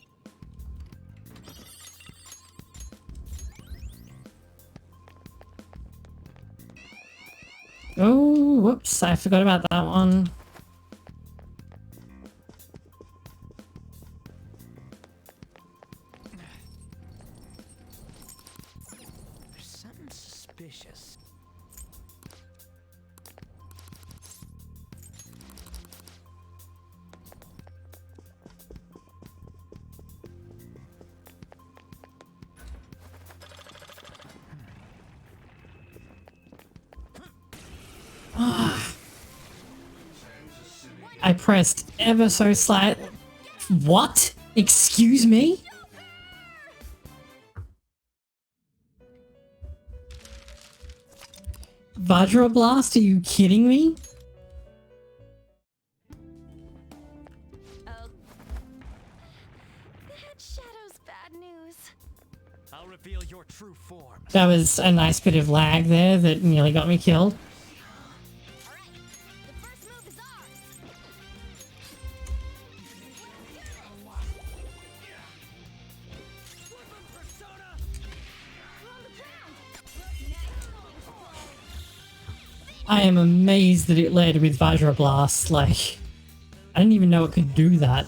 Oh, whoops, I forgot about that one. There's something suspicious. pressed ever so slightly. What? Excuse me? Vajra Blast? Are you kidding me? Shadow's bad news. I'll reveal your true form. That was a nice bit of lag there that nearly got me killed. I am amazed that it led with Vajra Blast, like, I didn't even know it could do that.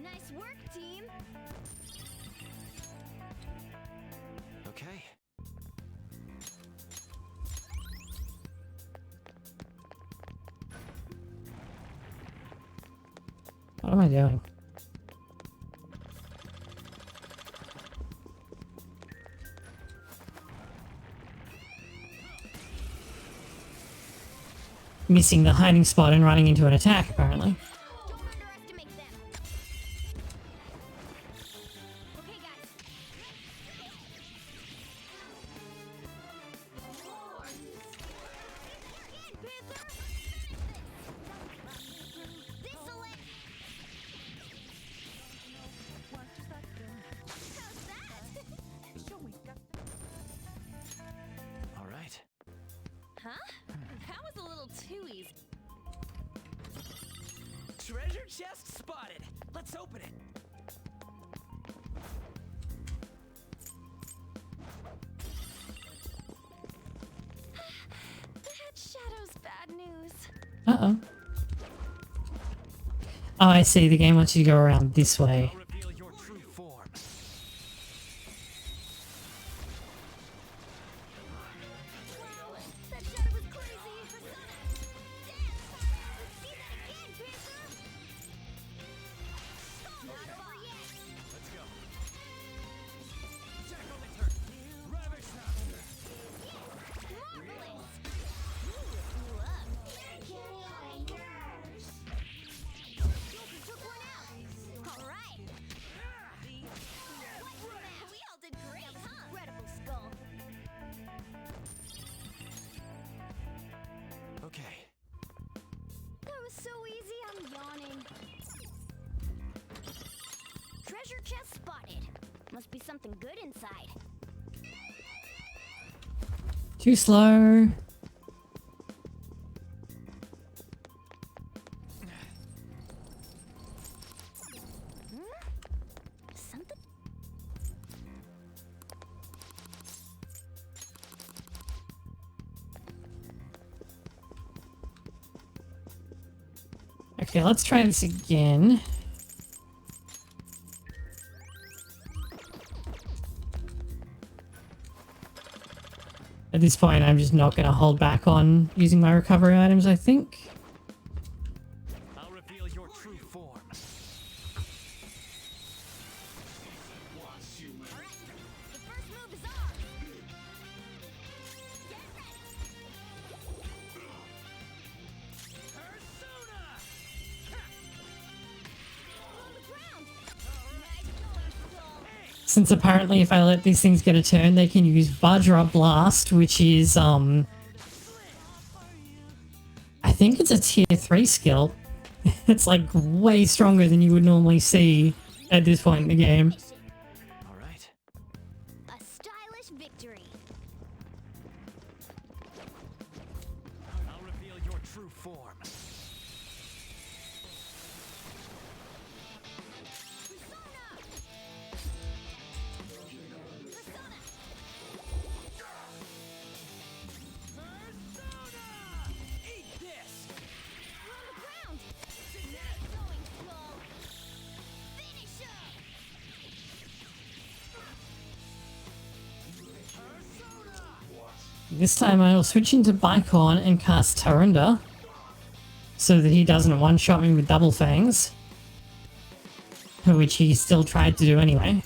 Nice work, team. Okay. What am I doing? Missing the hiding spot and running into an attack, apparently. All right. Huh? That was a little too easy. Treasure chest spotted. Let's open it. That Shadow's bad news. Uh-oh. Oh, I see. The game wants you to go around this way. Reveal your true form. That shadow was crazy. Let's see that again, Panther. Not over yet. Let's go. Jack on the turn. Ravish now. Marvelous. You up. Joker took one out. All right. We all did great, huh? Incredible skull. Okay. That was so easy, I'm yawning. Treasure chest spotted. Must be something good inside. Too slow. Something? Okay, let's try this again. At this point, I'm just not going to hold back on using my recovery items, I think. I'll reveal your true form. The first move is ours. Get ready. Persona! On the ground. Nice going, Skull. Since apparently if I let these things get a turn, they can use Vajra Blast, which is, I think it's a tier 3 skill. It's like way stronger than you would normally see at this point in the game. All right. A stylish victory. I'll reveal your true form. This time I will switch into Bicon and cast Tarunda so that he doesn't one-shot me with double fangs, which he still tried to do anyway.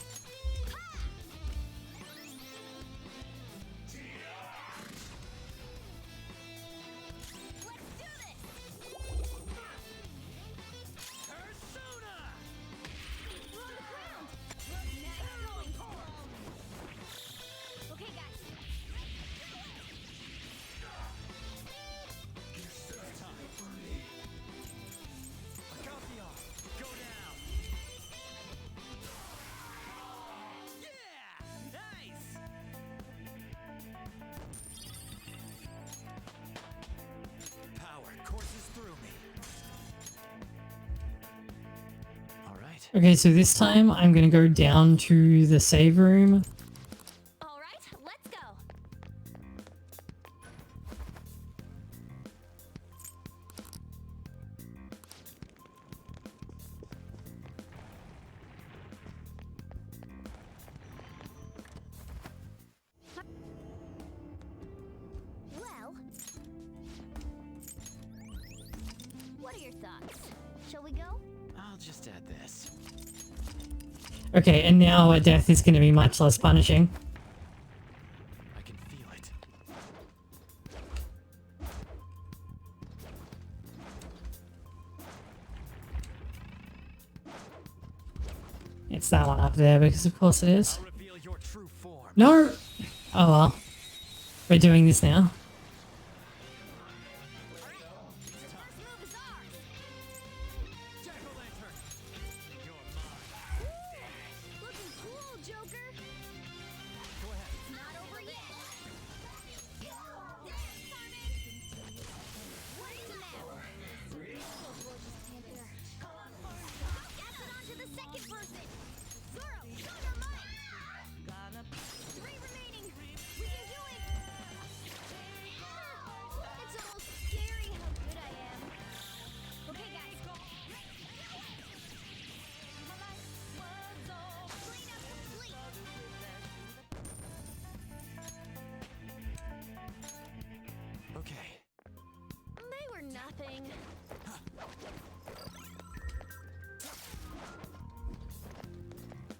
Okay, so this time I'm gonna go down to the save room. Alright, let's go. Well, what are your thoughts? Shall we go? I'll just add this. Okay, and now a death is gonna be much less punishing. I can feel it. It's that one up there, because of course it is. No! Oh well. We're doing this now. Nothing.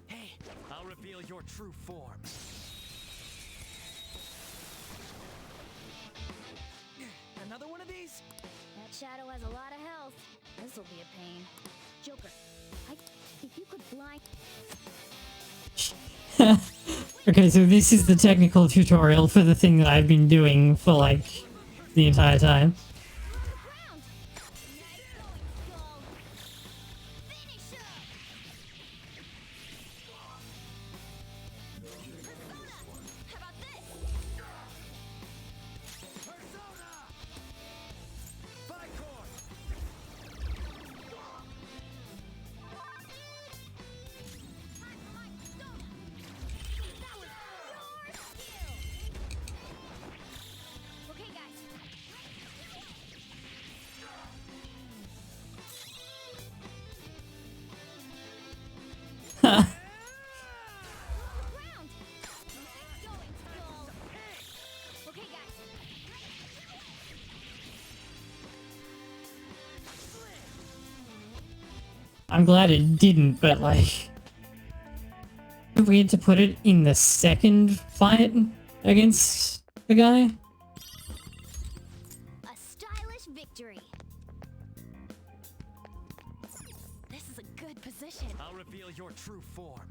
Hey, I'll reveal your true form. Another one of these? That shadow has a lot of health. This'll be a pain. Joker, if you could blind... Okay, so this is the technical tutorial for the thing that I've been doing for like the entire time. I'm glad it didn't, but like... weird to put it in the second fight against the guy. A stylish victory. This is a good position. I'll reveal your true form.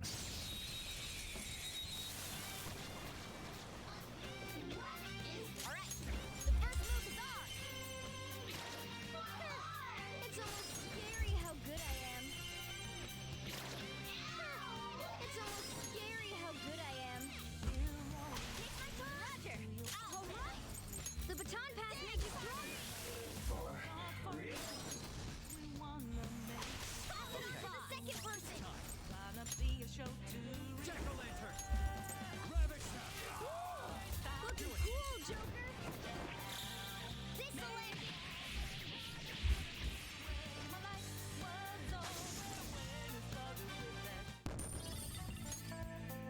It's almost scary how good I am. It's almost scary how good I am. Roger. All right. The baton pass makes you strong. Pass it on to the second person. Jack-o'-lantern! Looking cool, Joker. This'll end.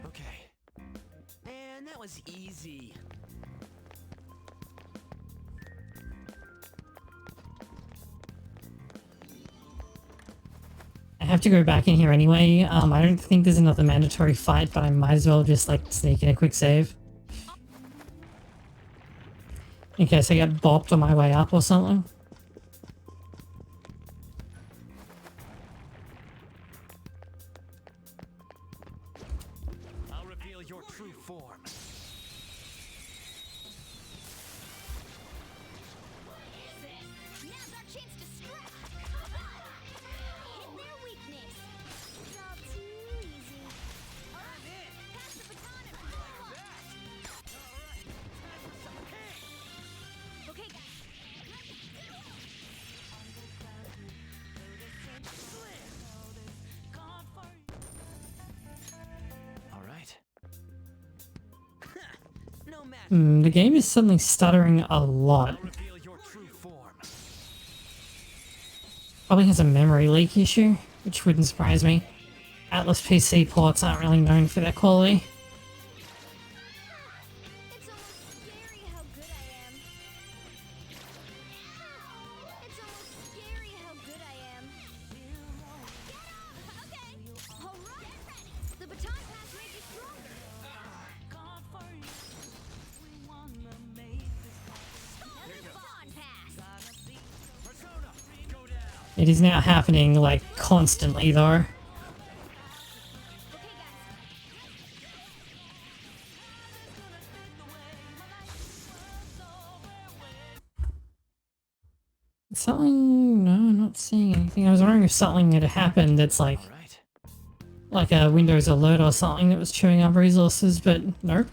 Okay. Man, that was easy. have to go back in here anyway. I don't think there's another mandatory fight, but I might as well just like sneak in a quick save. In case I get bopped on my way up or something. I'll reveal your true form. Now's our chance to strike. Hit their weakness. It's all too easy. Pass the baton and blow up. Okay, guys. All right. No match. The game is suddenly stuttering a lot. Reveal your true form. Probably has a memory leak issue, which wouldn't surprise me. Atlas PC ports aren't really known for their quality. It's almost scary how good I am. It's almost scary how good I am. Okay. All right. The baton pass made you stronger. Another baton pass. Persona, go down. It is now happening like constantly though. Something? No, I'm not seeing anything. I was wondering if something had happened that's like a Windows alert or something that was chewing up resources, but nope.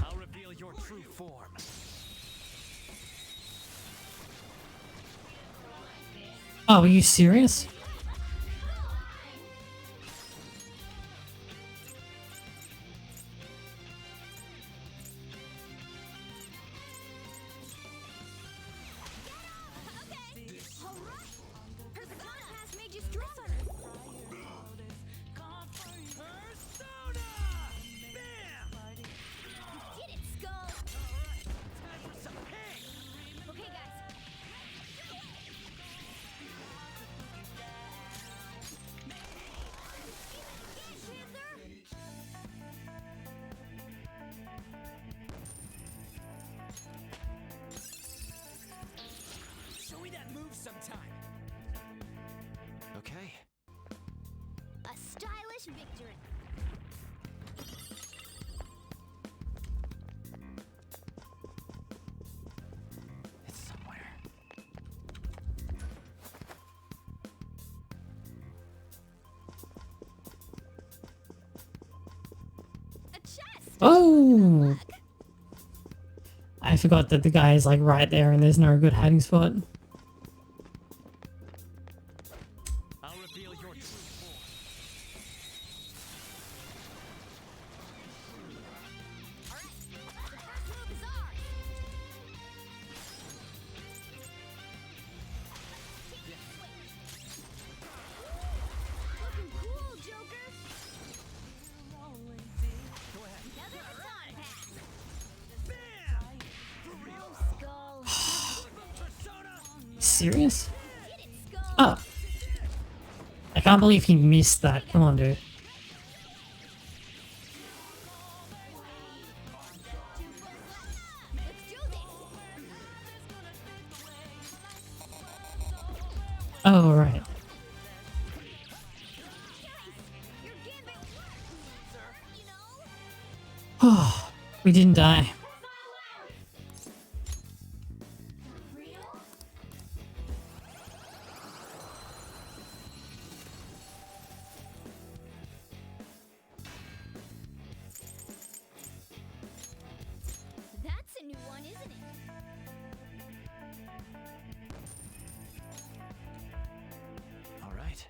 I'll reveal your true form. Oh, are you serious? All right. Her baton pass made you stronger. Persona! Bam! You did it, Skull. Time for some pain. Okay, guys. Show me that move sometime. Okay. A stylish victory. It's somewhere. A chest. Oh! I forgot that the guy is like right there and there's no good hiding spot. I'll reveal your true form. All right. The first move is ours. Looking cool, Joker. Go ahead. Another baton pass. Bam! For real. Skull. Persona! Serious? Get it, Skull. Oh. I can't believe he missed that. Come on, dude. Let's do this. Oh, right. Your gambit worked. You know? Oh, we didn't die. That's a new one, isn't it? All right.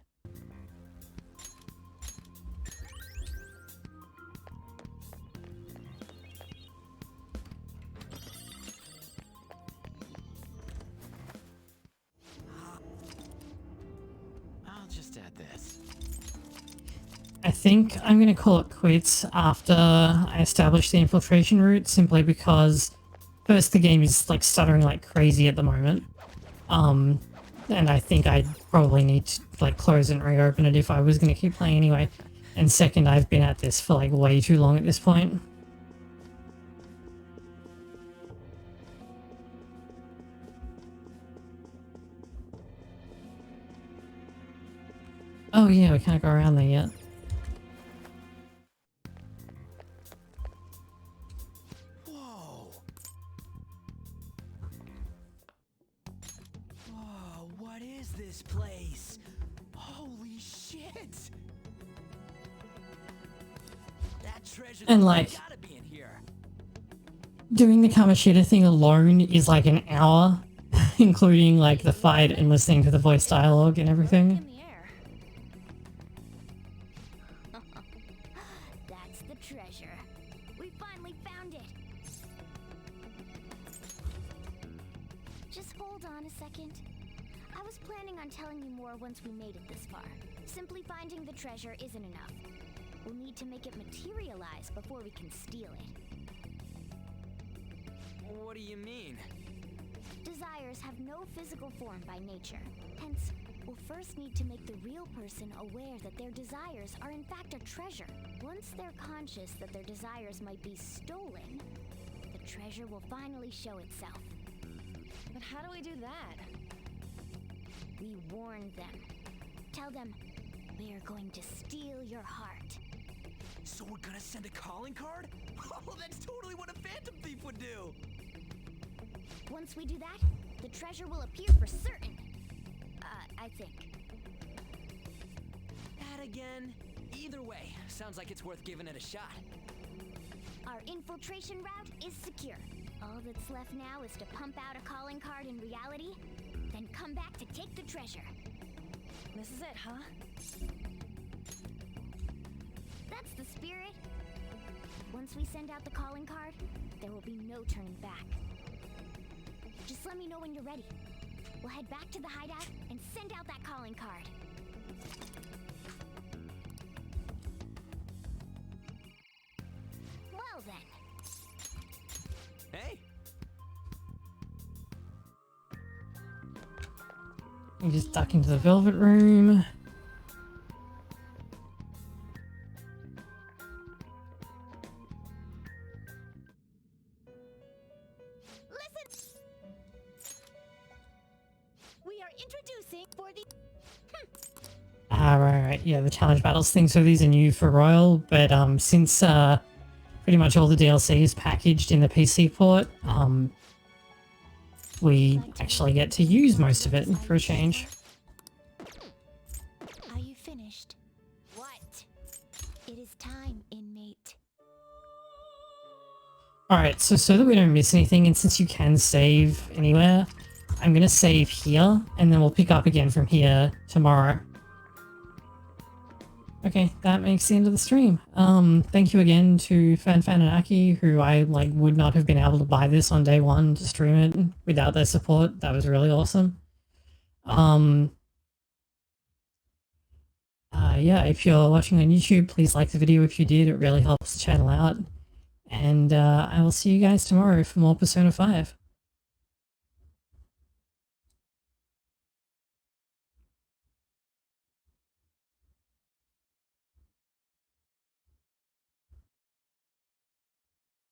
think I'm going to call it quits after I establish the infiltration route, simply because first, the game is like stuttering like crazy at the moment. And I think I probably need to like close and reopen it if I was going to keep playing anyway. And second, I've been at this for like way too long at this point. Oh yeah, we can't go around there yet. Whoa! Whoa, what is this place? Holy shit! That treasure And like, gotta be in here. doing the Kamoshida thing alone is like an hour, including like the fight and listening to the voice dialogue and everything. That's the treasure. We finally found it. Just hold on a second. I was planning on telling you more once we made it this far. Simply finding the treasure isn't enough. We'll need to make it materialize before we can steal it. What do you mean? Desires have no physical form by nature. Hence, we'll first need to make the real person aware that their desires are in fact a treasure. Once they're conscious that their desires might be stolen, the treasure will finally show itself. But how do we do that? We warn them. Tell them, we're going to steal your heart. So we're gonna send a calling card? Oh, that's totally what a phantom thief would do! Once we do that, the treasure will appear for certain. I think. That again? Either way, sounds like it's worth giving it a shot. Our infiltration route is secure. All that's left now is to pump out a calling card in reality, then come back to take the treasure. This is it, huh? That's the spirit. Once we send out the calling card, there will be no turning back. Just let me know when you're ready. We'll head back to the hideout and send out that calling card. Well then. Hey! You just duck into the velvet room. Introducing for the Right. Yeah, the challenge battles thing. So these are new for Royal, but since pretty much all the DLC is packaged in the PC port, we actually get to use most of it for a change. Are you finished? What? It is time, inmate. Alright, so that we don't miss anything, and since you can save anywhere, I'm gonna save here, and then we'll pick up again from here tomorrow. Okay, that makes the end of the stream. Thank you again to Fan and Aki, who I would not have been able to buy this on day one to stream it without their support. That was really awesome. Yeah, if you're watching on YouTube, please like the video if you did. It really helps the channel out. And I will see you guys tomorrow for more Persona 5.